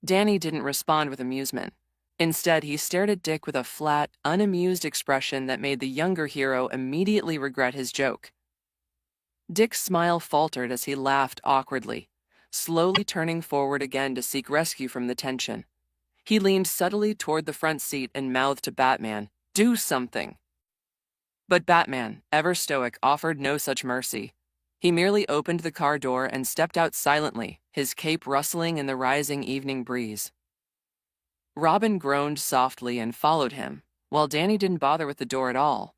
Danny didn't respond with amusement. Instead, he stared at Dick with a flat, unamused expression that made the younger hero immediately regret his joke. Dick's smile faltered as he laughed awkwardly, slowly turning forward again to seek rescue from the tension. He leaned subtly toward the front seat and mouthed to Batman, "Do something!" But Batman, ever stoic, offered no such mercy. He merely opened the car door and stepped out silently, his cape rustling in the rising evening breeze. Robin groaned softly and followed him, while Danny didn't bother with the door at all.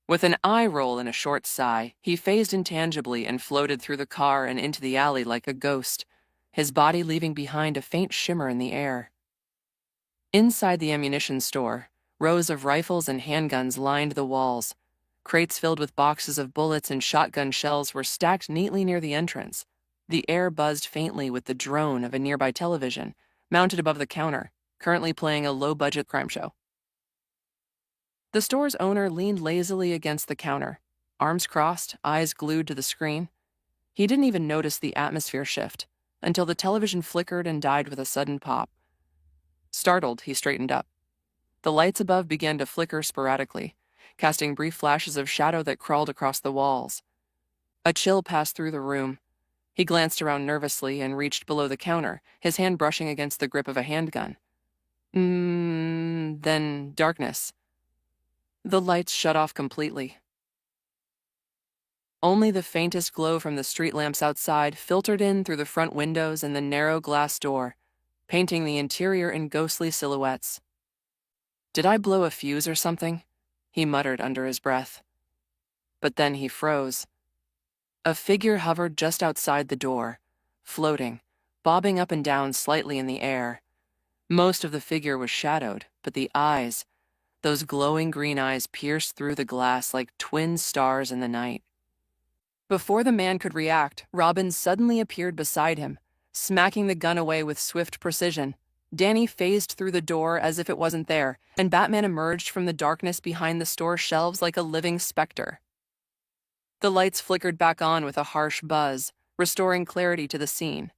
With an eye roll and a short sigh, he phased intangibly and floated through the car and into the alley like a ghost, his body leaving behind a faint shimmer in the air. Inside the ammunition store, Rows of rifles and handguns lined the walls. Crates filled with boxes of bullets and shotgun shells were stacked neatly near the entrance. The air buzzed faintly with the drone of a nearby television, mounted above the counter, currently playing a low-budget crime show. The store's owner leaned lazily against the counter, arms crossed, eyes glued to the screen. He didn't even notice the atmosphere shift until the television flickered and died with a sudden pop. Startled, he straightened up. The lights above began to flicker sporadically, casting brief flashes of shadow that crawled across the walls. A chill passed through the room. He glanced around nervously and reached below the counter, his hand brushing against the grip of a handgun. Then darkness. The lights shut off completely. Only the faintest glow from the street lamps outside filtered in through the front windows and the narrow glass door, painting the interior in ghostly silhouettes. "Did I blow a fuse or something?" he muttered under his breath. But then he froze. A figure hovered just outside the door, floating, bobbing up and down slightly in the air. Most of the figure was shadowed, but the eyes, those glowing green eyes, pierced through the glass like twin stars in the night. Before the man could react, Robin suddenly appeared beside him, smacking the gun away with swift precision. Danny phased through the door as if it wasn't there, and Batman emerged from the darkness behind the store shelves like a living specter. The lights flickered back on with a harsh buzz, restoring clarity to the scene.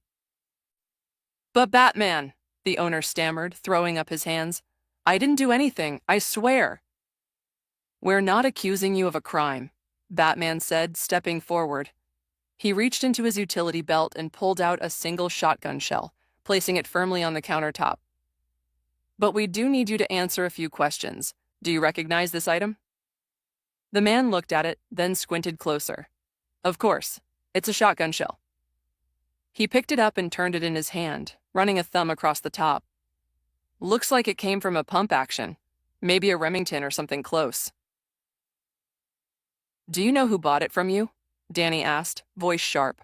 "But Batman," the owner stammered, throwing up his hands. "I didn't do anything, I swear." "We're not accusing you of a crime," Batman said, stepping forward. He reached into his utility belt and pulled out a single shotgun shell, placing it firmly on the countertop. "But we do need you to answer a few questions. Do you recognize this item?" The man looked at it, then squinted closer. "Of course, it's a shotgun shell." He picked it up and turned it in his hand, running a thumb across the top. "Looks like it came from a pump action, maybe a Remington or something close." "Do you know who bought it from you?" Danny asked, voice sharp.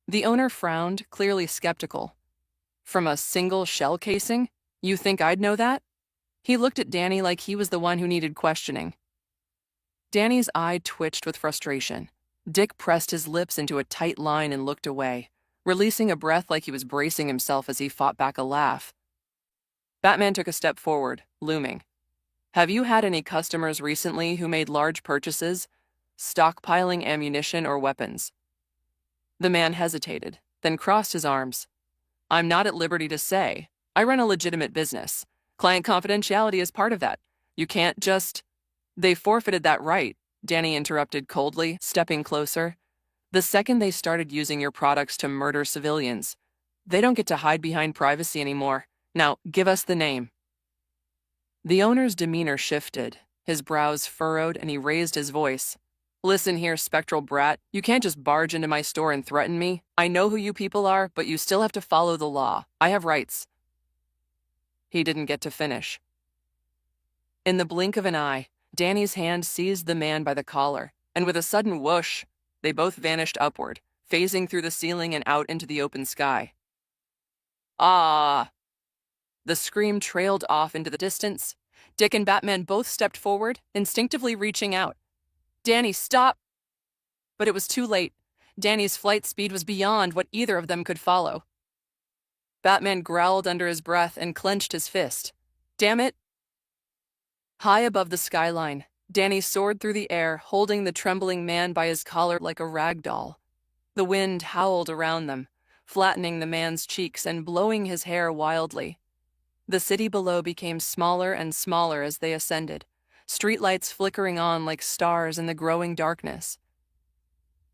The owner frowned, clearly skeptical. "From a single shell casing? You think I'd know that?" He looked at Danny like he was the one who needed questioning. Danny's eye twitched with frustration. Dick pressed his lips into a tight line and looked away, releasing a breath like he was bracing himself as he fought back a laugh. Batman took a step forward, looming. "Have you had any customers recently who made large purchases, stockpiling ammunition or weapons?" The man hesitated, then crossed his arms. "I'm not at liberty to say. I run a legitimate business. Client confidentiality is part of that. You can't just—" "They forfeited that right," Danny interrupted coldly, stepping closer. "The second they started using your products to murder civilians, they don't get to hide behind privacy anymore. Now, give us the name." The owner's demeanor shifted, his brows furrowed, and he raised his voice. "Listen here, spectral brat. You can't just barge into my store and threaten me. I know who you people are, but you still have to follow the law. I have rights." He didn't get to finish. In the blink of an eye, Danny's hand seized the man by the collar, and with a sudden whoosh, they both vanished upward, phasing through the ceiling and out into the open sky. "Ah!" The scream trailed off into the distance. Dick and Batman both stepped forward, instinctively reaching out. "Danny, stop!" But it was too late. Danny's flight speed was beyond what either of them could follow. Batman growled under his breath and clenched his fist. "Damn it!" High above the skyline, Danny soared through the air, holding the trembling man by his collar like a rag doll. The wind howled around them, flattening the man's cheeks and blowing his hair wildly. The city below became smaller and smaller as they ascended, streetlights flickering on like stars in the growing darkness.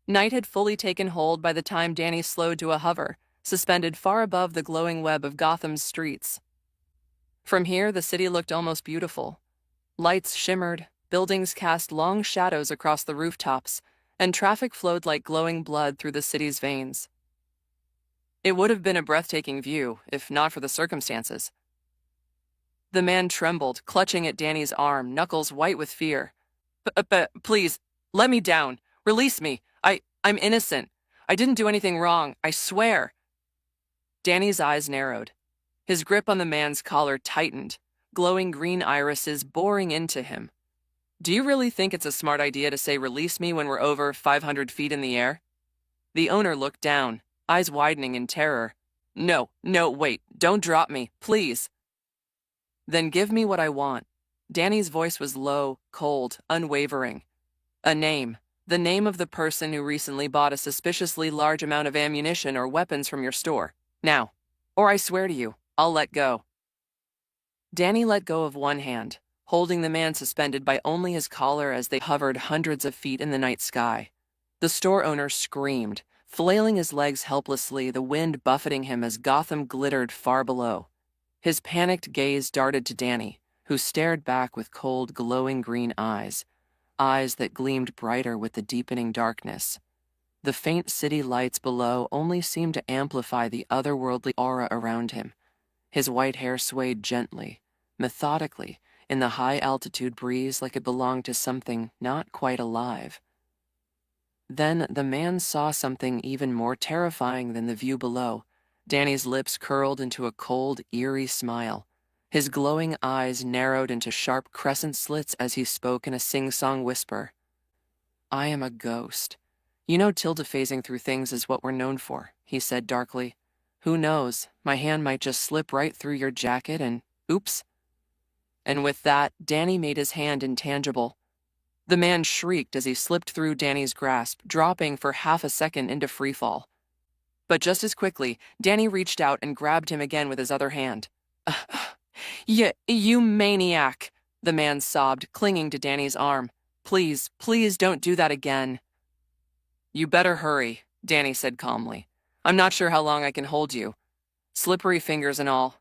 Night had fully taken hold by the time Danny slowed to a hover, suspended far above the glowing web of Gotham's streets. From here, the city looked almost beautiful. Lights shimmered, buildings cast long shadows across the rooftops, and traffic flowed like glowing blood through the city's veins. It would have been a breathtaking view, if not for the circumstances. The man trembled, clutching at Danny's arm, knuckles white with fear. Please, let me down. Release me. I'm innocent. I didn't do anything wrong, I swear." Danny's eyes narrowed. His grip on the man's collar tightened, glowing green irises boring into him. Do you really think it's a smart idea to say release me when we're over 500 feet in the air? The owner looked down, eyes widening in terror. No, wait, don't drop me, please. Then give me what I want. Danny's voice was low, cold, unwavering. A name. The name of the person who recently bought a suspiciously large amount of ammunition or weapons from your store. Now. Or I swear to you, I'll let go. Danny let go of one hand, holding the man suspended by only his collar as they hovered hundreds of feet in the night sky. The store owner screamed, flailing his legs helplessly, the wind buffeting him as Gotham glittered far below. His panicked gaze darted to Danny, who stared back with cold, glowing green eyes that gleamed brighter with the deepening darkness. The faint city lights below only seemed to amplify the otherworldly aura around him. His white hair swayed gently, methodically, in the high-altitude breeze like it belonged to something not quite alive. Then the man saw something even more terrifying than the view below. Danny's lips curled into a cold, eerie smile. His glowing eyes narrowed into sharp crescent slits as he spoke in a sing-song whisper. I am a ghost. You know tilde-phasing through things is what we're known for, he said darkly. Who knows, my hand might just slip right through your jacket and, oops. And with that, Danny made his hand intangible. The man shrieked as he slipped through Danny's grasp, dropping for half a second into freefall. But just as quickly, Danny reached out and grabbed him again with his other hand. You maniac, the man sobbed, clinging to Danny's arm. Please don't do that again. You better hurry, Danny said calmly. I'm not sure how long I can hold you. Slippery fingers and all.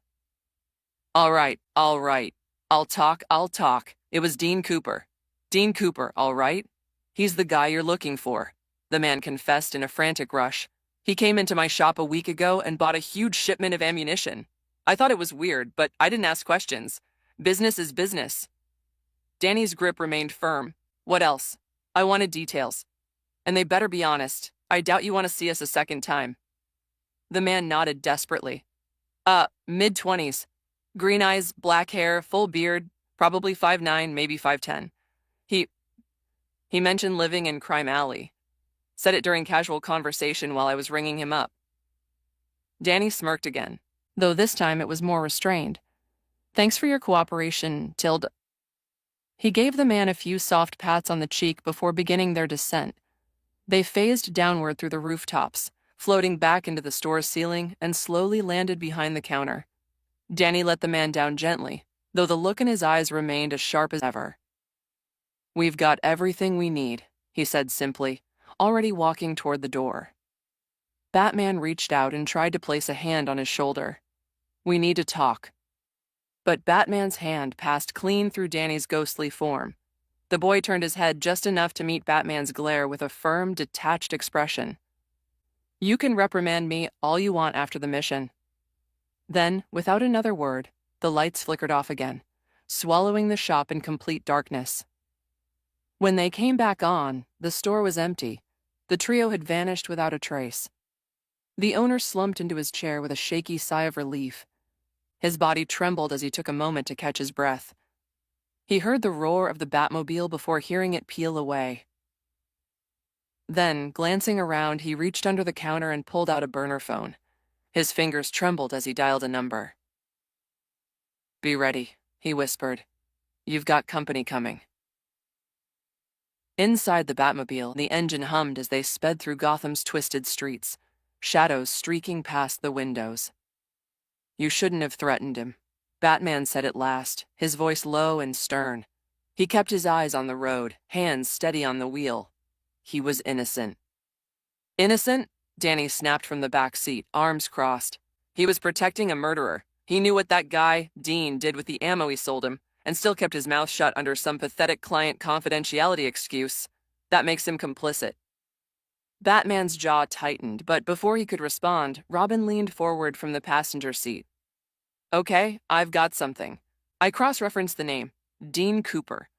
All right. I'll talk. It was Dean Cooper. Dean Cooper, all right? He's the guy you're looking for, the man confessed in a frantic rush. He came into my shop a week ago and bought a huge shipment of ammunition. I thought it was weird, but I didn't ask questions. Business is business. Danny's grip remained firm. What else? I wanted details. And they better be honest. I doubt you want to see us a second time. The man nodded desperately. Mid-20s. Green eyes, black hair, full beard, probably 5'9", maybe 5'10". He mentioned living in Crime Alley. Said it during casual conversation while I was ringing him up. Danny smirked again, though this time it was more restrained. Thanks for your cooperation, Tilde. He gave the man a few soft pats on the cheek before beginning their descent. They phased downward through the rooftops, floating back into the store's ceiling, and slowly landed behind the counter. Danny let the man down gently, though the look in his eyes remained as sharp as ever. We've got everything we need, he said simply, already walking toward the door. Batman reached out and tried to place a hand on his shoulder. We need to talk. But Batman's hand passed clean through Danny's ghostly form. The boy turned his head just enough to meet Batman's glare with a firm, detached expression. You can reprimand me all you want after the mission. Then, without another word, the lights flickered off again, swallowing the shop in complete darkness. When they came back on, the store was empty. The trio had vanished without a trace. The owner slumped into his chair with a shaky sigh of relief. His body trembled as he took a moment to catch his breath. He heard the roar of the Batmobile before hearing it peel away. Then, glancing around, he reached under the counter and pulled out a burner phone. His fingers trembled as he dialed a number. Be ready, he whispered. You've got company coming. Inside the Batmobile, the engine hummed as they sped through Gotham's twisted streets, shadows streaking past the windows. You shouldn't have threatened him, Batman said at last, his voice low and stern. He kept his eyes on the road, hands steady on the wheel. He was innocent. Innocent? Danny snapped from the back seat, arms crossed. He was protecting a murderer. He knew what that guy, Dean, did with the ammo he sold him, and still kept his mouth shut under some pathetic client confidentiality excuse. That makes him complicit. Batman's jaw tightened, but before he could respond, Robin leaned forward from the passenger seat. Okay, I've got something. I cross-referenced the name, Dean Cooper.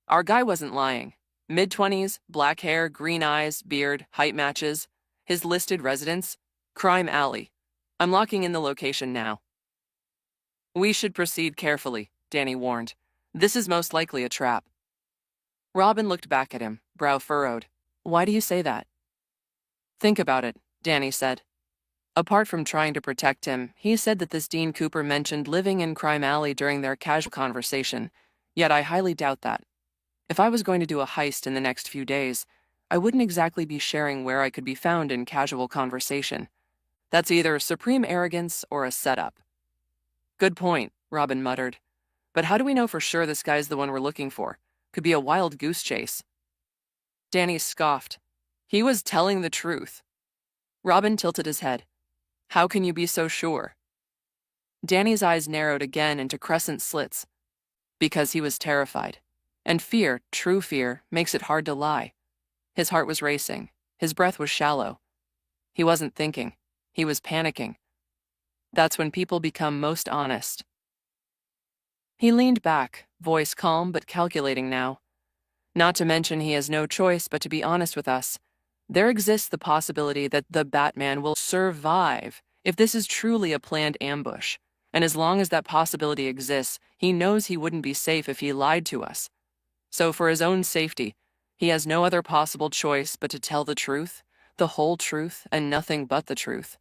Our guy wasn't lying. Mid-20s, black hair, green eyes, beard, height matches. His listed residence, Crime Alley. I'm locking in the location now. We should proceed carefully, Danny warned. "This is most likely a trap." Robin looked back at him, brow furrowed. "Why do you say that?" "Think about it," Danny said. Apart from trying to protect him, he said that this Dean Cooper mentioned living in Crime Alley during their casual conversation, yet I highly doubt that. If I was going to do a heist in the next few days, I wouldn't exactly be sharing where I could be found in casual conversation. That's either supreme arrogance or a setup. "Good point," Robin muttered. "But how do we know for sure this guy's the one we're looking for? Could be a wild goose chase." Danny scoffed. "He was telling the truth." Robin tilted his head. "How can you be so sure?" Danny's eyes narrowed again into crescent slits. "Because he was terrified. And fear, true fear, makes it hard to lie." His heart was racing. His breath was shallow. He wasn't thinking. He was panicking. That's when people become most honest. He leaned back, voice calm but calculating now. "Not to mention he has no choice but to be honest with us. There exists the possibility that the Batman will survive if this is truly a planned ambush. And as long as that possibility exists, he knows he wouldn't be safe if he lied to us. So for his own safety, he has no other possible choice but to tell the truth, the whole truth, and nothing but the truth."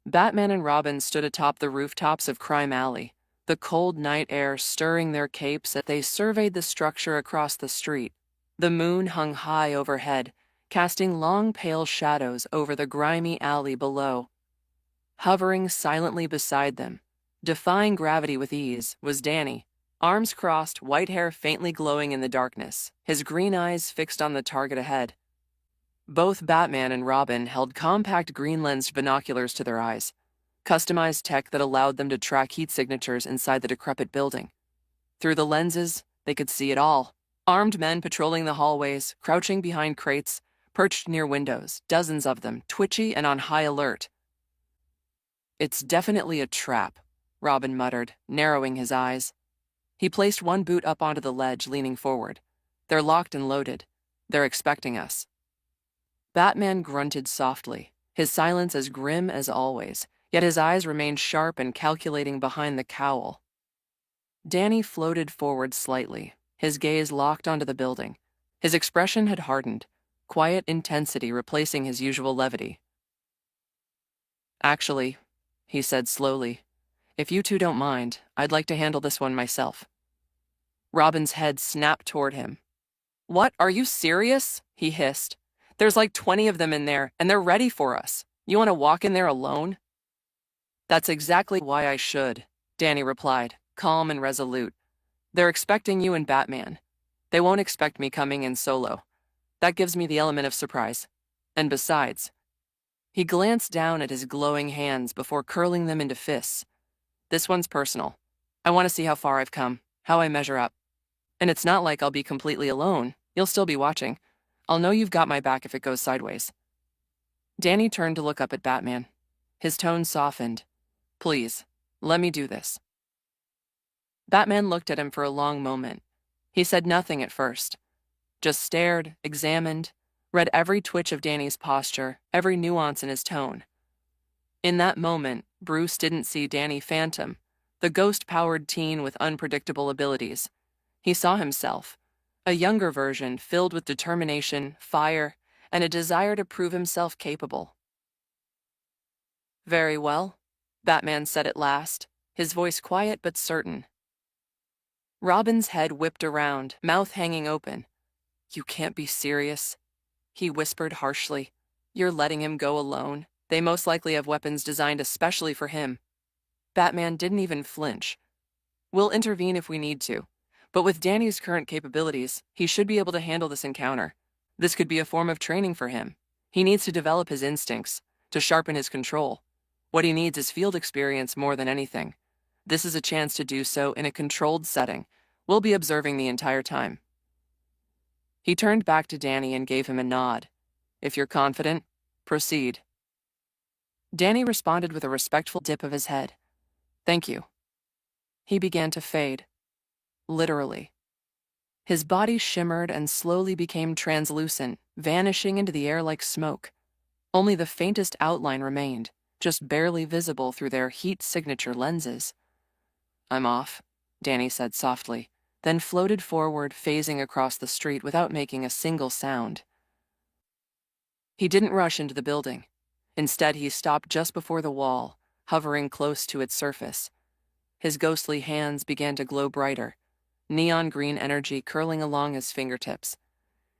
Batman and Robin stood atop the rooftops of Crime Alley, the cold night air stirring their capes as they surveyed the structure across the street. The moon hung high overhead, casting long pale shadows over the grimy alley below. Hovering silently beside them, defying gravity with ease, was Danny, arms crossed, white hair faintly glowing in the darkness, his green eyes fixed on the target ahead. Both Batman and Robin held compact green-lensed binoculars to their eyes, customized tech that allowed them to track heat signatures inside the decrepit building. Through the lenses, they could see it all. Armed men patrolling the hallways, crouching behind crates, perched near windows, dozens of them, twitchy and on high alert. "It's definitely a trap," Robin muttered, narrowing his eyes. He placed one boot up onto the ledge, leaning forward. "They're locked and loaded. They're expecting us." Batman grunted softly, his silence as grim as always, yet his eyes remained sharp and calculating behind the cowl. Danny floated forward slightly, his gaze locked onto the building. His expression had hardened, quiet intensity replacing his usual levity. "Actually," he said slowly, "if you two don't mind, I'd like to handle this one myself." Robin's head snapped toward him. "What? Are you serious?" he hissed. "There's like 20 of them in there, and they're ready for us. You want to walk in there alone?" "That's exactly why I should," Danny replied, calm and resolute. "They're expecting you and Batman. They won't expect me coming in solo. That gives me the element of surprise. And besides..." He glanced down at his glowing hands before curling them into fists. "This one's personal. I want to see how far I've come, how I measure up. And it's not like I'll be completely alone. You'll still be watching. I'll know you've got my back if it goes sideways." Danny turned to look up at Batman. His tone softened. "Please, let me do this." Batman looked at him for a long moment. He said nothing at first. Just stared, examined, read every twitch of Danny's posture, every nuance in his tone. In that moment, Bruce didn't see Danny Phantom, the ghost-powered teen with unpredictable abilities. He saw himself, a younger version filled with determination, fire, and a desire to prove himself capable. "Very well," Batman said at last, his voice quiet but certain. Robin's head whipped around, mouth hanging open. "You can't be serious," he whispered harshly. "You're letting him go alone. They most likely have weapons designed especially for him." Batman didn't even flinch. "We'll intervene if we need to. But with Danny's current capabilities, he should be able to handle this encounter. This could be a form of training for him. He needs to develop his instincts, to sharpen his control. What he needs is field experience more than anything. This is a chance to do so in a controlled setting. We'll be observing the entire time." He turned back to Danny and gave him a nod. "If you're confident, proceed." Danny responded with a respectful dip of his head. "Thank you." He began to fade. Literally. His body shimmered and slowly became translucent, vanishing into the air like smoke. Only the faintest outline remained, just barely visible through their heat signature lenses. "I'm off," Danny said softly, then floated forward, phasing across the street without making a single sound. He didn't rush into the building. Instead, he stopped just before the wall, hovering close to its surface. His ghostly hands began to glow brighter, neon green energy curling along his fingertips.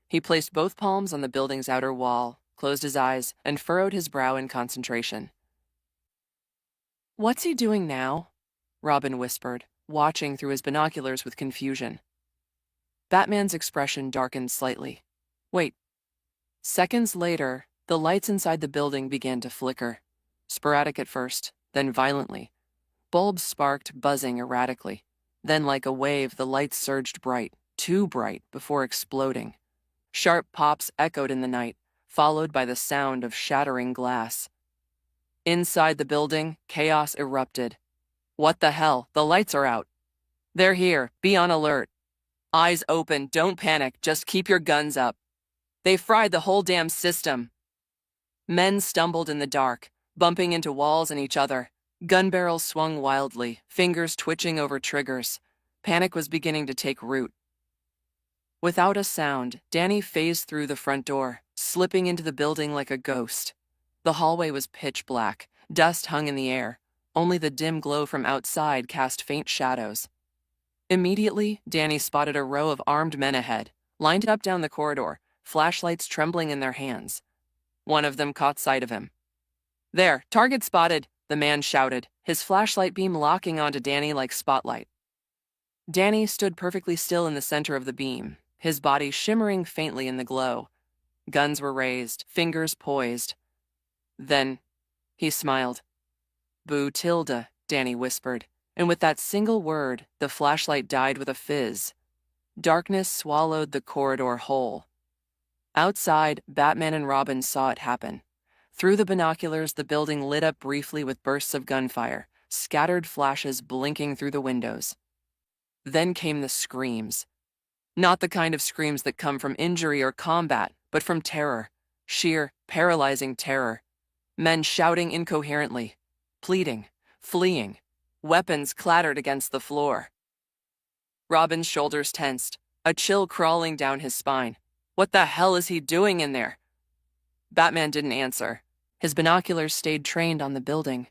He placed both palms on the building's outer wall, closed his eyes, and furrowed his brow in concentration. "What's he doing now?" Robin whispered, watching through his binoculars with confusion. Batman's expression darkened slightly. "Wait." Seconds later, the lights inside the building began to flicker, sporadic at first, then violently. Bulbs sparked, buzzing erratically. Then, like a wave, the lights surged bright, too bright, before exploding. Sharp pops echoed in the night, followed by the sound of shattering glass. Inside the building, chaos erupted. "What the hell? The lights are out." "They're here. Be on alert." "Eyes open. Don't panic. Just keep your guns up." "They fried the whole damn system." Men stumbled in the dark, bumping into walls and each other. Gun barrels swung wildly, fingers twitching over triggers. Panic was beginning to take root. Without a sound, Danny phased through the front door, slipping into the building like a ghost. The hallway was pitch black, dust hung in the air. Only the dim glow from outside cast faint shadows. Immediately, Danny spotted a row of armed men ahead, lined up down the corridor, flashlights trembling in their hands. One of them caught sight of him. "There, target spotted," the man shouted, his flashlight beam locking onto Danny like spotlight. Danny stood perfectly still in the center of the beam, his body shimmering faintly in the glow. Guns were raised, fingers poised. Then, he smiled. "Boo Tilda," Danny whispered, and with that single word, the flashlight died with a fizz. Darkness swallowed the corridor whole. Outside, Batman and Robin saw it happen. Through the binoculars, the building lit up briefly with bursts of gunfire, scattered flashes blinking through the windows. Then came the screams. Not the kind of screams that come from injury or combat, but from terror. Sheer, paralyzing terror. Men shouting incoherently, pleading, fleeing. Weapons clattered against the floor. Robin's shoulders tensed, a chill crawling down his spine. What the hell is he doing in there? Batman didn't answer. His binoculars stayed trained on the building.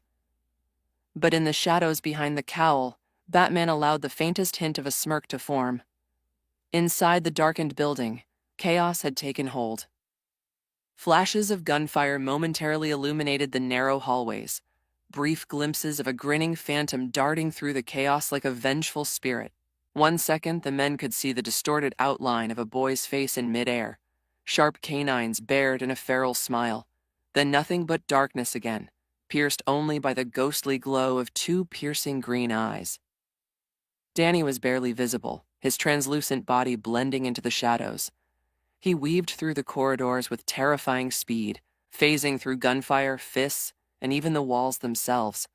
But in the shadows behind the cowl, Batman allowed the faintest hint of a smirk to form. Inside the darkened building, chaos had taken hold. Flashes of gunfire momentarily illuminated the narrow hallways, brief glimpses of a grinning phantom darting through the chaos like a vengeful spirit. 1 second, the men could see the distorted outline of a boy's face in midair, sharp canines bared in a feral smile. Then nothing but darkness again, pierced only by the ghostly glow of 2 piercing green eyes. Danny was barely visible, his translucent body blending into the shadows. He weaved through the corridors with terrifying speed, phasing through gunfire, fists, and even the walls themselves.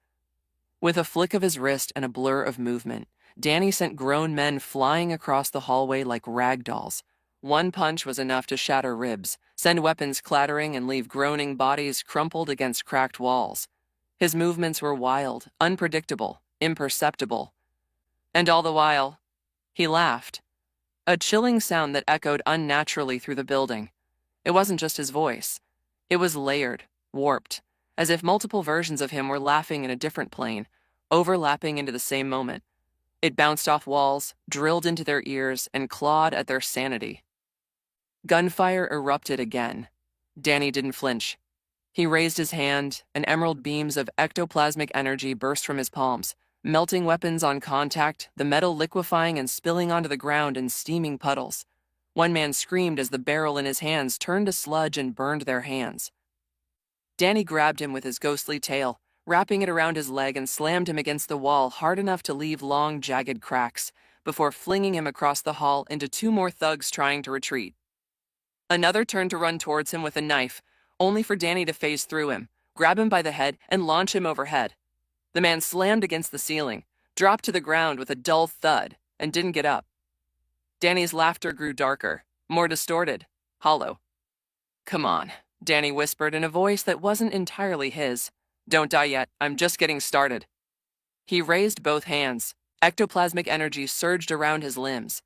With a flick of his wrist and a blur of movement, Danny sent grown men flying across the hallway like rag dolls. 1 punch was enough to shatter ribs, send weapons clattering, and leave groaning bodies crumpled against cracked walls. His movements were wild, unpredictable, imperceptible. And all the while, he laughed. A chilling sound that echoed unnaturally through the building. It wasn't just his voice. It was layered, warped, as if multiple versions of him were laughing in a different plane, overlapping into the same moment. It bounced off walls, drilled into their ears, and clawed at their sanity. Gunfire erupted again. Danny didn't flinch. He raised his hand, and emerald beams of ectoplasmic energy burst from his palms, melting weapons on contact, the metal liquefying and spilling onto the ground in steaming puddles. 1 man screamed as the barrel in his hands turned to sludge and burned their hands. Danny grabbed him with his ghostly tail, wrapping it around his leg, and slammed him against the wall hard enough to leave long, jagged cracks, before flinging him across the hall into 2 more thugs trying to retreat. Another turned to run towards him with a knife, only for Danny to phase through him, grab him by the head, and launch him overhead. The man slammed against the ceiling, dropped to the ground with a dull thud, and didn't get up. Danny's laughter grew darker, more distorted, hollow. "Come on," Danny whispered in a voice that wasn't entirely his. "Don't die yet, I'm just getting started." He raised both hands, Ectoplasmic energy surged around his limbs.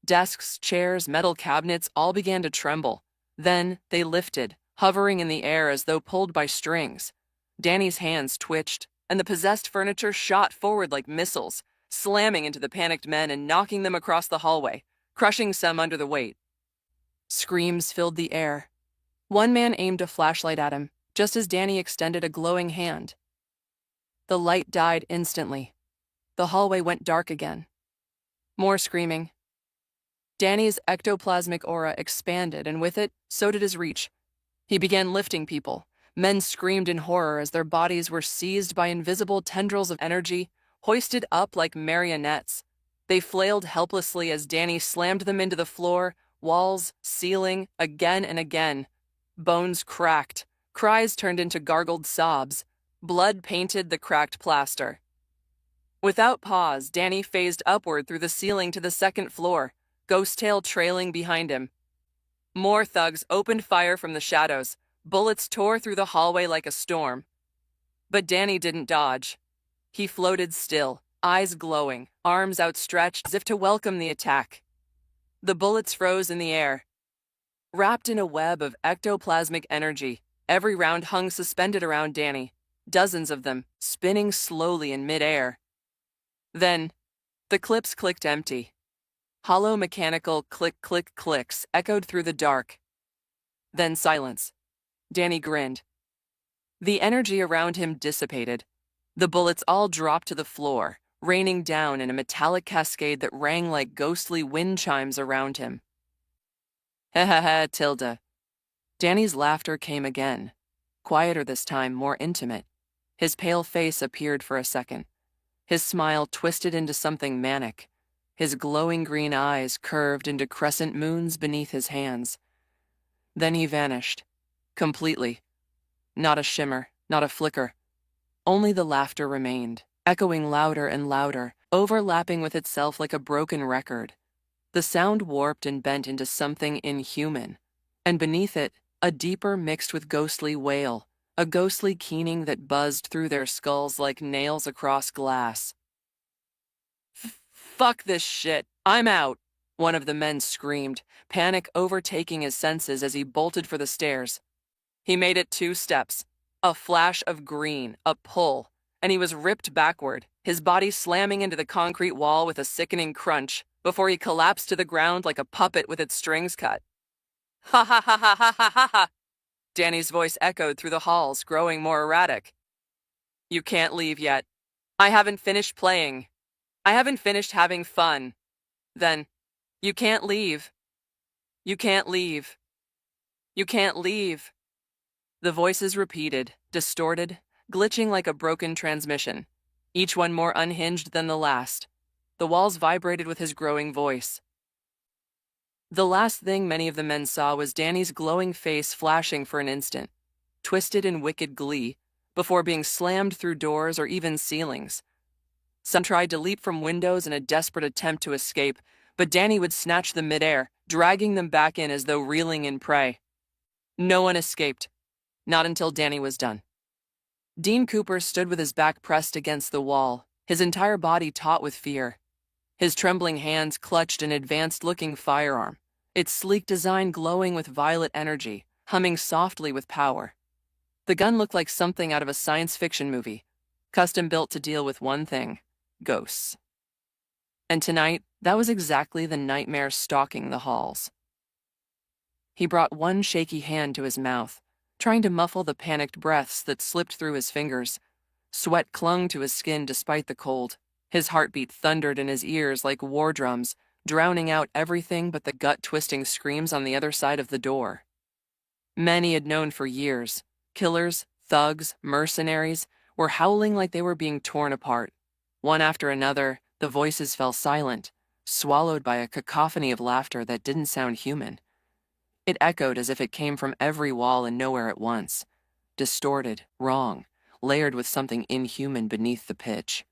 Desks, chairs, metal cabinets all began to tremble. Then they lifted, hovering in the air as though pulled by strings. Danny's hands twitched, and the possessed furniture shot forward like missiles, slamming into the panicked men and knocking them across the hallway, crushing some under the weight. Screams filled the air. One man aimed a flashlight at him, just as Danny extended a glowing hand. The light died instantly. The hallway went dark again. More screaming. Danny's ectoplasmic aura expanded, and with it, so did his reach. He began lifting people. Men screamed in horror as their bodies were seized by invisible tendrils of energy, hoisted up like marionettes. They flailed helplessly as Danny slammed them into the floor, walls, ceiling, again and again. Bones cracked. Cries turned into gargled sobs. Blood painted the cracked plaster. Without pause, Danny phased upward through the ceiling to the second floor, Ghost Tail trailing behind him. More thugs opened fire from the shadows. Bullets tore through the hallway like a storm. But Danny didn't dodge. He floated still, eyes glowing, arms outstretched as if to welcome the attack. The bullets froze in the air. Wrapped in a web of ectoplasmic energy, every round hung suspended around Danny, dozens of them, spinning slowly in midair. Then, the clips clicked empty. Hollow mechanical click-click-clicks echoed through the dark. Then silence. Danny grinned. The energy around him dissipated. The bullets all dropped to the floor, raining down in a metallic cascade that rang like ghostly wind chimes around him. Ha, Tilda. Danny's laughter came again. Quieter this time, more intimate. His pale face appeared for a second. His smile twisted into something manic. His glowing green eyes curved into crescent moons beneath his hands. Then he vanished. Completely. Not a shimmer, not a flicker. Only the laughter remained, echoing louder and louder, overlapping with itself like a broken record. The sound warped and bent into something inhuman, and beneath it, a deeper mixed with ghostly wail, a ghostly keening that buzzed through their skulls like nails across glass. "Fuck this shit, I'm out," one of the men screamed, panic overtaking his senses as he bolted for the stairs. He made it 2 steps. A flash of green, a pull, and he was ripped backward, his body slamming into the concrete wall with a sickening crunch, before he collapsed to the ground like a puppet with its strings cut. Ha ha ha ha ha ha ha ha! Danny's voice echoed through the halls, growing more erratic. "You can't leave yet. I haven't finished playing. I haven't finished having fun." Then, "You can't leave. You can't leave. You can't leave." The voices repeated, distorted, glitching like a broken transmission, each one more unhinged than the last. The walls vibrated with his growing voice. The last thing many of the men saw was Danny's glowing face flashing for an instant, twisted in wicked glee, before being slammed through doors or even ceilings. Some tried to leap from windows in a desperate attempt to escape, but Danny would snatch them midair, dragging them back in as though reeling in prey. No one escaped. Not until Danny was done. Dean Cooper stood with his back pressed against the wall, his entire body taut with fear. His trembling hands clutched an advanced-looking firearm, its sleek design glowing with violet energy, humming softly with power. The gun looked like something out of a science fiction movie, custom-built to deal with one thing: ghosts. And tonight, that was exactly the nightmare stalking the halls. He brought one shaky hand to his mouth, trying to muffle the panicked breaths that slipped through his fingers. Sweat clung to his skin despite the cold. His heartbeat thundered in his ears like war drums, drowning out everything but the gut-twisting screams on the other side of the door. Men he had known for years, killers, thugs, mercenaries, were howling like they were being torn apart. One after another, the voices fell silent, swallowed by a cacophony of laughter that didn't sound human. It echoed as if it came from every wall and nowhere at once, distorted, wrong, layered with something inhuman beneath the pitch.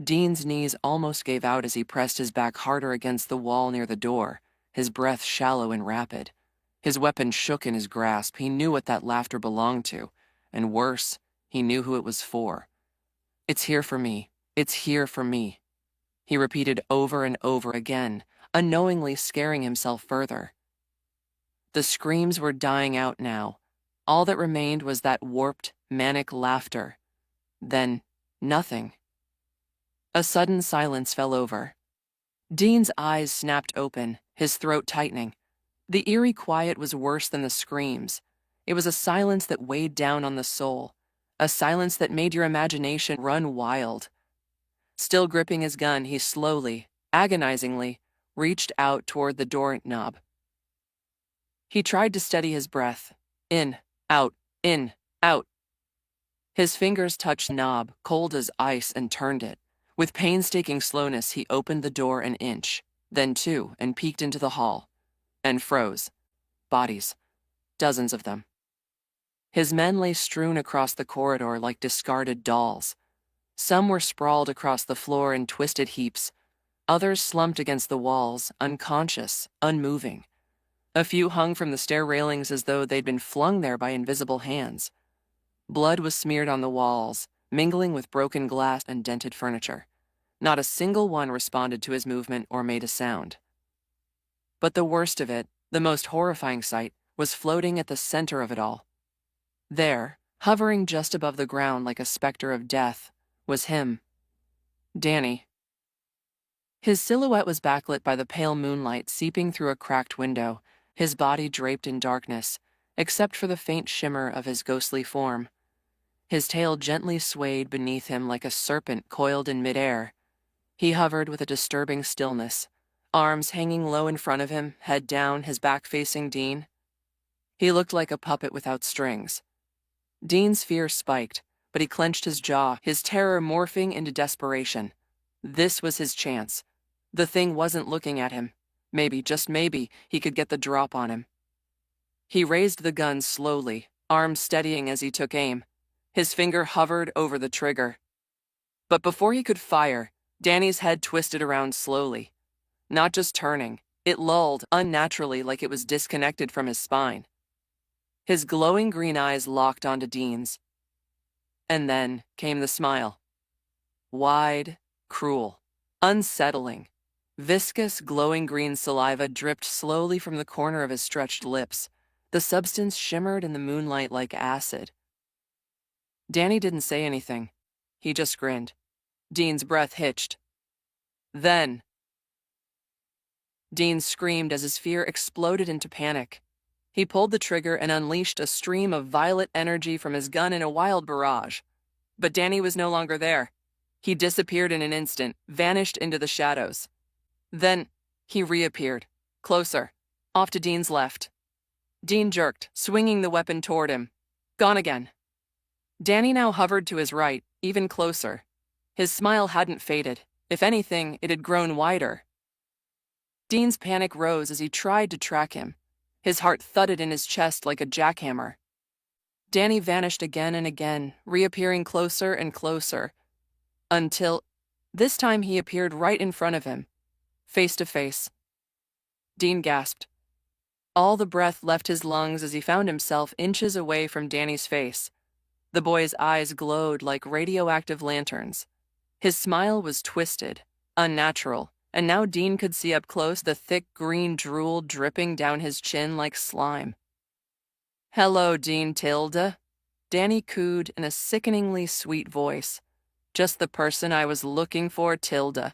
Dean's knees almost gave out as he pressed his back harder against the wall near the door, his breath shallow and rapid. His weapon shook in his grasp. He knew what that laughter belonged to, and worse, he knew who it was for. "It's here for me. It's here for me." he repeated over and over again, unknowingly scaring himself further. The screams were dying out now. All that remained was that warped, manic laughter. Then, nothing. A sudden silence fell over. Dean's eyes snapped open, his throat tightening. The eerie quiet was worse than the screams. It was a silence that weighed down on the soul, a silence that made your imagination run wild. Still gripping his gun, he slowly, agonizingly, reached out toward the doorknob. He tried to steady his breath. In, out, in, out. His fingers touched the knob, cold as ice, and turned it. With painstaking slowness, he opened the door an inch, then two, and peeked into the hall. And froze. Bodies. Dozens of them. His men lay strewn across the corridor like discarded dolls. Some were sprawled across the floor in twisted heaps. Others slumped against the walls, unconscious, unmoving. A few hung from the stair railings as though they'd been flung there by invisible hands. Blood was smeared on the walls, mingling with broken glass and dented furniture. Not a single one responded to his movement or made a sound. But the worst of it, the most horrifying sight, was floating at the center of it all. There, hovering just above the ground like a specter of death, was him. Danny. His silhouette was backlit by the pale moonlight seeping through a cracked window, his body draped in darkness, except for the faint shimmer of his ghostly form. His tail gently swayed beneath him like a serpent coiled in midair. He hovered with a disturbing stillness, arms hanging low in front of him, head down, his back facing Dean. He looked like a puppet without strings. Dean's fear spiked, but he clenched his jaw, his terror morphing into desperation. This was his chance. The thing wasn't looking at him. Maybe, just maybe, he could get the drop on him. He raised the gun slowly, arms steadying as he took aim. His finger hovered over the trigger. But before he could fire, Danny's head twisted around slowly. Not just turning, it lulled unnaturally like it was disconnected from his spine. His glowing green eyes locked onto Dean's. And then came the smile. Wide, cruel, unsettling. Viscous, glowing green saliva dripped slowly from the corner of his stretched lips. The substance shimmered in the moonlight like acid. Danny didn't say anything. He just grinned. Dean's breath hitched. Then, Dean screamed as his fear exploded into panic. He pulled the trigger and unleashed a stream of violet energy from his gun in a wild barrage. But Danny was no longer there. He disappeared in an instant, vanished into the shadows. Then, he reappeared, closer, off to Dean's left. Dean jerked, swinging the weapon toward him. Gone again. Danny now hovered to his right, even closer. His smile hadn't faded. If anything, it had grown wider. Dean's panic rose as he tried to track him. His heart thudded in his chest like a jackhammer. Danny vanished again and again, reappearing closer and closer. Until, this time he appeared right in front of him, face to face. Dean gasped. All the breath left his lungs as he found himself inches away from Danny's face. The boy's eyes glowed like radioactive lanterns. His smile was twisted, unnatural, and now Dean could see up close the thick green drool dripping down his chin like slime. Hello, Dean Tilda, Danny cooed in a sickeningly sweet voice. Just the person I was looking for, Tilda.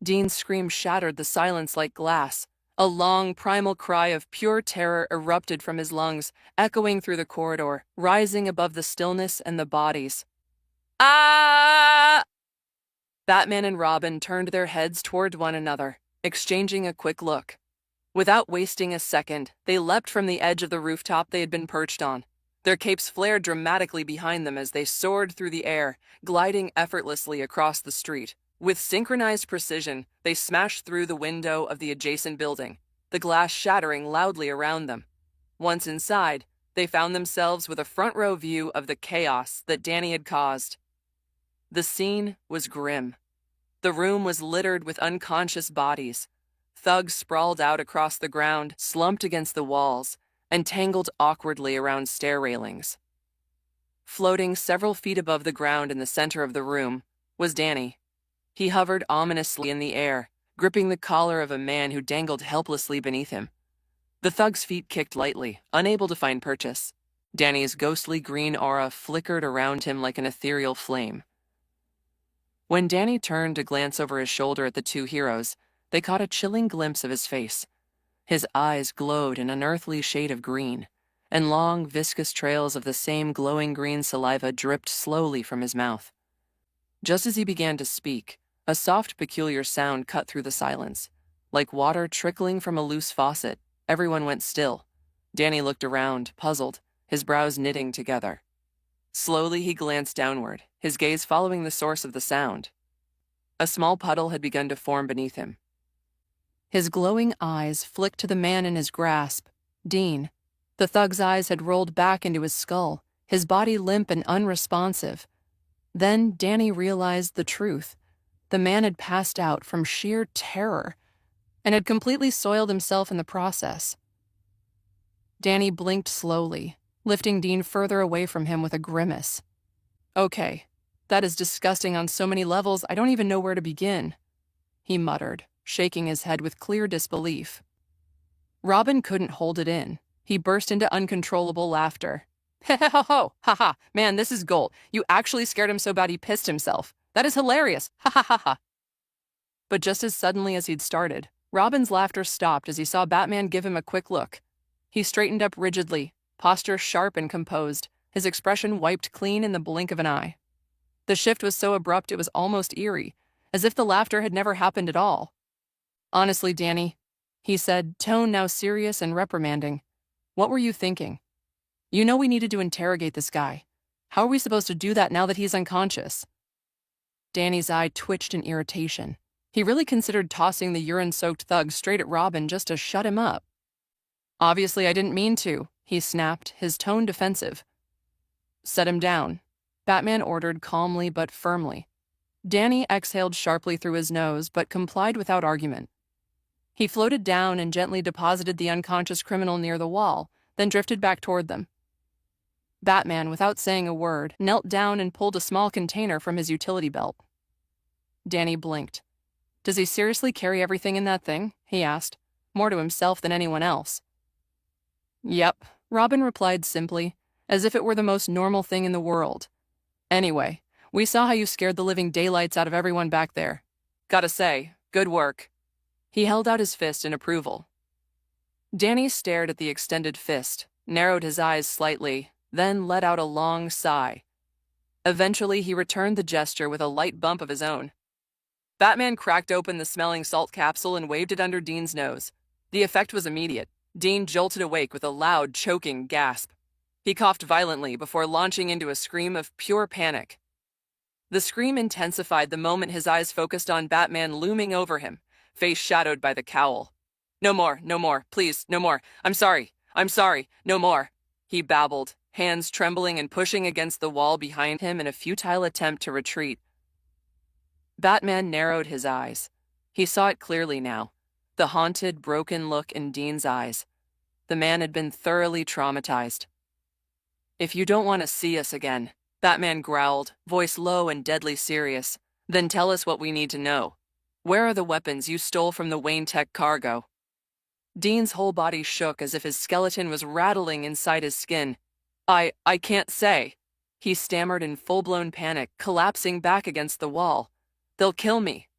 Dean's scream shattered the silence like glass. A long, primal cry of pure terror erupted from his lungs, echoing through the corridor, rising above the stillness and the bodies. Ah! Batman and Robin turned their heads toward one another, exchanging a quick look. Without wasting a second, they leapt from the edge of the rooftop they had been perched on. Their capes flared dramatically behind them as they soared through the air, gliding effortlessly across the street. With synchronized precision, they smashed through the window of the adjacent building, the glass shattering loudly around them. Once inside, they found themselves with a front-row view of the chaos that Danny had caused. The scene was grim. The room was littered with unconscious bodies. Thugs sprawled out across the ground, slumped against the walls, and tangled awkwardly around stair railings. Floating several feet above the ground in the center of the room was Danny. He hovered ominously in the air, gripping the collar of a man who dangled helplessly beneath him. The thug's feet kicked lightly, unable to find purchase. Danny's ghostly green aura flickered around him like an ethereal flame. When Danny turned to glance over his shoulder at the two heroes, they caught a chilling glimpse of his face. His eyes glowed an unearthly shade of green, and long, viscous trails of the same glowing green saliva dripped slowly from his mouth. Just as he began to speak, a soft, peculiar sound cut through the silence. Like water trickling from a loose faucet, everyone went still. Danny looked around, puzzled, his brows knitting together. Slowly he glanced downward, his gaze following the source of the sound. A small puddle had begun to form beneath him. His glowing eyes flicked to the man in his grasp, Dean. The thug's eyes had rolled back into his skull, his body limp and unresponsive. Then Danny realized the truth. The man had passed out from sheer terror, and had completely soiled himself in the process. Danny blinked slowly, lifting Dean further away from him with a grimace. "Okay, that is disgusting on so many levels, I don't even know where to begin," he muttered, shaking his head with clear disbelief. Robin couldn't hold it in. He burst into uncontrollable laughter. "Ho, ha ha, man, this is gold. You actually scared him so bad he pissed himself. That is hilarious, ha ha ha ha." But just as suddenly as he'd started, Robin's laughter stopped as he saw Batman give him a quick look. He straightened up rigidly, posture sharp and composed, his expression wiped clean in the blink of an eye. The shift was so abrupt it was almost eerie, as if the laughter had never happened at all. "Honestly, Danny," he said, tone now serious and reprimanding, "what were you thinking? You know we needed to interrogate this guy. How are we supposed to do that now that he's unconscious?" Danny's eye twitched in irritation. He really considered tossing the urine-soaked thug straight at Robin just to shut him up. "Obviously I didn't mean to," he snapped, his tone defensive. "Set him down," Batman ordered calmly but firmly. Danny exhaled sharply through his nose but complied without argument. He floated down and gently deposited the unconscious criminal near the wall, then drifted back toward them. Batman, without saying a word, knelt down and pulled a small container from his utility belt. Danny blinked. "Does he seriously carry everything in that thing?" he asked, more to himself than anyone else. "Yep," Robin replied simply, as if it were the most normal thing in the world. "Anyway, we saw how you scared the living daylights out of everyone back there. Gotta say, good work." He held out his fist in approval. Danny stared at the extended fist, narrowed his eyes slightly, then let out a long sigh. Eventually, he returned the gesture with a light bump of his own. Batman cracked open the smelling salt capsule and waved it under Dean's nose. The effect was immediate. Dean jolted awake with a loud, choking gasp. He coughed violently before launching into a scream of pure panic. The scream intensified the moment his eyes focused on Batman looming over him, face shadowed by the cowl. No more, please, no more. I'm sorry, no more," he babbled, hands trembling and pushing against the wall behind him in a futile attempt to retreat. Batman narrowed his eyes. He saw it clearly now, the haunted, broken look in Dean's eyes. The man had been thoroughly traumatized. "If you don't want to see us again," Batman growled, voice low and deadly serious, "then tell us what we need to know. Where are the weapons you stole from the Wayne Tech cargo?" Dean's whole body shook as if his skeleton was rattling inside his skin. I can't say," he stammered in full-blown panic, collapsing back against the wall. "They'll kill me."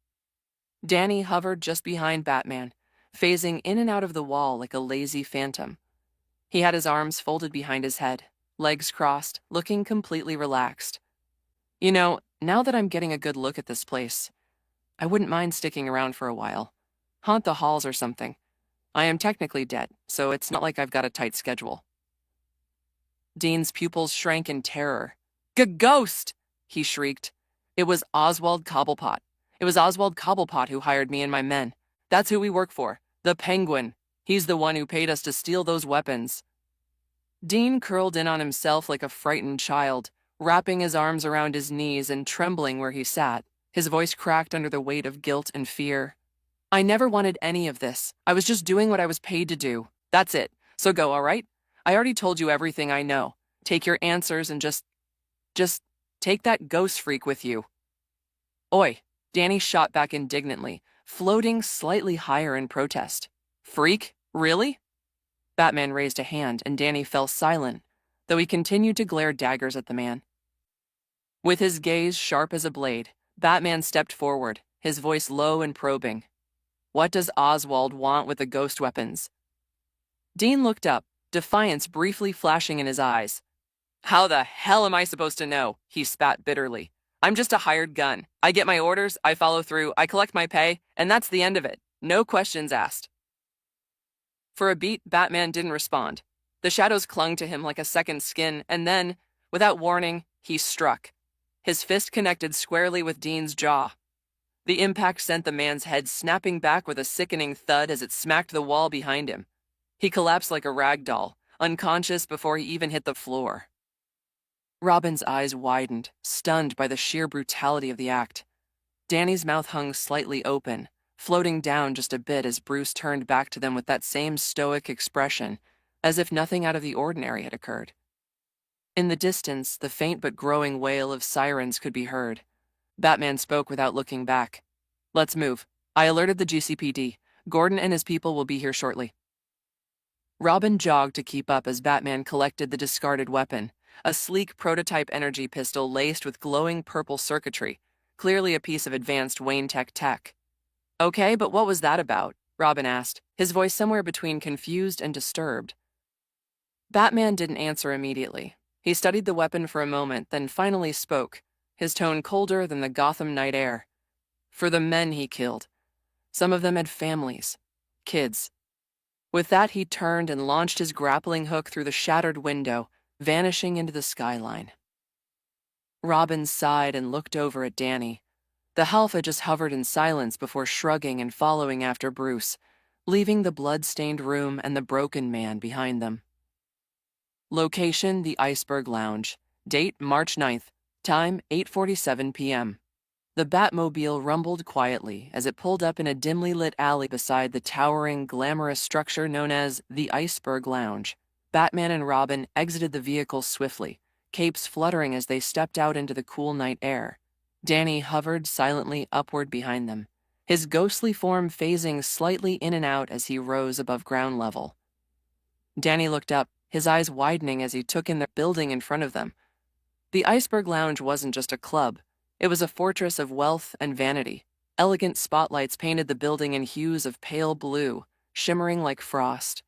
Danny hovered just behind Batman, phasing in and out of the wall like a lazy phantom. He had his arms folded behind his head, legs crossed, looking completely relaxed. "You know, now that I'm getting a good look at this place, I wouldn't mind sticking around for a while. Haunt the halls or something. I am technically dead, so it's not like I've got a tight schedule." Dean's pupils shrank in terror. "Ghost!" he shrieked. "It was Oswald Cobblepot. It was Oswald Cobblepot who hired me and my men. That's who we work for. The Penguin. He's the one who paid us to steal those weapons." Dean curled in on himself like a frightened child, wrapping his arms around his knees and trembling where he sat. His voice cracked under the weight of guilt and fear. "I never wanted any of this. I was just doing what I was paid to do. That's it. So go, all right? I already told you everything I know. Take your answers and just take that ghost freak with you." "Oi, Danny shot back indignantly, floating slightly higher in protest. Freak? Really? Batman raised a hand, and Danny fell silent, though he continued to glare daggers at the man. With his gaze sharp as a blade, Batman stepped forward, his voice low and probing. What does Oswald want with the ghost weapons? Dean looked up, defiance briefly flashing in his eyes. How the hell am I supposed to know? He spat bitterly. I'm just a hired gun. I get my orders, I follow through, I collect my pay, and that's the end of it. No questions asked. For a beat, Batman didn't respond. The shadows clung to him like a second skin, and then, without warning, he struck. His fist connected squarely with Dean's jaw. The impact sent the man's head snapping back with a sickening thud as it smacked the wall behind him. He collapsed like a rag doll, unconscious before he even hit the floor. Robin's eyes widened, stunned by the sheer brutality of the act. Danny's mouth hung slightly open, floating down just a bit as Bruce turned back to them with that same stoic expression, as if nothing out of the ordinary had occurred. In the distance, the faint but growing wail of sirens could be heard. Batman spoke without looking back. Let's move. I alerted the GCPD. Gordon and his people will be here shortly. Robin jogged to keep up as Batman collected the discarded weapon, a sleek prototype energy pistol laced with glowing purple circuitry, clearly a piece of advanced Wayne tech. Okay, but what was that about? Robin asked, his voice somewhere between confused and disturbed. Batman didn't answer immediately. He studied the weapon for a moment, then finally spoke, his tone colder than the Gotham night air. For the men he killed. Some of them had families, kids. With that, he turned and launched his grappling hook through the shattered window, vanishing into the skyline. Robin sighed and looked over at Danny. The Halfa just hovered in silence before shrugging and following after Bruce, leaving the blood-stained room and the broken man behind them. Location, the Iceberg Lounge. Date, March 9th. Time, 8:47 p.m. The Batmobile rumbled quietly as it pulled up in a dimly lit alley beside the towering, glamorous structure known as the Iceberg Lounge. Batman and Robin exited the vehicle swiftly, capes fluttering as they stepped out into the cool night air. Danny hovered silently upward behind them, his ghostly form phasing slightly in and out as he rose above ground level. Danny looked up, his eyes widening as he took in the building in front of them. The Iceberg Lounge wasn't just a club. It was a fortress of wealth and vanity. Elegant spotlights painted the building in hues of pale blue, shimmering like frost.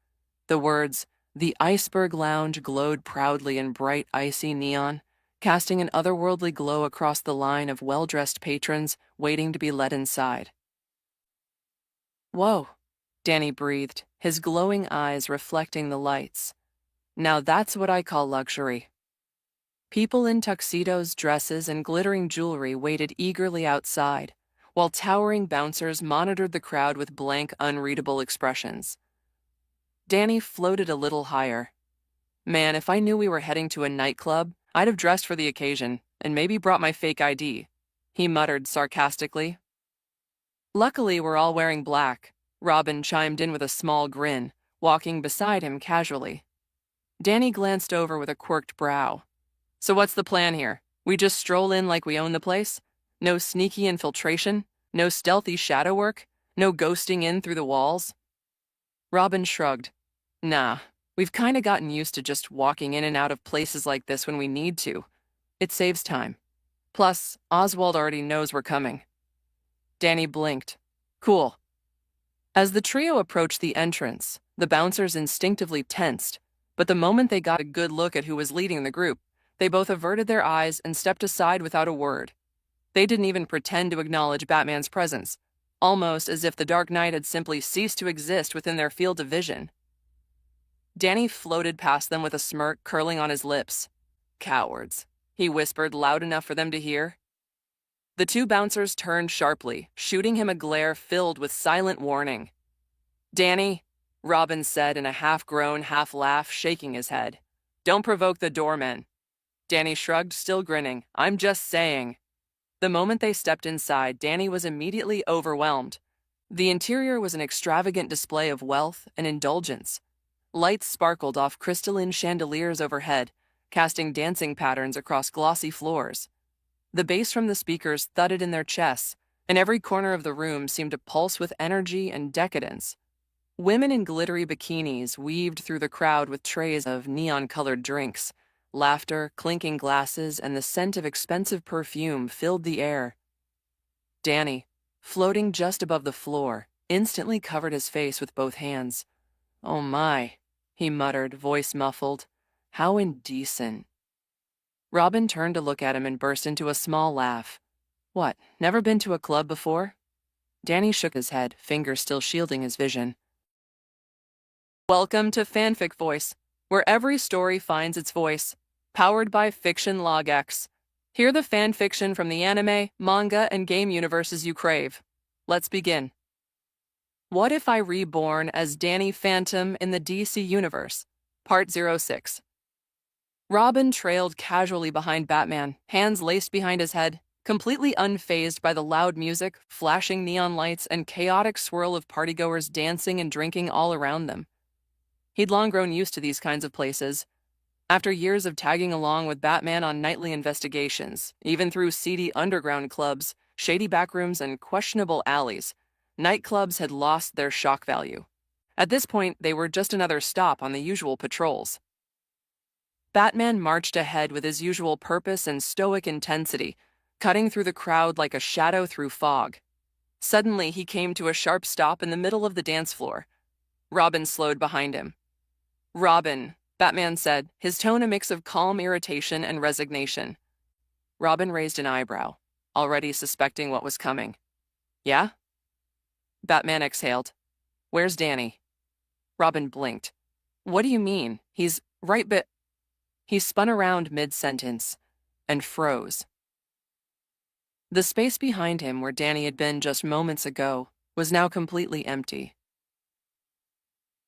The words, "The Iceberg Lounge," glowed proudly in bright, icy neon, casting an otherworldly glow across the line of well-dressed patrons waiting to be let inside. Whoa, Danny breathed, his glowing eyes reflecting the lights. Now that's what I call luxury. People in tuxedos, dresses, and glittering jewelry waited eagerly outside, while towering bouncers monitored the crowd with blank, unreadable expressions. Danny floated a little higher. Man, if I knew we were heading to a nightclub, I'd have dressed for the occasion, and maybe brought my fake ID, he muttered sarcastically. Luckily, we're all wearing black, Robin chimed in with a small grin, walking beside him casually. Danny glanced over with a quirked brow. So what's the plan here? We just stroll in like we own the place? No sneaky infiltration? No stealthy shadow work? No ghosting in through the walls? Robin shrugged. Nah, we've kinda gotten used to just walking in and out of places like this when we need to. It saves time. Plus, Oswald already knows we're coming. Danny blinked. Cool. As the trio approached the entrance, the bouncers instinctively tensed, but the moment they got a good look at who was leading the group, they both averted their eyes and stepped aside without a word. They didn't even pretend to acknowledge Batman's presence, almost as if the Dark Knight had simply ceased to exist within their field of vision. Danny floated past them with a smirk curling on his lips. Cowards, he whispered loud enough for them to hear. The two bouncers turned sharply, shooting him a glare filled with silent warning. Danny, Robin said in a half-groan, half-laugh, shaking his head. Don't provoke the doormen. Danny shrugged, still grinning. I'm just saying. The moment they stepped inside, Danny was immediately overwhelmed. The interior was an extravagant display of wealth and indulgence. Lights sparkled off crystalline chandeliers overhead, casting dancing patterns across glossy floors. The bass from the speakers thudded in their chests, and every corner of the room seemed to pulse with energy and decadence. Women in glittery bikinis weaved through the crowd with trays of neon-colored drinks. Laughter, clinking glasses, and the scent of expensive perfume filled the air. Danny, floating just above the floor, instantly covered his face with both hands. "Oh my," he muttered, voice muffled. "How indecent." Robin turned to look at him and burst into a small laugh. "What, never been to a club before?" Danny shook his head, fingers still shielding his vision. Welcome to Fanfic Voice, where every story finds its voice. Powered by Fiction Log X. Hear the fan fiction from the anime, manga, and game universes you crave. Let's begin. What if I reborn as Danny Phantom in the DC Universe? Part 06. Robin trailed casually behind Batman, hands laced behind his head, completely unfazed by the loud music, flashing neon lights, and chaotic swirl of partygoers dancing and drinking all around them. He'd long grown used to these kinds of places. After years of tagging along with Batman on nightly investigations, even through seedy underground clubs, shady backrooms, and questionable alleys, nightclubs had lost their shock value. At this point, they were just another stop on the usual patrols. Batman marched ahead with his usual purpose and stoic intensity, cutting through the crowd like a shadow through fog. Suddenly, he came to a sharp stop in the middle of the dance floor. Robin slowed behind him. "Robin," Batman said, his tone a mix of calm irritation and resignation. Robin raised an eyebrow, already suspecting what was coming. "Yeah?" Batman exhaled. "Where's Danny?" Robin blinked. "What do you mean? He's right He spun around mid-sentence and froze. The space behind him where Danny had been just moments ago was now completely empty.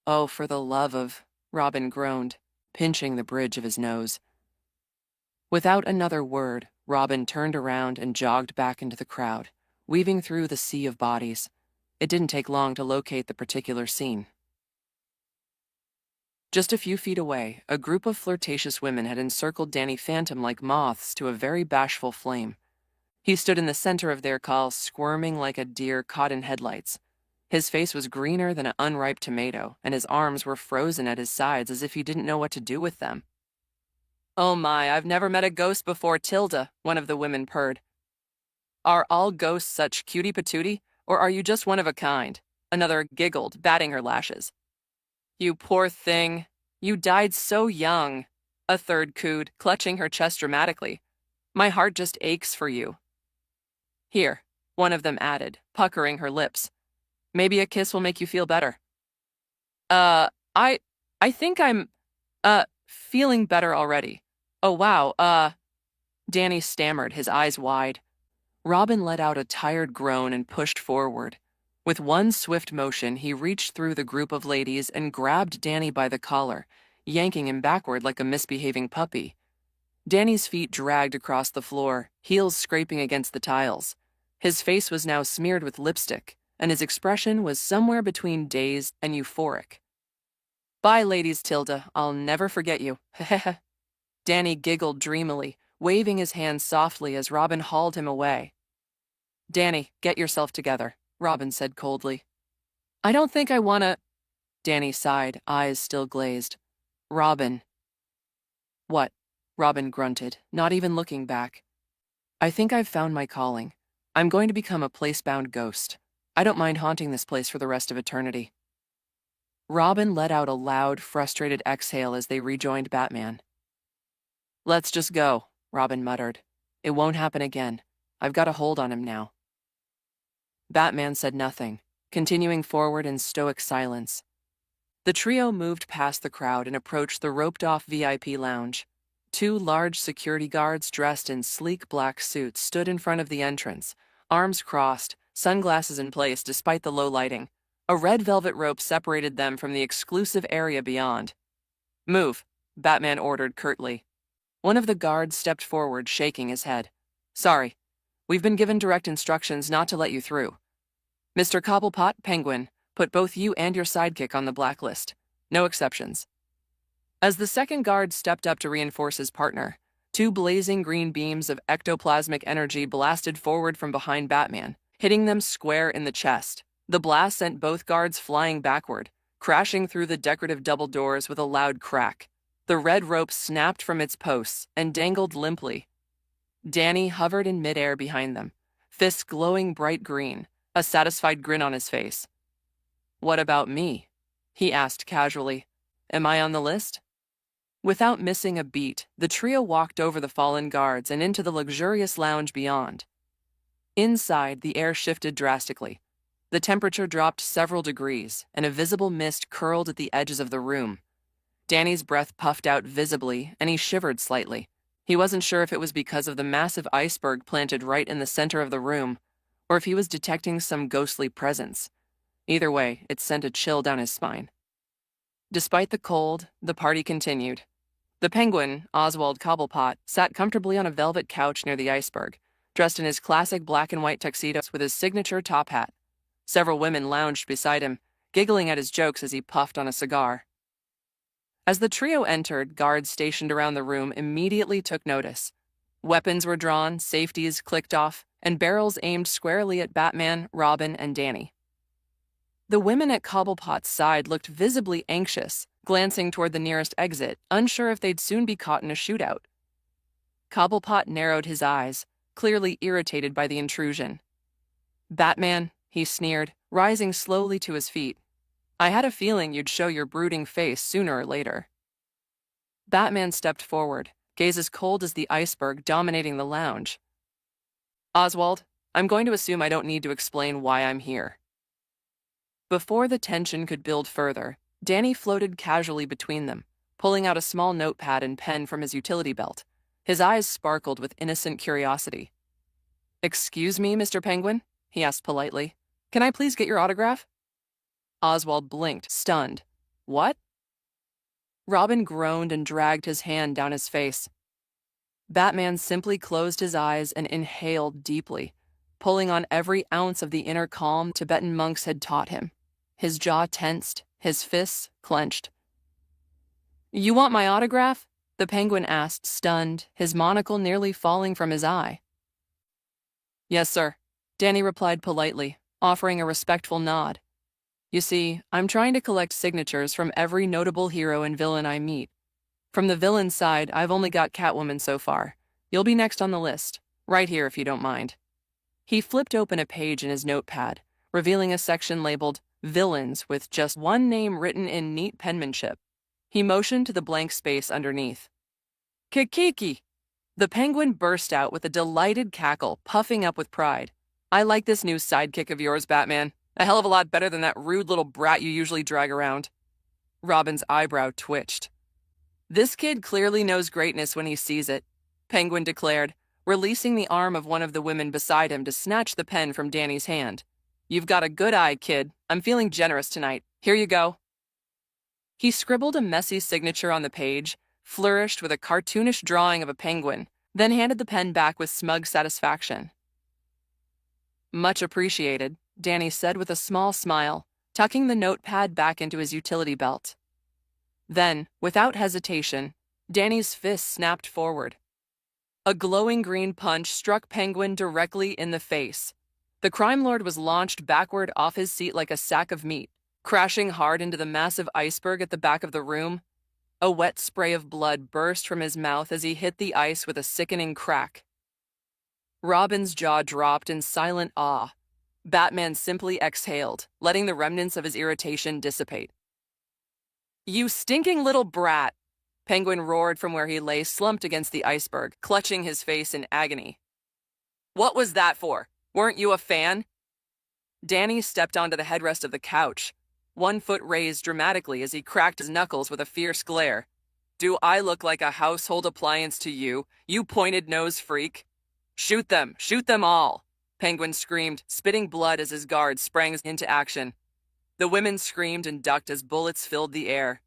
"Oh, for the love of," Robin groaned, pinching the bridge of his nose. Without another word, Robin turned around and jogged back into the crowd, weaving through the sea of bodies. It didn't take long to locate the particular scene. Just a few feet away, a group of flirtatious women had encircled Danny Phantom like moths to a very bashful flame. He stood in the center of their call, squirming like a deer caught in headlights. His face was greener than an unripe tomato, and his arms were frozen at his sides as if he didn't know what to do with them. "Oh my, I've never met a ghost before, Tilda," one of the women purred. "Are all ghosts such cutie patootie, or are you just one of a kind?" Another giggled, batting her lashes. "You poor thing. You died so young," a third cooed, clutching her chest dramatically. "My heart just aches for you." "Here," one of them added, puckering her lips. "Maybe a kiss will make you feel better." Uh, I, I think I'm, feeling better already. Oh, wow, Danny stammered, his eyes wide. Robin let out a tired groan and pushed forward. With one swift motion, he reached through the group of ladies and grabbed Danny by the collar, yanking him backward like a misbehaving puppy. Danny's feet dragged across the floor, heels scraping against the tiles. His face was now smeared with lipstick, and his expression was somewhere between dazed and euphoric. "Bye, ladies, Tilda. I'll never forget you." Danny giggled dreamily, waving his hand softly as Robin hauled him away. "Danny, get yourself together," Robin said coldly. "I don't think I wanna—" Danny sighed, eyes still glazed. "Robin." "What?" Robin grunted, not even looking back. "I think I've found my calling. I'm going to become a place-bound ghost. I don't mind haunting this place for the rest of eternity." Robin let out a loud, frustrated exhale as they rejoined Batman. "Let's just go," Robin muttered. "It won't happen again. I've got a hold on him now." Batman said nothing, continuing forward in stoic silence. The trio moved past the crowd and approached the roped-off VIP lounge. Two large security guards dressed in sleek black suits stood in front of the entrance, arms crossed, sunglasses in place despite the low lighting. A red velvet rope separated them from the exclusive area beyond. "Move," Batman ordered curtly. One of the guards stepped forward, shaking his head. "Sorry, we've been given direct instructions not to let you through. Mr. Cobblepot, Penguin, put both you and your sidekick on the blacklist. No exceptions." As the second guard stepped up to reinforce his partner, two blazing green beams of ectoplasmic energy blasted forward from behind Batman, hitting them square in the chest. The blast sent both guards flying backward, crashing through the decorative double doors with a loud crack. The red rope snapped from its posts and dangled limply. Danny hovered in midair behind them, fists glowing bright green, a satisfied grin on his face. "What about me?" he asked casually. "Am I on the list?" Without missing a beat, the trio walked over the fallen guards and into the luxurious lounge beyond. Inside, the air shifted drastically. The temperature dropped several degrees, and a visible mist curled at the edges of the room. Danny's breath puffed out visibly, and he shivered slightly. He wasn't sure if it was because of the massive iceberg planted right in the center of the room, or if he was detecting some ghostly presence. Either way, it sent a chill down his spine. Despite the cold, the party continued. The Penguin, Oswald Cobblepot, sat comfortably on a velvet couch near the iceberg, dressed in his classic black and white tuxedos with his signature top hat. Several women lounged beside him, giggling at his jokes as he puffed on a cigar. As the trio entered, guards stationed around the room immediately took notice. Weapons were drawn, safeties clicked off, and barrels aimed squarely at Batman, Robin, and Danny. The women at Cobblepot's side looked visibly anxious, glancing toward the nearest exit, unsure if they'd soon be caught in a shootout. Cobblepot narrowed his eyes, clearly irritated by the intrusion. "Batman," he sneered, rising slowly to his feet. "I had a feeling you'd show your brooding face sooner or later." Batman stepped forward, gaze as cold as the iceberg dominating the lounge. "Oswald, I'm going to assume I don't need to explain why I'm here." Before the tension could build further, Danny floated casually between them, pulling out a small notepad and pen from his utility belt. His eyes sparkled with innocent curiosity. "Excuse me, Mr. Penguin?" he asked politely. "Can I please get your autograph?" Oswald blinked, stunned. "What?" Robin groaned and dragged his hand down his face. Batman simply closed his eyes and inhaled deeply, pulling on every ounce of the inner calm Tibetan monks had taught him. His jaw tensed, his fists clenched. "You want my autograph?" the Penguin asked, stunned, his monocle nearly falling from his eye. "Yes, sir," Danny replied politely, offering a respectful nod. "You see, I'm trying to collect signatures from every notable hero and villain I meet. From the villain side, I've only got Catwoman so far. You'll be next on the list, right here if you don't mind." He flipped open a page in his notepad, revealing a section labeled Villains with just one name written in neat penmanship. He motioned to the blank space underneath. "Kikiki!" The Penguin burst out with a delighted cackle, puffing up with pride. "I like this new sidekick of yours, Batman. A hell of a lot better than that rude little brat you usually drag around." Robin's eyebrow twitched. "This kid clearly knows greatness when he sees it," Penguin declared, releasing the arm of one of the women beside him to snatch the pen from Danny's hand. "You've got a good eye, kid. I'm feeling generous tonight. Here you go." He scribbled a messy signature on the page, flourished with a cartoonish drawing of a penguin, then handed the pen back with smug satisfaction. "Much appreciated," Danny said with a small smile, tucking the notepad back into his utility belt. Then, without hesitation, Danny's fist snapped forward. A glowing green punch struck Penguin directly in the face. The crime lord was launched backward off his seat like a sack of meat, crashing hard into the massive iceberg at the back of the room. A wet spray of blood burst from his mouth as he hit the ice with a sickening crack. Robin's jaw dropped in silent awe. Batman simply exhaled, letting the remnants of his irritation dissipate. "You stinking little brat!" Penguin roared from where he lay slumped against the iceberg, clutching his face in agony. "What was that for? Weren't you a fan?" Danny stepped onto the headrest of the couch, one foot raised dramatically as he cracked his knuckles with a fierce glare. "Do I look like a household appliance to you, you pointed-nose freak? Shoot them all!" Penguin screamed, spitting blood as his guards sprang into action. The women screamed and ducked as bullets filled the air.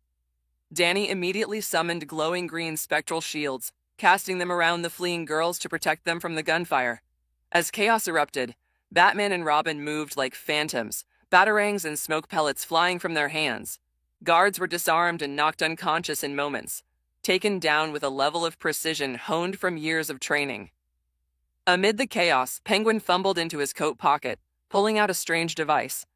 Danny immediately summoned glowing green spectral shields, casting them around the fleeing girls to protect them from the gunfire. As chaos erupted, Batman and Robin moved like phantoms, batarangs and smoke pellets flying from their hands. Guards were disarmed and knocked unconscious in moments, taken down with a level of precision honed from years of training. Amid the chaos, Penguin fumbled into his coat pocket, pulling out a strange device.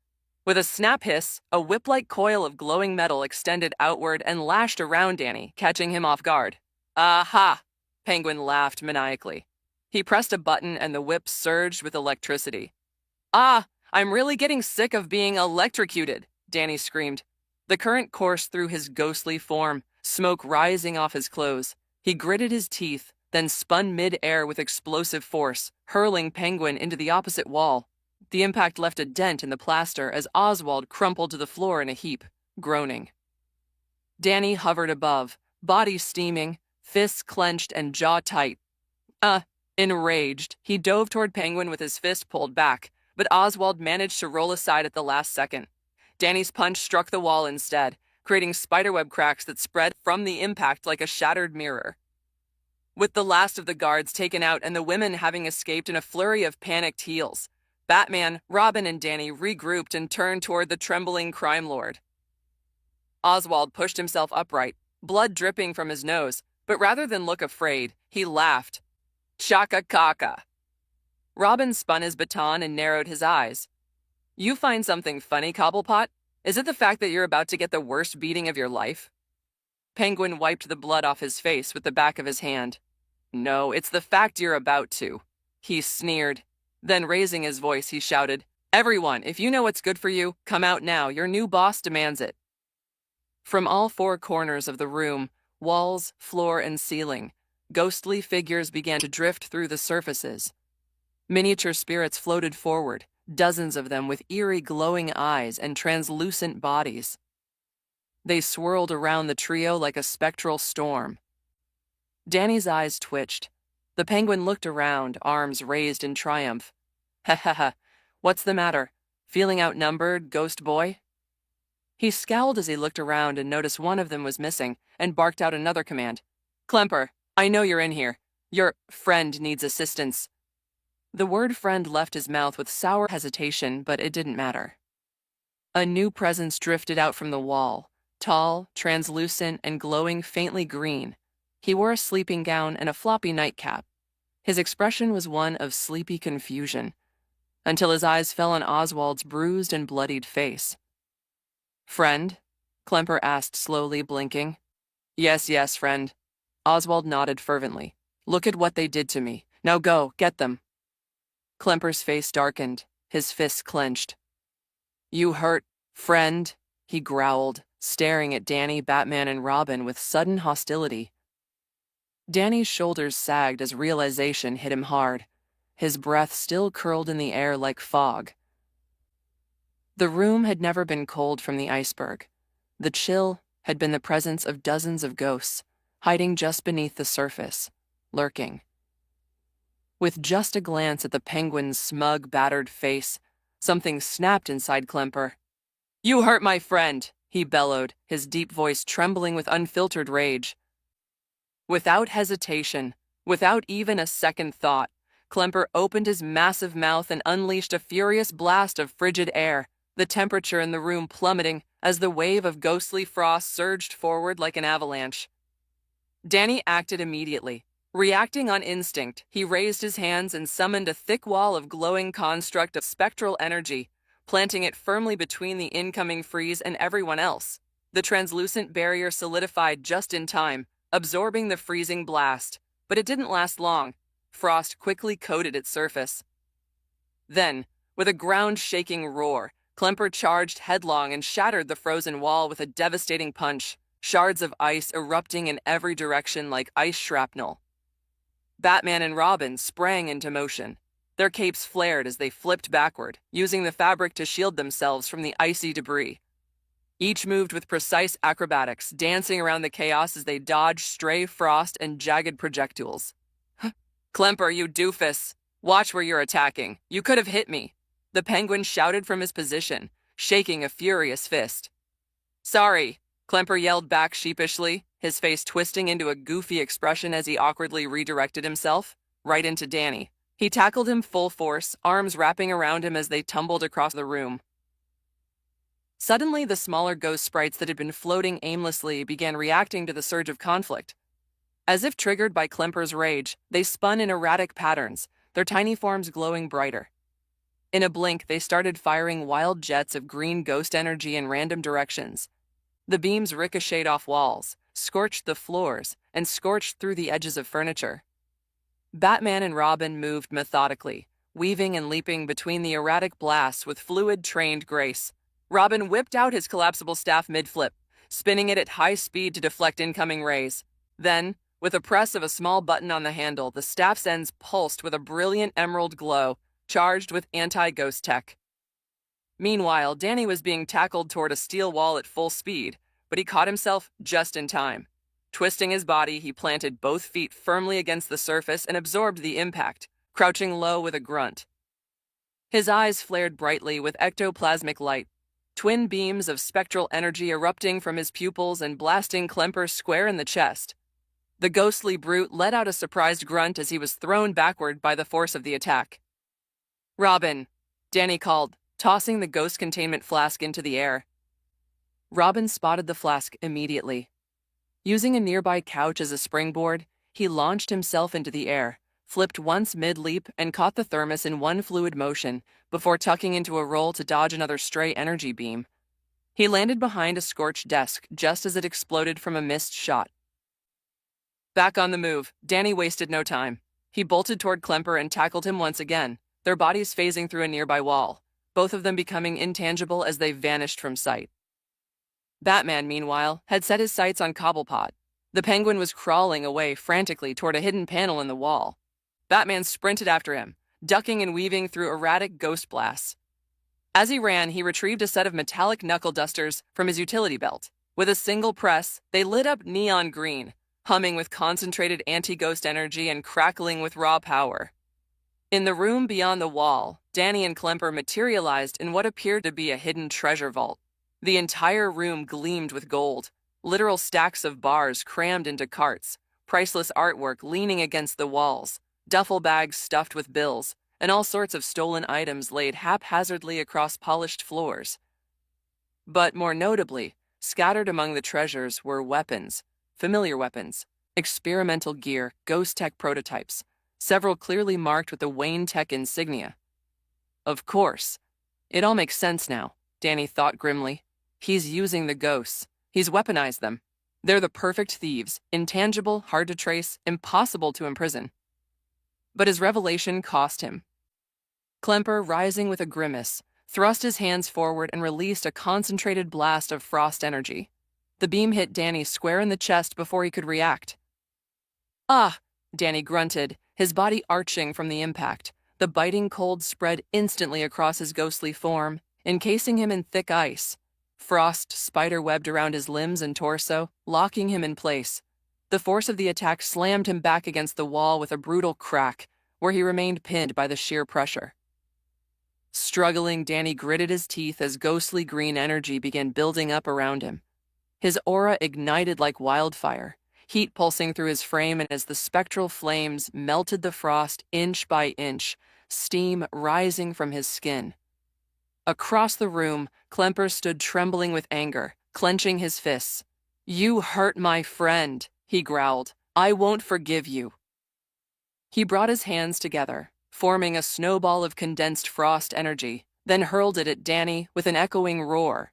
With a snap hiss, a whip-like coil of glowing metal extended outward and lashed around Danny, catching him off guard. Aha! Penguin laughed maniacally. He pressed a button and the whip surged with electricity. Ah, I'm really getting sick of being electrocuted, Danny screamed. The current coursed through his ghostly form, smoke rising off his clothes. He gritted his teeth, then spun mid-air with explosive force, hurling Penguin into the opposite wall. The impact left a dent in the plaster as Oswald crumpled to the floor in a heap, groaning. Danny hovered above, body steaming, fists clenched and jaw tight. Enraged, he dove toward Penguin with his fist pulled back, but Oswald managed to roll aside at the last second. Danny's punch struck the wall instead, creating spiderweb cracks that spread from the impact like a shattered mirror. With the last of the guards taken out and the women having escaped in a flurry of panicked heels, Batman, Robin, and Danny regrouped and turned toward the trembling crime lord. Oswald pushed himself upright, blood dripping from his nose, but rather than look afraid, he laughed. Chaka kaka. Robin spun his baton and narrowed his eyes. You find something funny, Cobblepot? Is it the fact that you're about to get the worst beating of your life? Penguin wiped the blood off his face with the back of his hand. No, it's the fact you're about to. He sneered. Then raising his voice, he shouted, Everyone, if you know what's good for you, come out now. Your new boss demands it. From all four corners of the room, walls, floor, and ceiling, ghostly figures began to drift through the surfaces. Miniature spirits floated forward, dozens of them with eerie glowing eyes and translucent bodies. They swirled around the trio like a spectral storm. Danny's eyes twitched. The Penguin looked around, arms raised in triumph. Ha ha ha, what's the matter? Feeling outnumbered, ghost boy? He scowled as he looked around and noticed one of them was missing, and barked out another command. Klemper, I know you're in here. Your friend needs assistance. The word friend left his mouth with sour hesitation, but it didn't matter. A new presence drifted out from the wall, tall, translucent, and glowing faintly green. He wore a sleeping gown and a floppy nightcap. His expression was one of sleepy confusion, until his eyes fell on Oswald's bruised and bloodied face. Friend? Klemper asked slowly, blinking. Yes, friend. Oswald nodded fervently. Look at what they did to me. Now go, get them. Klemper's face darkened, his fists clenched. You hurt, friend, he growled, staring at Danny, Batman, and Robin with sudden hostility. Danny's shoulders sagged as realization hit him hard. His breath still curled in the air like fog. The room had never been cold from the iceberg. The chill had been the presence of dozens of ghosts, hiding just beneath the surface, lurking. With just a glance at the Penguin's smug, battered face, something snapped inside Klemper. You hurt my friend, he bellowed, his deep voice trembling with unfiltered rage. Without hesitation, without even a second thought, Klemper opened his massive mouth and unleashed a furious blast of frigid air, the temperature in the room plummeting as the wave of ghostly frost surged forward like an avalanche. Danny acted immediately. Reacting on instinct, he raised his hands and summoned a thick wall of glowing construct of spectral energy, planting it firmly between the incoming freeze and everyone else. The translucent barrier solidified just in time, absorbing the freezing blast, but it didn't last long. Frost quickly coated its surface. Then, with a ground-shaking roar, Klemper charged headlong and shattered the frozen wall with a devastating punch, shards of ice erupting in every direction like ice shrapnel. Batman and Robin sprang into motion. Their capes flared as they flipped backward, using the fabric to shield themselves from the icy debris. Each moved with precise acrobatics, dancing around the chaos as they dodged stray frost and jagged projectiles. Klemper, you doofus! Watch where you're attacking. You could have hit me. The Penguin shouted from his position, shaking a furious fist. Sorry, Klemper yelled back sheepishly, his face twisting into a goofy expression as he awkwardly redirected himself, right into Danny. He tackled him full force, arms wrapping around him as they tumbled across the room. Suddenly, the smaller ghost sprites that had been floating aimlessly began reacting to the surge of conflict. As if triggered by Klemper's rage, they spun in erratic patterns, their tiny forms glowing brighter. In a blink, they started firing wild jets of green ghost energy in random directions. The beams ricocheted off walls, scorched the floors, and scorched through the edges of furniture. Batman and Robin moved methodically, weaving and leaping between the erratic blasts with fluid, trained grace. Robin whipped out his collapsible staff mid-flip, spinning it at high speed to deflect incoming rays. Then, with a press of a small button on the handle, the staff's ends pulsed with a brilliant emerald glow, charged with anti-ghost tech. Meanwhile, Danny was being tackled toward a steel wall at full speed, but he caught himself just in time. Twisting his body, he planted both feet firmly against the surface and absorbed the impact, crouching low with a grunt. His eyes flared brightly with ectoplasmic light, twin beams of spectral energy erupting from his pupils and blasting Klemper square in the chest. The ghostly brute let out a surprised grunt as he was thrown backward by the force of the attack. "Robin," Danny called, tossing the ghost containment flask into the air. Robin spotted the flask immediately. Using a nearby couch as a springboard, he launched himself into the air, flipped once mid-leap, and caught the thermos in one fluid motion before tucking into a roll to dodge another stray energy beam. He landed behind a scorched desk just as it exploded from a missed shot. Back on the move, Danny wasted no time. He bolted toward Klemper and tackled him once again, their bodies phasing through a nearby wall, both of them becoming intangible as they vanished from sight. Batman, meanwhile, had set his sights on Cobblepot. The Penguin was crawling away frantically toward a hidden panel in the wall. Batman sprinted after him, ducking and weaving through erratic ghost blasts. As he ran, he retrieved a set of metallic knuckle dusters from his utility belt. With a single press, they lit up neon green, humming with concentrated anti-ghost energy and crackling with raw power. In the room beyond the wall, Danny and Klemper materialized in what appeared to be a hidden treasure vault. The entire room gleamed with gold, literal stacks of bars crammed into carts, priceless artwork leaning against the walls, duffel bags stuffed with bills, and all sorts of stolen items laid haphazardly across polished floors. But more notably, scattered among the treasures were weapons, familiar weapons, experimental gear, ghost tech prototypes, several clearly marked with the Wayne Tech insignia. Of course. It all makes sense now, Danny thought grimly. He's using the ghosts. He's weaponized them. They're the perfect thieves, intangible, hard to trace, impossible to imprison. But his revelation cost him. Klemper, rising with a grimace, thrust his hands forward and released a concentrated blast of frost energy. The beam hit Danny square in the chest before he could react. "Ah!" Danny grunted, his body arching from the impact. The biting cold spread instantly across his ghostly form, encasing him in thick ice. Frost spider-webbed around his limbs and torso, locking him in place. The force of the attack slammed him back against the wall with a brutal crack, where he remained pinned by the sheer pressure. Struggling, Danny gritted his teeth as ghostly green energy began building up around him. His aura ignited like wildfire, heat pulsing through his frame, and as the spectral flames melted the frost inch by inch, steam rising from his skin. Across the room, Klemper stood trembling with anger, clenching his fists. "You hurt my friend," he growled. "I won't forgive you." He brought his hands together, forming a snowball of condensed frost energy, then hurled it at Danny with an echoing roar.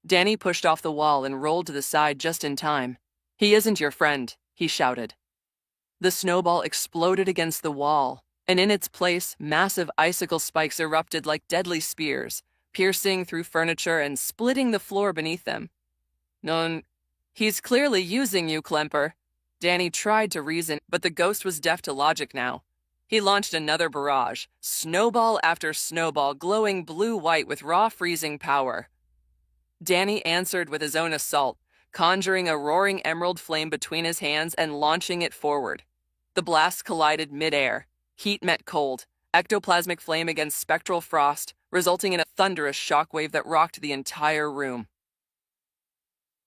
Danny pushed off the wall and rolled to the side just in time. "He isn't your friend," he shouted. The snowball exploded against the wall, and in its place, massive icicle spikes erupted like deadly spears, piercing through furniture and splitting the floor beneath them. "No, he's clearly using you, Klemper." Danny tried to reason, but the ghost was deaf to logic now. He launched another barrage, snowball after snowball glowing blue-white with raw freezing power. Danny answered with his own assault, conjuring a roaring emerald flame between his hands and launching it forward. The blasts collided mid-air. Heat met cold, ectoplasmic flame against spectral frost, resulting in a thunderous shockwave that rocked the entire room.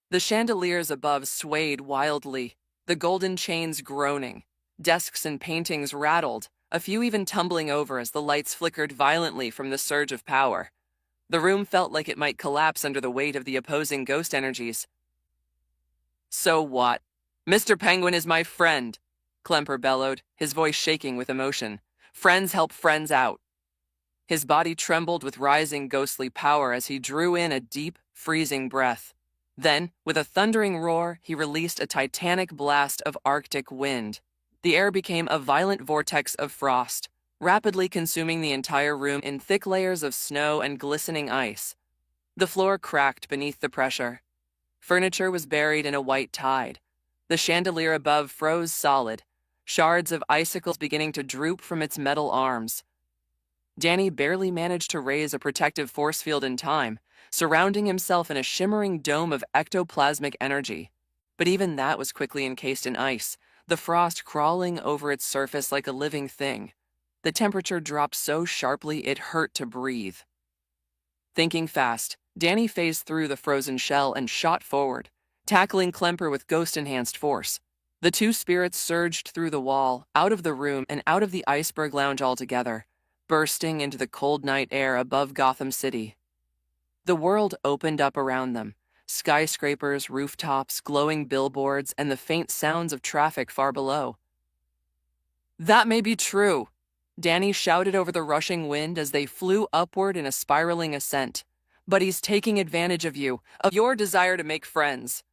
The chandeliers above swayed wildly, the golden chains groaning. Desks and paintings rattled, a few even tumbling over as the lights flickered violently from the surge of power. The room felt like it might collapse under the weight of the opposing ghost energies. "So what? Mr. Penguin is my friend," Klemper bellowed, his voice shaking with emotion. Friends help friends out. His body trembled with rising ghostly power as he drew in a deep, freezing breath. Then, with a thundering roar, he released a titanic blast of Arctic wind. The air became a violent vortex of frost, rapidly consuming the entire room in thick layers of snow and glistening ice. The floor cracked beneath the pressure. Furniture was buried in a white tide. The chandelier above froze solid, shards of icicles beginning to droop from its metal arms. Danny barely managed to raise a protective force field in time, surrounding himself in a shimmering dome of ectoplasmic energy. But even that was quickly encased in ice, the frost crawling over its surface like a living thing. The temperature dropped so sharply it hurt to breathe. Thinking fast, Danny phased through the frozen shell and shot forward, tackling Klemper with ghost-enhanced force. The two spirits surged through the wall, out of the room and out of the iceberg lounge altogether, bursting into the cold night air above Gotham City. The world opened up around them, skyscrapers, rooftops, glowing billboards, and the faint sounds of traffic far below. "That may be true," Danny shouted over the rushing wind as they flew upward in a spiraling ascent. "But he's taking advantage of you, of your desire to make friends.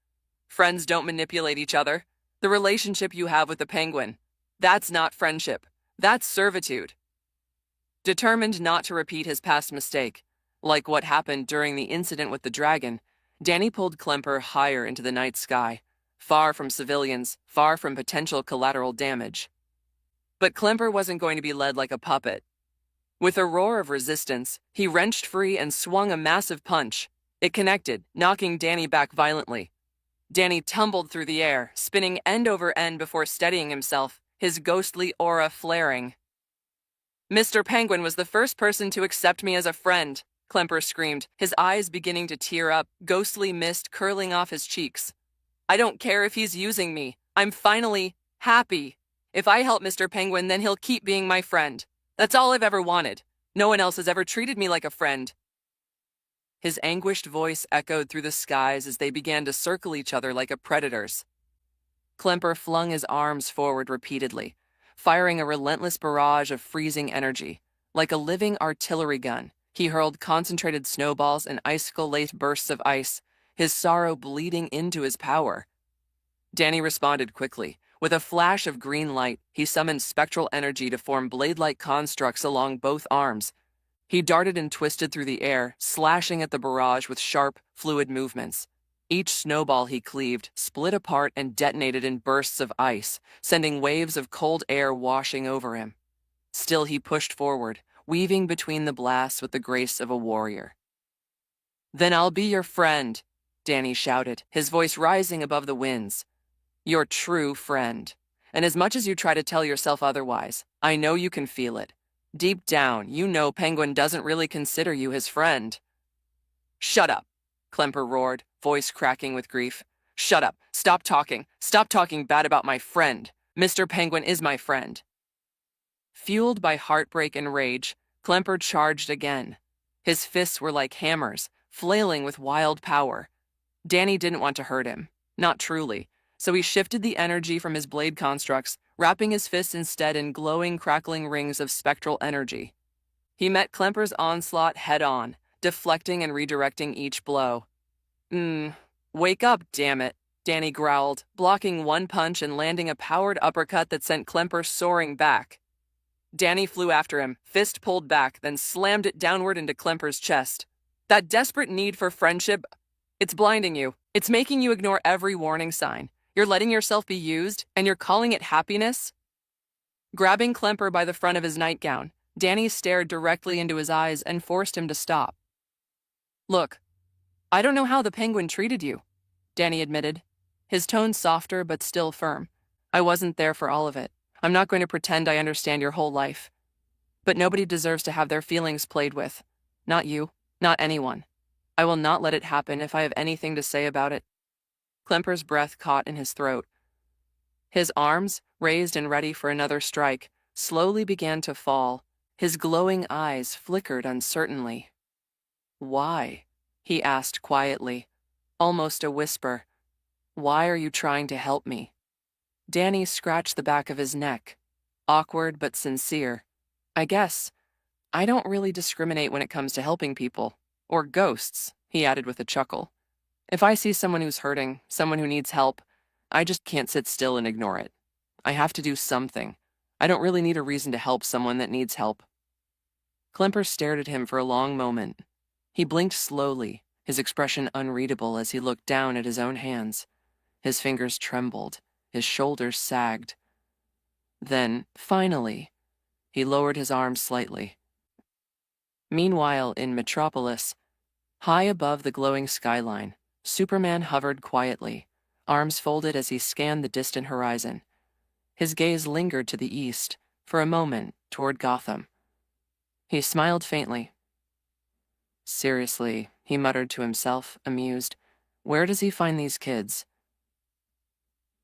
Friends don't manipulate each other. The relationship you have with the penguin, that's not friendship. That's servitude." Determined not to repeat his past mistake, like what happened during the incident with the dragon, Danny pulled Klemper higher into the night sky, far from civilians, far from potential collateral damage. But Klemper wasn't going to be led like a puppet. With a roar of resistance, he wrenched free and swung a massive punch. It connected, knocking Danny back violently. Danny tumbled through the air, spinning end over end before steadying himself, his ghostly aura flaring. "Mr. Penguin was the first person to accept me as a friend," Klemper screamed, his eyes beginning to tear up, ghostly mist curling off his cheeks. "I don't care if he's using me. I'm finally happy. If I help Mr. Penguin, then he'll keep being my friend. That's all I've ever wanted. No one else has ever treated me like a friend." His anguished voice echoed through the skies as they began to circle each other like a predator's. Klemper flung his arms forward repeatedly, firing a relentless barrage of freezing energy. Like a living artillery gun, he hurled concentrated snowballs and icicle-laced bursts of ice, his sorrow bleeding into his power. Danny responded quickly. With a flash of green light, he summoned spectral energy to form blade-like constructs along both arms. He darted and twisted through the air, slashing at the barrage with sharp, fluid movements. Each snowball he cleaved split apart and detonated in bursts of ice, sending waves of cold air washing over him. Still he pushed forward, weaving between the blasts with the grace of a warrior. "Then I'll be your friend," Danny shouted, his voice rising above the winds. "Your true friend. And as much as you try to tell yourself otherwise, I know you can feel it. Deep down, you know Penguin doesn't really consider you his friend." "Shut up," Klemper roared, voice cracking with grief. "Shut up. Stop talking. Stop talking bad about my friend. Mr. Penguin is my friend." Fueled by heartbreak and rage, Klemper charged again. His fists were like hammers, flailing with wild power. Danny didn't want to hurt him. Not truly. So he shifted the energy from his blade constructs, wrapping his fists instead in glowing, crackling rings of spectral energy. He met Klemper's onslaught head-on, deflecting and redirecting each blow. Wake up, damn it," Danny growled, blocking one punch and landing a powered uppercut that sent Klemper soaring back. Danny flew after him, fist pulled back, then slammed it downward into Klemper's chest. "That desperate need for friendship, it's blinding you. It's making you ignore every warning sign. You're letting yourself be used, and you're calling it happiness?" Grabbing Klemper by the front of his nightgown, Danny stared directly into his eyes and forced him to stop. "Look, I don't know how the penguin treated you," Danny admitted, his tone softer but still firm. "I wasn't there for all of it. I'm not going to pretend I understand your whole life. But nobody deserves to have their feelings played with. Not you, not anyone. I will not let it happen if I have anything to say about it." Klemper's breath caught in his throat. His arms, raised and ready for another strike, slowly began to fall. His glowing eyes flickered uncertainly. "Why?" he asked quietly, almost a whisper. "Why are you trying to help me?" Danny scratched the back of his neck, awkward but sincere. I guess I don't really discriminate when it comes to helping people. Or ghosts, he added with a chuckle. If I see someone who's hurting, someone who needs help, I just can't sit still and ignore it. I have to do something. I don't really need a reason to help someone that needs help. Klemper stared at him for a long moment. He blinked slowly, his expression unreadable as he looked down at his own hands. His fingers trembled, his shoulders sagged. Then, finally, he lowered his arms slightly. Meanwhile, in Metropolis, high above the glowing skyline, Superman hovered quietly, arms folded as he scanned the distant horizon. His gaze lingered to the east, for a moment, toward Gotham. He smiled faintly. Seriously, he muttered to himself, amused, where does he find these kids?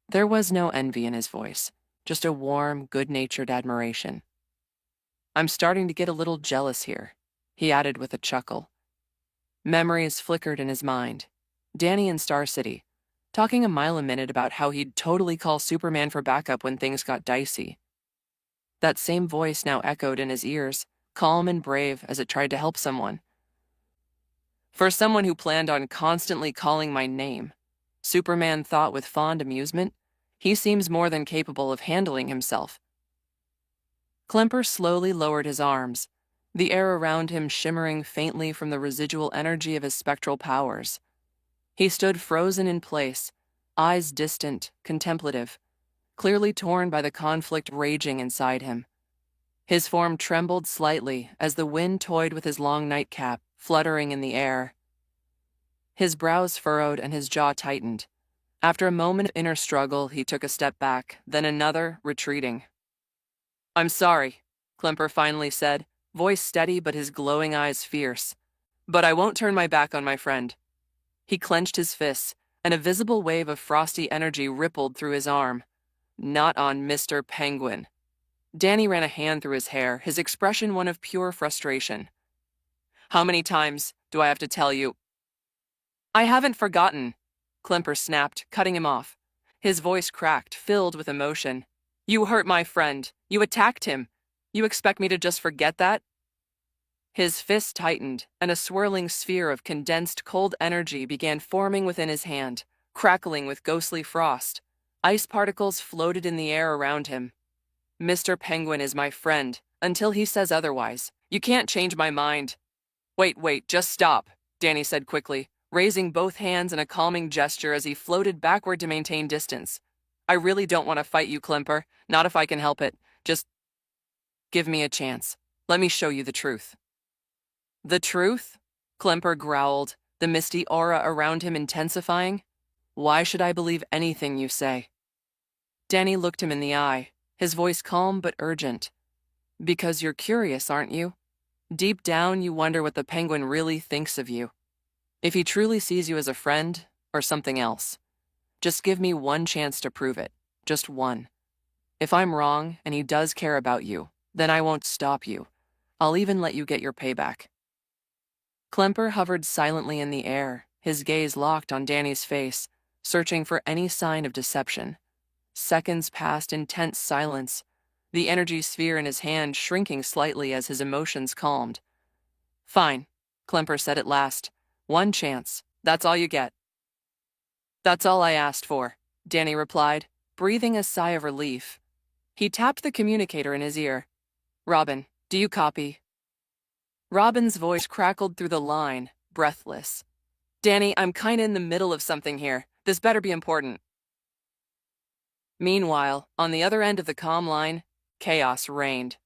There was no envy in his voice, just a warm, good-natured admiration. I'm starting to get a little jealous here, he added with a chuckle. Memories flickered in his mind. Danny in Star City, talking a mile a minute about how he'd totally call Superman for backup when things got dicey. That same voice now echoed in his ears, calm and brave as it tried to help someone. For someone who planned on constantly calling my name, Superman thought with fond amusement, he seems more than capable of handling himself. Klemper slowly lowered his arms, the air around him shimmering faintly from the residual energy of his spectral powers. He stood frozen in place, eyes distant, contemplative, clearly torn by the conflict raging inside him. His form trembled slightly as the wind toyed with his long nightcap, fluttering in the air. His brows furrowed and his jaw tightened. After a moment of inner struggle, he took a step back, then another, retreating. I'm sorry, Klemper finally said, voice steady but his glowing eyes fierce. But I won't turn my back on my friend. He clenched his fists, and a visible wave of frosty energy rippled through his arm. Not on Mr. Penguin. Danny ran a hand through his hair, his expression one of pure frustration. How many times do I have to tell you? I haven't forgotten, Klemper snapped, cutting him off. His voice cracked, filled with emotion. You hurt my friend. You attacked him. You expect me to just forget that? His fist tightened, and a swirling sphere of condensed cold energy began forming within his hand, crackling with ghostly frost. Ice particles floated in the air around him. Mr. Penguin is my friend, until he says otherwise. You can't change my mind. Wait, just stop, Danny said quickly, raising both hands in a calming gesture as he floated backward to maintain distance. I really don't want to fight you, Klemper, not if I can help it. Just give me a chance. Let me show you the truth. The truth? Klemper growled, the misty aura around him intensifying. Why should I believe anything you say? Danny looked him in the eye, his voice calm but urgent. Because you're curious, aren't you? Deep down, you wonder what the Penguin really thinks of you. If he truly sees you as a friend or something else. Just give me one chance to prove it. Just one. If I'm wrong and he does care about you, then I won't stop you. I'll even let you get your payback. Klemper hovered silently in the air, his gaze locked on Danny's face, searching for any sign of deception. Seconds passed in tense silence, the energy sphere in his hand shrinking slightly as his emotions calmed. Fine, Klemper said at last. One chance. That's all you get. That's all I asked for, Danny replied, breathing a sigh of relief. He tapped the communicator in his ear. Robin, do you copy? Robin's voice crackled through the line, breathless. Danny, I'm kinda in the middle of something here. This better be important. Meanwhile, on the other end of the comm line, chaos reigned.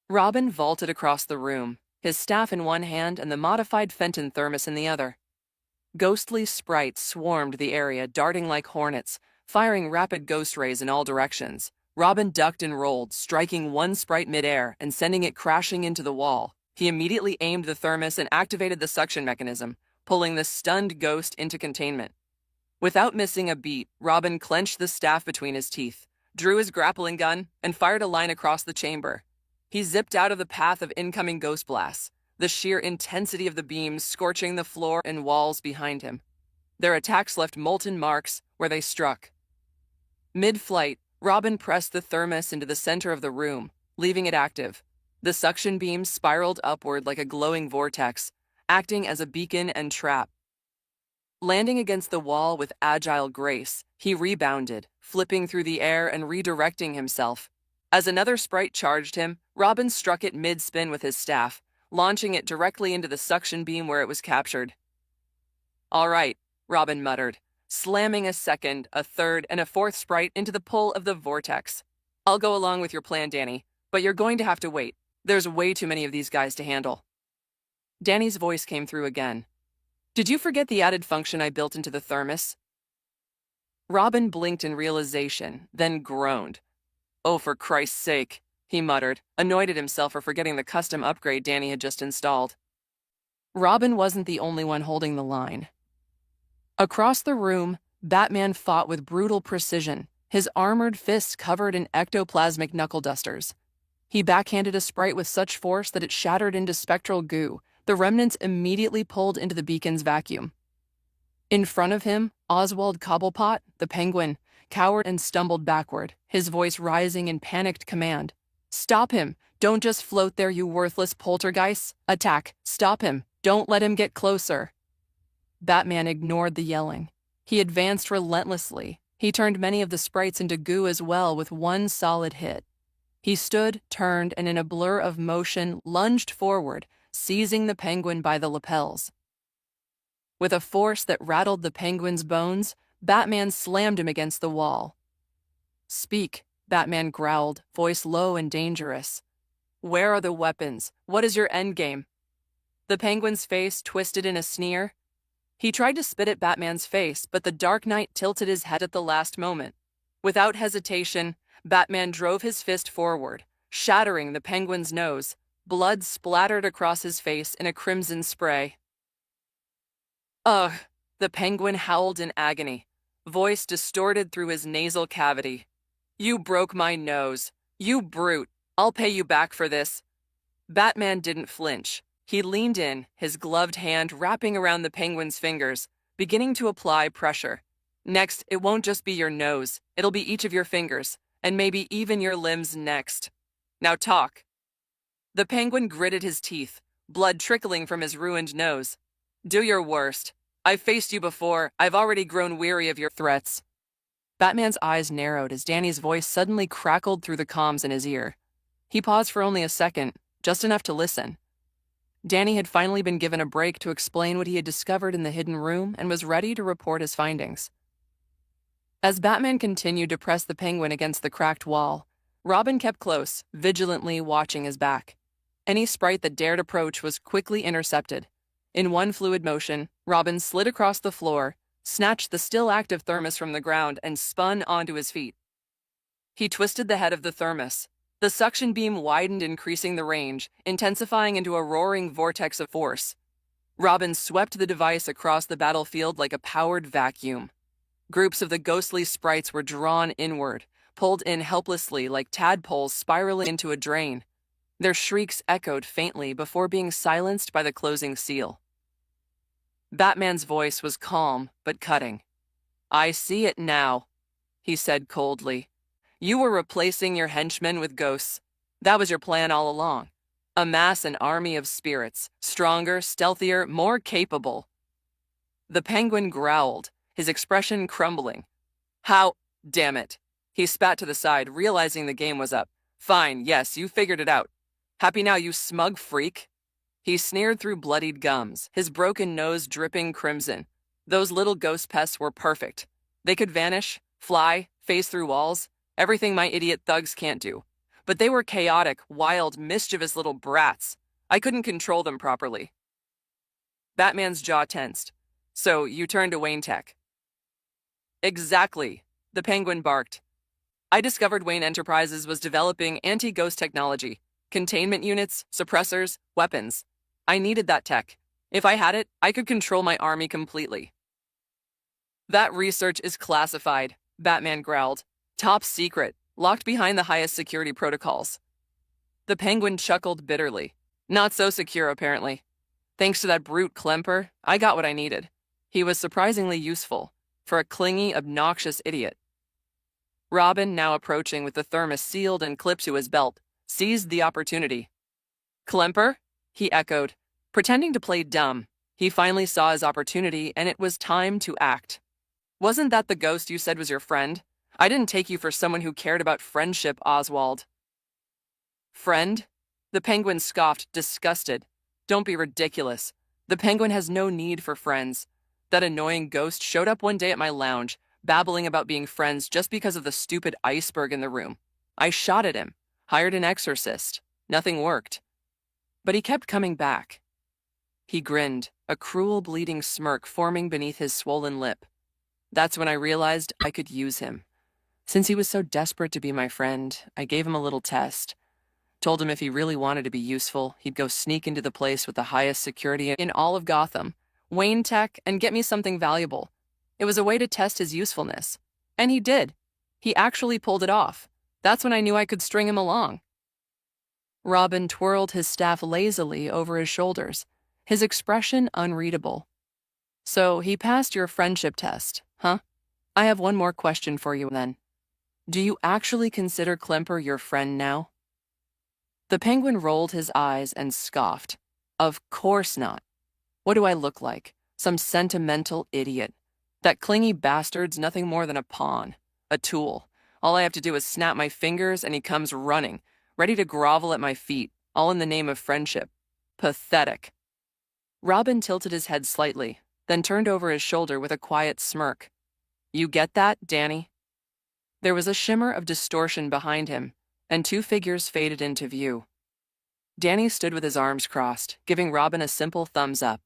Robin vaulted across the room, his staff in one hand and the modified Fenton thermos in the other. Ghostly sprites swarmed the area, darting like hornets, firing rapid ghost rays in all directions. Robin ducked and rolled, striking one sprite midair and sending it crashing into the wall. He immediately aimed the thermos and activated the suction mechanism, pulling the stunned ghost into containment. Without missing a beat, Robin clenched the staff between his teeth, drew his grappling gun, and fired a line across the chamber. He zipped out of the path of incoming ghost blasts, the sheer intensity of the beams scorching the floor and walls behind him. Their attacks left molten marks where they struck. Mid-flight, Robin pressed the thermos into the center of the room, leaving it active. The suction beam spiraled upward like a glowing vortex, acting as a beacon and trap. Landing against the wall with agile grace, he rebounded, flipping through the air and redirecting himself. As another sprite charged him, Robin struck it mid-spin with his staff, launching it directly into the suction beam where it was captured. "All right," Robin muttered, slamming a second, a third, and a fourth sprite into the pull of the vortex. "I'll go along with your plan, Danny, but you're going to have to wait. There's way too many of these guys to handle." Danny's voice came through again. "Did you forget the added function I built into the thermos?" Robin blinked in realization, then groaned. "Oh, for Christ's sake," he muttered, annoyed at himself for forgetting the custom upgrade Danny had just installed. Robin wasn't the only one holding the line. Across the room, Batman fought with brutal precision, his armored fists covered in ectoplasmic knuckle dusters. He backhanded a sprite with such force that it shattered into spectral goo, the remnants immediately pulled into the beacon's vacuum. In front of him, Oswald Cobblepot, the penguin, cowered and stumbled backward, his voice rising in panicked command. "Stop him! Don't just float there, you worthless poltergeist! Attack! Stop him! Don't let him get closer!" Batman ignored the yelling. He advanced relentlessly. He turned many of the sprites into goo as well with one solid hit. He stood, turned, and in a blur of motion lunged forward, seizing the penguin by the lapels. With a force that rattled the penguin's bones, Batman slammed him against the wall. "Speak," Batman growled, voice low and dangerous. "Where are the weapons? What is your endgame?" The penguin's face twisted in a sneer. He tried to spit at Batman's face, but the Dark Knight tilted his head at the last moment. Without hesitation, Batman drove his fist forward, shattering the penguin's nose. Blood splattered across his face in a crimson spray. "Ugh!" The penguin howled in agony, voice distorted through his nasal cavity. "You broke my nose. You brute. I'll pay you back for this." Batman didn't flinch. He leaned in, his gloved hand wrapping around the penguin's fingers, beginning to apply pressure. "Next, it won't just be your nose. It'll be each of your fingers, and maybe even your limbs next. Now talk." The penguin gritted his teeth, blood trickling from his ruined nose. "Do your worst. I've faced you before. I've already grown weary of your threats." Batman's eyes narrowed as Danny's voice suddenly crackled through the comms in his ear. He paused for only a second, just enough to listen. Danny had finally been given a break to explain what he had discovered in the hidden room and was ready to report his findings. As Batman continued to press the penguin against the cracked wall, Robin kept close, vigilantly watching his back. Any sprite that dared approach was quickly intercepted. In one fluid motion, Robin slid across the floor, snatched the still active thermos from the ground, and spun onto his feet. He twisted the head of the thermos. The suction beam widened, increasing the range, intensifying into a roaring vortex of force. Robin swept the device across the battlefield like a powered vacuum. Groups of the ghostly sprites were drawn inward, pulled in helplessly like tadpoles spiraling into a drain. Their shrieks echoed faintly before being silenced by the closing seal. Batman's voice was calm but cutting. "I see it now," he said coldly. "You were replacing your henchmen with ghosts. That was your plan all along. Amass an army of spirits, stronger, stealthier, more capable." The penguin growled, his expression crumbling. "How? Damn it." He spat to the side, realizing the game was up. "Fine, yes, you figured it out. Happy now, you smug freak?" He sneered through bloodied gums, his broken nose dripping crimson. Those little ghost pests were perfect. They could vanish, fly, phase through walls, everything my idiot thugs can't do. But they were chaotic, wild, mischievous little brats. I couldn't control them properly. Batman's jaw tensed. "So you turned to Wayne Tech?" "Exactly," the penguin barked. "I discovered Wayne Enterprises was developing anti-ghost technology. Containment units, suppressors, weapons. I needed that tech. If I had it, I could control my army completely." "That research is classified," Batman growled. "Top secret, locked behind the highest security protocols." The penguin chuckled bitterly. "Not so secure, apparently. Thanks to that brute Klemper, I got what I needed. He was surprisingly useful, for a clingy, obnoxious idiot." Robin, now approaching with the thermos sealed and clipped to his belt, seized the opportunity. Klemper? He echoed, pretending to play dumb. He finally saw his opportunity, and it was time to act. Wasn't that the ghost you said was your friend? I didn't take you for someone who cared about friendship, Oswald. Friend? The penguin scoffed, disgusted. Don't be ridiculous. The penguin has no need for friends. That annoying ghost showed up one day at my lounge, babbling about being friends just because of the stupid iceberg in the room. I shot at him, hired an exorcist. Nothing worked. But he kept coming back. He grinned, a cruel bleeding smirk forming beneath his swollen lip. That's when I realized I could use him. Since he was so desperate to be my friend, I gave him a little test. Told him if he really wanted to be useful, he'd go sneak into the place with the highest security in all of Gotham, Wayne Tech, and get me something valuable. It was a way to test his usefulness. And he did. He actually pulled it off. That's when I knew I could string him along. Robin twirled his staff lazily over his shoulders, his expression unreadable. So he passed your friendship test, huh? I have one more question for you then. Do you actually consider Klemper your friend now? The penguin rolled his eyes and scoffed. Of course not. What do I look like? Some sentimental idiot. That clingy bastard's nothing more than a pawn, a tool. All I have to do is snap my fingers and he comes running, ready to grovel at my feet, all in the name of friendship. Pathetic. Robin tilted his head slightly, then turned over his shoulder with a quiet smirk. You get that, Danny? There was a shimmer of distortion behind him, and two figures faded into view. Danny stood with his arms crossed, giving Robin a simple thumbs up.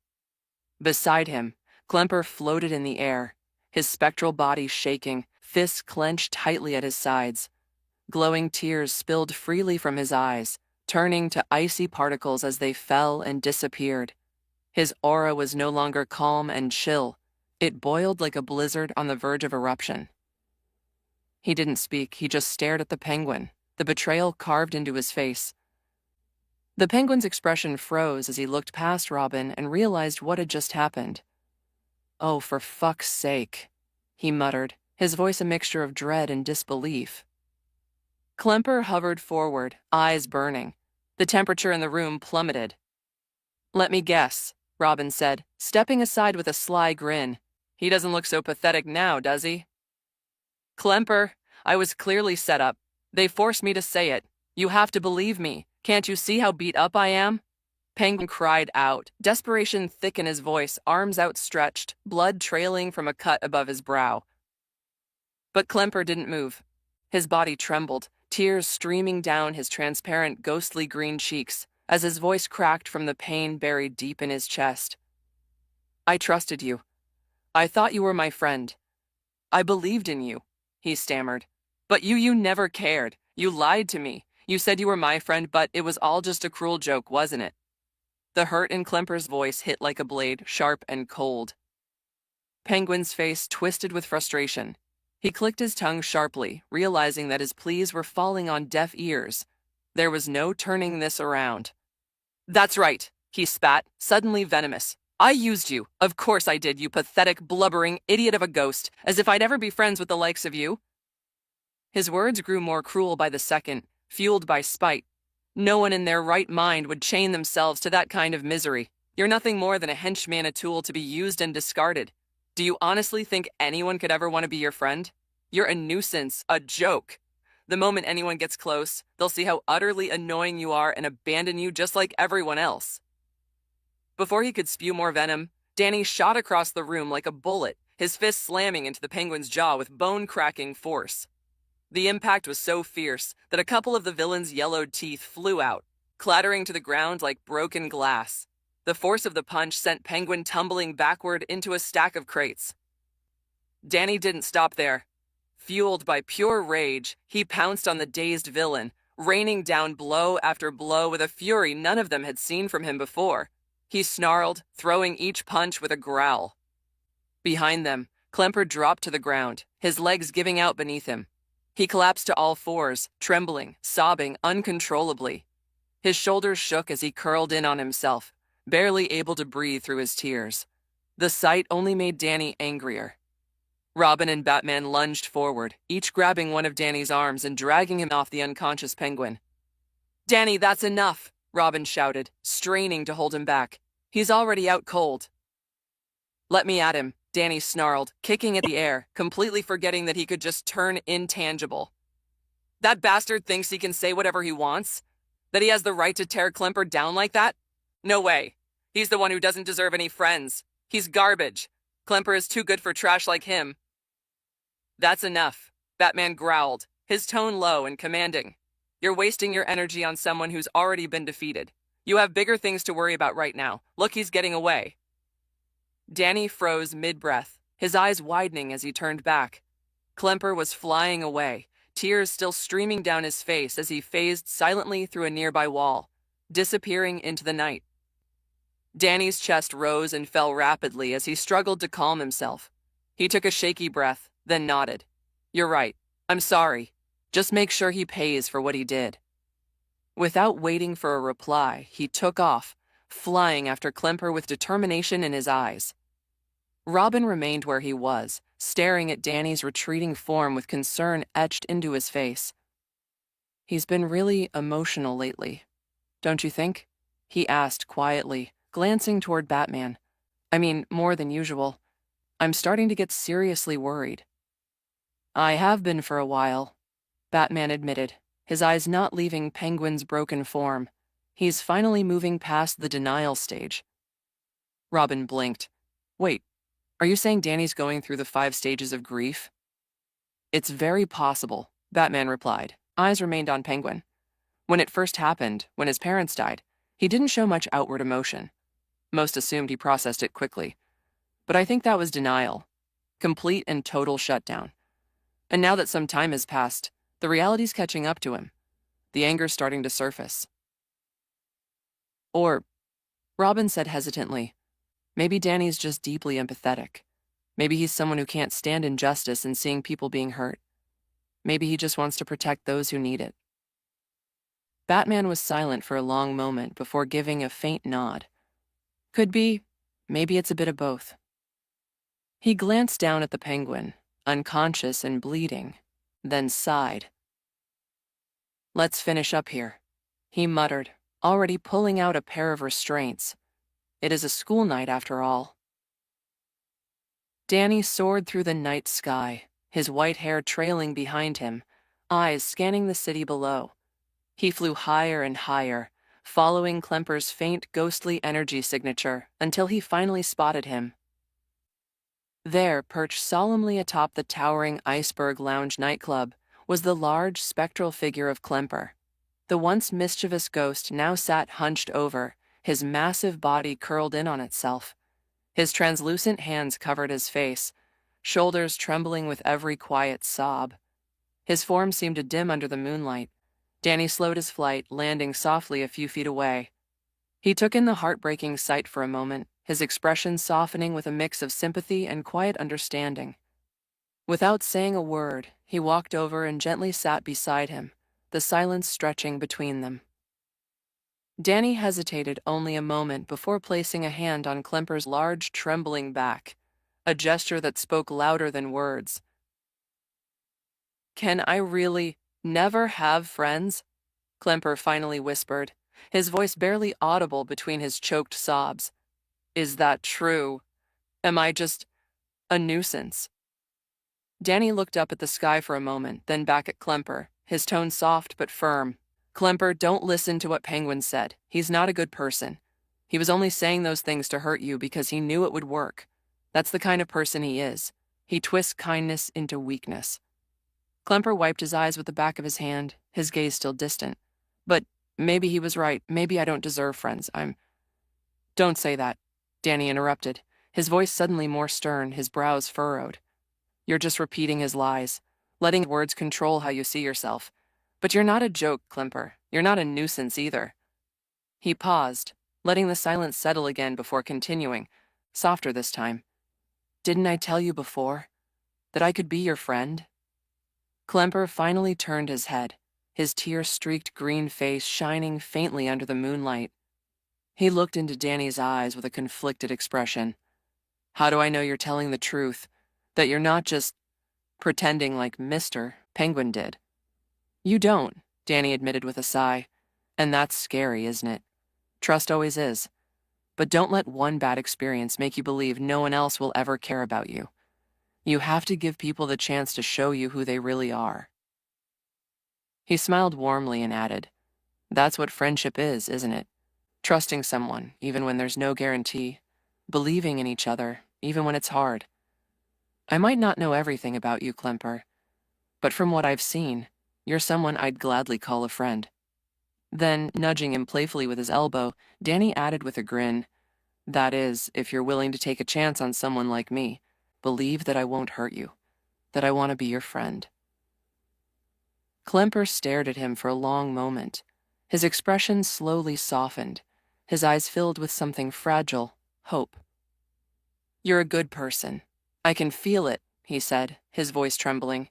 Beside him, Klemper floated in the air, his spectral body shaking, fists clenched tightly at his sides. Glowing tears spilled freely from his eyes, turning to icy particles as they fell and disappeared. His aura was no longer calm and chill. It boiled like a blizzard on the verge of eruption. He didn't speak, he just stared at the penguin, the betrayal carved into his face. The penguin's expression froze as he looked past Robin and realized what had just happened. Oh, for fuck's sake, he muttered, his voice a mixture of dread and disbelief. Klemper hovered forward, eyes burning. The temperature in the room plummeted. Let me guess, Robin said, stepping aside with a sly grin. He doesn't look so pathetic now, does he? Klemper, I was clearly set up. They forced me to say it. You have to believe me. Can't you see how beat up I am? Penguin cried out, desperation thick in his voice, arms outstretched, blood trailing from a cut above his brow. But Klemper didn't move. His body trembled, tears streaming down his transparent, ghostly green cheeks as his voice cracked from the pain buried deep in his chest. I trusted you. I thought you were my friend. I believed in you, he stammered. But you never cared. You lied to me. You said you were my friend, but it was all just a cruel joke, wasn't it? The hurt in Klemper's voice hit like a blade, sharp and cold. Penguin's face twisted with frustration. He clicked his tongue sharply, realizing that his pleas were falling on deaf ears. There was no turning this around. That's right, he spat, suddenly venomous. I used you. Of course I did, you pathetic, blubbering idiot of a ghost, as if I'd ever be friends with the likes of you. His words grew more cruel by the second, fueled by spite. No one in their right mind would chain themselves to that kind of misery. You're nothing more than a henchman, a tool to be used and discarded. Do you honestly think anyone could ever want to be your friend? You're a nuisance, a joke. The moment anyone gets close, they'll see how utterly annoying you are and abandon you just like everyone else. Before he could spew more venom, Danny shot across the room like a bullet, his fist slamming into the penguin's jaw with bone-cracking force. The impact was so fierce that a couple of the villain's yellowed teeth flew out, clattering to the ground like broken glass. The force of the punch sent Penguin tumbling backward into a stack of crates. Danny didn't stop there. Fueled by pure rage, he pounced on the dazed villain, raining down blow after blow with a fury none of them had seen from him before. He snarled, throwing each punch with a growl. Behind them, Klemper dropped to the ground, his legs giving out beneath him. He collapsed to all fours, trembling, sobbing uncontrollably. His shoulders shook as he curled in on himself, barely able to breathe through his tears. The sight only made Danny angrier. Robin and Batman lunged forward, each grabbing one of Danny's arms and dragging him off the unconscious penguin. Danny, that's enough, Robin shouted, straining to hold him back. He's already out cold. Let me at him, Danny snarled, kicking at the air, completely forgetting that he could just turn intangible. That bastard thinks he can say whatever he wants? That he has the right to tear Klemper down like that? No way. He's the one who doesn't deserve any friends. He's garbage. Klemper is too good for trash like him. That's enough, Batman growled, his tone low and commanding. You're wasting your energy on someone who's already been defeated. You have bigger things to worry about right now. Look, he's getting away. Danny froze mid-breath, his eyes widening as he turned back. Klemper was flying away, tears still streaming down his face as he phased silently through a nearby wall, disappearing into the night. Danny's chest rose and fell rapidly as he struggled to calm himself. He took a shaky breath, then nodded. You're right. I'm sorry. Just make sure he pays for what he did. Without waiting for a reply, he took off, flying after Klemper with determination in his eyes. Robin remained where he was, staring at Danny's retreating form with concern etched into his face. He's been really emotional lately, don't you think? He asked quietly, glancing toward Batman. I mean, more than usual. I'm starting to get seriously worried. I have been for a while, Batman admitted, his eyes not leaving Penguin's broken form. He's finally moving past the denial stage. Robin blinked. Wait, are you saying Danny's going through the 5 stages of grief? It's very possible, Batman replied. Eyes remained on Penguin. When it first happened, when his parents died, he didn't show much outward emotion. Most assumed he processed it quickly. But I think that was denial. Complete and total shutdown. And now that some time has passed, the reality's catching up to him. The anger's starting to surface. Or, Robin said hesitantly, maybe Danny's just deeply empathetic. Maybe he's someone who can't stand injustice and seeing people being hurt. Maybe he just wants to protect those who need it. Batman was silent for a long moment before giving a faint nod. Could be. Maybe it's a bit of both. He glanced down at the Penguin, unconscious and bleeding, then sighed. Let's finish up here, he muttered, already pulling out a pair of restraints. It is a school night after all. Danny soared through the night sky, his white hair trailing behind him, eyes scanning the city below. He flew higher and higher, following Klemper's faint ghostly energy signature until he finally spotted him. There, perched solemnly atop the towering Iceberg Lounge nightclub, was the large spectral figure of Klemper. The once mischievous ghost now sat hunched over, his massive body curled in on itself. His translucent hands covered his face, shoulders trembling with every quiet sob. His form seemed to dim under the moonlight. Danny slowed his flight, landing softly a few feet away. He took in the heartbreaking sight for a moment, his expression softening with a mix of sympathy and quiet understanding. Without saying a word, he walked over and gently sat beside him, the silence stretching between them. Danny hesitated only a moment before placing a hand on Klemper's large, trembling back, a gesture that spoke louder than words. Can I really never have friends? Klemper finally whispered, his voice barely audible between his choked sobs. Is that true? Am I just a nuisance? Danny looked up at the sky for a moment, then back at Klemper, his tone soft but firm. Klemper, don't listen to what Penguin said. He's not a good person. He was only saying those things to hurt you because he knew it would work. That's the kind of person he is. He twists kindness into weakness. Klemper wiped his eyes with the back of his hand, his gaze still distant. But maybe he was right. Maybe I don't deserve friends. Don't say that, Danny interrupted, his voice suddenly more stern, his brows furrowed. You're just repeating his lies, letting words control how you see yourself. But you're not a joke, Klemper. You're not a nuisance either. He paused, letting the silence settle again before continuing, softer this time. Didn't I tell you before that I could be your friend? Klemper finally turned his head, his tear-streaked green face shining faintly under the moonlight. He looked into Danny's eyes with a conflicted expression. How do I know you're telling the truth? That you're not just pretending like Mr. Penguin did? You don't, Danny admitted with a sigh. And that's scary, isn't it? Trust always is. But don't let one bad experience make you believe no one else will ever care about you. You have to give people the chance to show you who they really are. He smiled warmly and added, "That's what friendship is, isn't it? Trusting someone, even when there's no guarantee. Believing in each other, even when it's hard. I might not know everything about you, Klemper, but from what I've seen, you're someone I'd gladly call a friend." Then, nudging him playfully with his elbow, Danny added with a grin, "That is, if you're willing to take a chance on someone like me, believe that I won't hurt you, that I want to be your friend." Klemper stared at him for a long moment. His expression slowly softened, his eyes filled with something fragile, hope. "You're a good person. I can feel it," he said, his voice trembling.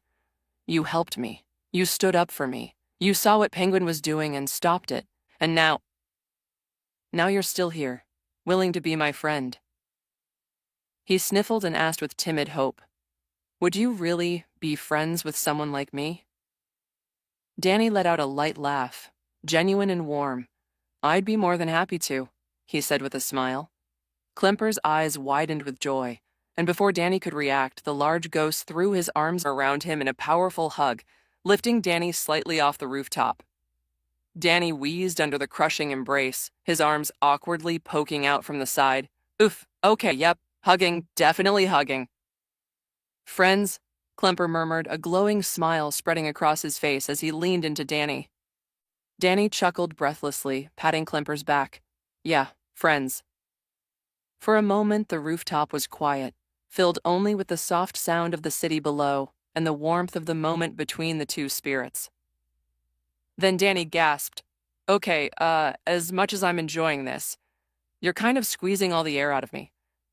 "You helped me. You stood up for me. You saw what Penguin was doing and stopped it. And now you're still here, willing to be my friend." He sniffled and asked with timid hope, "Would you really be friends with someone like me?" Danny let out a light laugh, genuine and warm. "I'd be more than happy to," he said with a smile. Klemper's eyes widened with joy, and before Danny could react, the large ghost threw his arms around him in a powerful hug, lifting Danny slightly off the rooftop. Danny wheezed under the crushing embrace, his arms awkwardly poking out from the side. "Oof, okay, yep, hugging, definitely hugging." "Friends," Klemper murmured, a glowing smile spreading across his face as he leaned into Danny. Danny chuckled breathlessly, patting Klemper's back. "Yeah, friends." For a moment, the rooftop was quiet, filled only with the soft sound of the city below and the warmth of the moment between the two spirits. Then Danny gasped, "Okay, as much as I'm enjoying this, you're kind of squeezing all the air out of me.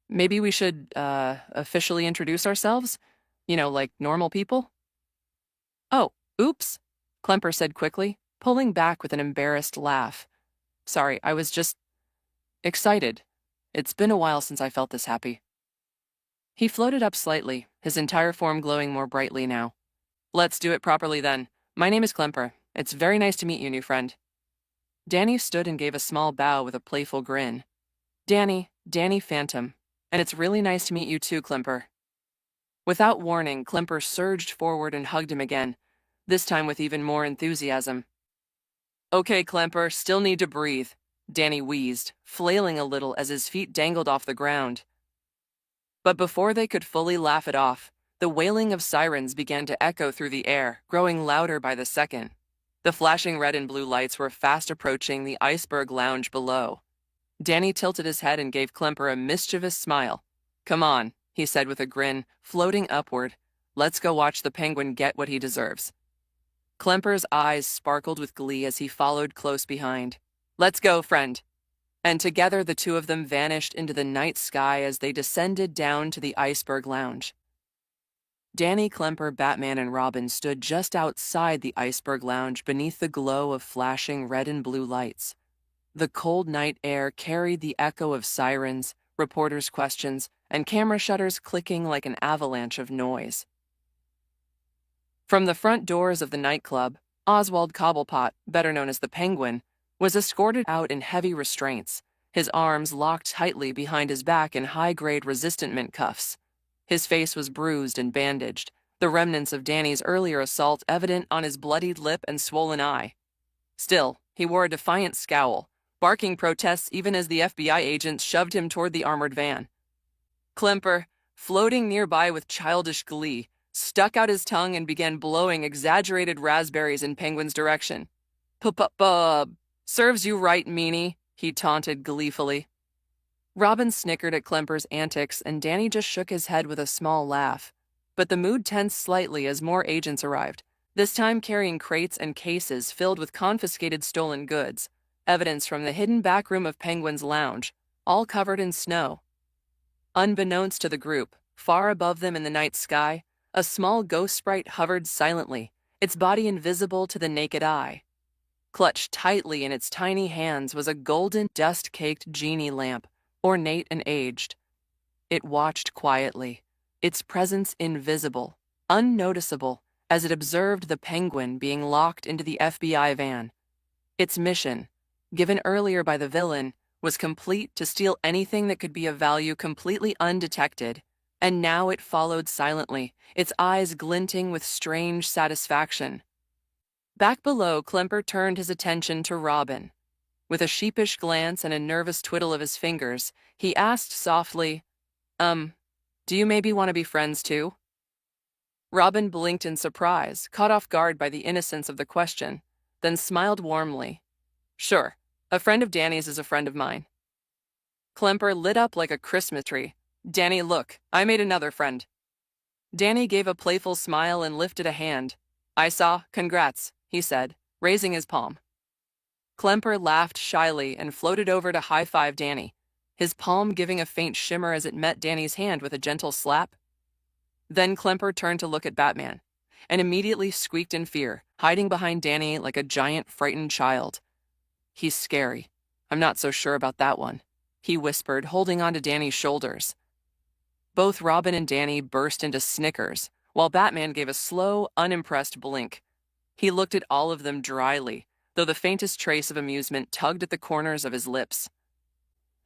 Maybe we should, officially introduce ourselves? You know, like normal people?" "Oh, oops," Klemper said quickly, pulling back with an embarrassed laugh. "Sorry, I was just excited. It's been a while since I felt this happy." He floated up slightly, his entire form glowing more brightly now. "Let's do it properly then. My name is Klemper. It's very nice to meet you, new friend." Danny stood and gave a small bow with a playful grin. Danny Phantom. And it's really nice to meet you too, Klemper." Without warning, Klemper surged forward and hugged him again, this time with even more enthusiasm. "Okay, Klemper, still need to breathe," Danny wheezed, flailing a little as his feet dangled off the ground. But before they could fully laugh it off, the wailing of sirens began to echo through the air, growing louder by the second. The flashing red and blue lights were fast approaching the iceberg lounge below. Danny tilted his head and gave Klemper a mischievous smile. "Come on," he said with a grin, floating upward. "Let's go watch the Penguin get what he deserves." Klemper's eyes sparkled with glee as he followed close behind. "Let's go, friend." And together the two of them vanished into the night sky as they descended down to the iceberg lounge. Danny, Klemper, Batman, and Robin stood just outside the iceberg lounge beneath the glow of flashing red and blue lights. The cold night air carried the echo of sirens, reporters' questions, and camera shutters clicking like an avalanche of noise. From the front doors of the nightclub, Oswald Cobblepot, better known as the Penguin, was escorted out in heavy restraints, his arms locked tightly behind his back in high-grade resistant mint cuffs. His face was bruised and bandaged, the remnants of Danny's earlier assault evident on his bloodied lip and swollen eye. Still, he wore a defiant scowl, barking protests even as the FBI agents shoved him toward the armored van. Klemper, floating nearby with childish glee, stuck out his tongue and began blowing exaggerated raspberries in Penguin's direction. "P-p-pub, serves you right, meanie," he taunted gleefully. Robin snickered at Klemper's antics, and Danny just shook his head with a small laugh. But the mood tensed slightly as more agents arrived, this time carrying crates and cases filled with confiscated stolen goods, evidence from the hidden back room of Penguin's lounge, all covered in snow. Unbeknownst to the group, far above them in the night sky, a small ghost sprite hovered silently, its body invisible to the naked eye. Clutched tightly in its tiny hands was a golden, dust-caked genie lamp, ornate and aged. It watched quietly, its presence invisible, unnoticeable, as it observed the Penguin being locked into the FBI van. Its mission, given earlier by the villain, was complete: to steal anything that could be of value completely undetected. And now it followed silently, its eyes glinting with strange satisfaction. Back below, Klemper turned his attention to Robin. With a sheepish glance and a nervous twiddle of his fingers, he asked softly, do you maybe want to be friends too? Robin blinked in surprise, caught off guard by the innocence of the question, then smiled warmly. Sure, a friend of Danny's is a friend of mine. Klemper lit up like a Christmas tree. Danny, look, I made another friend. Danny gave a playful smile and lifted a hand. I saw, congrats, he said, raising his palm. Klemper laughed shyly and floated over to high-five Danny, his palm giving a faint shimmer as it met Danny's hand with a gentle slap. Then Klemper turned to look at Batman, and immediately squeaked in fear, hiding behind Danny like a giant frightened child. He's scary. I'm not so sure about that one, he whispered, holding onto Danny's shoulders. Both Robin and Danny burst into snickers, while Batman gave a slow, unimpressed blink. He looked at all of them dryly, though the faintest trace of amusement tugged at the corners of his lips.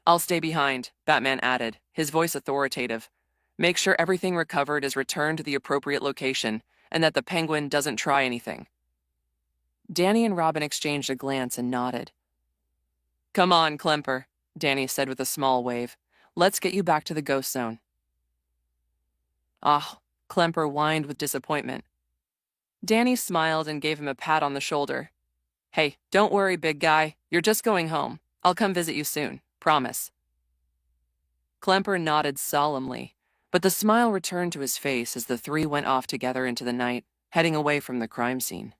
I'll stay behind, Batman added, his voice authoritative. Make sure everything recovered is returned to the appropriate location, and that the Penguin doesn't try anything. Danny and Robin exchanged a glance and nodded. Come on, Klemper, Danny said with a small wave. Let's get you back to the ghost zone. Ah, Klemper whined with disappointment. Danny smiled and gave him a pat on the shoulder. Hey, don't worry, big guy. You're just going home. I'll come visit you soon. Promise. Klemper nodded solemnly, but the smile returned to his face as the three went off together into the night, heading away from the crime scene.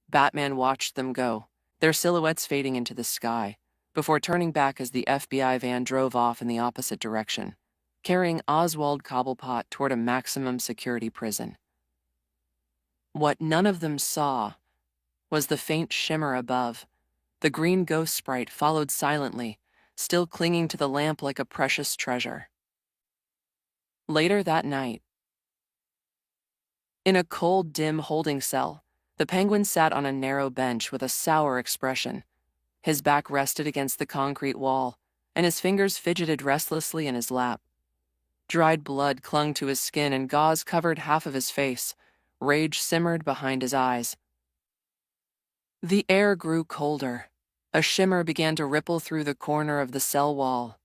Batman watched them go, their silhouettes fading into the sky, before turning back as the FBI van drove off in the opposite direction, carrying Oswald Cobblepot toward a maximum security prison. What none of them saw was the faint shimmer above. The green ghost sprite followed silently, still clinging to the lamp like a precious treasure. Later that night, in a cold, dim holding cell, the Penguin sat on a narrow bench with a sour expression. His back rested against the concrete wall, and his fingers fidgeted restlessly in his lap. Dried blood clung to his skin and gauze covered half of his face. Rage simmered behind his eyes. The air grew colder. A shimmer began to ripple through the corner of the cell wall.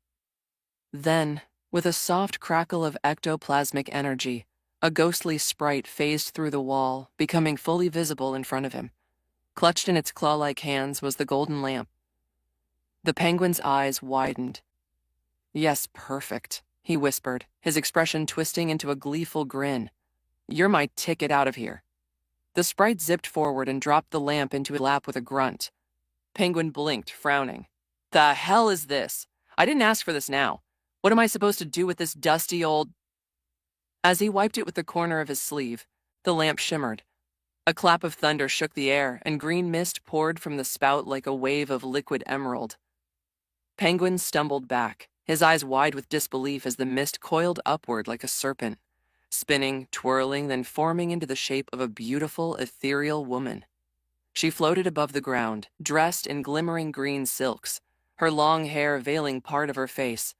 Then, with a soft crackle of ectoplasmic energy, a ghostly sprite phased through the wall, becoming fully visible in front of him. Clutched in its claw-like hands was the golden lamp. The Penguin's eyes widened. Yes, perfect, he whispered, his expression twisting into a gleeful grin. You're my ticket out of here. The sprite zipped forward and dropped the lamp into his lap with a grunt. Penguin blinked, frowning. The hell is this? I didn't ask for this now. What am I supposed to do with this dusty old... As he wiped it with the corner of his sleeve, the lamp shimmered. A clap of thunder shook the air, and green mist poured from the spout like a wave of liquid emerald. Penguin stumbled back, his eyes wide with disbelief as the mist coiled upward like a serpent, spinning, twirling, then forming into the shape of a beautiful, ethereal woman. She floated above the ground, dressed in glimmering green silks, her long hair veiling part of her face.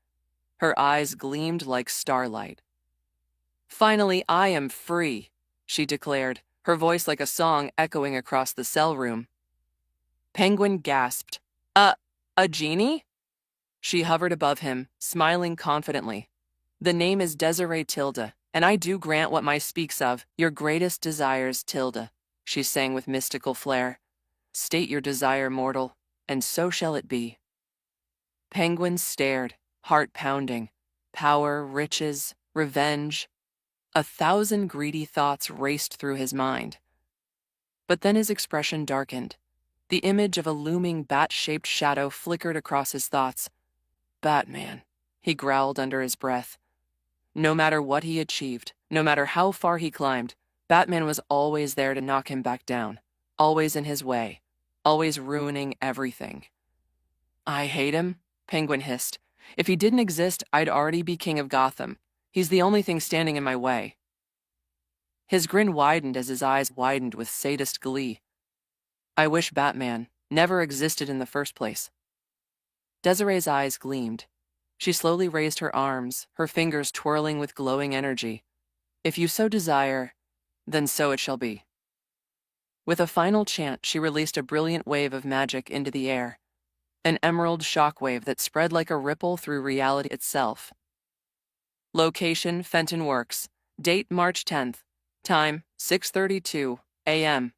Her eyes gleamed like starlight. Finally, I am free, she declared, her voice like a song echoing across the cell room. Penguin gasped. A genie? She hovered above him, smiling confidently. The name is Desiree Tilda, and I do grant what my speaks of, your greatest desires, Tilda, she sang with mystical flair. State your desire, mortal, and so shall it be. Penguin stared, heart pounding. Power, riches, revenge. 1,000 greedy thoughts raced through his mind. But then his expression darkened. The image of a looming bat-shaped shadow flickered across his thoughts. Batman, he growled under his breath. No matter what he achieved, no matter how far he climbed, Batman was always there to knock him back down, always in his way, always ruining everything. I hate him, Penguin hissed. If he didn't exist, I'd already be king of Gotham. He's the only thing standing in my way. His grin widened as his eyes widened with sadist glee. I wish Batman, never existed in the first place. Desiree's eyes gleamed. She slowly raised her arms, her fingers twirling with glowing energy. If you so desire, then so it shall be. With a final chant, she released a brilliant wave of magic into the air, an emerald shockwave that spread like a ripple through reality itself. Location, Fenton Works. Date, March 10th. Time, 6:32 a.m.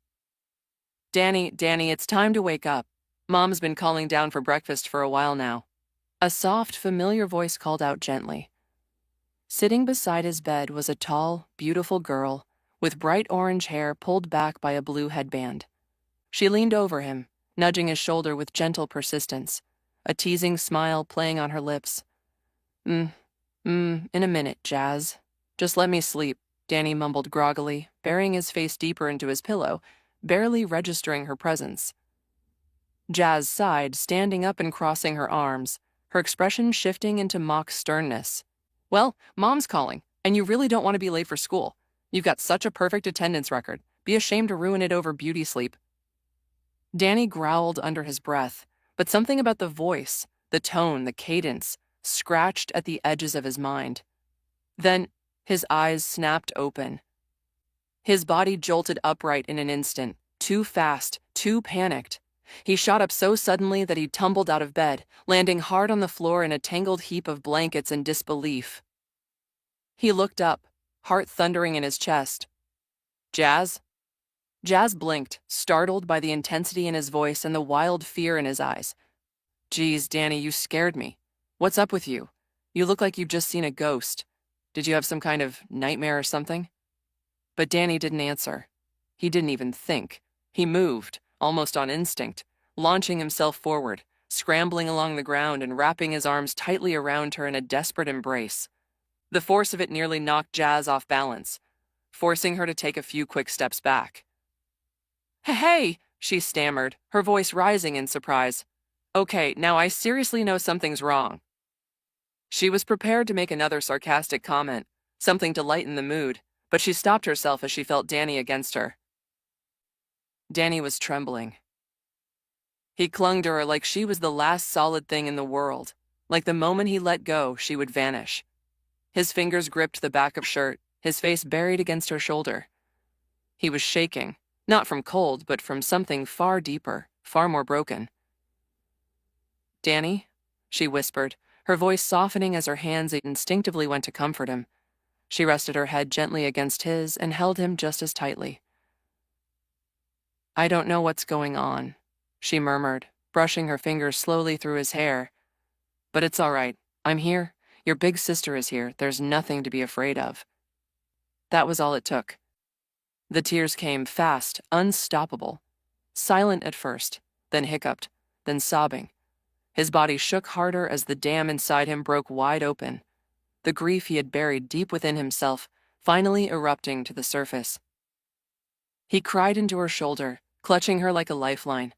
Danny, it's time to wake up. Mom's been calling down for breakfast for a while now. A soft, familiar voice called out gently. Sitting beside his bed was a tall, beautiful girl with bright orange hair pulled back by a blue headband. She leaned over him, nudging his shoulder with gentle persistence, a teasing smile playing on her lips. In a minute, Jazz. Just let me sleep, Danny mumbled groggily, burying his face deeper into his pillow, barely registering her presence. Jazz sighed, standing up and crossing her arms, her expression shifting into mock sternness. Well, Mom's calling, and you really don't want to be late for school. You've got such a perfect attendance record. Be ashamed to ruin it over beauty sleep. Danny growled under his breath, but something about the voice, the tone, the cadence, scratched at the edges of his mind. Then his eyes snapped open. His body jolted upright in an instant, too fast, too panicked. He shot up so suddenly that he tumbled out of bed, landing hard on the floor in a tangled heap of blankets in disbelief. He looked up, heart thundering in his chest. Jazz? Jazz blinked, startled by the intensity in his voice and the wild fear in his eyes. Geez, Danny, you scared me. What's up with you? You look like you've just seen a ghost. Did you have some kind of nightmare or something? But Danny didn't answer. He didn't even think. He moved, almost on instinct, launching himself forward, scrambling along the ground and wrapping his arms tightly around her in a desperate embrace. The force of it nearly knocked Jazz off balance, forcing her to take a few quick steps back. Hey, she stammered, her voice rising in surprise. Okay, now I seriously know something's wrong. She was prepared to make another sarcastic comment, something to lighten the mood, but she stopped herself as she felt Danny against her. Danny was trembling. He clung to her like she was the last solid thing in the world, like the moment he let go, she would vanish. His fingers gripped the back of her shirt, his face buried against her shoulder. He was shaking, not from cold, but from something far deeper, far more broken. Danny, she whispered, her voice softening as her hands instinctively went to comfort him. She rested her head gently against his and held him just as tightly. I don't know what's going on, she murmured, brushing her fingers slowly through his hair. But it's all right. I'm here. Your big sister is here. There's nothing to be afraid of. That was all it took. The tears came fast, unstoppable. Silent at first, then hiccuped, then sobbing. His body shook harder as the dam inside him broke wide open, the grief he had buried deep within himself finally erupting to the surface. He cried into her shoulder, clutching her like a lifeline.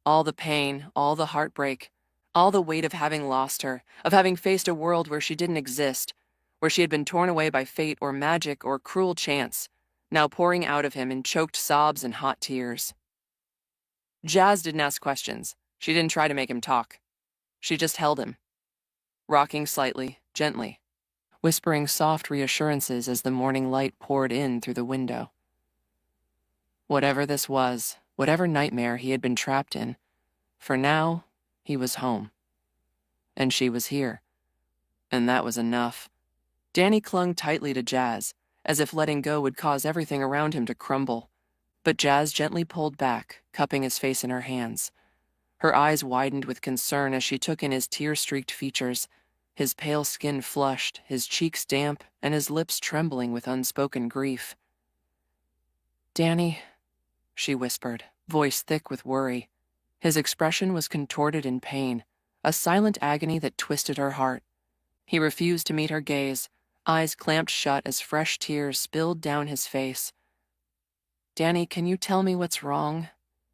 All the pain, all the heartbreak, all the weight of having lost her, of having faced a world where she didn't exist, where she had been torn away by fate or magic or cruel chance, now pouring out of him in choked sobs and hot tears. Jazz didn't ask questions. She didn't try to make him talk. She just held him, rocking slightly, gently, whispering soft reassurances as the morning light poured in through the window. Whatever this was, whatever nightmare he had been trapped in, for now, he was home. And she was here. And that was enough. Danny clung tightly to Jazz, as if letting go would cause everything around him to crumble. But Jazz gently pulled back, cupping his face in her hands. Her eyes widened with concern as she took in his tear-streaked features, his pale skin flushed, his cheeks damp, and his lips trembling with unspoken grief. Danny, she whispered, voice thick with worry. His expression was contorted in pain, a silent agony that twisted her heart. He refused to meet her gaze, eyes clamped shut as fresh tears spilled down his face. Danny, can you tell me what's wrong?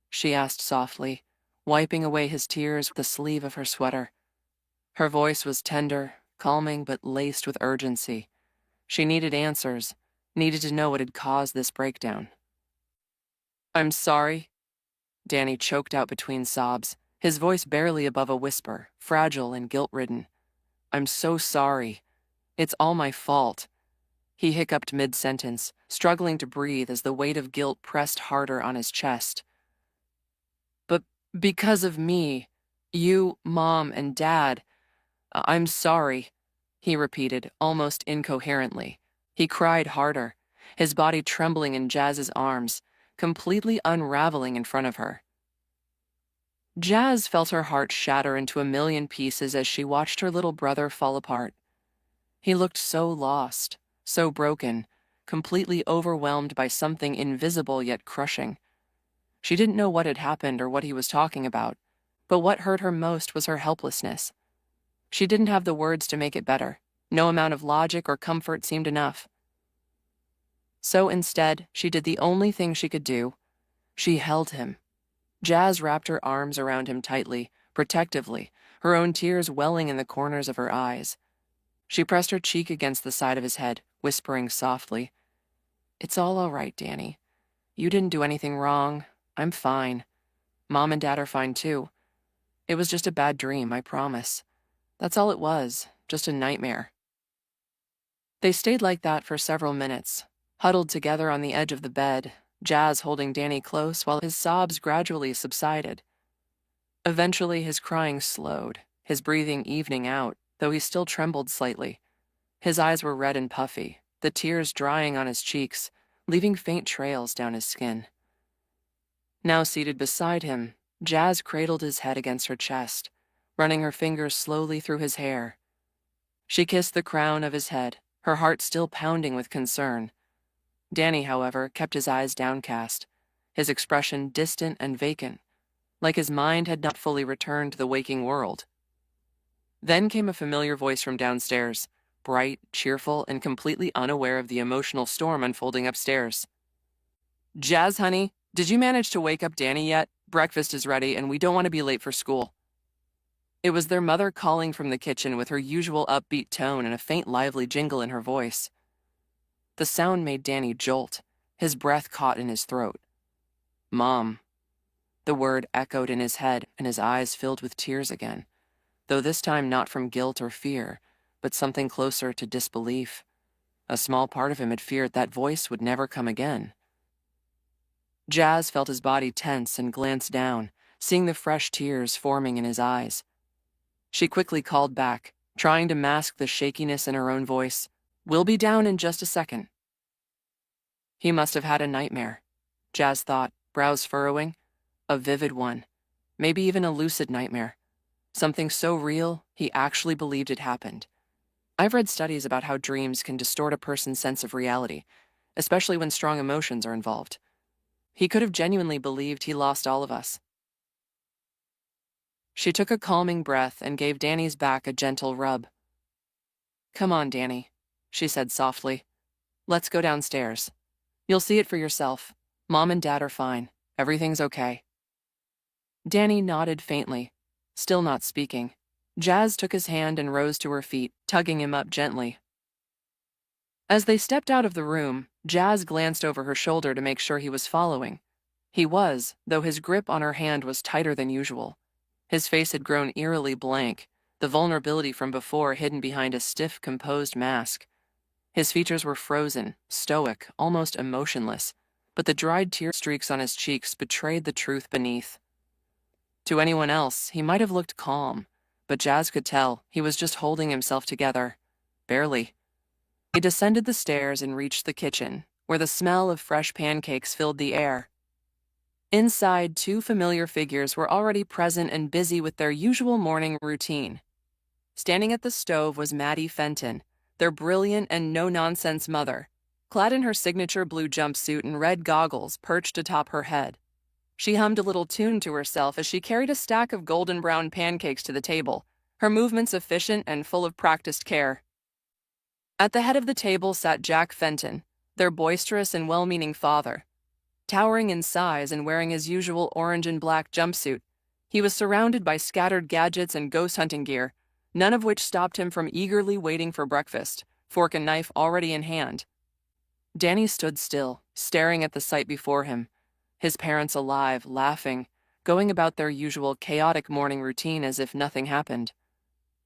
She asked softly, wiping away his tears with the sleeve of her sweater. Her voice was tender, calming, but laced with urgency. She needed answers, needed to know what had caused this breakdown. I'm sorry. Danny choked out between sobs, his voice barely above a whisper, fragile and guilt-ridden. "I'm so sorry. It's all my fault." He hiccuped mid-sentence, struggling to breathe as the weight of guilt pressed harder on his chest. "But because of me, you, Mom, and Dad, I'm sorry," he repeated, almost incoherently. He cried harder, his body trembling in Jazz's arms, completely unraveling in front of her. Jazz felt her heart shatter into a million pieces as she watched her little brother fall apart. He looked so lost, so broken, completely overwhelmed by something invisible yet crushing. She didn't know what had happened or what he was talking about, but what hurt her most was her helplessness. She didn't have the words to make it better. No amount of logic or comfort seemed enough. So instead, she did the only thing she could do. She held him. Jazz wrapped her arms around him tightly, protectively, her own tears welling in the corners of her eyes. She pressed her cheek against the side of his head, whispering softly, "It's all right, Danny. You didn't do anything wrong. I'm fine. Mom and Dad are fine too. It was just a bad dream, I promise. That's all it was, just a nightmare." They stayed like that for several minutes, huddled together on the edge of the bed, Jazz holding Danny close while his sobs gradually subsided. Eventually, his crying slowed, his breathing evening out, though he still trembled slightly. His eyes were red and puffy, the tears drying on his cheeks, leaving faint trails down his skin. Now seated beside him, Jazz cradled his head against her chest, running her fingers slowly through his hair. She kissed the crown of his head, her heart still pounding with concern. Danny, however, kept his eyes downcast, his expression distant and vacant, like his mind had not fully returned to the waking world. Then came a familiar voice from downstairs, bright, cheerful, and completely unaware of the emotional storm unfolding upstairs. "Jazz, honey, did you manage to wake up Danny yet? Breakfast is ready, and we don't want to be late for school." It was their mother calling from the kitchen with her usual upbeat tone and a faint lively jingle in her voice. The sound made Danny jolt, his breath caught in his throat. "Mom." The word echoed in his head, and his eyes filled with tears again, though this time not from guilt or fear, but something closer to disbelief. A small part of him had feared that voice would never come again. Jazz felt his body tense and glanced down, seeing the fresh tears forming in his eyes. She quickly called back, trying to mask the shakiness in her own voice. "We'll be down in just a second." He must have had a nightmare, Jazz thought, brows furrowing. A vivid one, maybe even a lucid nightmare. Something so real, he actually believed it happened. I've read studies about how dreams can distort a person's sense of reality, especially when strong emotions are involved. He could have genuinely believed he lost all of us. She took a calming breath and gave Danny's back a gentle rub. "Come on, Danny," she said softly. "Let's go downstairs. You'll see it for yourself. Mom and Dad are fine. Everything's okay." Danny nodded faintly, still not speaking. Jazz took his hand and rose to her feet, tugging him up gently. As they stepped out of the room, Jazz glanced over her shoulder to make sure he was following. He was, though his grip on her hand was tighter than usual. His face had grown eerily blank, the vulnerability from before hidden behind a stiff, composed mask. His features were frozen, stoic, almost emotionless, but the dried tear streaks on his cheeks betrayed the truth beneath. To anyone else, he might have looked calm, but Jazz could tell he was just holding himself together. Barely. He descended the stairs and reached the kitchen, where the smell of fresh pancakes filled the air. Inside, two familiar figures were already present and busy with their usual morning routine. Standing at the stove was Maddie Fenton, their brilliant and no-nonsense mother, clad in her signature blue jumpsuit and red goggles perched atop her head. She hummed a little tune to herself as she carried a stack of golden brown pancakes to the table, her movements efficient and full of practiced care. At the head of the table sat Jack Fenton, their boisterous and well-meaning father. Towering in size and wearing his usual orange and black jumpsuit, he was surrounded by scattered gadgets and ghost hunting gear, none of which stopped him from eagerly waiting for breakfast, fork and knife already in hand. Danny stood still, staring at the sight before him, his parents alive, laughing, going about their usual chaotic morning routine as if nothing happened,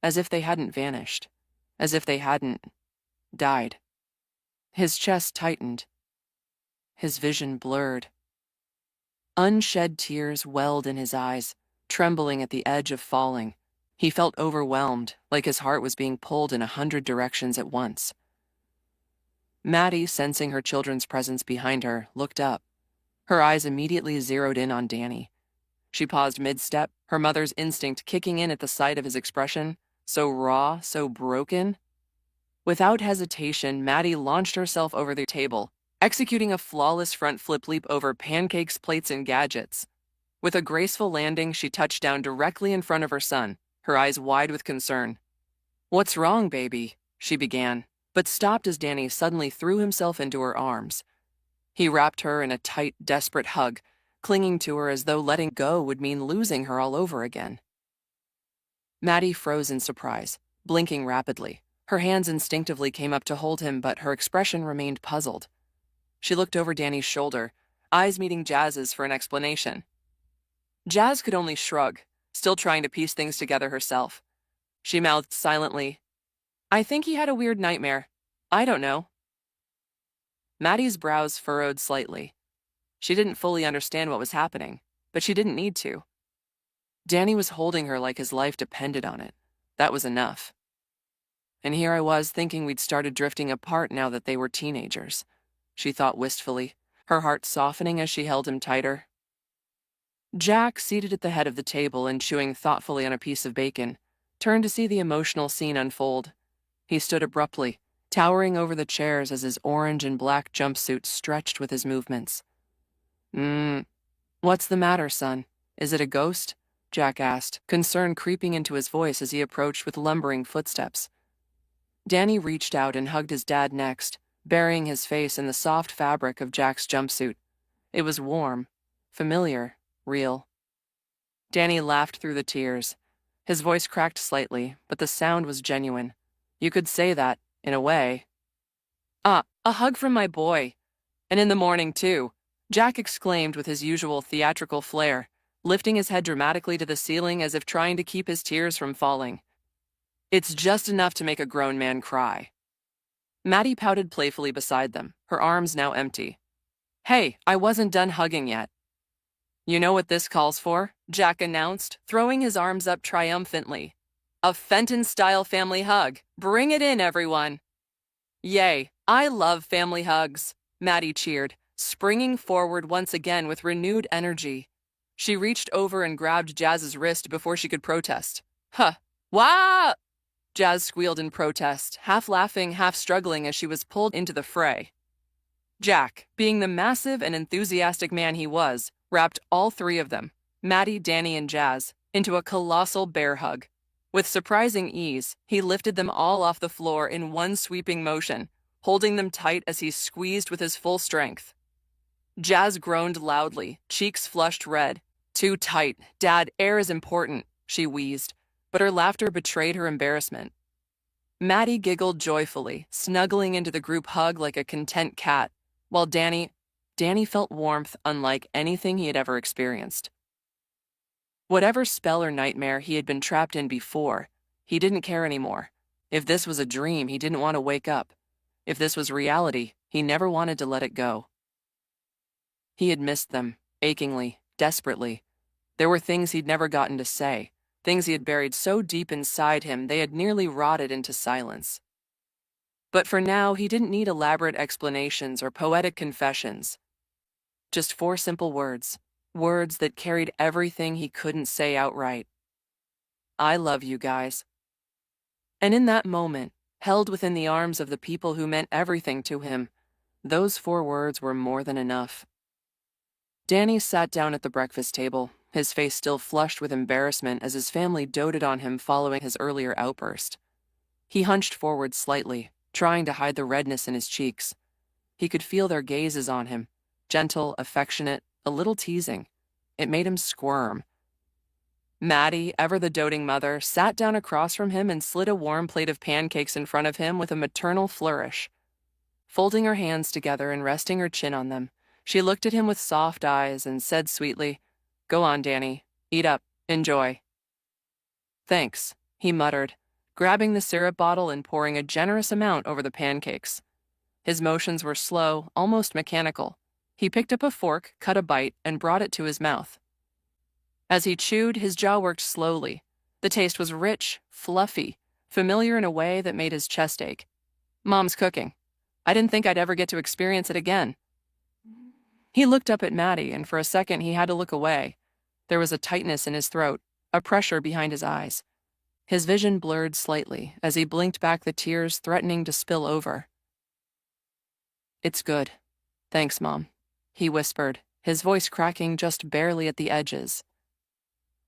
as if they hadn't vanished, as if they hadn't died. His chest tightened. His vision blurred. Unshed tears welled in his eyes, trembling at the edge of falling. He felt overwhelmed, like his heart was being pulled in 100 directions at once. Maddie, sensing her children's presence behind her, looked up. Her eyes immediately zeroed in on Danny. She paused mid-step, her mother's instinct kicking in at the sight of his expression, so raw, so broken. Without hesitation, Maddie launched herself over the table, executing a flawless front flip leap over pancakes, plates, and gadgets. With a graceful landing, she touched down directly in front of her son, her eyes wide with concern. "What's wrong, baby?" she began, but stopped as Danny suddenly threw himself into her arms. He wrapped her in a tight, desperate hug, clinging to her as though letting go would mean losing her all over again. Maddie froze in surprise, blinking rapidly. Her hands instinctively came up to hold him, but her expression remained puzzled. She looked over Danny's shoulder, eyes meeting Jazz's for an explanation. Jazz could only shrug, still trying to piece things together herself. She mouthed silently, "I think he had a weird nightmare. I don't know." Maddie's brows furrowed slightly. She didn't fully understand what was happening, but she didn't need to. Danny was holding her like his life depended on it. That was enough. And here I was thinking we'd started drifting apart now that they were teenagers, she thought wistfully, her heart softening as she held him tighter. Jack, seated at the head of the table and chewing thoughtfully on a piece of bacon, turned to see the emotional scene unfold. He stood abruptly, towering over the chairs as his orange and black jumpsuit stretched with his movements. What's the matter, son? Is it a ghost?" Jack asked, concern creeping into his voice as he approached with lumbering footsteps. Danny reached out and hugged his dad next, burying his face in the soft fabric of Jack's jumpsuit. It was warm, familiar, real. Danny laughed through the tears. His voice cracked slightly, but the sound was genuine. You could say that, in a way. "Ah, a hug from my boy. And in the morning, too," Jack exclaimed with his usual theatrical flair, lifting his head dramatically to the ceiling as if trying to keep his tears from falling. "It's just enough to make a grown man cry." Maddie pouted playfully beside them, her arms now empty. "Hey, I wasn't done hugging yet." "You know what this calls for?" Jack announced, throwing his arms up triumphantly. "A Fenton-style family hug. Bring it in, everyone." "Yay, I love family hugs," Maddie cheered, springing forward once again with renewed energy. She reached over and grabbed Jazz's wrist before she could protest. "Huh. Wah!" Jazz squealed in protest, half laughing, half struggling as she was pulled into the fray. Jack, being the massive and enthusiastic man he was, wrapped all three of them, Maddie, Danny, and Jazz, into a colossal bear hug. With surprising ease, he lifted them all off the floor in one sweeping motion, holding them tight as he squeezed with his full strength. Jazz groaned loudly, cheeks flushed red. "Too tight. Dad, air is important," she wheezed, but her laughter betrayed her embarrassment. Maddie giggled joyfully, snuggling into the group hug like a content cat, while Danny felt warmth unlike anything he had ever experienced. Whatever spell or nightmare he had been trapped in before, he didn't care anymore. If this was a dream, he didn't want to wake up. If this was reality, he never wanted to let it go. He had missed them, achingly, desperately. There were things he'd never gotten to say, things he had buried so deep inside him they had nearly rotted into silence. But for now, he didn't need elaborate explanations or poetic confessions. Just 4 simple words, words that carried everything he couldn't say outright. "I love you guys." And in that moment, held within the arms of the people who meant everything to him, those 4 words were more than enough. Danny sat down at the breakfast table, his face still flushed with embarrassment as his family doted on him following his earlier outburst. He hunched forward slightly, trying to hide the redness in his cheeks. He could feel their gazes on him, gentle, affectionate, a little teasing. It made him squirm. Maddie, ever the doting mother, sat down across from him and slid a warm plate of pancakes in front of him with a maternal flourish. Folding her hands together and resting her chin on them, she looked at him with soft eyes and said sweetly, Go on, Danny. Eat up. Enjoy. Thanks, he muttered, grabbing the syrup bottle and pouring a generous amount over the pancakes. His motions were slow, almost mechanical. He picked up a fork, cut a bite, and brought it to his mouth. As he chewed, his jaw worked slowly. The taste was rich, fluffy, familiar in a way that made his chest ache. Mom's cooking. I didn't think I'd ever get to experience it again. He looked up at Maddie, and for a second he had to look away. There was a tightness in his throat, a pressure behind his eyes. His vision blurred slightly as he blinked back, the tears threatening to spill over. It's good. Thanks, Mom, he whispered, his voice cracking just barely at the edges.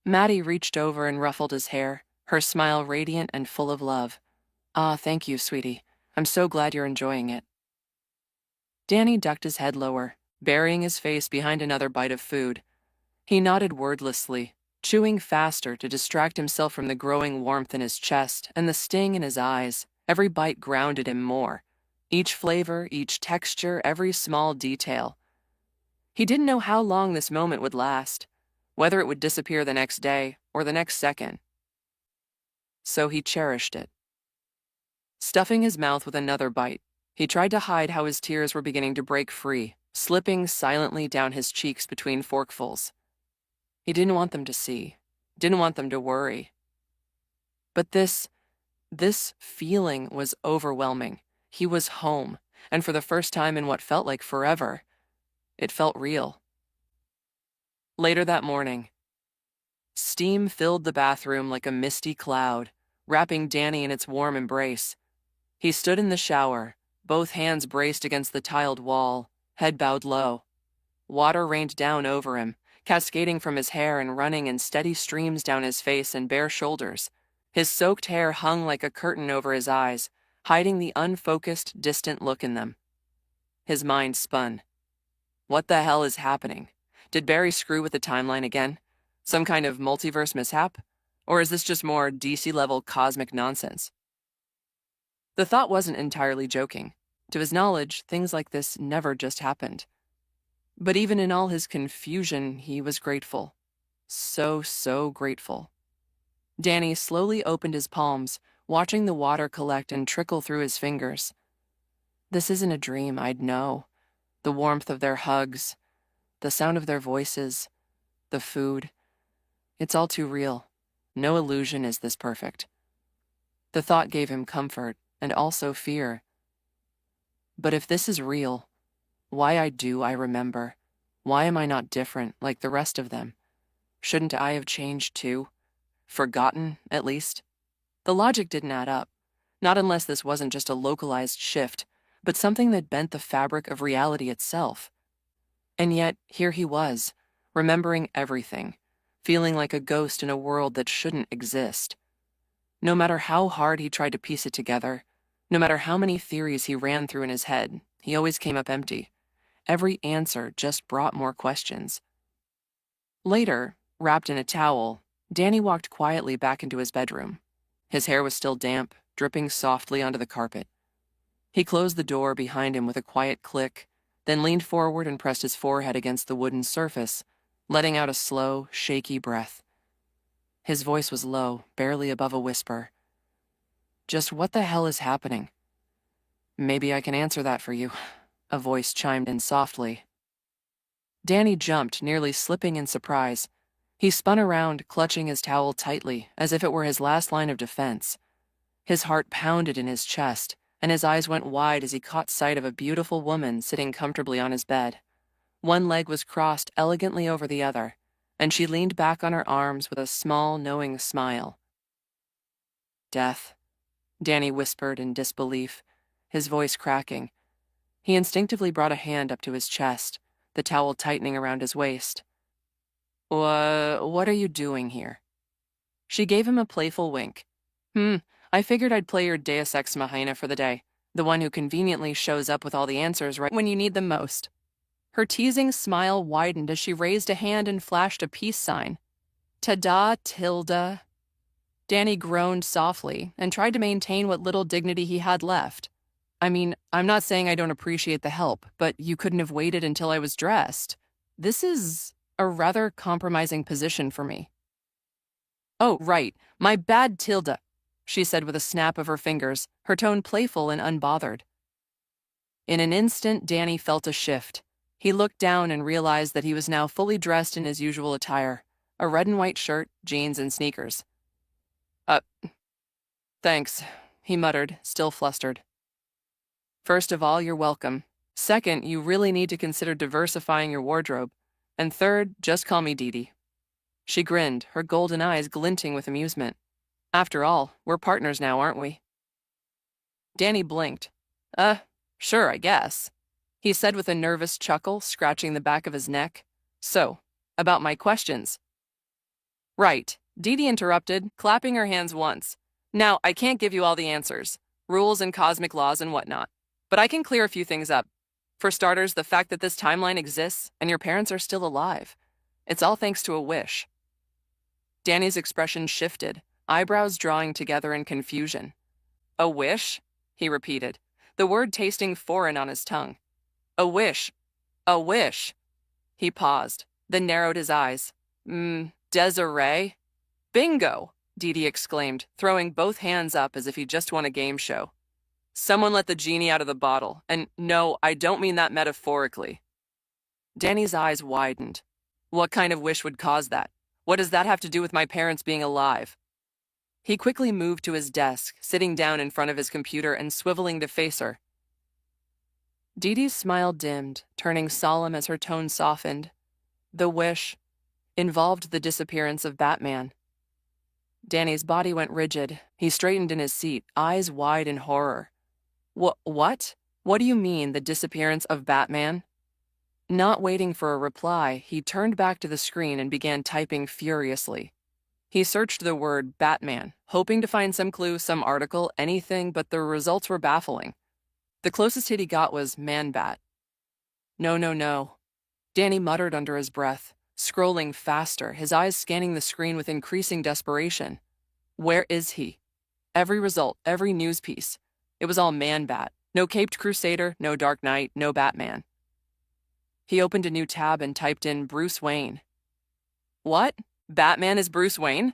Maddie reached over and ruffled his hair, her smile radiant and full of love. Ah, thank you, sweetie. I'm so glad you're enjoying it. Danny ducked his head lower, burying his face behind another bite of food. He nodded wordlessly, chewing faster to distract himself from the growing warmth in his chest and the sting in his eyes. Every bite grounded him more. Each flavor, each texture, every small detail. He didn't know how long this moment would last, whether it would disappear the next day or the next second. So he cherished it. Stuffing his mouth with another bite, he tried to hide how his tears were beginning to break free, slipping silently down his cheeks between forkfuls. He didn't want them to see, didn't want them to worry. But this feeling was overwhelming. He was home, and for the first time in what felt like forever, it felt real. Later that morning, steam filled the bathroom like a misty cloud, wrapping Danny in its warm embrace. He stood in the shower, both hands braced against the tiled wall, head bowed low. Water rained down over him, cascading from his hair and running in steady streams down his face and bare shoulders. His soaked hair hung like a curtain over his eyes, hiding the unfocused, distant look in them. His mind spun. What the hell is happening? Did Barry screw with the timeline again? Some kind of multiverse mishap? Or is this just more DC-level cosmic nonsense? The thought wasn't entirely joking. To his knowledge, things like this never just happened. But even in all his confusion, he was grateful. So grateful. Danny slowly opened his palms, watching the water collect and trickle through his fingers. This isn't a dream, I'd know. The warmth of their hugs, the sound of their voices, the food. It's all too real. No illusion is this perfect. The thought gave him comfort and also fear. But if this is real, why I remember? Why am I not different like the rest of them? Shouldn't I have changed too? Forgotten, at least? The logic didn't add up. Not unless this wasn't just a localized shift, but something that bent the fabric of reality itself. And yet, here he was, remembering everything, feeling like a ghost in a world that shouldn't exist. No matter how hard he tried to piece it together, no matter how many theories he ran through in his head, he always came up empty. Every answer just brought more questions. Later, wrapped in a towel, Danny walked quietly back into his bedroom. His hair was still damp, dripping softly onto the carpet. He closed the door behind him with a quiet click, then leaned forward and pressed his forehead against the wooden surface, letting out a slow, shaky breath. His voice was low, barely above a whisper. Just what the hell is happening? Maybe I can answer that for you, a voice chimed in softly. Danny jumped, nearly slipping in surprise. He spun around, clutching his towel tightly, as if it were his last line of defense. His heart pounded in his chest, and his eyes went wide as he caught sight of a beautiful woman sitting comfortably on his bed. One leg was crossed elegantly over the other, and she leaned back on her arms with a small, knowing smile. Death, Danny whispered in disbelief, his voice cracking. He instinctively brought a hand up to his chest, the towel tightening around his waist. What are you doing here? She gave him a playful wink. I figured I'd play your Deus Ex Machina for the day, the one who conveniently shows up with all the answers right when you need them most. Her teasing smile widened as she raised a hand and flashed a peace sign. Ta-da, Tilda. Danny groaned softly and tried to maintain what little dignity he had left. I mean, I'm not saying I don't appreciate the help, but you couldn't have waited until I was dressed. This is A rather compromising position for me. Oh, right, my bad Tilda, she said with a snap of her fingers, her tone playful and unbothered. In an instant, Danny felt a shift. He looked down and realized that he was now fully dressed in his usual attire, a red and white shirt, jeans, and sneakers. Uh, thanks, he muttered, still flustered. First of all, you're welcome. Second, you really need to consider diversifying your wardrobe. And third, just call me Dee Dee. She grinned, her golden eyes glinting with amusement. After all, we're partners now, aren't we? Danny blinked. Sure, I guess, he said with a nervous chuckle, scratching the back of his neck. So, about my questions. Right, Dee Dee interrupted, clapping her hands once. Now, I can't give you all the answers, rules and cosmic laws and whatnot, but I can clear a few things up. For starters, the fact that this timeline exists and your parents are still alive. It's all thanks to a wish. Danny's expression shifted, eyebrows drawing together in confusion. A wish? He repeated, the word tasting foreign on his tongue. A wish. A wish. He paused, then narrowed his eyes. Desiree? Bingo! Dee Dee exclaimed, throwing both hands up as if he just won a game show. Someone let the genie out of the bottle, and no, I don't mean that metaphorically. Danny's eyes widened. What kind of wish would cause that? What does that have to do with my parents being alive? He quickly moved to his desk, sitting down in front of his computer and swiveling to face her. Dee Dee's smile dimmed, turning solemn as her tone softened. The wish involved the disappearance of Batman. Danny's body went rigid. He straightened in his seat, eyes wide in horror. What? What do you mean, the disappearance of Batman? Not waiting for a reply, he turned back to the screen and began typing furiously. He searched the word Batman, hoping to find some clue, some article, anything, but the results were baffling. The closest hit he got was Man-Bat. No. Danny muttered under his breath, scrolling faster, his eyes scanning the screen with increasing desperation. Where is he? Every result, every news piece. It was all Man-Bat. No Caped Crusader, no Dark Knight, no Batman. He opened a new tab and typed in Bruce Wayne. What? Batman is Bruce Wayne?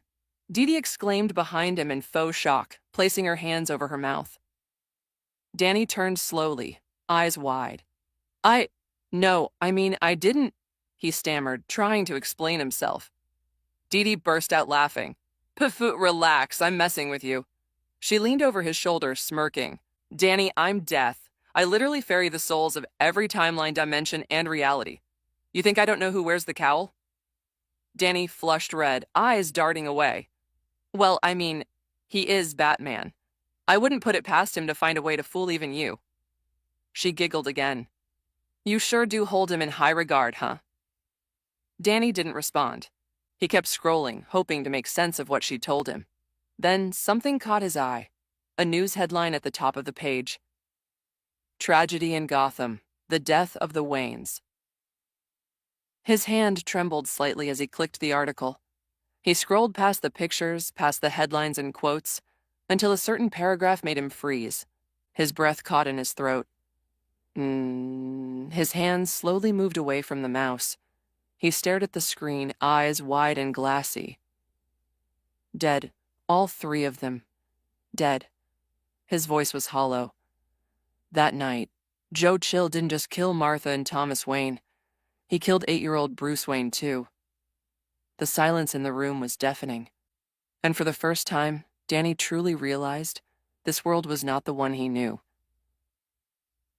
Dee Dee exclaimed behind him in faux shock, placing her hands over her mouth. Danny turned slowly, eyes wide. I didn't, he stammered, trying to explain himself. Dee Dee burst out laughing. Pfoot, relax, I'm messing with you. She leaned over his shoulder, smirking. Danny, I'm death. I literally ferry the souls of every timeline, dimension, and reality. You think I don't know who wears the cowl? Danny flushed red, eyes darting away. Well, he is Batman. I wouldn't put it past him to find a way to fool even you. She giggled again. You sure do hold him in high regard, huh? Danny didn't respond. He kept scrolling, hoping to make sense of what she'd told him. Then something caught his eye. A news headline at the top of the page. Tragedy in Gotham. The death of the Waynes. His hand trembled slightly as he clicked the article. He scrolled past the pictures, past the headlines and quotes, until a certain paragraph made him freeze. His breath caught in his throat. His hands slowly moved away from the mouse. He stared at the screen, eyes wide and glassy. Dead. All three of them. Dead. His voice was hollow. That night, Joe Chill didn't just kill Martha and Thomas Wayne. He killed 8-year-old Bruce Wayne, too. The silence in the room was deafening. And for the first time, Danny truly realized this world was not the one he knew.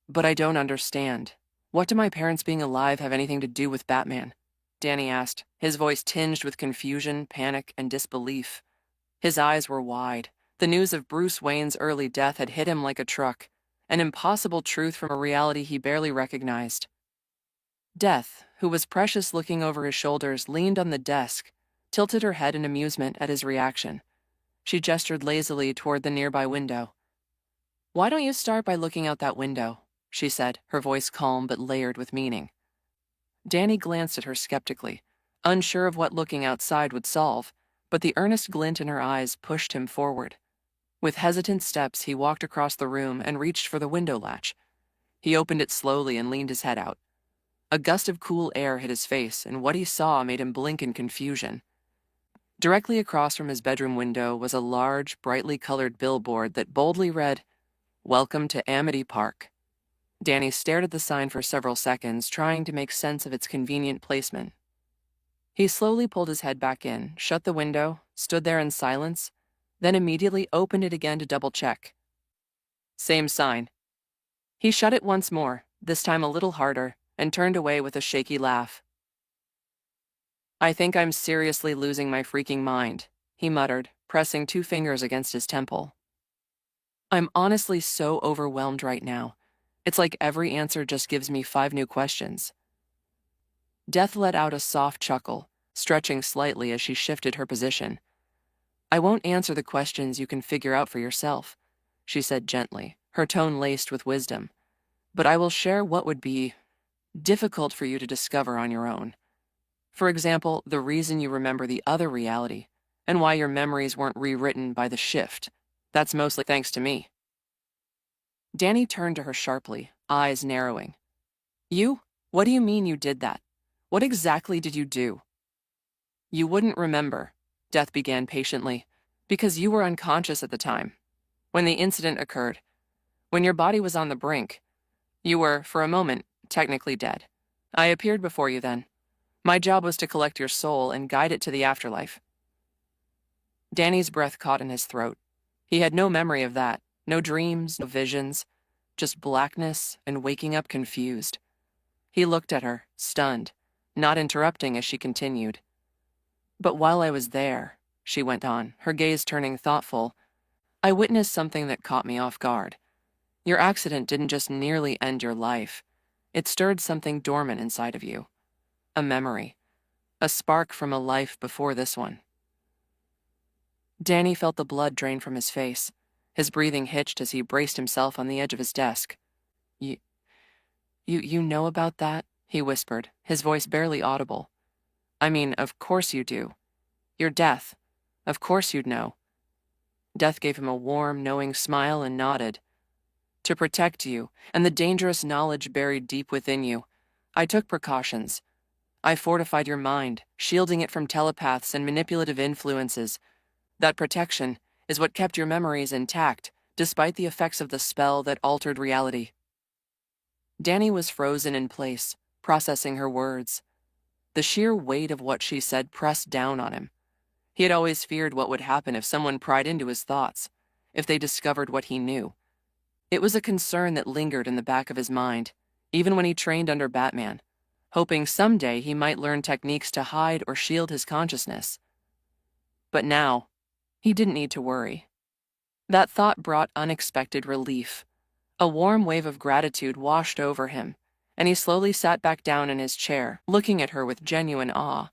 But I don't understand. What do my parents being alive have anything to do with Batman? Danny asked, his voice tinged with confusion, panic, and disbelief. His eyes were wide. The news of Bruce Wayne's early death had hit him like a truck, an impossible truth from a reality he barely recognized. Death, who was Precious looking over his shoulders, leaned on the desk, tilted her head in amusement at his reaction. She gestured lazily toward the nearby window. Why don't you start by looking out that window? She said, her voice calm but layered with meaning. Danny glanced at her skeptically, unsure of what looking outside would solve, but the earnest glint in her eyes pushed him forward. With hesitant steps, he walked across the room and reached for the window latch. He opened it slowly and leaned his head out. A gust of cool air hit his face, and what he saw made him blink in confusion. Directly across from his bedroom window was a large, brightly colored billboard that boldly read, "Welcome to Amity Park." Danny stared at the sign for several seconds, trying to make sense of its convenient placement. He slowly pulled his head back in, shut the window, stood there in silence, then immediately opened it again to double-check. Same sign. He shut it once more, this time a little harder, and turned away with a shaky laugh. "I think I'm seriously losing my freaking mind," he muttered, pressing 2 fingers against his temple. "I'm honestly so overwhelmed right now. It's like every answer just gives me 5 new questions." Death let out a soft chuckle, stretching slightly as she shifted her position. "I won't answer the questions you can figure out for yourself," she said gently, her tone laced with wisdom. "But I will share what would be difficult for you to discover on your own. For example, the reason you remember the other reality, and why your memories weren't rewritten by the shift. That's mostly thanks to me." Danny turned to her sharply, eyes narrowing. "You? What do you mean you did that? What exactly did you do?" "You wouldn't remember," Death began patiently, "because you were unconscious at the time. When the incident occurred, when your body was on the brink, you were, for a moment, technically dead. I appeared before you then. My job was to collect your soul and guide it to the afterlife." Danny's breath caught in his throat. He had no memory of that, no dreams, no visions, just blackness and waking up confused. He looked at her, stunned, not interrupting as she continued. "But while I was there," she went on, her gaze turning thoughtful, "I witnessed something that caught me off guard. Your accident didn't just nearly end your life. It stirred something dormant inside of you. A memory. A spark from a life before this one." Danny felt the blood drain from his face. His breathing hitched as he braced himself on the edge of his desk. You know about that?" he whispered, his voice barely audible. "I mean, of course you do. Your death. Of course you'd know." Death gave him a warm, knowing smile and nodded. "To protect you, and the dangerous knowledge buried deep within you, I took precautions. I fortified your mind, shielding it from telepaths and manipulative influences. That protection is what kept your memories intact, despite the effects of the spell that altered reality." Danny was frozen in place, processing her words. The sheer weight of what she said pressed down on him. He had always feared what would happen if someone pried into his thoughts, if they discovered what he knew. It was a concern that lingered in the back of his mind, even when he trained under Batman, hoping someday he might learn techniques to hide or shield his consciousness. But now, he didn't need to worry. That thought brought unexpected relief. A warm wave of gratitude washed over him, and he slowly sat back down in his chair, looking at her with genuine awe.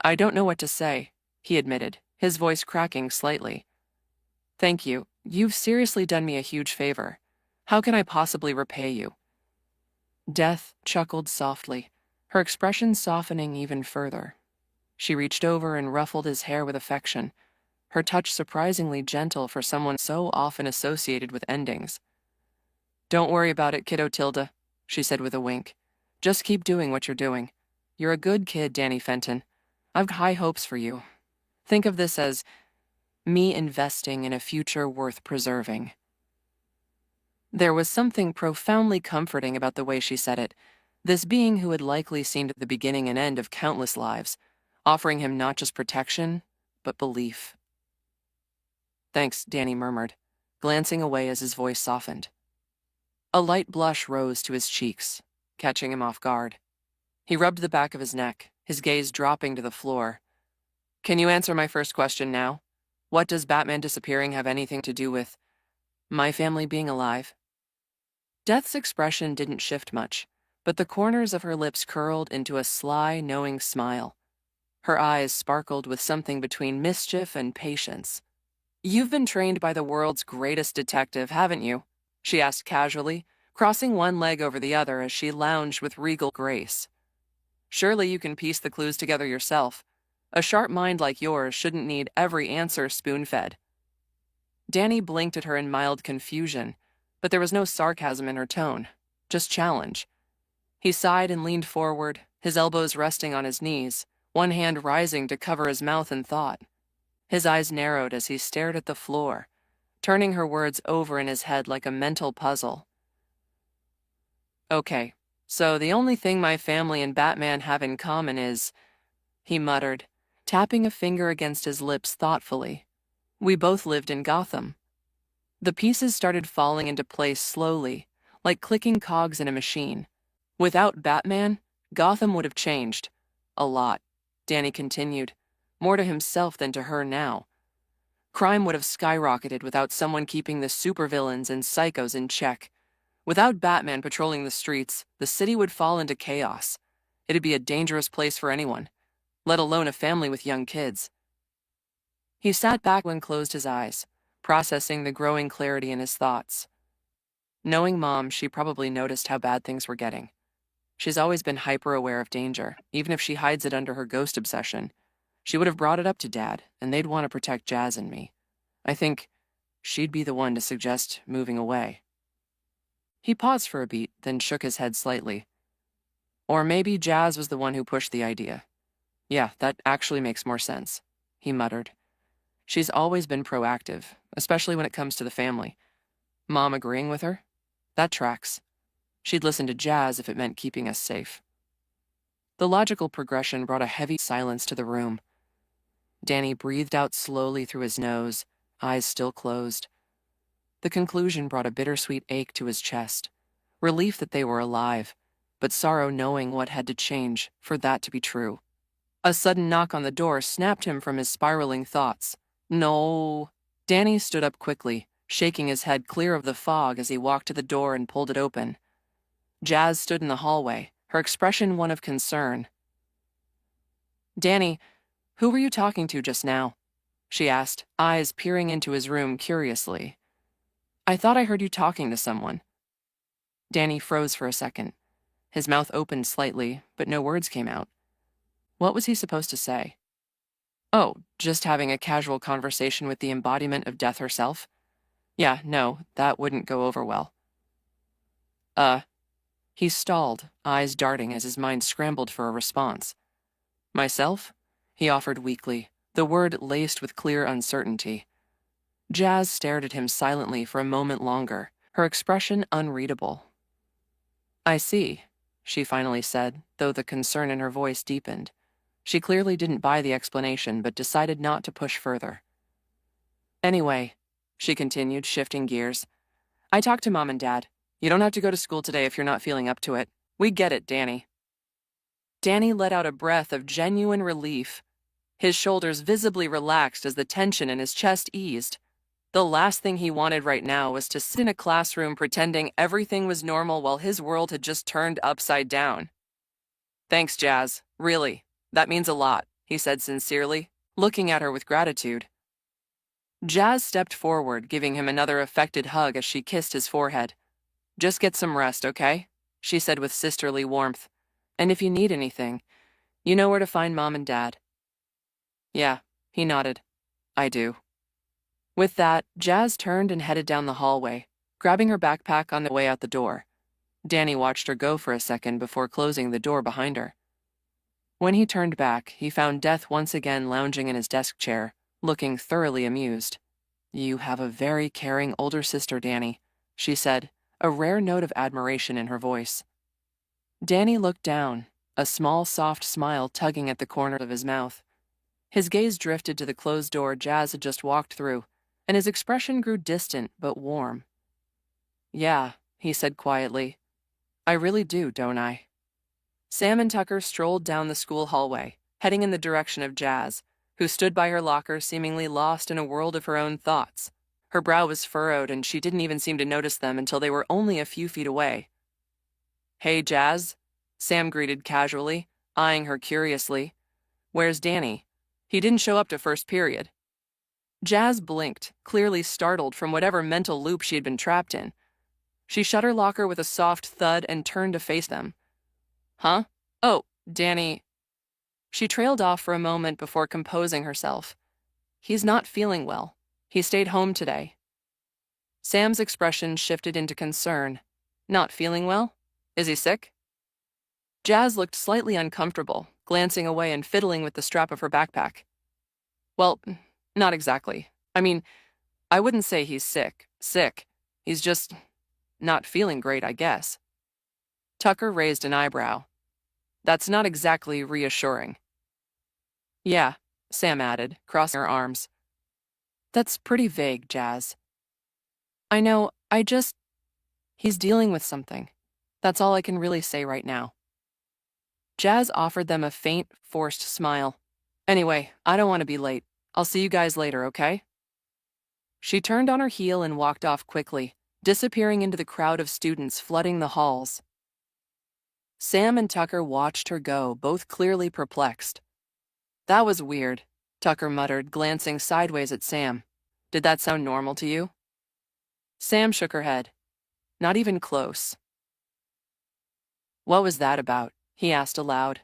I don't know what to say," he admitted, his voice cracking slightly. "Thank you. You've seriously done me a huge favor. How can I possibly repay you?" Death chuckled softly, her expression softening even further. She reached over and ruffled his hair with affection, her touch surprisingly gentle for someone so often associated with endings. "Don't worry about it, kiddo Tilda," she said with a wink. "Just keep doing what you're doing. You're a good kid, Danny Fenton. I've high hopes for you. Think of this as me investing in a future worth preserving." There was something profoundly comforting about the way she said it, this being who had likely seen the beginning and end of countless lives, offering him not just protection, but belief. "Thanks," Danny murmured, glancing away as his voice softened. A light blush rose to his cheeks, catching him off guard. He rubbed the back of his neck, his gaze dropping to the floor. "Can you answer my first question now? What does Batman disappearing have anything to do with my family being alive?" Death's expression didn't shift much, but the corners of her lips curled into a sly, knowing smile. Her eyes sparkled with something between mischief and patience. "You've been trained by the world's greatest detective, haven't you?" she asked casually, crossing one leg over the other as she lounged with regal grace. "Surely you can piece the clues together yourself. A sharp mind like yours shouldn't need every answer spoon-fed." Danny blinked at her in mild confusion, but there was no sarcasm in her tone, just challenge. He sighed and leaned forward, his elbows resting on his knees, one hand rising to cover his mouth in thought. His eyes narrowed as he stared at the floor, turning her words over in his head like a mental puzzle. Okay, so the only thing my family and Batman have in common is, he muttered, tapping a finger against his lips thoughtfully. We both lived in Gotham. The pieces started falling into place slowly, like clicking cogs in a machine. Without Batman, Gotham would have changed. A lot, Danny continued, more to himself than to her now. Crime would have skyrocketed without someone keeping the supervillains and psychos in check. Without Batman patrolling the streets, the city would fall into chaos. It'd be a dangerous place for anyone, let alone a family with young kids. He sat back and closed his eyes, processing the growing clarity in his thoughts. Knowing Mom, she probably noticed how bad things were getting. She's always been hyper-aware of danger, even if she hides it under her ghost obsession. She would have brought it up to Dad, and they'd want to protect Jazz and me. I think she'd be the one to suggest moving away. He paused for a beat, then shook his head slightly. Or maybe Jazz was the one who pushed the idea. Yeah, that actually makes more sense, he muttered. She's always been proactive, especially when it comes to the family. Mom agreeing with her? That tracks. She'd listen to Jazz if it meant keeping us safe. The logical progression brought a heavy silence to the room. Danny breathed out slowly through his nose, eyes still closed. The conclusion brought a bittersweet ache to his chest, relief that they were alive, but sorrow knowing what had to change for that to be true. A sudden knock on the door snapped him from his spiraling thoughts. No. Danny stood up quickly, shaking his head clear of the fog as he walked to the door and pulled it open. Jazz stood in the hallway, her expression one of concern. Danny, who were you talking to just now? She asked, eyes peering into his room curiously. I thought I heard you talking to someone. Danny froze for a second. His mouth opened slightly, but no words came out. What was he supposed to say? Oh, just having a casual conversation with the embodiment of death herself? Yeah, no, that wouldn't go over well. He stalled, eyes darting as his mind scrambled for a response. Myself? He offered weakly, the word laced with clear uncertainty. Jazz stared at him silently for a moment longer, her expression unreadable. I see, she finally said, though the concern in her voice deepened. She clearly didn't buy the explanation, but decided not to push further. Anyway, she continued, shifting gears, I talked to Mom and Dad. You don't have to go to school today if you're not feeling up to it. We get it, Danny. Danny let out a breath of genuine relief. His shoulders visibly relaxed as the tension in his chest eased. The last thing he wanted right now was to sit in a classroom pretending everything was normal while his world had just turned upside down. Thanks, Jazz. Really. That means a lot, he said sincerely, looking at her with gratitude. Jazz stepped forward, giving him another affected hug as she kissed his forehead. Just get some rest, okay? She said with sisterly warmth. And if you need anything, you know where to find Mom and Dad. Yeah, he nodded. I do. With that, Jazz turned and headed down the hallway, grabbing her backpack on the way out the door. Danny watched her go for a second before closing the door behind her. When he turned back, he found Death once again lounging in his desk chair, looking thoroughly amused. You have a very caring older sister, Danny, she said, a rare note of admiration in her voice. Danny looked down, a small, soft smile tugging at the corner of his mouth. His gaze drifted to the closed door Jazz had just walked through, and his expression grew distant but warm. Yeah, he said quietly. I really do, don't I? Sam and Tucker strolled down the school hallway, heading in the direction of Jazz, who stood by her locker seemingly lost in a world of her own thoughts. Her brow was furrowed, and she didn't even seem to notice them until they were only a few feet away. Hey, Jazz, Sam greeted casually, eyeing her curiously. Where's Danny? He didn't show up to first period. Jazz blinked, clearly startled from whatever mental loop she had been trapped in. She shut her locker with a soft thud and turned to face them. Huh? Oh, Danny. She trailed off for a moment before composing herself. He's not feeling well. He stayed home today. Sam's expression shifted into concern. Not feeling well? Is he sick? Jazz looked slightly uncomfortable, glancing away and fiddling with the strap of her backpack. Well, not exactly. I mean, I wouldn't say he's sick. Sick. He's just not feeling great, I guess. Tucker raised an eyebrow. That's not exactly reassuring. Yeah, Sam added, crossing her arms. That's pretty vague, Jazz. I know, he's dealing with something. That's all I can really say right now. Jazz offered them a faint, forced smile. Anyway, I don't want to be late. I'll see you guys later, okay? She turned on her heel and walked off quickly, disappearing into the crowd of students flooding the halls. Sam and Tucker watched her go, both clearly perplexed. That was weird, Tucker muttered, glancing sideways at Sam. Did that sound normal to you? Sam shook her head. Not even close. What was that about? He asked aloud.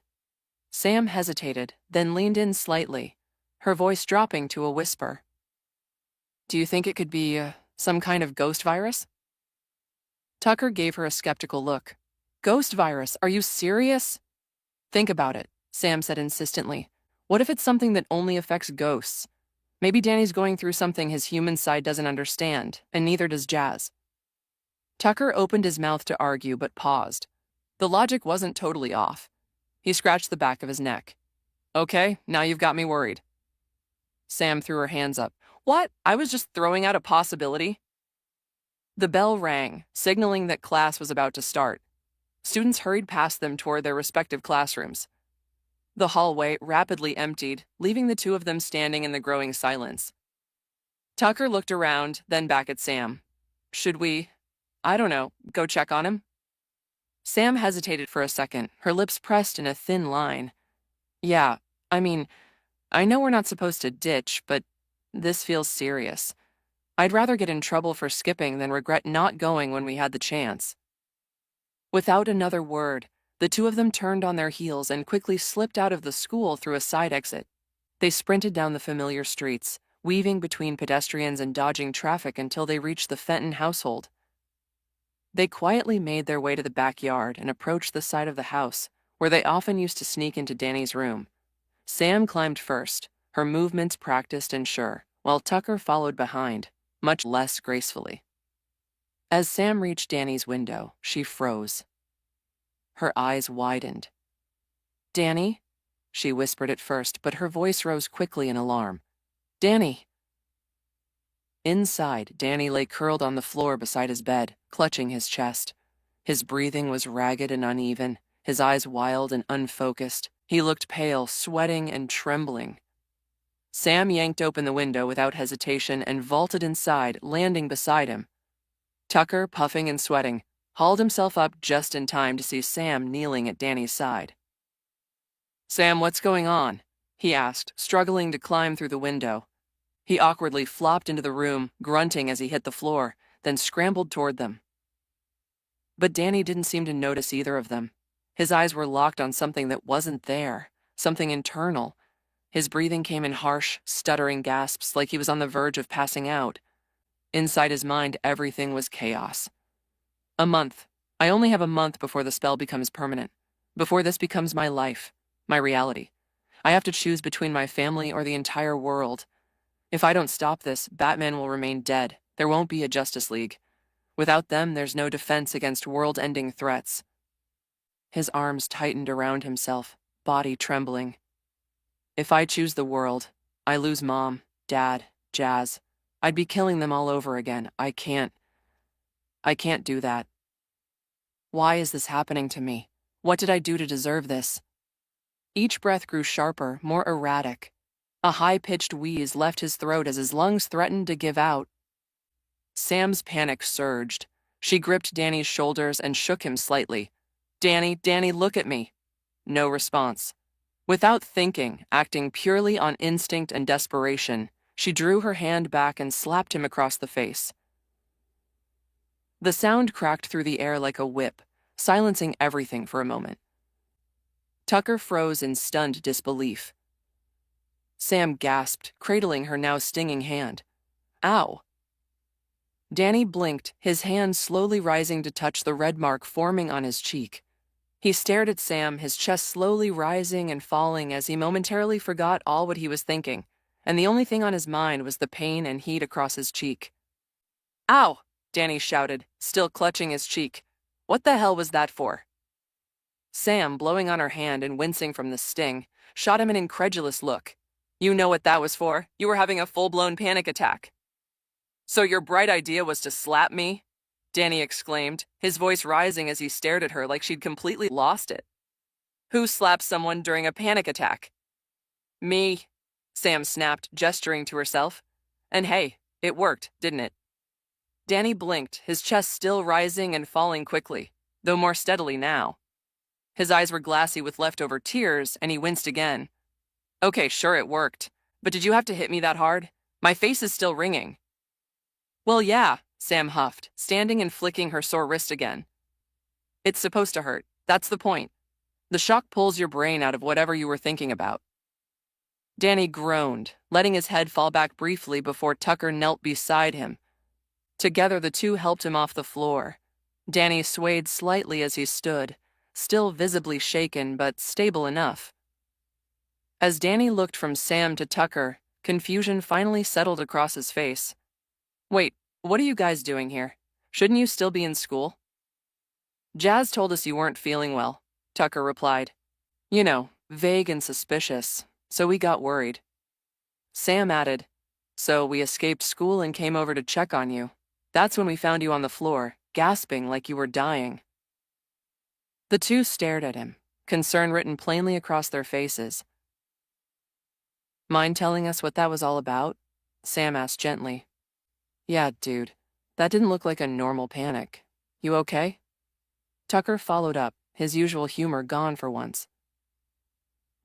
Sam hesitated, then leaned in slightly, her voice dropping to a whisper. Do you think it could be some kind of ghost virus? Tucker gave her a skeptical look. Ghost virus? Are you serious? Think about it, Sam said insistently. What if it's something that only affects ghosts? Maybe Danny's going through something his human side doesn't understand, and neither does Jazz. Tucker opened his mouth to argue, but paused. The logic wasn't totally off. He scratched the back of his neck. Okay, now you've got me worried. Sam threw her hands up. What? I was just throwing out a possibility. The bell rang, signaling that class was about to start. Students hurried past them toward their respective classrooms. The hallway rapidly emptied, leaving the two of them standing in the growing silence. Tucker looked around, then back at Sam. Should we, I don't know, go check on him? Sam hesitated for a second, her lips pressed in a thin line. Yeah, I mean, I know we're not supposed to ditch, but this feels serious. I'd rather get in trouble for skipping than regret not going when we had the chance. Without another word, the two of them turned on their heels and quickly slipped out of the school through a side exit. They sprinted down the familiar streets, weaving between pedestrians and dodging traffic until they reached the Fenton household. They quietly made their way to the backyard and approached the side of the house, where they often used to sneak into Danny's room. Sam climbed first, her movements practiced and sure, while Tucker followed behind, much less gracefully. As Sam reached Danny's window, she froze. Her eyes widened. Danny? She whispered at first, but her voice rose quickly in alarm. Danny! Inside, Danny lay curled on the floor beside his bed, clutching his chest. His breathing was ragged and uneven, his eyes wild and unfocused. He looked pale, sweating and trembling. Sam yanked open the window without hesitation and vaulted inside, landing beside him. Tucker, puffing and sweating, hauled himself up just in time to see Sam kneeling at Danny's side. Sam, what's going on? He asked, struggling to climb through the window. He awkwardly flopped into the room, grunting as he hit the floor, then scrambled toward them. But Danny didn't seem to notice either of them. His eyes were locked on something that wasn't there, something internal. His breathing came in harsh, stuttering gasps like he was on the verge of passing out. Inside his mind, everything was chaos. A month. I only have a month before the spell becomes permanent. Before this becomes my life, my reality. I have to choose between my family or the entire world. If I don't stop this, Batman will remain dead. There won't be a Justice League. Without them, there's no defense against world-ending threats. His arms tightened around himself, body trembling. If I choose the world, I lose Mom, Dad, Jazz. I'd be killing them all over again. I can't do that. Why is this happening to me? What did I do to deserve this? Each breath grew sharper, more erratic. A high-pitched wheeze left his throat as his lungs threatened to give out. Sam's panic surged. She gripped Danny's shoulders and shook him slightly. Danny, look at me. No response. Without thinking, acting purely on instinct and desperation, she drew her hand back and slapped him across the face. The sound cracked through the air like a whip, silencing everything for a moment. Tucker froze in stunned disbelief. Sam gasped, cradling her now stinging hand. Ow! Danny blinked, his hand slowly rising to touch the red mark forming on his cheek. He stared at Sam, his chest slowly rising and falling as he momentarily forgot all what he was thinking, and the only thing on his mind was the pain and heat across his cheek. "Ow!" Danny shouted, still clutching his cheek. "What the hell was that for?" Sam, blowing on her hand and wincing from the sting, shot him an incredulous look. "You know what that was for? You were having a full-blown panic attack." "So your bright idea was to slap me?" Danny exclaimed, his voice rising as he stared at her like she'd completely lost it. "Who slaps someone during a panic attack?" "Me," Sam snapped, gesturing to herself. "And hey, it worked, didn't it?" Danny blinked, his chest still rising and falling quickly, though more steadily now. His eyes were glassy with leftover tears, and he winced again. "Okay, sure it worked. But did you have to hit me that hard? My face is still ringing." "Well, yeah," Sam huffed, standing and flicking her sore wrist again. "It's supposed to hurt. That's the point. The shock pulls your brain out of whatever you were thinking about." Danny groaned, letting his head fall back briefly before Tucker knelt beside him. Together, the two helped him off the floor. Danny swayed slightly as he stood, still visibly shaken but stable enough. As Danny looked from Sam to Tucker, confusion finally settled across his face. "Wait, what are you guys doing here? Shouldn't you still be in school?" "Jazz told us you weren't feeling well," Tucker replied. "You know, vague and suspicious, so we got worried." Sam added, "So we escaped school and came over to check on you. That's when we found you on the floor, gasping like you were dying." The two stared at him, concern written plainly across their faces. "Mind telling us what that was all about?" Sam asked gently. "Yeah, dude, that didn't look like a normal panic. You okay?" Tucker followed up, his usual humor gone for once.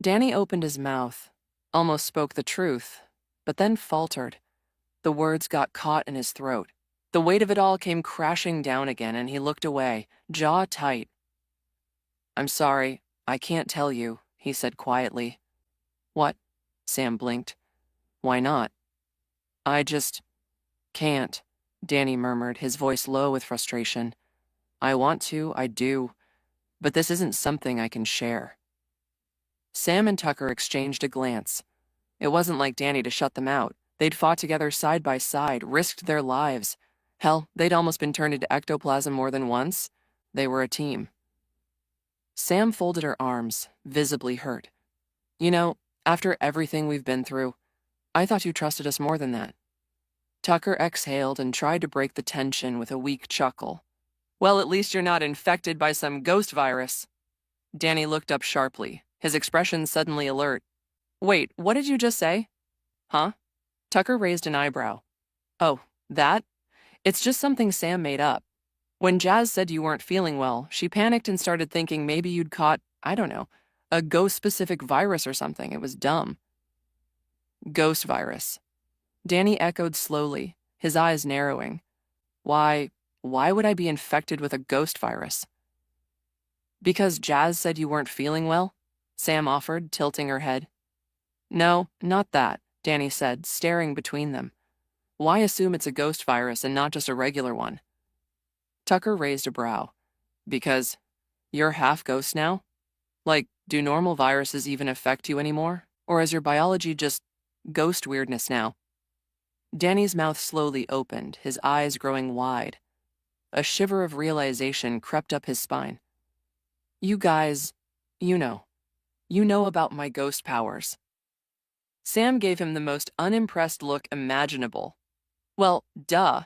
Danny opened his mouth, almost spoke the truth, but then faltered. The words got caught in his throat. The weight of it all came crashing down again, and he looked away, jaw tight. "I'm sorry, I can't tell you," he said quietly. "What?" Sam blinked. "Why not?" "I just can't," Danny murmured, his voice low with frustration. "I want to, I do, but this isn't something I can share." Sam and Tucker exchanged a glance. It wasn't like Danny to shut them out. They'd fought together side by side, risked their lives. Hell, they'd almost been turned into ectoplasm more than once. They were a team. Sam folded her arms, visibly hurt. "You know, after everything we've been through, I thought you trusted us more than that." Tucker exhaled and tried to break the tension with a weak chuckle. "Well, at least you're not infected by some ghost virus." Danny looked up sharply, his expression suddenly alert. "Wait, what did you just say?" "Huh?" Tucker raised an eyebrow. "Oh, that? It's just something Sam made up. When Jazz said you weren't feeling well, she panicked and started thinking maybe you'd caught, I don't know, a ghost-specific virus or something. It was dumb." "Ghost virus." Danny echoed slowly, his eyes narrowing. Why would I be infected with a ghost virus?" "Because Jazz said you weren't feeling well?" Sam offered, tilting her head. "No, not that," Danny said, staring between them. "Why assume it's a ghost virus and not just a regular one?" Tucker raised a brow. "Because you're half ghost now? Like, do normal viruses even affect you anymore? Or is your biology just ghost weirdness now?" Danny's mouth slowly opened, his eyes growing wide. A shiver of realization crept up his spine. "You guys, you know. You know about my ghost powers." Sam gave him the most unimpressed look imaginable. "Well, duh.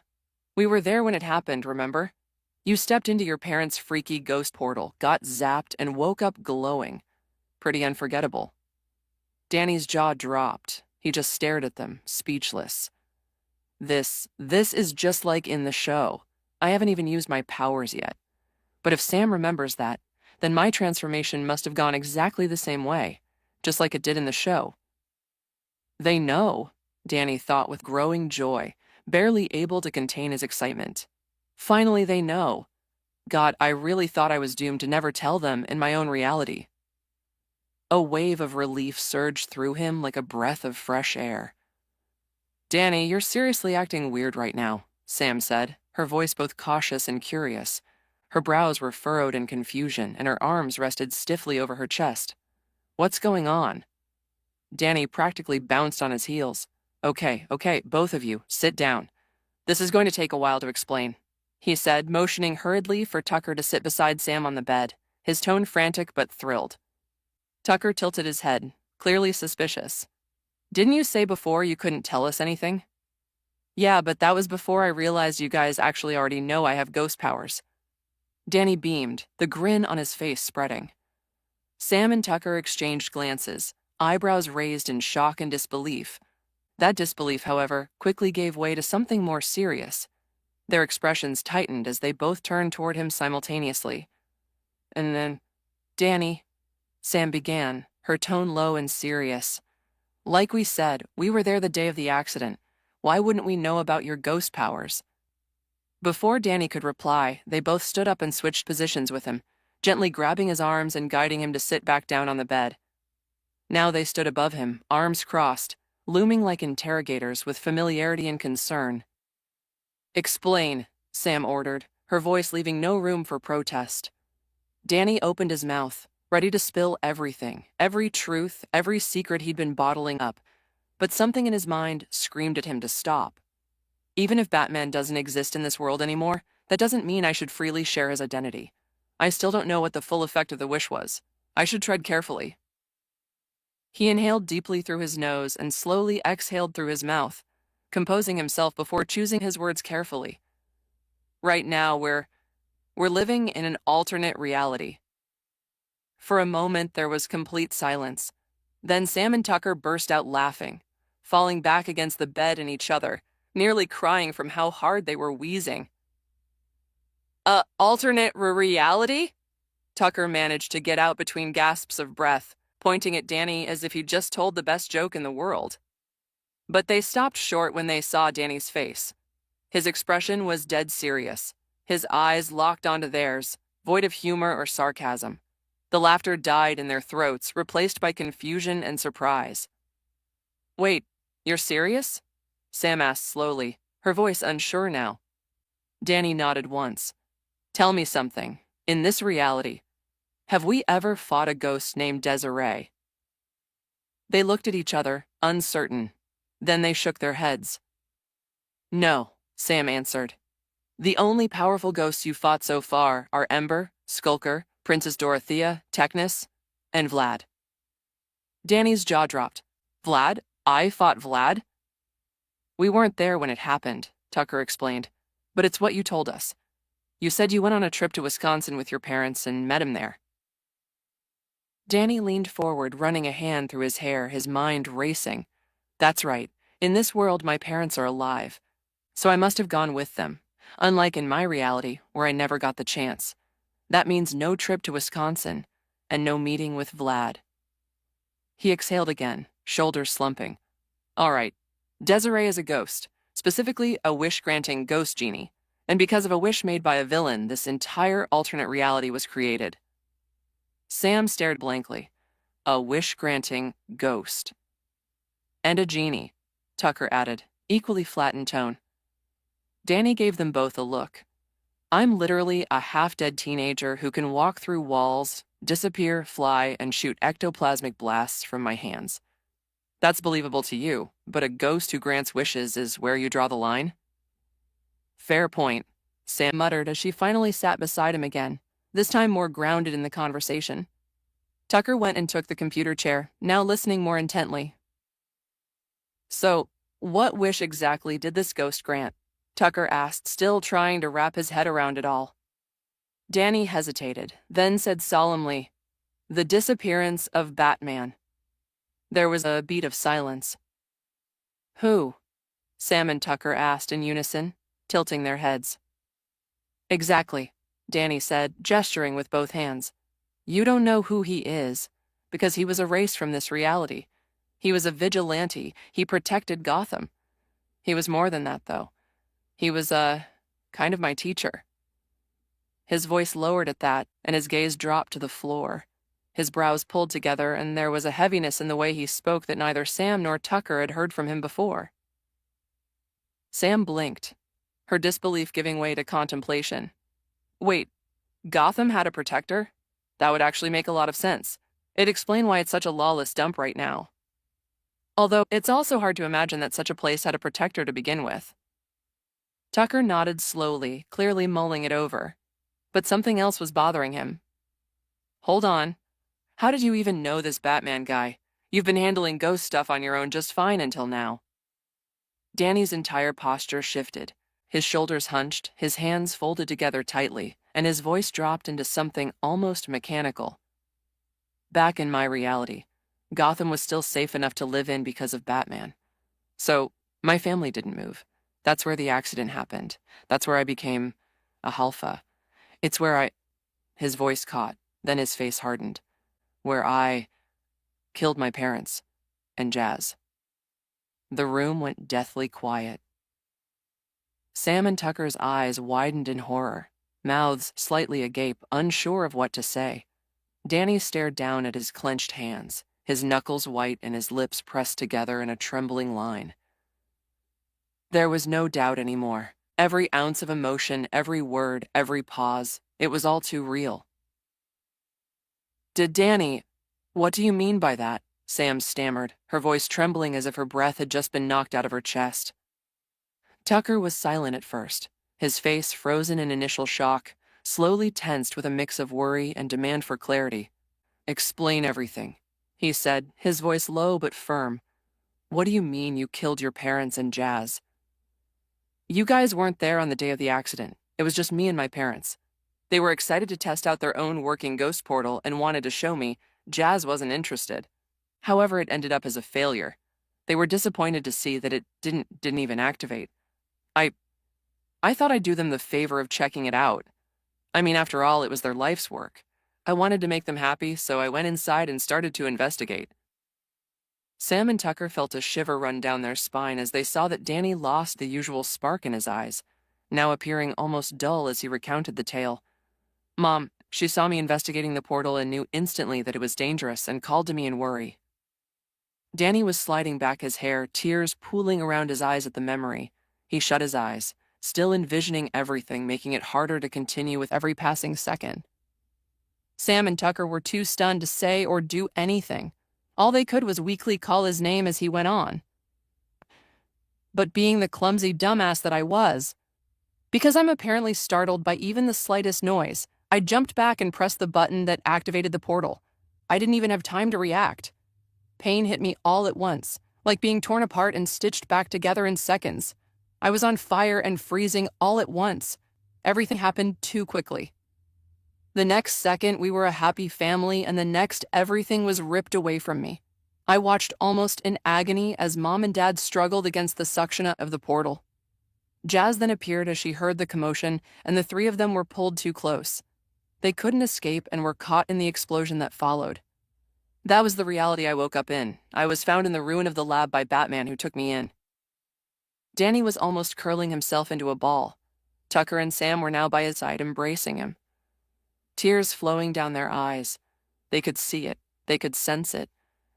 We were there when it happened, remember? You stepped into your parents' freaky ghost portal, got zapped, and woke up glowing. Pretty unforgettable." Danny's jaw dropped. He just stared at them, speechless. This is just like in the show. I haven't even used my powers yet. But if Sam remembers that, then my transformation must have gone exactly the same way, just like it did in the show. "They know," Danny thought with growing joy, barely able to contain his excitement. "Finally they know. God, I really thought I was doomed to never tell them in my own reality." A wave of relief surged through him like a breath of fresh air. "Danny, you're seriously acting weird right now," Sam said, her voice both cautious and curious. Her brows were furrowed in confusion, and her arms rested stiffly over her chest. What's going on? Danny practically bounced on his heels. Okay, both of you, sit down. This is going to take a while to explain, he said, motioning hurriedly for Tucker to sit beside Sam on the bed, his tone frantic but thrilled. Tucker tilted his head, clearly suspicious. Didn't you say before you couldn't tell us anything? Yeah, but that was before I realized you guys actually already know I have ghost powers. Danny beamed, the grin on his face spreading. Sam and Tucker exchanged glances, eyebrows raised in shock and disbelief. That disbelief, however, quickly gave way to something more serious. Their expressions tightened as they both turned toward him simultaneously. And then, Danny, Sam began, her tone low and serious. Like we said, we were there the day of the accident. Why wouldn't we know about your ghost powers? Before Danny could reply, they both stood up and switched positions with him, gently grabbing his arms and guiding him to sit back down on the bed. Now they stood above him, arms crossed, looming like interrogators with familiarity and concern. Explain, Sam ordered, her voice leaving no room for protest. Danny opened his mouth, ready to spill everything, every truth, every secret he'd been bottling up, but something in his mind screamed at him to stop. Even if Batman doesn't exist in this world anymore, that doesn't mean I should freely share his identity. I still don't know what the full effect of the wish was. I should tread carefully. He inhaled deeply through his nose and slowly exhaled through his mouth, composing himself before choosing his words carefully. Right now, we're living in an alternate reality. For a moment, there was complete silence. Then Sam and Tucker burst out laughing, falling back against the bed and each other, nearly crying from how hard they were wheezing. Alternate reality? Tucker managed to get out between gasps of breath, pointing at Danny as if he'd just told the best joke in the world. But they stopped short when they saw Danny's face. His expression was dead serious, his eyes locked onto theirs, void of humor or sarcasm. The laughter died in their throats, replaced by confusion and surprise. Wait, you're serious? Sam asked slowly, her voice unsure now. Danny nodded once. Tell me something. In this reality, have we ever fought a ghost named Desiree? They looked at each other, uncertain. Then they shook their heads. No, Sam answered. The only powerful ghosts you fought so far are Ember, Skulker, Princess Dorothea, Technus, and Vlad. Danny's jaw dropped. Vlad? I fought Vlad? We weren't there when it happened, Tucker explained, but it's what you told us. You said you went on a trip to Wisconsin with your parents and met him there. Danny leaned forward, running a hand through his hair, his mind racing. That's right. In this world, my parents are alive. So I must have gone with them, unlike in my reality, where I never got the chance. That means no trip to Wisconsin, and no meeting with Vlad. He exhaled again, shoulders slumping. All right, Desiree is a ghost, specifically a wish-granting ghost genie, and because of a wish made by a villain, this entire alternate reality was created. Sam stared blankly. A wish-granting ghost. And a genie, Tucker added, equally flat in tone. Danny gave them both a look. I'm literally a half-dead teenager who can walk through walls, disappear, fly, and shoot ectoplasmic blasts from my hands. That's believable to you, but a ghost who grants wishes is where you draw the line? Fair point, Sam muttered as she finally sat beside him again, this time more grounded in the conversation. Tucker went and took the computer chair, now listening more intently. So, what wish exactly did this ghost grant? Tucker asked, still trying to wrap his head around it all. Danny hesitated, then said solemnly, the disappearance of Batman. There was a beat of silence. Who? Sam and Tucker asked in unison, tilting their heads. Exactly, Danny said, gesturing with both hands. You don't know who he is, because he was erased from this reality. He was a vigilante. He protected Gotham. He was more than that, though. He was, kind of my teacher. His voice lowered at that, and his gaze dropped to the floor. His brows pulled together, and there was a heaviness in the way he spoke that neither Sam nor Tucker had heard from him before. Sam blinked, her disbelief giving way to contemplation. Wait, Gotham had a protector? That would actually make a lot of sense. It'd explain why it's such a lawless dump right now. Although, it's also hard to imagine that such a place had a protector to begin with. Tucker nodded slowly, clearly mulling it over. But something else was bothering him. Hold on. How did you even know this Batman guy? You've been handling ghost stuff on your own just fine until now. Danny's entire posture shifted. His shoulders hunched, his hands folded together tightly, and his voice dropped into something almost mechanical. Back in my reality, Gotham was still safe enough to live in because of Batman. So, my family didn't move. That's where the accident happened. That's where I became a Halfa. It's where His voice caught, then his face hardened. Where I killed my parents and Jazz. The room went deathly quiet. Sam and Tucker's eyes widened in horror, mouths slightly agape, unsure of what to say. Danny stared down at his clenched hands, his knuckles white and his lips pressed together in a trembling line. There was no doubt anymore. Every ounce of emotion, every word, every pause, it was all too real. Danny, what do you mean by that? Sam stammered, her voice trembling as if her breath had just been knocked out of her chest. Tucker was silent at first, his face frozen in initial shock, slowly tensed with a mix of worry and demand for clarity. Explain everything, he said, his voice low but firm. What do you mean you killed your parents and Jazz? You guys weren't there on the day of the accident. It was just me and my parents. They were excited to test out their own working ghost portal and wanted to show me. Jazz wasn't interested. However, it ended up as a failure. They were disappointed to see that it didn't even activate. I thought I'd do them the favor of checking it out. I mean, after all, it was their life's work. I wanted to make them happy, so I went inside and started to investigate. Sam and Tucker felt a shiver run down their spine as they saw that Danny lost the usual spark in his eyes, now appearing almost dull as he recounted the tale. Mom, she saw me investigating the portal and knew instantly that it was dangerous and called to me in worry. Danny was sliding back his hair, tears pooling around his eyes at the memory. He shut his eyes, still envisioning everything, making it harder to continue with every passing second. Sam and Tucker were too stunned to say or do anything. All they could was weakly call his name as he went on. But being the clumsy dumbass that I was, because I'm apparently startled by even the slightest noise, I jumped back and pressed the button that activated the portal. I didn't even have time to react. Pain hit me all at once, like being torn apart and stitched back together in seconds. I was on fire and freezing all at once. Everything happened too quickly. The next second, we were a happy family, and the next, everything was ripped away from me. I watched almost in agony as Mom and Dad struggled against the suction of the portal. Jazz then appeared as she heard the commotion, and the three of them were pulled too close. They couldn't escape and were caught in the explosion that followed. That was the reality I woke up in. I was found in the ruin of the lab by Batman, who took me in. Danny was almost curling himself into a ball. Tucker and Sam were now by his side, embracing him. Tears flowing down their eyes. They could see it, they could sense it,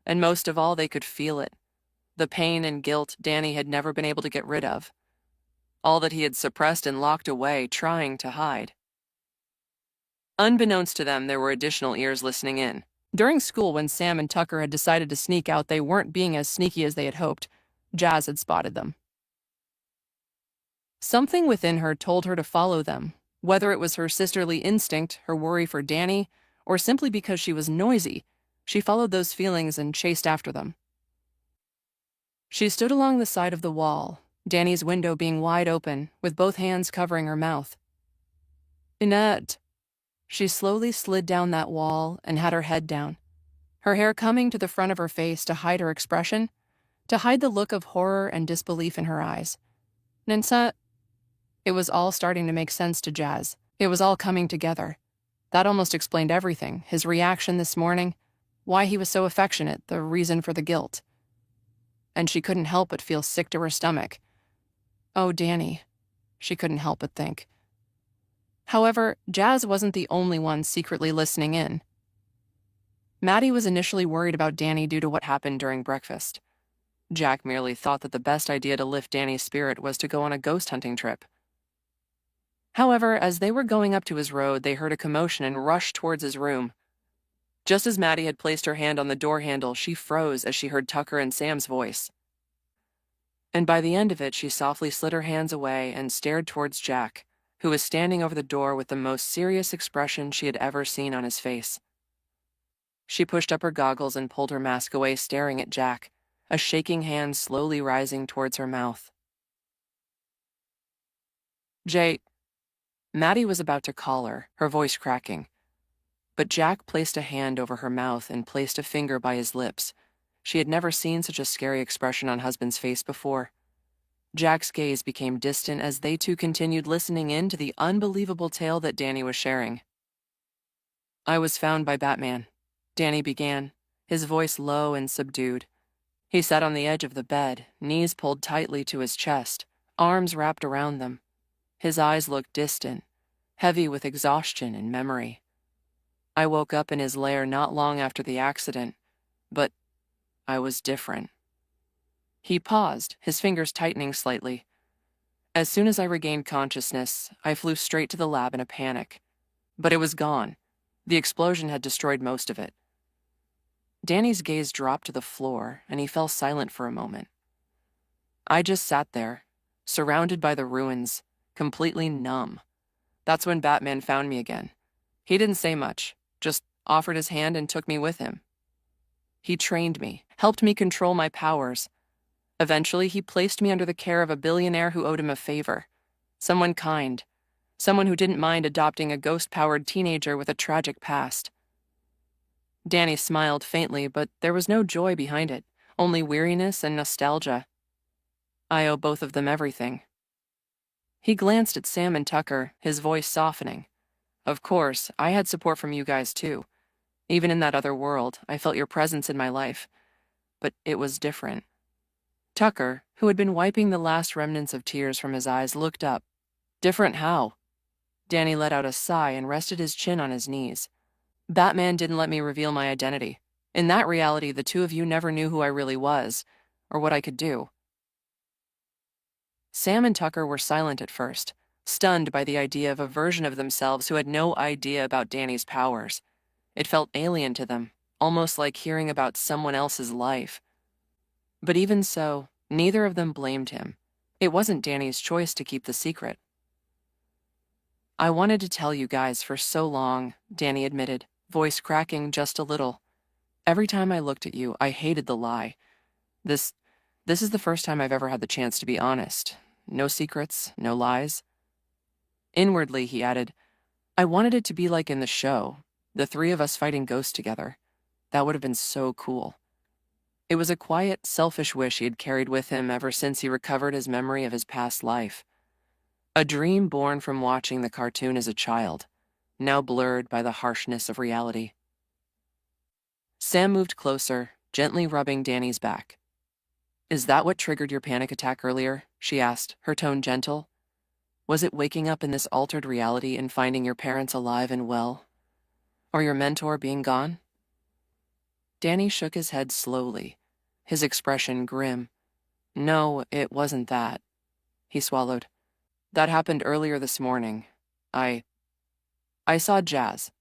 and most of all, they could feel it. The pain and guilt Danny had never been able to get rid of. All that he had suppressed and locked away, trying to hide. Unbeknownst to them, there were additional ears listening in. During school, when Sam and Tucker had decided to sneak out, they weren't being as sneaky as they had hoped. Jazz had spotted them. Something within her told her to follow them, whether it was her sisterly instinct, her worry for Danny, or simply because she was noisy. She followed those feelings and chased after them. She stood along the side of the wall, Danny's window being wide open, with both hands covering her mouth. Inert. She slowly slid down that wall and had her head down, her hair coming to the front of her face to hide her expression, to hide the look of horror and disbelief in her eyes. Ninsa. It was all starting to make sense to Jazz. It was all coming together. That almost explained everything, his reaction this morning, why he was so affectionate, the reason for the guilt. And she couldn't help but feel sick to her stomach. Oh, Danny. She couldn't help but think. However, Jazz wasn't the only one secretly listening in. Maddie was initially worried about Danny due to what happened during breakfast. Jack merely thought that the best idea to lift Danny's spirit was to go on a ghost hunting trip. However, as they were going up to his road, they heard a commotion and rushed towards his room. Just as Maddie had placed her hand on the door handle, she froze as she heard Tucker and Sam's voice. And by the end of it, she softly slid her hands away and stared towards Jack, who was standing over the door with the most serious expression she had ever seen on his face. She pushed up her goggles and pulled her mask away, staring at Jack, a shaking hand slowly rising towards her mouth. Jay, Maddie was about to call her voice cracking. But Jack placed a hand over her mouth and placed a finger by his lips. She had never seen such a scary expression on husband's face before. Jack's gaze became distant as they two continued listening in to the unbelievable tale that Danny was sharing. I was found by Batman, Danny began, his voice low and subdued. He sat on the edge of the bed, knees pulled tightly to his chest, arms wrapped around them. His eyes looked distant, heavy with exhaustion and memory. I woke up in his lair not long after the accident, but I was different. He paused, his fingers tightening slightly. As soon as I regained consciousness, I flew straight to the lab in a panic. But it was gone. The explosion had destroyed most of it. Danny's gaze dropped to the floor, and he fell silent for a moment. I just sat there, surrounded by the ruins, completely numb. That's when Batman found me again. He didn't say much, just offered his hand and took me with him. He trained me, helped me control my powers. Eventually, he placed me under the care of a billionaire who owed him a favor. Someone kind. Someone who didn't mind adopting a ghost-powered teenager with a tragic past. Danny smiled faintly, but there was no joy behind it, only weariness and nostalgia. I owe both of them everything. He glanced at Sam and Tucker, his voice softening. Of course, I had support from you guys too. Even in that other world, I felt your presence in my life. But it was different. Tucker, who had been wiping the last remnants of tears from his eyes, looked up. Different how? Danny let out a sigh and rested his chin on his knees. Batman didn't let me reveal my identity. In that reality, the two of you never knew who I really was, or what I could do. Sam and Tucker were silent at first, stunned by the idea of a version of themselves who had no idea about Danny's powers. It felt alien to them, almost like hearing about someone else's life. But even so, neither of them blamed him. It wasn't Danny's choice to keep the secret. I wanted to tell you guys for so long, Danny admitted, voice cracking just a little. Every time I looked at you, I hated the lie. This is the first time I've ever had the chance to be honest. No secrets, no lies. Inwardly, he added, I wanted it to be like in the show, the three of us fighting ghosts together. That would have been so cool. It was a quiet, selfish wish he had carried with him ever since he recovered his memory of his past life. A dream born from watching the cartoon as a child, now blurred by the harshness of reality. Sam moved closer, gently rubbing Danny's back. Is that what triggered your panic attack earlier? She asked, her tone gentle. Was it waking up in this altered reality and finding your parents alive and well? Or your mentor being gone? Danny shook his head slowly, his expression grim. No, it wasn't that. He swallowed. That happened earlier this morning. I saw Jazz.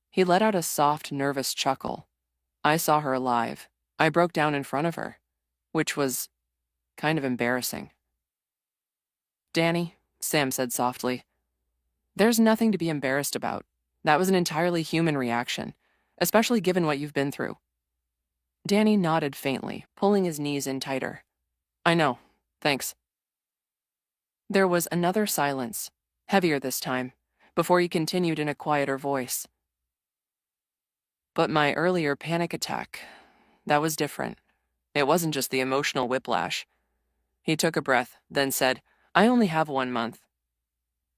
He let out a soft, nervous chuckle. I saw her alive. I broke down in front of her, which was kind of embarrassing. Danny, Sam said softly, there's nothing to be embarrassed about. That was an entirely human reaction, especially given what you've been through. Danny nodded faintly, pulling his knees in tighter. I know, thanks. There was another silence, heavier this time, before he continued in a quieter voice. But my earlier panic attack, that was different. It wasn't just the emotional whiplash. He took a breath, then said, I only have 1 month.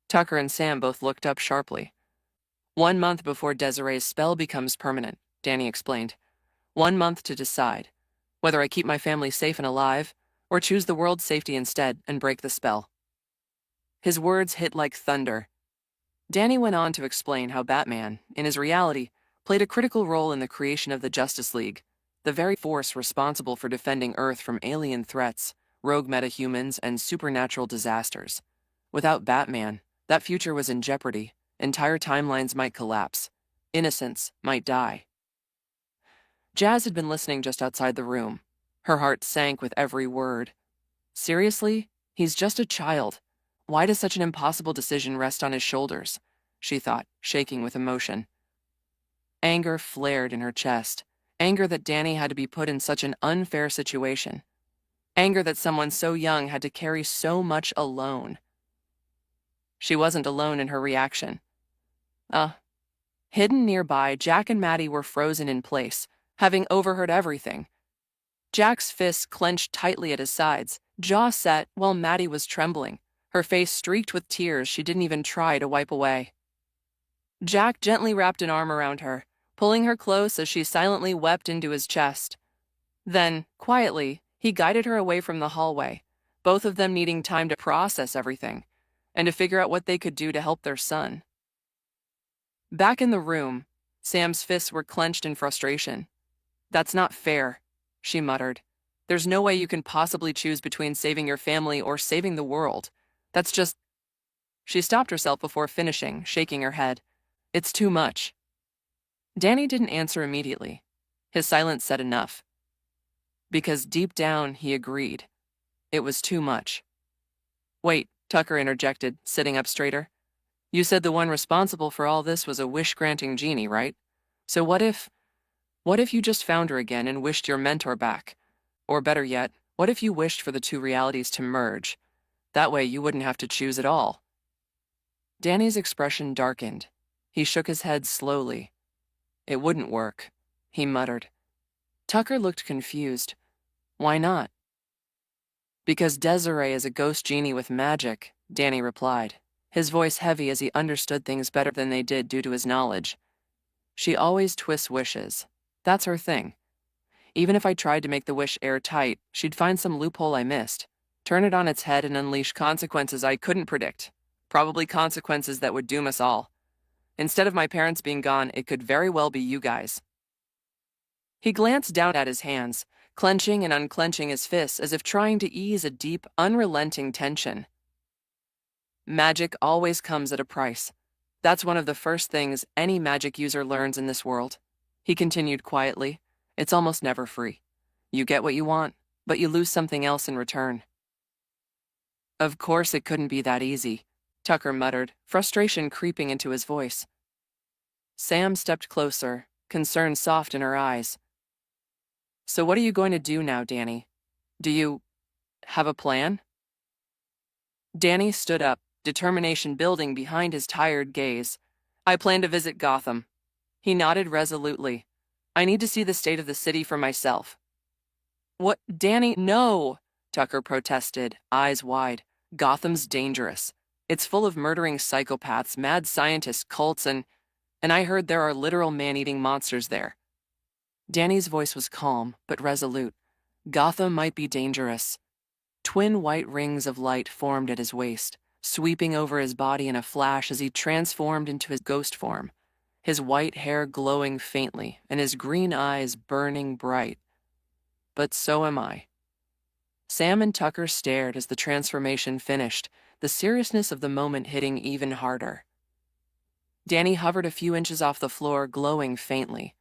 Tucker and Sam both looked up sharply. 1 month before Desiree's spell becomes permanent, Danny explained. 1 month to decide whether I keep my family safe and alive or choose the world's safety instead and break the spell. His words hit like thunder. Danny went on to explain how Batman, in his reality, played a critical role in the creation of the Justice League, the very force responsible for defending Earth from alien threats, rogue metahumans, and supernatural disasters. Without Batman, That future was in jeopardy. Entire timelines might collapse. Innocence might die. Jazz had been listening just outside the room. Her heart sank with every word. Seriously? He's just a child. Why does such an impossible decision rest on his shoulders? She thought, shaking with emotion. Anger flared in her chest. Anger that Danny had to be put in such an unfair situation. Anger that someone so young had to carry so much alone. She wasn't alone in her reaction. Hidden nearby, Jack and Maddie were frozen in place, having overheard everything. Jack's fists clenched tightly at his sides, jaw set, while Maddie was trembling, her face streaked with tears she didn't even try to wipe away. Jack gently wrapped an arm around her, pulling her close as she silently wept into his chest. Then, quietly, he guided her away from the hallway, both of them needing time to process everything, and to figure out what they could do to help their son. Back in the room, Sam's fists were clenched in frustration. "That's not fair," she muttered. "There's no way you can possibly choose between saving your family or saving the world. That's just—" She stopped herself before finishing, shaking her head. "It's too much." Danny didn't answer immediately. His silence said enough. Because deep down, he agreed. It was too much. "Wait," Tucker interjected, sitting up straighter. "You said the one responsible for all this was a wish-granting genie, right? So what if you just found her again and wished your mentor back? Or better yet, what if you wished for the two realities to merge? That way you wouldn't have to choose at all." Danny's expression darkened. He shook his head slowly. "It wouldn't work," he muttered. Tucker looked confused. "Why not?" "Because Desiree is a ghost genie with magic," Danny replied, his voice heavy as he understood things better than they did due to his knowledge. "She always twists wishes. That's her thing. Even if I tried to make the wish airtight, she'd find some loophole I missed, turn it on its head and unleash consequences I couldn't predict. Probably consequences that would doom us all. Instead of my parents being gone, it could very well be you guys." He glanced down at his hands, clenching and unclenching his fists as if trying to ease a deep, unrelenting tension. "Magic always comes at a price. That's one of the first things any magic user learns in this world," he continued quietly. "It's almost never free. You get what you want, but you lose something else in return." "Of course it couldn't be that easy," Tucker muttered, frustration creeping into his voice. Sam stepped closer, concern soft in her eyes. "So what are you going to do now, Danny? Do you have a plan?" Danny stood up, determination building behind his tired gaze. "I plan to visit Gotham." He nodded resolutely. "I need to see the state of the city for myself." "What, Danny? No!" Tucker protested, eyes wide. "Gotham's dangerous. It's full of murdering psychopaths, mad scientists, cults, and I heard there are literal man-eating monsters there." Danny's voice was calm, but resolute. "Gotham might be dangerous." Twin white rings of light formed at his waist, sweeping over his body in a flash as he transformed into his ghost form, his white hair glowing faintly and his green eyes burning bright. "But so am I." Sam and Tucker stared as the transformation finished, the seriousness of the moment hitting even harder. Danny hovered a few inches off the floor, glowing faintly.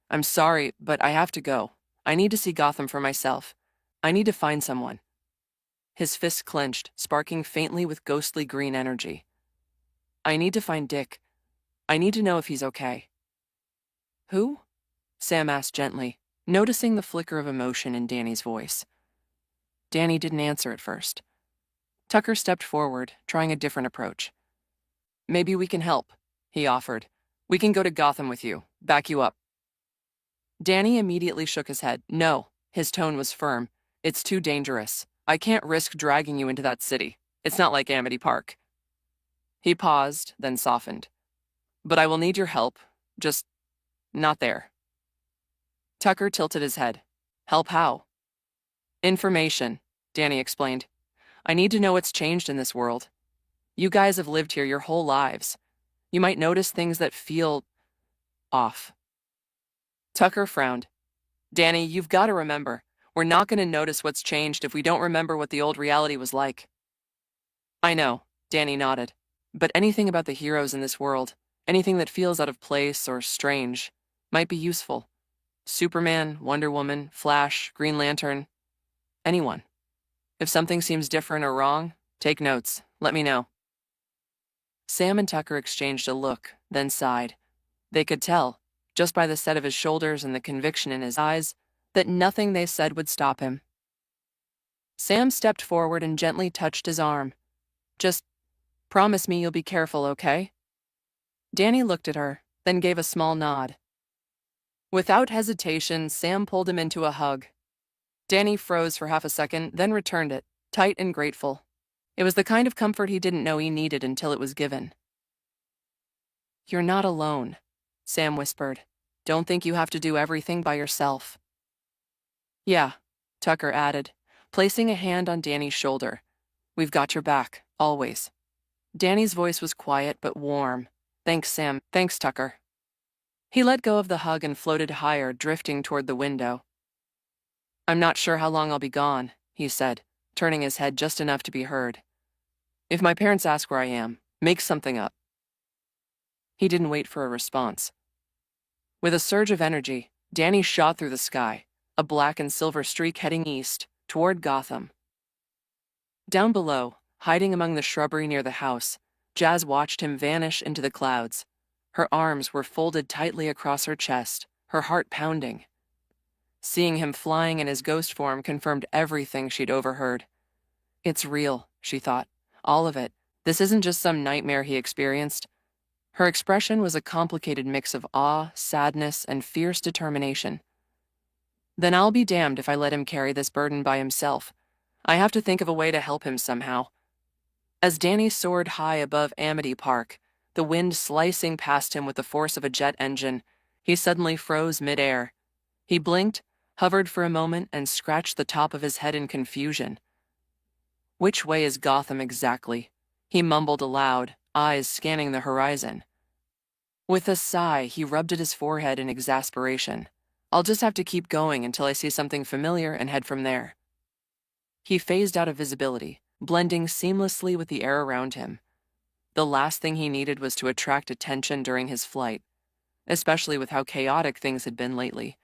"I'm sorry, but I have to go. I need to see Gotham for myself. I need to find someone." His fists clenched, sparking faintly with ghostly green energy. "I need to find Dick. I need to know if he's okay." "Who?" Sam asked gently, noticing the flicker of emotion in Danny's voice. Danny didn't answer at first. Tucker stepped forward, trying a different approach. "Maybe we can help," he offered. "We can go to Gotham with you, back you up." Danny immediately shook his head. "No," his tone was firm. "It's too dangerous. I can't risk dragging you into that city. It's not like Amity Park." He paused, then softened. "But I will need your help. Just not there." Tucker tilted his head. "Help how?" "Information," Danny explained. "I need to know what's changed in this world. You guys have lived here your whole lives. You might notice things that feel off." Tucker frowned. "Danny, you've got to remember, we're not going to notice what's changed if we don't remember what the old reality was like." "I know," Danny nodded. But anything about the heroes in this world, anything that feels out of place or strange, might be useful. Superman, Wonder Woman, Flash, Green Lantern, anyone. If something seems different or wrong, take notes. Let me know. Sam and Tucker exchanged a look, then sighed. They could tell, just by the set of his shoulders and the conviction in his eyes, that nothing they said would stop him. Sam stepped forward and gently touched his arm. Just promise me you'll be careful, okay? Danny looked at her, then gave a small nod. Without hesitation, Sam pulled him into a hug. Danny froze for half a second, then returned it, tight and grateful. It was the kind of comfort he didn't know he needed until it was given. "You're not alone," Sam whispered. "Don't think you have to do everything by yourself." "Yeah," Tucker added, placing a hand on Danny's shoulder. "We've got your back, always." Danny's voice was quiet but warm. "Thanks, Sam. Thanks, Tucker." He let go of the hug and floated higher, drifting toward the window. "I'm not sure how long I'll be gone," he said, turning his head just enough to be heard. "If my parents ask where I am, make something up." He didn't wait for a response. With a surge of energy, Danny shot through the sky, a black and silver streak heading east, toward Gotham. Down below, hiding among the shrubbery near the house, Jazz watched him vanish into the clouds. Her arms were folded tightly across her chest, her heart pounding. Seeing him flying in his ghost form confirmed everything she'd overheard. It's real, she thought. All of it. This isn't just some nightmare he experienced. Her expression was a complicated mix of awe, sadness, and fierce determination. Then I'll be damned if I let him carry this burden by himself. I have to think of a way to help him somehow. As Danny soared high above Amity Park, the wind slicing past him with the force of a jet engine, he suddenly froze midair. He blinked, hovered for a moment, and scratched the top of his head in confusion. Which way is Gotham exactly? He mumbled aloud, eyes scanning the horizon. With a sigh, he rubbed at his forehead in exasperation. I'll just have to keep going until I see something familiar and head from there. He phased out of visibility, blending seamlessly with the air around him. The last thing he needed was to attract attention during his flight, especially with how chaotic things had been lately.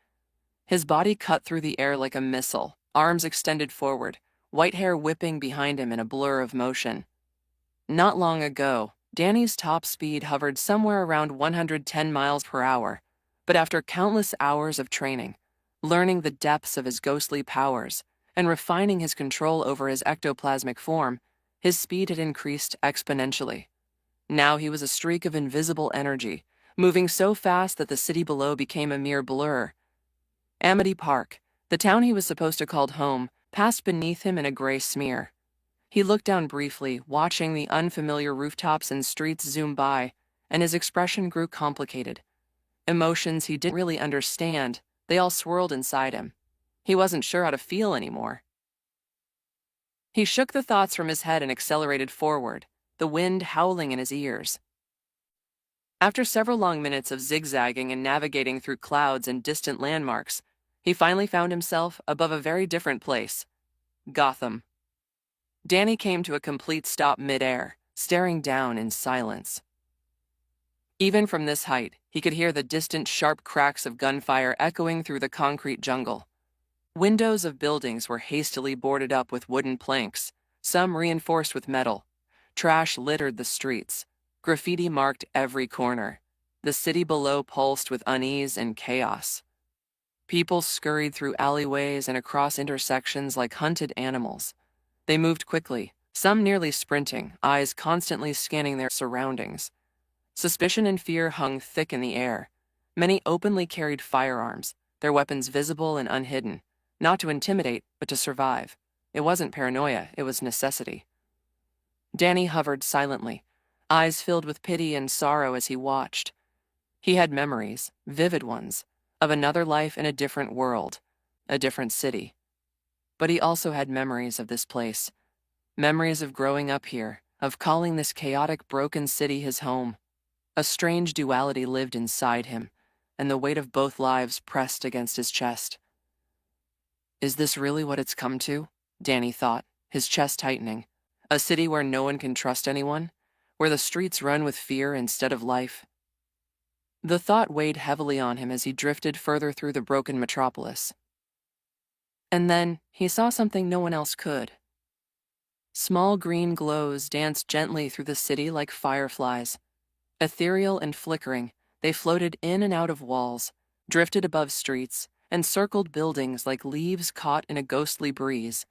His body cut through the air like a missile, arms extended forward, white hair whipping behind him in a blur of motion. Not long ago, Danny's top speed hovered somewhere around 110 miles per hour, but after countless hours of training, learning the depths of his ghostly powers, and refining his control over his ectoplasmic form, his speed had increased exponentially. Now he was a streak of invisible energy, moving so fast that the city below became a mere blur. Amity Park, the town he was supposed to call home, passed beneath him in a gray smear. He looked down briefly, watching the unfamiliar rooftops and streets zoom by, and his expression grew complicated. Emotions he didn't really understand, they all swirled inside him. He wasn't sure how to feel anymore. He shook the thoughts from his head and accelerated forward, the wind howling in his ears. After several long minutes of zigzagging and navigating through clouds and distant landmarks, he finally found himself above a very different place. Gotham. Danny came to a complete stop midair, staring down in silence. Even from this height, he could hear the distant sharp cracks of gunfire echoing through the concrete jungle. Windows of buildings were hastily boarded up with wooden planks, some reinforced with metal. Trash littered the streets. Graffiti marked every corner. The city below pulsed with unease and chaos. People scurried through alleyways and across intersections like hunted animals. They moved quickly, some nearly sprinting, eyes constantly scanning their surroundings. Suspicion and fear hung thick in the air. Many openly carried firearms, their weapons visible and unhidden, not to intimidate, but to survive. It wasn't paranoia, it was necessity. Danny hovered silently, eyes filled with pity and sorrow as he watched. He had memories, vivid ones, of another life in a different world, a different city. But he also had memories of this place, memories of growing up here, of calling this chaotic, broken city his home. A strange duality lived inside him, and the weight of both lives pressed against his chest. Is this really what it's come to? Danny thought, his chest tightening. A city where no one can trust anyone, where the streets run with fear instead of life? The thought weighed heavily on him as he drifted further through the broken metropolis. And then he saw something no one else could. Small green glows danced gently through the city like fireflies. Ethereal and flickering, they floated in and out of walls, drifted above streets, and circled buildings like leaves caught in a ghostly breeze.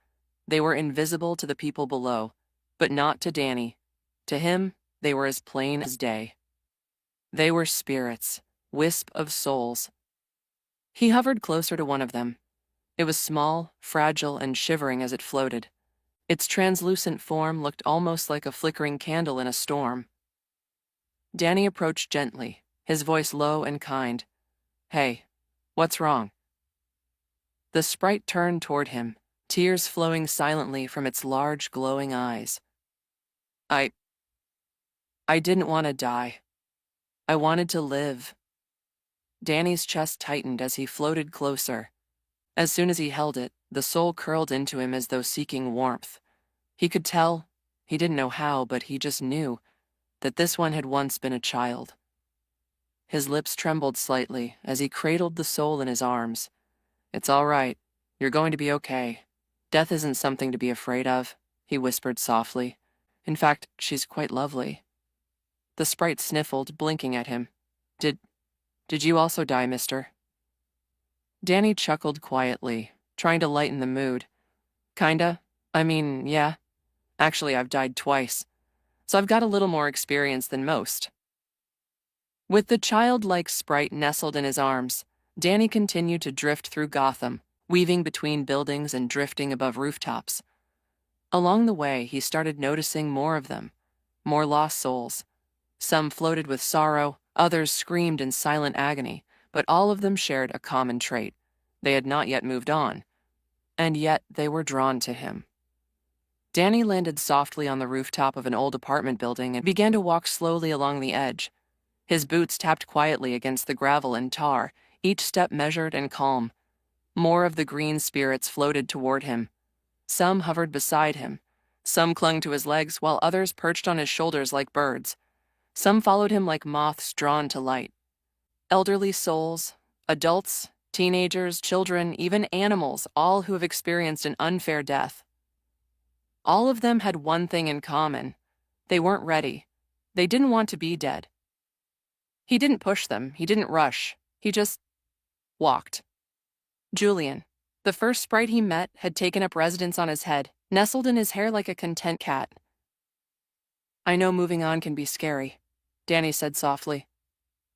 They were invisible to the people below, but not to Danny. To him, they were as plain as day. They were spirits, wisp of souls. He hovered closer to one of them. It was small, fragile, and shivering as it floated. Its translucent form looked almost like a flickering candle in a storm. Danny approached gently, his voice low and kind. "Hey, what's wrong?" The sprite turned toward him, tears flowing silently from its large, glowing eyes. I didn't want to die. I wanted to live." Danny's chest tightened as he floated closer. As soon as he held it, the soul curled into him as though seeking warmth. He could tell, he didn't know how, but he just knew, that this one had once been a child. His lips trembled slightly as he cradled the soul in his arms. "It's all right. You're going to be okay. Death isn't something to be afraid of," he whispered softly. "In fact, she's quite lovely." The sprite sniffled, blinking at him. Did you also die, mister?" Danny chuckled quietly, trying to lighten the mood. "Kinda. I mean, yeah. Actually, I've died twice, so I've got a little more experience than most." With the childlike sprite nestled in his arms, Danny continued to drift through Gotham, weaving between buildings and drifting above rooftops. Along the way, he started noticing more of them, more lost souls. Some floated with sorrow, others screamed in silent agony, but all of them shared a common trait. They had not yet moved on, and yet they were drawn to him. Danny landed softly on the rooftop of an old apartment building and began to walk slowly along the edge. His boots tapped quietly against the gravel and tar, each step measured and calm. More of the green spirits floated toward him. Some hovered beside him. Some clung to his legs, while others perched on his shoulders like birds. Some followed him like moths drawn to light. Elderly souls, adults, teenagers, children, even animals, all who have experienced an unfair death. All of them had one thing in common. They weren't ready. They didn't want to be dead. He didn't push them. He didn't rush. He just walked. Julian, the first sprite he met, had taken up residence on his head, nestled in his hair like a content cat. "I know moving on can be scary," Danny said softly,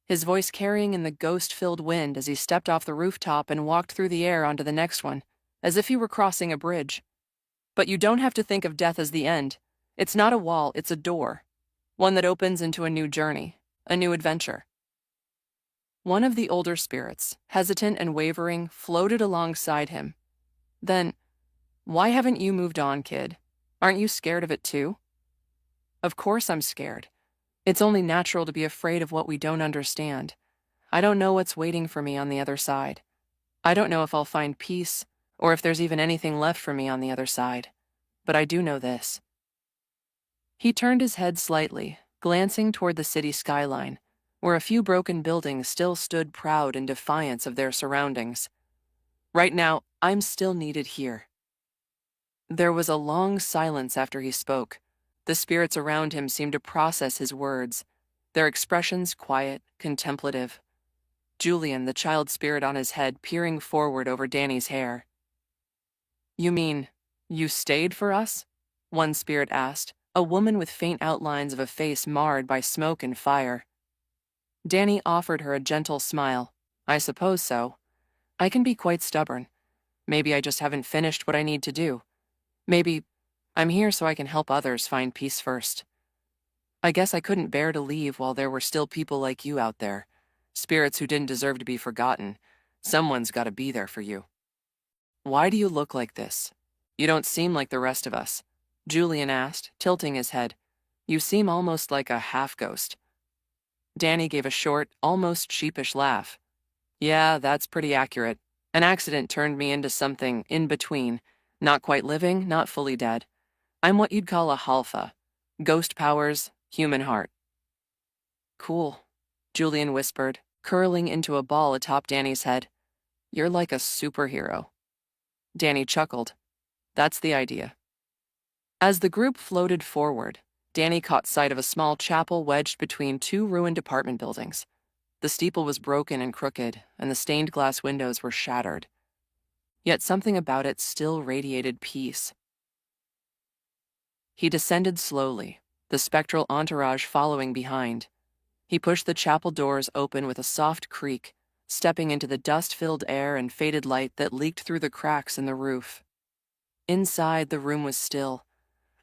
his voice carrying in the ghost-filled wind as he stepped off the rooftop and walked through the air onto the next one, as if he were crossing a bridge. "But you don't have to think of death as the end. It's not a wall, it's a door. One that opens into a new journey, a new adventure." One of the older spirits, hesitant and wavering, floated alongside him. "Then, why haven't you moved on, kid? Aren't you scared of it too?" "Of course I'm scared. It's only natural to be afraid of what we don't understand. I don't know what's waiting for me on the other side. I don't know if I'll find peace, or if there's even anything left for me on the other side. But I do know this." He turned his head slightly, glancing toward the city skyline, where a few broken buildings still stood proud in defiance of their surroundings. "Right now, I'm still needed here." There was a long silence after he spoke. The spirits around him seemed to process his words, their expressions quiet, contemplative. Julian, the child spirit on his head, peering forward over Danny's hair. "You mean, you stayed for us?" one spirit asked, a woman with faint outlines of a face marred by smoke and fire. Danny offered her a gentle smile. "I suppose so. I can be quite stubborn. Maybe I just haven't finished what I need to do. Maybe I'm here so I can help others find peace first. I guess I couldn't bear to leave while there were still people like you out there, spirits who didn't deserve to be forgotten. Someone's got to be there for you." "Why do you look like this? You don't seem like the rest of us," Julian asked, tilting his head. "You seem almost like a half-ghost." Danny gave a short, almost sheepish laugh. "Yeah, that's pretty accurate. An accident turned me into something in between, not quite living, not fully dead. I'm what you'd call a halfa. Ghost powers, Human heart. Cool, Julian whispered, curling into a ball atop Danny's head. You're like a superhero. Danny chuckled. That's the idea. As the group floated forward, Danny caught sight of a small chapel wedged between two ruined apartment buildings. The steeple was broken and crooked, and the stained glass windows were shattered. Yet something about it still radiated peace. He descended slowly, the spectral entourage following behind. He pushed the chapel doors open with a soft creak, stepping into the dust-filled air and faded light that leaked through the cracks in the roof. Inside, the room was still.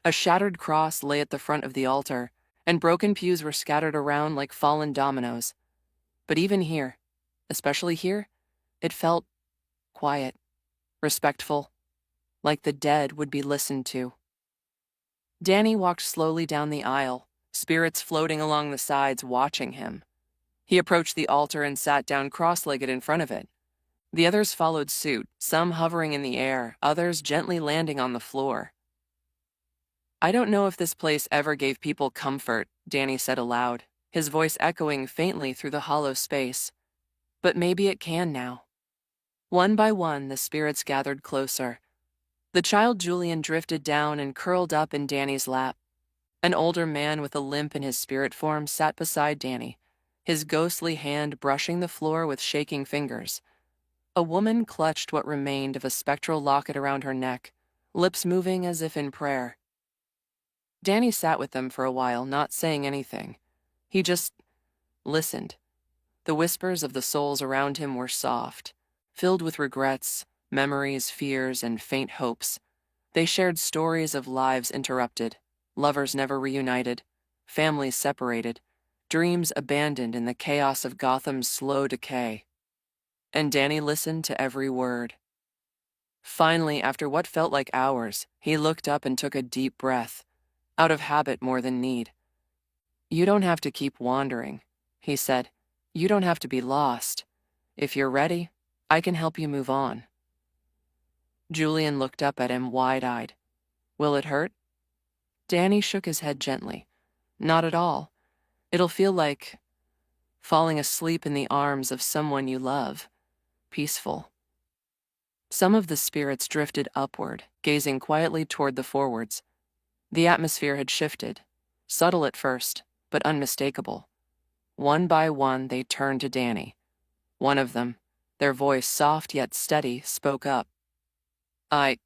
A shattered cross lay at the front of the altar, and broken pews were scattered around like fallen dominoes. But even here, especially here, it felt quiet, respectful, like the dead would be listened to. Danny walked slowly down the aisle, spirits floating along the sides watching him. He approached the altar and sat down cross-legged in front of it. The others followed suit, some hovering in the air, others gently landing on the floor. I don't know if this place ever gave people comfort, Danny said aloud, his voice echoing faintly through the hollow space. But maybe it can now. One by one, the spirits gathered closer. The child Julian drifted down and curled up in Danny's lap. An older man with a limp in his spirit form sat beside Danny, his ghostly hand brushing the floor with shaking fingers. A woman clutched what remained of a spectral locket around her neck, lips moving as if in prayer. Danny sat with them for a while, not saying anything. He just listened. The whispers of the souls around him were soft, filled with regrets, memories, fears, and faint hopes. They shared stories of lives interrupted, lovers never reunited, families separated, dreams abandoned in the chaos of Gotham's slow decay. And Danny listened to every word. Finally, after what felt like hours, he looked up and took a deep breath, out of habit more than need. You don't have to keep wandering, he said. You don't have to be lost. If you're ready, I can help you move on. Julian looked up at him wide-eyed. Will it hurt? Danny shook his head gently. Not at all. It'll feel like falling asleep in the arms of someone you love. Peaceful. Some of the spirits drifted upward, gazing quietly toward the forwards. The atmosphere had shifted, subtle at first, but unmistakable. One by one, they turned to Danny. One of them, their voice soft yet steady, spoke up. I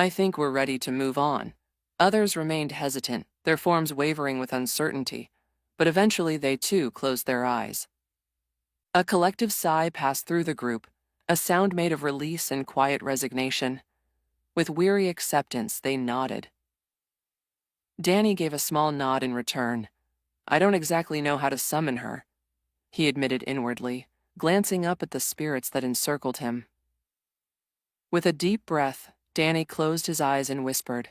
think we're ready to move on. Others remained hesitant, their forms wavering with uncertainty, but eventually they too closed their eyes. A collective sigh passed through the group, a sound made of release and quiet resignation. With weary acceptance, they nodded. Danny gave a small nod in return. I don't exactly know how to summon her, he admitted inwardly, glancing up at the spirits that encircled him. With a deep breath, Danny closed his eyes and whispered,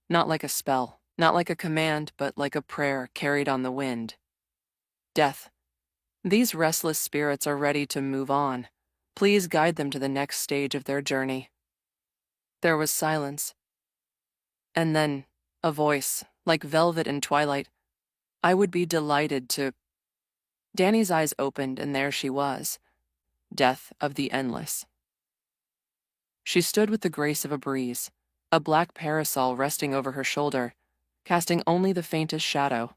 not like a spell, not like a command, but like a prayer carried on the wind. Death. These restless spirits are ready to move on. Please guide them to the next stage of their journey. There was silence. And then, a voice, like velvet in twilight. I would be delighted to... Danny's eyes opened, and there she was. Death of the Endless. She stood with the grace of a breeze, a black parasol resting over her shoulder, casting only the faintest shadow.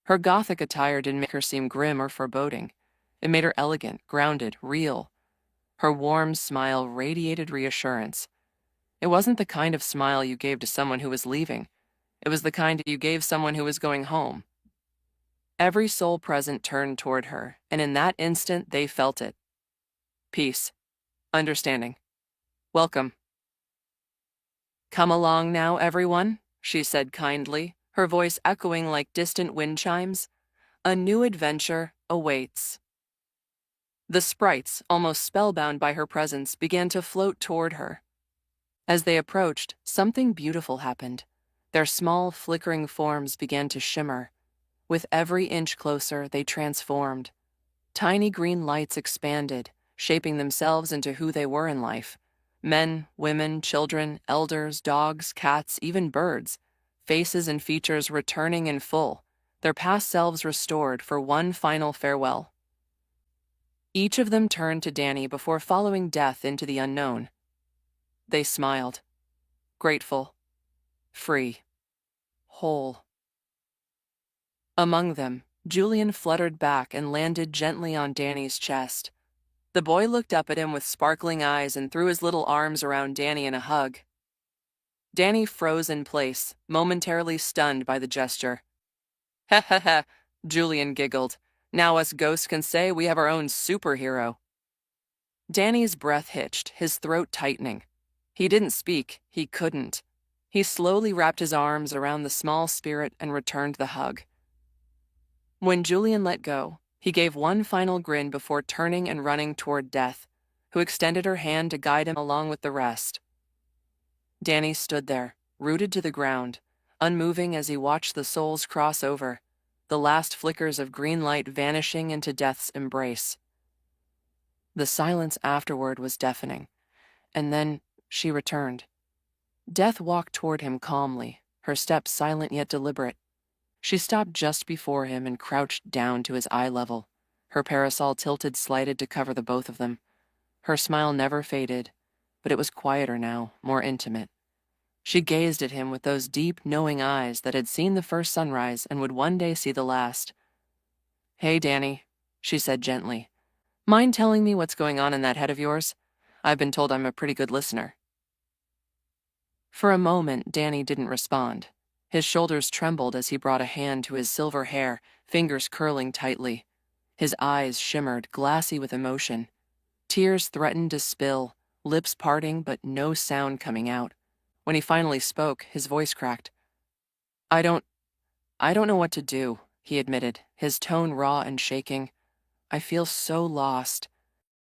Her gothic attire didn't make her seem grim or foreboding. It made her elegant, grounded, real. Her warm smile radiated reassurance. It wasn't the kind of smile you gave to someone who was leaving. It was the kind you gave someone who was going home. Every soul present turned toward her, and in that instant they felt it. Peace. Understanding. Welcome. Come along now, everyone, she said kindly, her voice echoing like distant wind chimes. A new adventure awaits. The sprites, almost spellbound by her presence, began to float toward her. As they approached, something beautiful happened. Their small, flickering forms began to shimmer. With every inch closer, they transformed. Tiny green lights expanded, shaping themselves into who they were in life. Men, women, children, elders, dogs, cats, even birds. faces and features returning in full, their past selves restored for one final farewell. Each of them turned to Danny before following death into the unknown. They smiled, grateful, free, whole. Among them, Julian fluttered back and landed gently on Danny's chest. The boy looked up at him with sparkling eyes and threw his little arms around Danny in a hug. Danny froze in place, momentarily stunned by the gesture. Ha ha ha, Julian giggled. Now us ghosts can say we have our own superhero. Danny's breath hitched, his throat tightening. He didn't speak, he couldn't. He slowly wrapped his arms around the small spirit and returned the hug. When Julian let go, he gave one final grin before turning and running toward Death, who extended her hand to guide him along with the rest. Danny stood there, rooted to the ground, unmoving as he watched the souls cross over, the last flickers of green light vanishing into Death's embrace. The silence afterward was deafening, and then she returned. Death walked toward him calmly, her steps silent yet deliberate. She stopped just before him and crouched down to his eye level, her parasol tilted slightly to cover the both of them. Her smile never faded, but it was quieter now, more intimate. She gazed at him with those deep, knowing eyes that had seen the first sunrise and would one day see the last. "Hey, Danny," she said gently. "Mind telling me what's going on in that head of yours? I've been told I'm a pretty good listener." For a moment, Danny didn't respond. His shoulders trembled as he brought a hand to his silver hair, fingers curling tightly. His eyes shimmered, glassy with emotion. Tears threatened to spill, lips parting but no sound coming out. When he finally spoke, his voice cracked. I don't know what to do," he admitted, his tone raw and shaking. "I feel so lost.